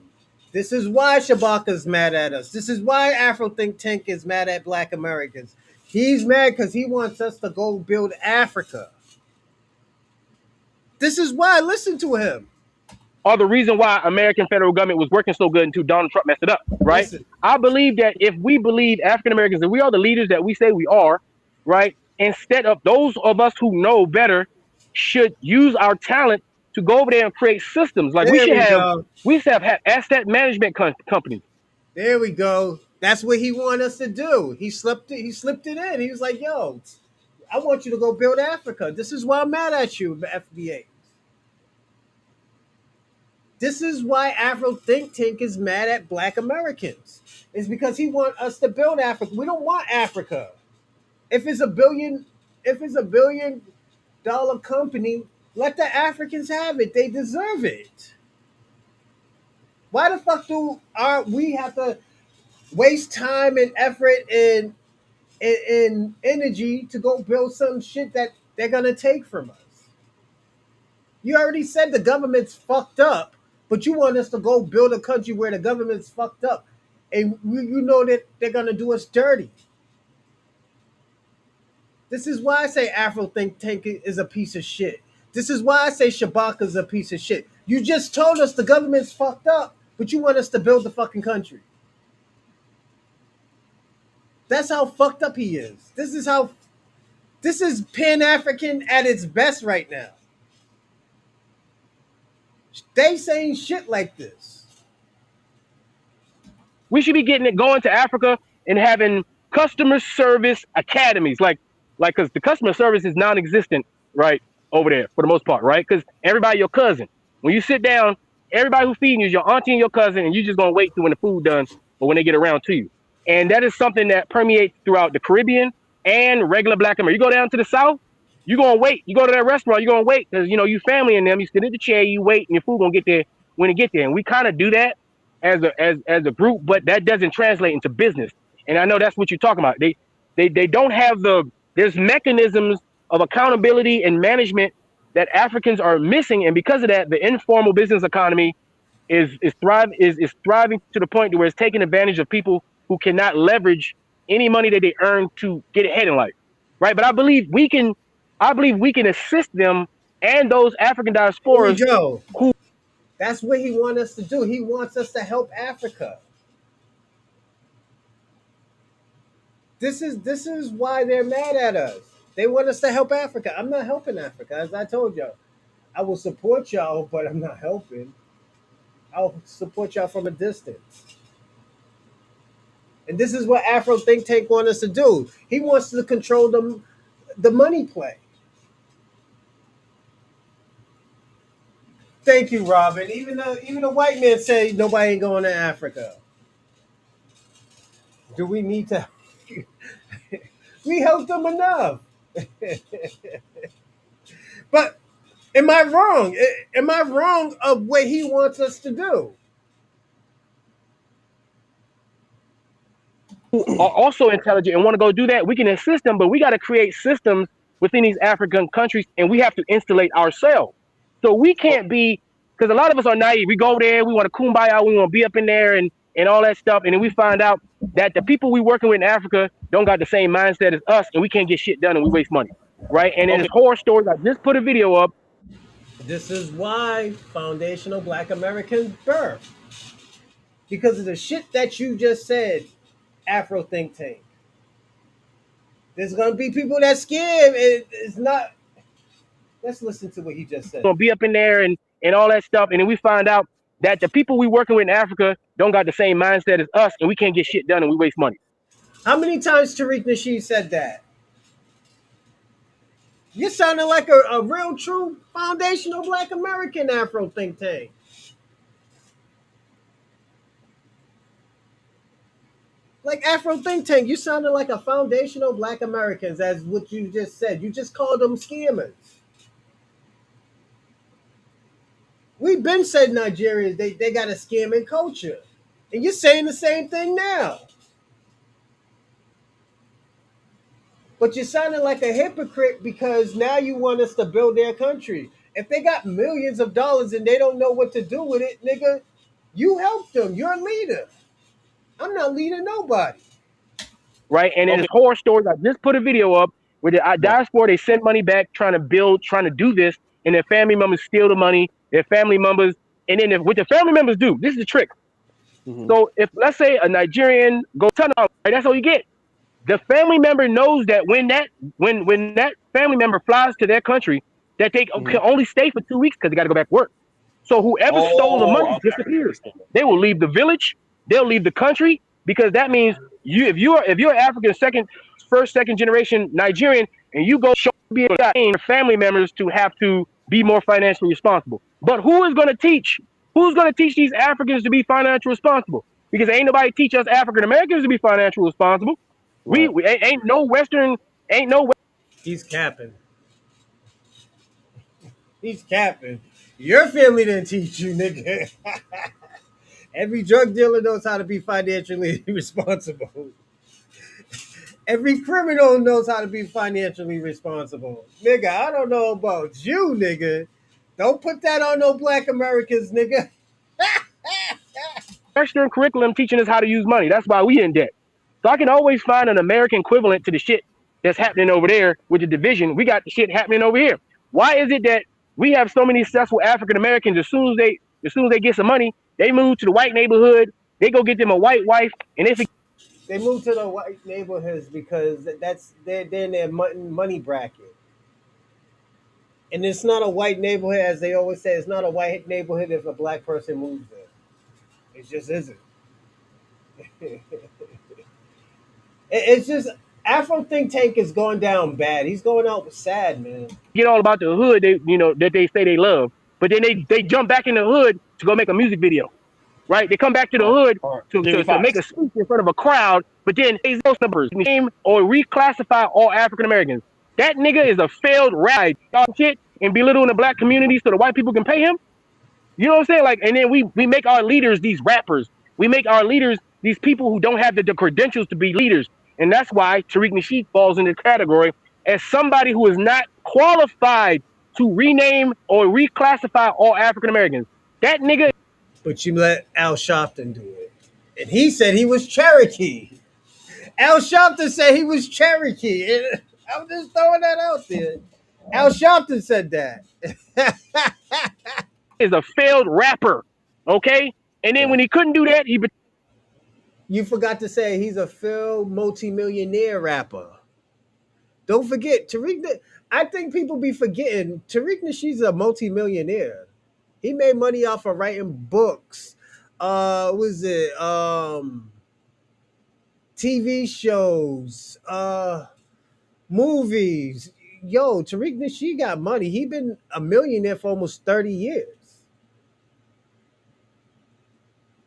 This is why Shabaka's mad at us. This is why Afro Think Tank is mad at Black Americans. He's mad because he wants us to go build Africa. This is why. Listen to him. Are the reason why American federal government was working so good until Donald Trump messed it up, right? Listen. I believe that if we believe African Americans that we are the leaders that we say we are, right? Instead of those of us who know better should use our talent to go over there and create systems. Like we should have asset management companies. There we go. That's what he wanted us to do. He slipped it in. He was like, yo, I want you to go build Africa. This is why I'm mad at you, FBA. This is why Afro Think Tank is mad at Black Americans. It's because he wants us to build Africa. We don't want Africa. If it's a $1 billion company, let the Africans have it. They deserve it. Why the fuck do we have to waste time and effort and energy to go build some shit that they're gonna take from us? You already said the government's fucked up, but you want us to go build a country where the government's fucked up, and you know that they're gonna do us dirty. This is why I say Afro Think Tank is a piece of shit. This is why I say Shabaka is a piece of shit. You just told us the government's fucked up, but you want us to build the fucking country. That's how fucked up he is. This is Pan-African at its best right now. They saying shit like this. We should be going to Africa and having customer service academies, because the customer service is non-existent right over there for the most part, right? Because everybody your cousin. When you sit down, everybody who feeding you is your auntie and your cousin, and you just gonna wait till when the food done or when they get around to you. And that is something that permeates throughout the Caribbean and regular Black America. You go down to the South, you gonna wait. You go to that restaurant, you gonna wait because you family and them. You sit in the chair, you wait, and your food gonna get there when it get there. And we kind of do that as a group, but that doesn't translate into business. And I know that's what you're talking about. They don't have there's mechanisms of accountability and management that Africans are missing, and because of that, the informal business economy is thriving to the point where it's taking advantage of people who cannot leverage any money that they earn to get ahead in life, right? But I believe we can assist them and those African diasporas who. That's what he wants us to do. He wants us to help Africa. This is why they're mad at us. They want us to help Africa. I'm not helping Africa, as I told y'all. I will support y'all, but I'm not helping. I'll support y'all from a distance. And this is what Afro Think Tank wants us to do. He wants to control the money play. Thank you, Robin. Even the white man say nobody ain't going to Africa. Do we need to? We helped them enough. But am I wrong? Am I wrong of what he wants us to do? Who are also intelligent and want to go do that, we can assist them, but we got to create systems within these African countries, and we have to installate ourselves. So we can't be, because a lot of us are naive. We go there, we want to kumbaya, we want to be up in there and all that stuff, and then we find out that the people we working with in Africa don't got the same mindset as us, and we can't get shit done, and we waste money, right? And then there's horror stories. I just put a video up. This is why foundational Black Americans birthed. Because of the shit that you just said, Afro Think Tank. There's going to be people that scared. It's not. Let's listen to what he just said. Gonna be up in there and all that stuff, and then we find out that the people we working with in Africa don't got the same mindset as us, and we can't get shit done, and we waste money. How many times Tariq Nasheed said that? You're sounding like a real, true, foundational Black American Afro Think Tank. Like Afro Think Tank, you sounded like a foundational Black Americans, as what you just said. You just called them scammers. We've been said Nigerians, they got a scamming culture. And you're saying the same thing now. But you're sounding like a hypocrite because now you want us to build their country. If they got millions of dollars and they don't know what to do with it, nigga, you help them. You're a leader. I'm not leading nobody. Right? And then there's horror stories. I just put a video up where the diaspora, they send money back trying to do this, and their family members steal the money, their family members, and then what the family members do, this is the trick. Mm-hmm. So if, let's say, a Nigerian goes $10, right, that's all you get. The family member knows that when that family member flies to their country, that they can only stay for 2 weeks because they got to go back to work. So whoever stole the money disappears. They will leave the village. They'll leave the country, because that means if you're African first, second generation Nigerian, and you go be able to train your family members to have to be more financially responsible. But who is going to teach? Who's going to teach these Africans to be financially responsible? Because ain't nobody teach us African Americans to be financially responsible. Right. We ain't no Western. He's capping. He's capping. Your family didn't teach you, nigga. Every drug dealer knows how to be financially responsible. Every criminal knows how to be financially responsible. Nigga, I don't know about you, nigga. Don't put that on no Black Americans, nigga. Western curriculum teaching us how to use money. That's why we in debt. So I can always find an American equivalent to the shit that's happening over there with the division. We got the shit happening over here. Why is it that We have so many successful African Americans. As soon as they get some money, they move to the white neighborhood. They go get them a white wife, and They move to the white neighborhoods because they're in their money bracket. And it's not a white neighborhood, as they always say. It's not a white neighborhood if a black person moves there. It just isn't. It's just Afro Think Tank is going down bad. He's going out sad, man. get all about the hood, that they say they love, but then they jump back in the hood to go make a music video, right? They come back to the hood to make a speech in front of a crowd, but then they those numbers name or reclassify all African Americans. That nigga is a failed ride, shit, and belittling the black community so the white people can pay him. You know what I'm saying? Like, and then we make our leaders these rappers. We make our leaders these people who don't have the credentials to be leaders. And that's why Tariq Nasheed falls in this category as somebody who is not qualified to rename or reclassify all African Americans. That nigga. But you let Al Sharpton do it. And he said he was Cherokee. Al Sharpton said he was Cherokee. And I'm just throwing that out there. Al Sharpton said that. Is a failed rapper. Okay? And then when he couldn't do that, you forgot to say he's a failed multimillionaire rapper. Don't forget, I think people be forgetting Tariq Nasheed's a multimillionaire. He made money off of writing books. Was it TV shows, movies? Yo, Tariq Nasheed got money. He been a millionaire for almost 30 years.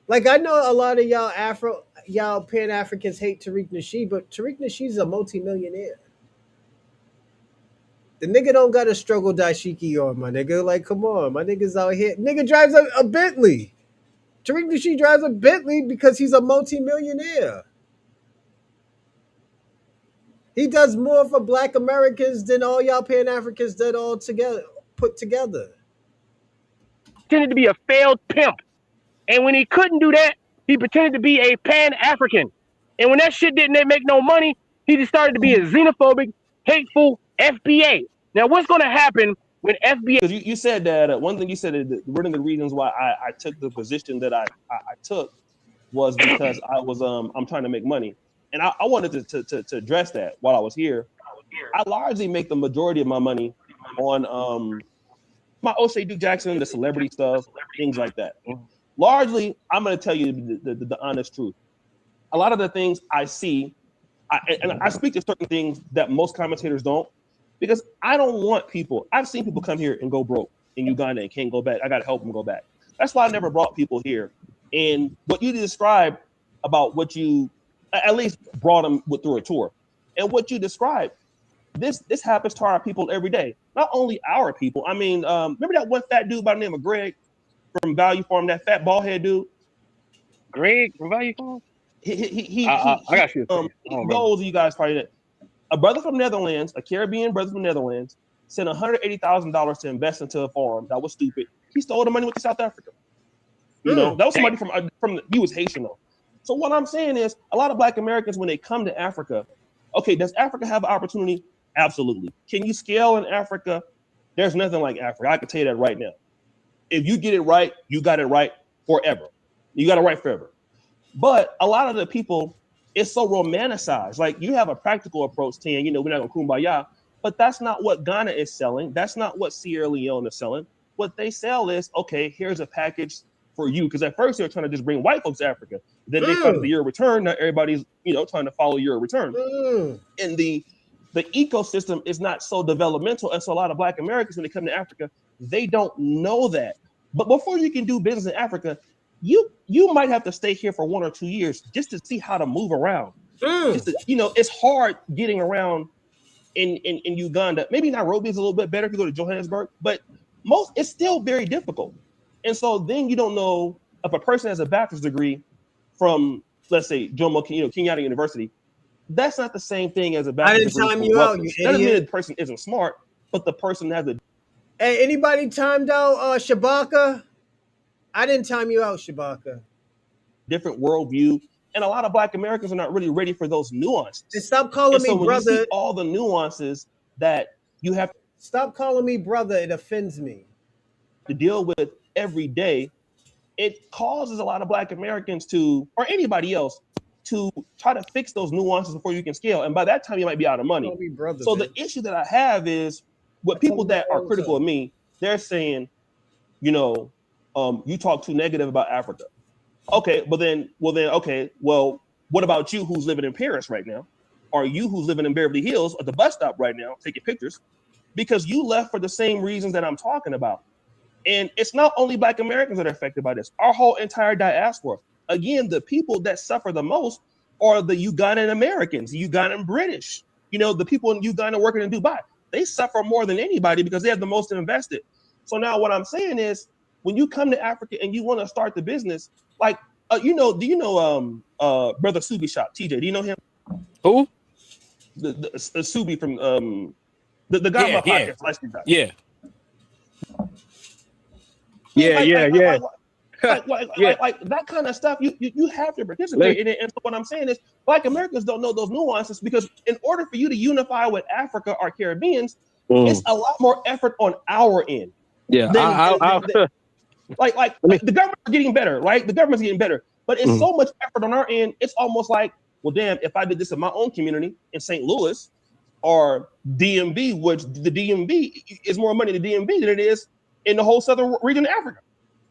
Like, I know a lot of y'all Pan-Africans hate Tariq Nasheed, but Tariq Nasheed's a multimillionaire. The nigga don't got a struggle dashiki on, my nigga. Like, come on, my nigga's out here. Nigga drives a Bentley. Tariq Nasheed drives a Bentley because he's a multimillionaire. He does more for black Americans than all y'all Pan-Africans did all together, put together. Pretended to be a failed pimp. And when he couldn't do that, he pretended to be a Pan-African. And when that shit didn't make no money, he just started to be a xenophobic, hateful FBA. Now, what's going to happen when FBA? Because you said that one thing you said that one of the reasons why I took the position that I took was because I was I'm trying to make money, and I wanted to address that while I was here. I largely make the majority of my money on my O'Shea Duke Jackson, the celebrity stuff, things like that. Largely, I'm going to tell you the honest truth. A lot of the things I see, and I speak to certain things that most commentators don't, because I don't want people. I've seen people come here and go broke in Uganda and can't go back. I got to help them go back. That's why I never brought people here. And what you described about what you at least brought them through a tour, and what you described, this happens to our people every day. Not only our people. I mean, remember that one fat dude by the name of Greg from Value Farm, that fat bald head dude? Greg from Value Farm? I got you. Those of you guys probably a brother from Netherlands, a Caribbean brother from Netherlands, sent $180,000 to invest into a farm. That was stupid. He stole the money with South Africa. You know, that was somebody from he was Haitian though. So what I'm saying is, a lot of Black Americans, when they come to Africa, okay, does Africa have an opportunity? Absolutely. Can you scale in Africa? There's nothing like Africa. I can tell you that right now. If you get it right, you got it right forever. You got it right forever. But a lot of the people, it's so romanticized. Like, you have a practical approach, saying, you know, we're not going to kumbaya, but that's not what Ghana is selling. That's not what Sierra Leone is selling. What they sell is, okay, here's a package for you. Because at first they were trying to just bring white folks to Africa. Then they started the Euro return. Now everybody's, you know, trying to follow Euro return. And the ecosystem is not so developmental. And so a lot of Black Americans, when they come to Africa, they don't know that. But before you can do business in Africa, you might have to stay here for 1 or 2 years just to see how to move around. Just to, you know, it's hard getting around in Uganda. Maybe Nairobi is a little bit better if you go to Johannesburg, but it's still very difficult. And so then you don't know if a person has a bachelor's degree from, let's say, Jomo Kenyatta University. That's not the same thing as a bachelor's degree. I didn't time you out, you idiot. That doesn't mean the person isn't smart, but the person has a. Hey, anybody timed out Shabaka? I didn't time you out, Shabaka. Different worldview, and a lot of Black Americans are not really ready for those nuances. And stop calling me when brother. You see all the nuances that you have. Stop calling me brother. It offends me. To deal with every day, it causes a lot of Black Americans to, or anybody else, to try to fix those nuances before you can scale. And by that time, you might be out of money. Call me brother, So man. the issue that I have is I what tell people him that that are all the critical of time. me, they're saying, you know, you talk too negative about Africa. Okay, but then, okay, well, what about you who's living in Paris right now? Or you who's living in Beverly Hills at the bus stop right now, taking pictures? Because you left for the same reasons that I'm talking about. And it's not only Black Americans that are affected by this, our whole entire diaspora. Again, the people that suffer the most are the Ugandan Americans, the Ugandan British, the people in Uganda working in Dubai. They suffer more than anybody because they have the most invested. So now what I'm saying is, when you come to Africa and you want to start the business, like, do you know Brother Subi Shop, TJ? Do you know him? Who? The Subi from the guy on Yeah, my yeah, podcast, Light Skin Guy. yeah, Man, yeah, yeah, yeah. like that kind of stuff, you have to participate in it. And so what I'm saying is, Black Americans don't know those nuances because in order for you to unify with Africa or Caribbeans, it's a lot more effort on our end. Yeah, Like the government's getting better, right? The government's getting better, but it's so much effort on our end. It's almost like, well, damn, if I did this in my own community in St. Louis or DMV, which the DMV is more money to DMV than it is in the whole southern region of Africa,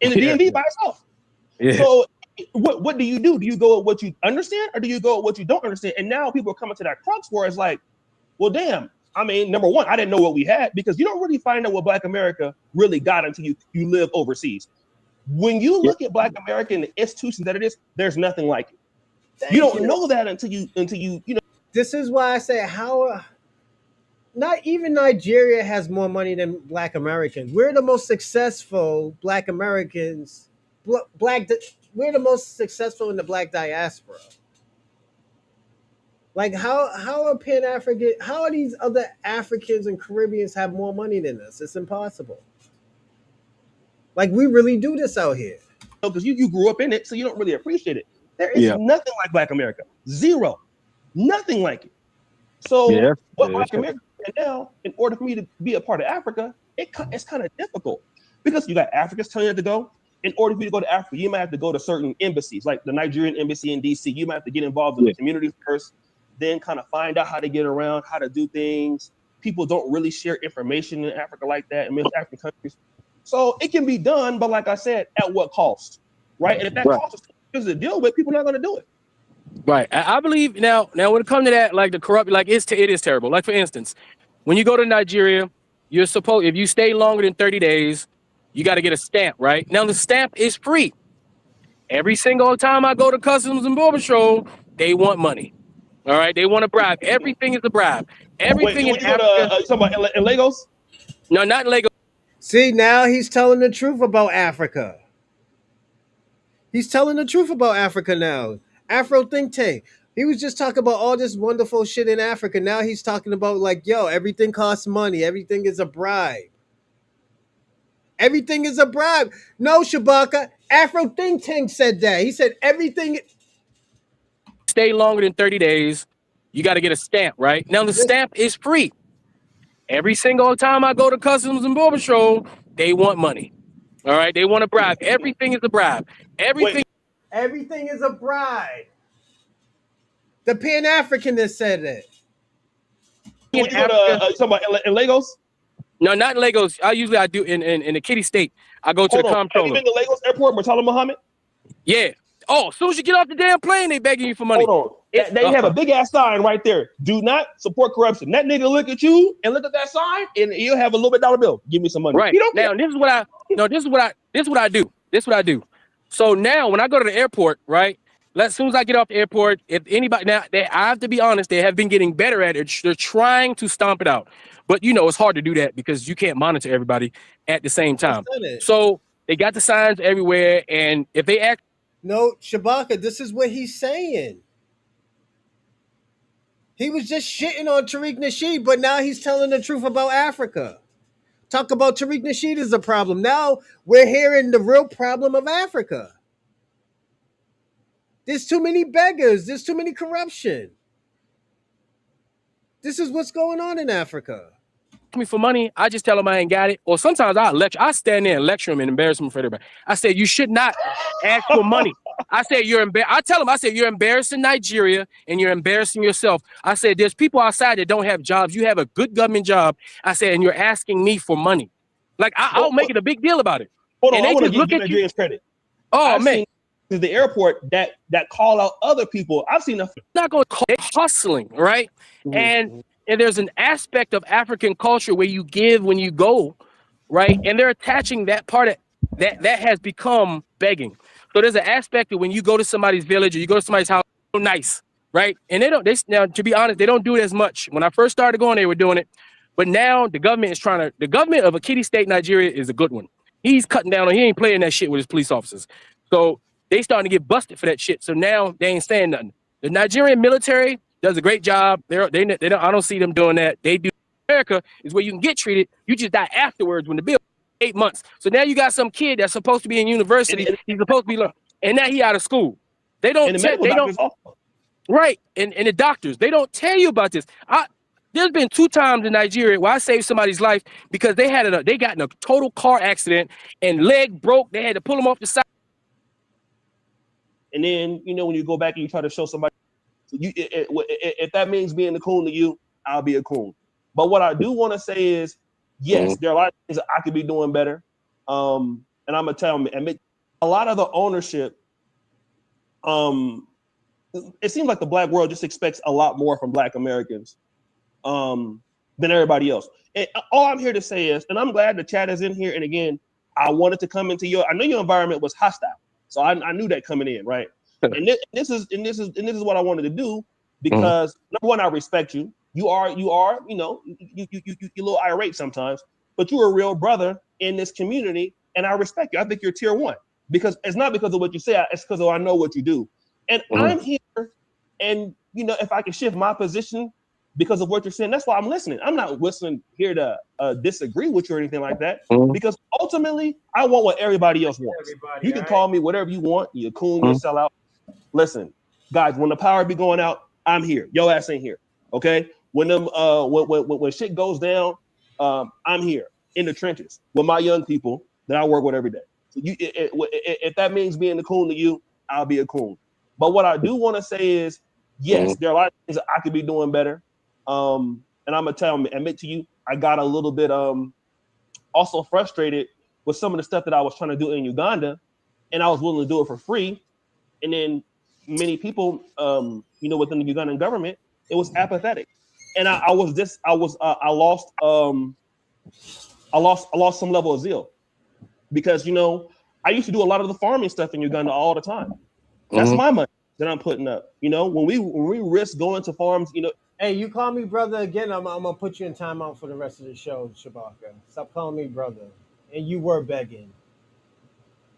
in the DMV by itself. Yeah. So what do you do? Do you go with what you understand or do you go with what you don't understand? And now people are coming to that crux where it's like, well, damn, I mean, number one, I didn't know what we had because you don't really find out what Black America really got until you live overseas. When you look at Black America and the institutions that it is, there's nothing like it. You don't know that until you know. This is why I say how not even Nigeria has more money than Black Americans. We're the most successful Black Americans. We're the most successful in the Black diaspora. Like how are Pan African? How are these other Africans and Caribbeans have more money than us? It's impossible. Like we really do this out here. Because you grew up in it, so you don't really appreciate it. There is nothing like Black America. Zero. Nothing like it. So what Black America now, in order for me to be a part of Africa, it's kind of difficult because you got Africans telling you to go. In order for you to go to Africa, you might have to go to certain embassies, like the Nigerian embassy in DC. You might have to get involved in the community first, then kind of find out how to get around, how to do things. People don't really share information in Africa like that in most African countries. So it can be done, but like I said, at what cost, right? And if that cost is to deal with, people are not going to do it. Right. I believe now when it comes to that, like the corrupt, like it is terrible. Like for instance, when you go to Nigeria, you're supposed, if you stay longer than 30 days, you got to get a stamp, right? Now the stamp is free. Every single time I go to Customs and Border Patrol, they want money. All right, they want a bribe. Everything is a bribe. Everything Wait, in when you Africa. go to, you talking about in Lagos? No, not in Lagos. See, now he's telling the truth about Africa. He's telling the truth about Africa now. Afro think tank. He was just talking about all this wonderful shit in Africa. Now he's talking about like, yo, everything costs money. Everything is a bribe. Everything is a bribe. No, Shabaka. Afro think tank said that. He said everything. Stay longer than 30 days, you got to get a stamp, right? Now the stamp is free. Every single time I go to Customs and Border Patrol, they want money. All right, they want a bribe. Everything is a bribe. Everything is a bribe. The Pan Africanist said it. When you go to, you talking about in Lagos? No, not in Lagos. I do in the kitty state. I go to the comptroller. Have you been to Lagos Airport, Murtala Muhammad? Yeah. Oh, as soon as you get off the damn plane, they begging you for money. Hold on. They have a big ass sign right there. Do not support corruption. That nigga look at you and look at that sign, and you'll have a little bit dollar bill. Give me some money. Right. Now, this is what I do. So now when I go to the airport, right? As soon as I get off the airport, if anybody now, I have to be honest, they have been getting better at it. They're trying to stomp it out. But it's hard to do that because you can't monitor everybody at the same time. So they got the signs everywhere, and if they act. No, Shabaka, this is what he's saying. He was just shitting on Tariq Nasheed, but now he's telling the truth about Africa. Talk about Tariq Nasheed is a problem. Now we're hearing the real problem of Africa. There's too many beggars. There's too many corruption. This is what's going on in Africa. me for money, I just tell them I ain't got it. Or sometimes I stand there and lecture them and embarrass them for everybody. I said, you should not ask for money. I said, I tell them, I said, you're embarrassing Nigeria and you're embarrassing yourself. I said, there's people outside that don't have jobs. You have a good government job. I said, and you're asking me for money. Like, I'll make it a big deal about it. Hold on, And I they want to just look give at you. Nigerians credit. Oh, I've man. seen to the airport that call out other people. I've seen not going to call it hustling, right? And there's an aspect of African culture where you give when you go, right? And they're attaching that part of that has become begging. So there's an aspect of when you go to somebody's village or you go to somebody's house, so nice, right? And now to be honest, they don't do it as much. When I first started going, they were doing it. But now the government is the government of Akiti State, Nigeria is a good one. He's cutting down on, he ain't playing that shit with his police officers. So they starting to get busted for that shit. So now they ain't saying nothing. The Nigerian military does a great job. They don't, I don't see them doing that. They do. America is where you can get treated. You just die afterwards when the bill 8 months. So now you got some kid that's supposed to be in university. He's supposed to be learning, and now he out of school. They don't. Right. And the doctors, they don't tell you about this. There's been 2 times in Nigeria where I saved somebody's life because they got in a total car accident and leg broke. They had to pull them off the side. And then, when you go back and you try to show somebody, if that means being a coon to you, I'll be a coon. But what I do want to say is, yes, there are a lot of things that I could be doing better. And I'm going to tell them, a lot of the ownership, it seems like the Black world just expects a lot more from Black Americans than everybody else. And all I'm here to say is, and I'm glad the chat is in here. And again, I wanted to come into I know your environment was hostile. So I knew that coming in, right? And this is what I wanted to do because number one, I respect you. You are, you a little irate sometimes, but you're a real brother in this community, and I respect you. I think you're tier 1 because it's not because of what you say, it's because I know what you do. And I'm here, and if I can shift my position because of what you're saying, that's why I'm listening. I'm not listening here to disagree with you or anything like that, because ultimately I want what everybody else wants. You can call me whatever you want. You're cool, you sell out. Listen, guys, when the power be going out, I'm here. Your ass ain't here. Okay? When shit goes down, I'm here in the trenches with my young people that I work with every day. So if that means being a coon to you, I'll be a coon. But what I do want to say is, yes, there are a lot of things that I could be doing better. And I'm gonna admit to you, I got a little bit also frustrated with some of the stuff that I was trying to do in Uganda, and I was willing to do it for free. And then many people, within the Ugandan government, it was apathetic. And I lost some level of zeal because I used to do a lot of the farming stuff in Uganda all the time. That's my money that I'm putting up. When we risk going to farms, Hey, you call me brother again, I'm gonna put you in timeout for the rest of the show, Shabaka. Stop calling me brother. And you were begging.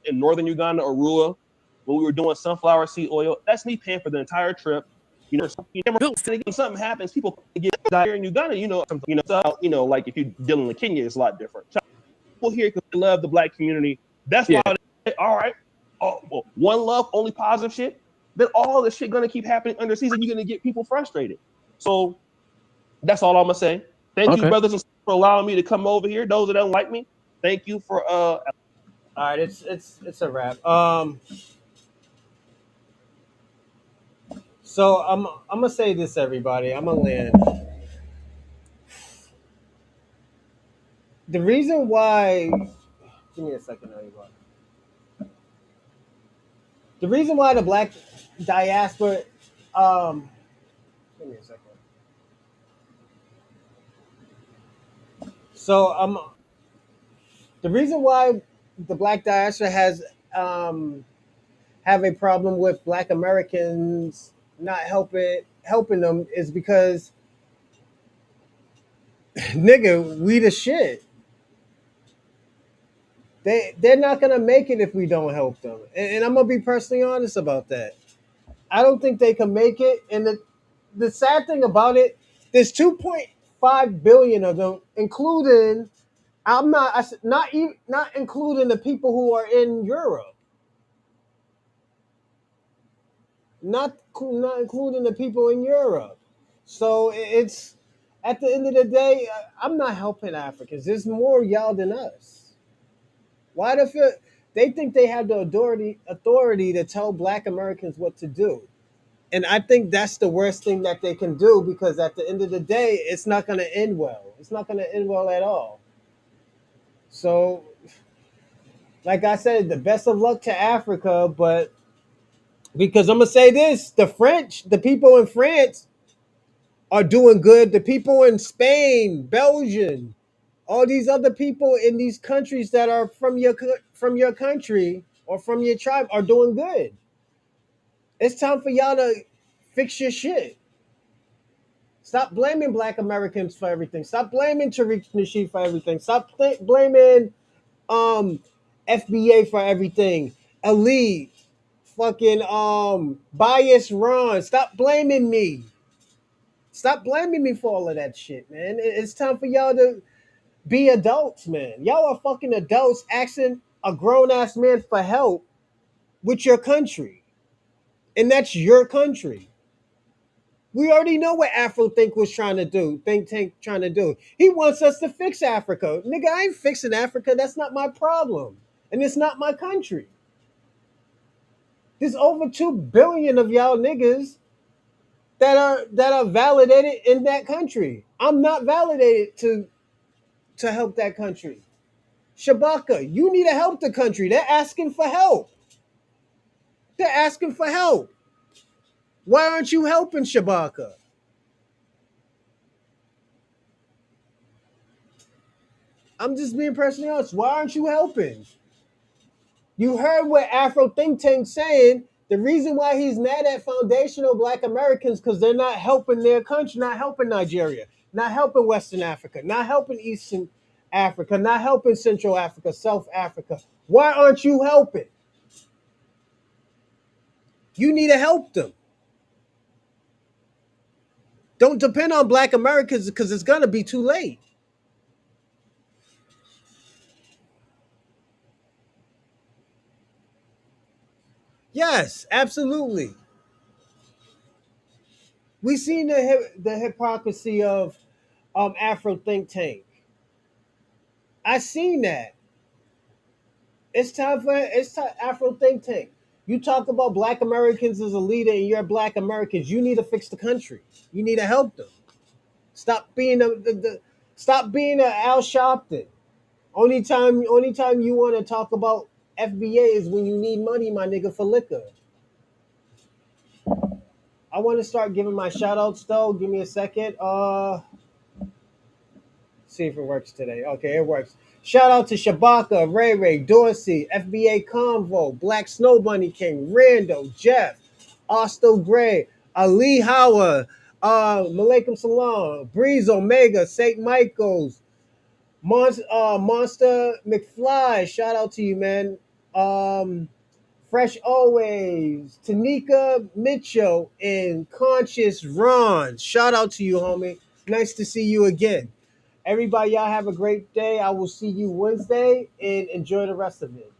In northern Uganda, Arua, when we were doing sunflower seed oil, that's me paying for the entire trip. Something happens, people get died here in Uganda. Like if you're dealing in Kenya, it's a lot different. People here because they love the Black community. That's why. All right. Oh, well, one love, only positive shit. Then all this shit gonna keep happening under season. You're gonna get people frustrated. So that's all I'm gonna say. Thank you, brothers and sisters, for allowing me to come over here. Those that don't like me, thank you for All right, it's a wrap. So I'm gonna say this, everybody. I'm gonna land. The reason why, give me a second, everybody. The reason why the Black diaspora, give me a second. So the reason why the Black diaspora has have a problem with Black Americans not helping them is because nigga, we the shit. They're not gonna make it if we don't help them, and I'm gonna be personally honest about that. I don't think they can make it, and the sad thing about it, there's 2.5 billion of them, including not including the people who are in Europe, not including the people in Europe. So At the end of the day, I'm not helping Africans. There's more y'all than us. Why the fuck? They think they have the authority to tell Black Americans what to do. And I think that's the worst thing that they can do, because at the end of the day, it's not going to end well. It's not going to end well at all. So, like I said, the best of luck to Africa. But because I'm going to say this, the people in France are doing good. The people in Spain, Belgium, all these other people in these countries that are from your country or from your tribe are doing good. It's time for y'all to fix your shit. Stop blaming Black Americans for everything. Stop blaming Tariq Nasheed for everything. Stop blaming FBA for everything. Ali, fucking bias Ron. Stop blaming me. Stop blaming me for all of that shit, man. It's time for y'all to be adults, man. Y'all are fucking adults asking a grown ass man for help with your country. And that's your country. We already know what Afro Think was trying to do. Think Tank trying to do. He wants us to fix Africa. Nigga, I ain't fixing Africa. That's not my problem. And it's not my country. There's over 2 billion of y'all niggas that are validated in that country. I'm not validated to help that country. Shabaka, you need to help the country. They're asking for help. They're asking for help. Why aren't you helping Shabaka? I'm just being personally honest. Why aren't you helping? You heard what Afro Think Tank saying. The reason why he's mad at foundational Black Americans because they're not helping their country, not helping Nigeria, not helping Western Africa, not helping Eastern Africa, not helping Central Africa, South Africa. Why aren't you helping? You need to help them. Don't depend on Black Americans because it's going to be too late. Yes, absolutely. We've seen the hypocrisy of Afro Think Tank. I seen that. It's time Afro Think Tank. You talk about Black Americans as a leader, and you're Black Americans. You need to fix the country. You need to help them. Stop being stop being a Al Sharpton. Only time you want to talk about FBA is when you need money, my nigga, for liquor. I want to start giving my shout outs though. Give me a second. See if it works today. Okay, it works. Shout out to Shabaka, Ray Ray, Dorsey, FBA Convo, Black Snow Bunny King, Rando, Jeff, Osto Gray, Ali Howard, Malaikum Salam, Breeze Omega, St. Michael's, Monster McFly. Shout out to you, man. Fresh Always, Tanika Mitchell, and Conscious Ron. Shout out to you, homie. Nice to see you again. Everybody, y'all have a great day. I will see you Wednesday and enjoy the rest of it.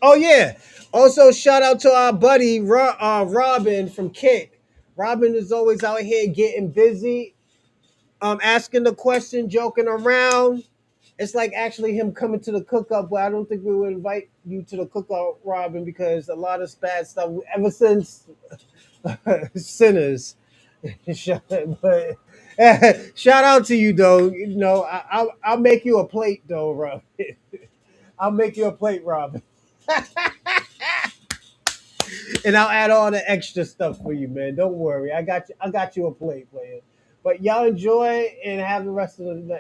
Oh, yeah. Also, shout out to our buddy Robin from Kick. Robin is always out here getting busy, asking the question, joking around. It's like actually him coming to the cookout, but I don't think we would invite you to the cookout, Robin, because a lot of bad stuff ever since Sinners. But shout out to you though. You know, I'll make you a plate though, Robin. I'll make you a plate, Robin. And I'll add all the extra stuff for you, man. Don't worry. I got you a plate, player. But y'all enjoy and have the rest of the night.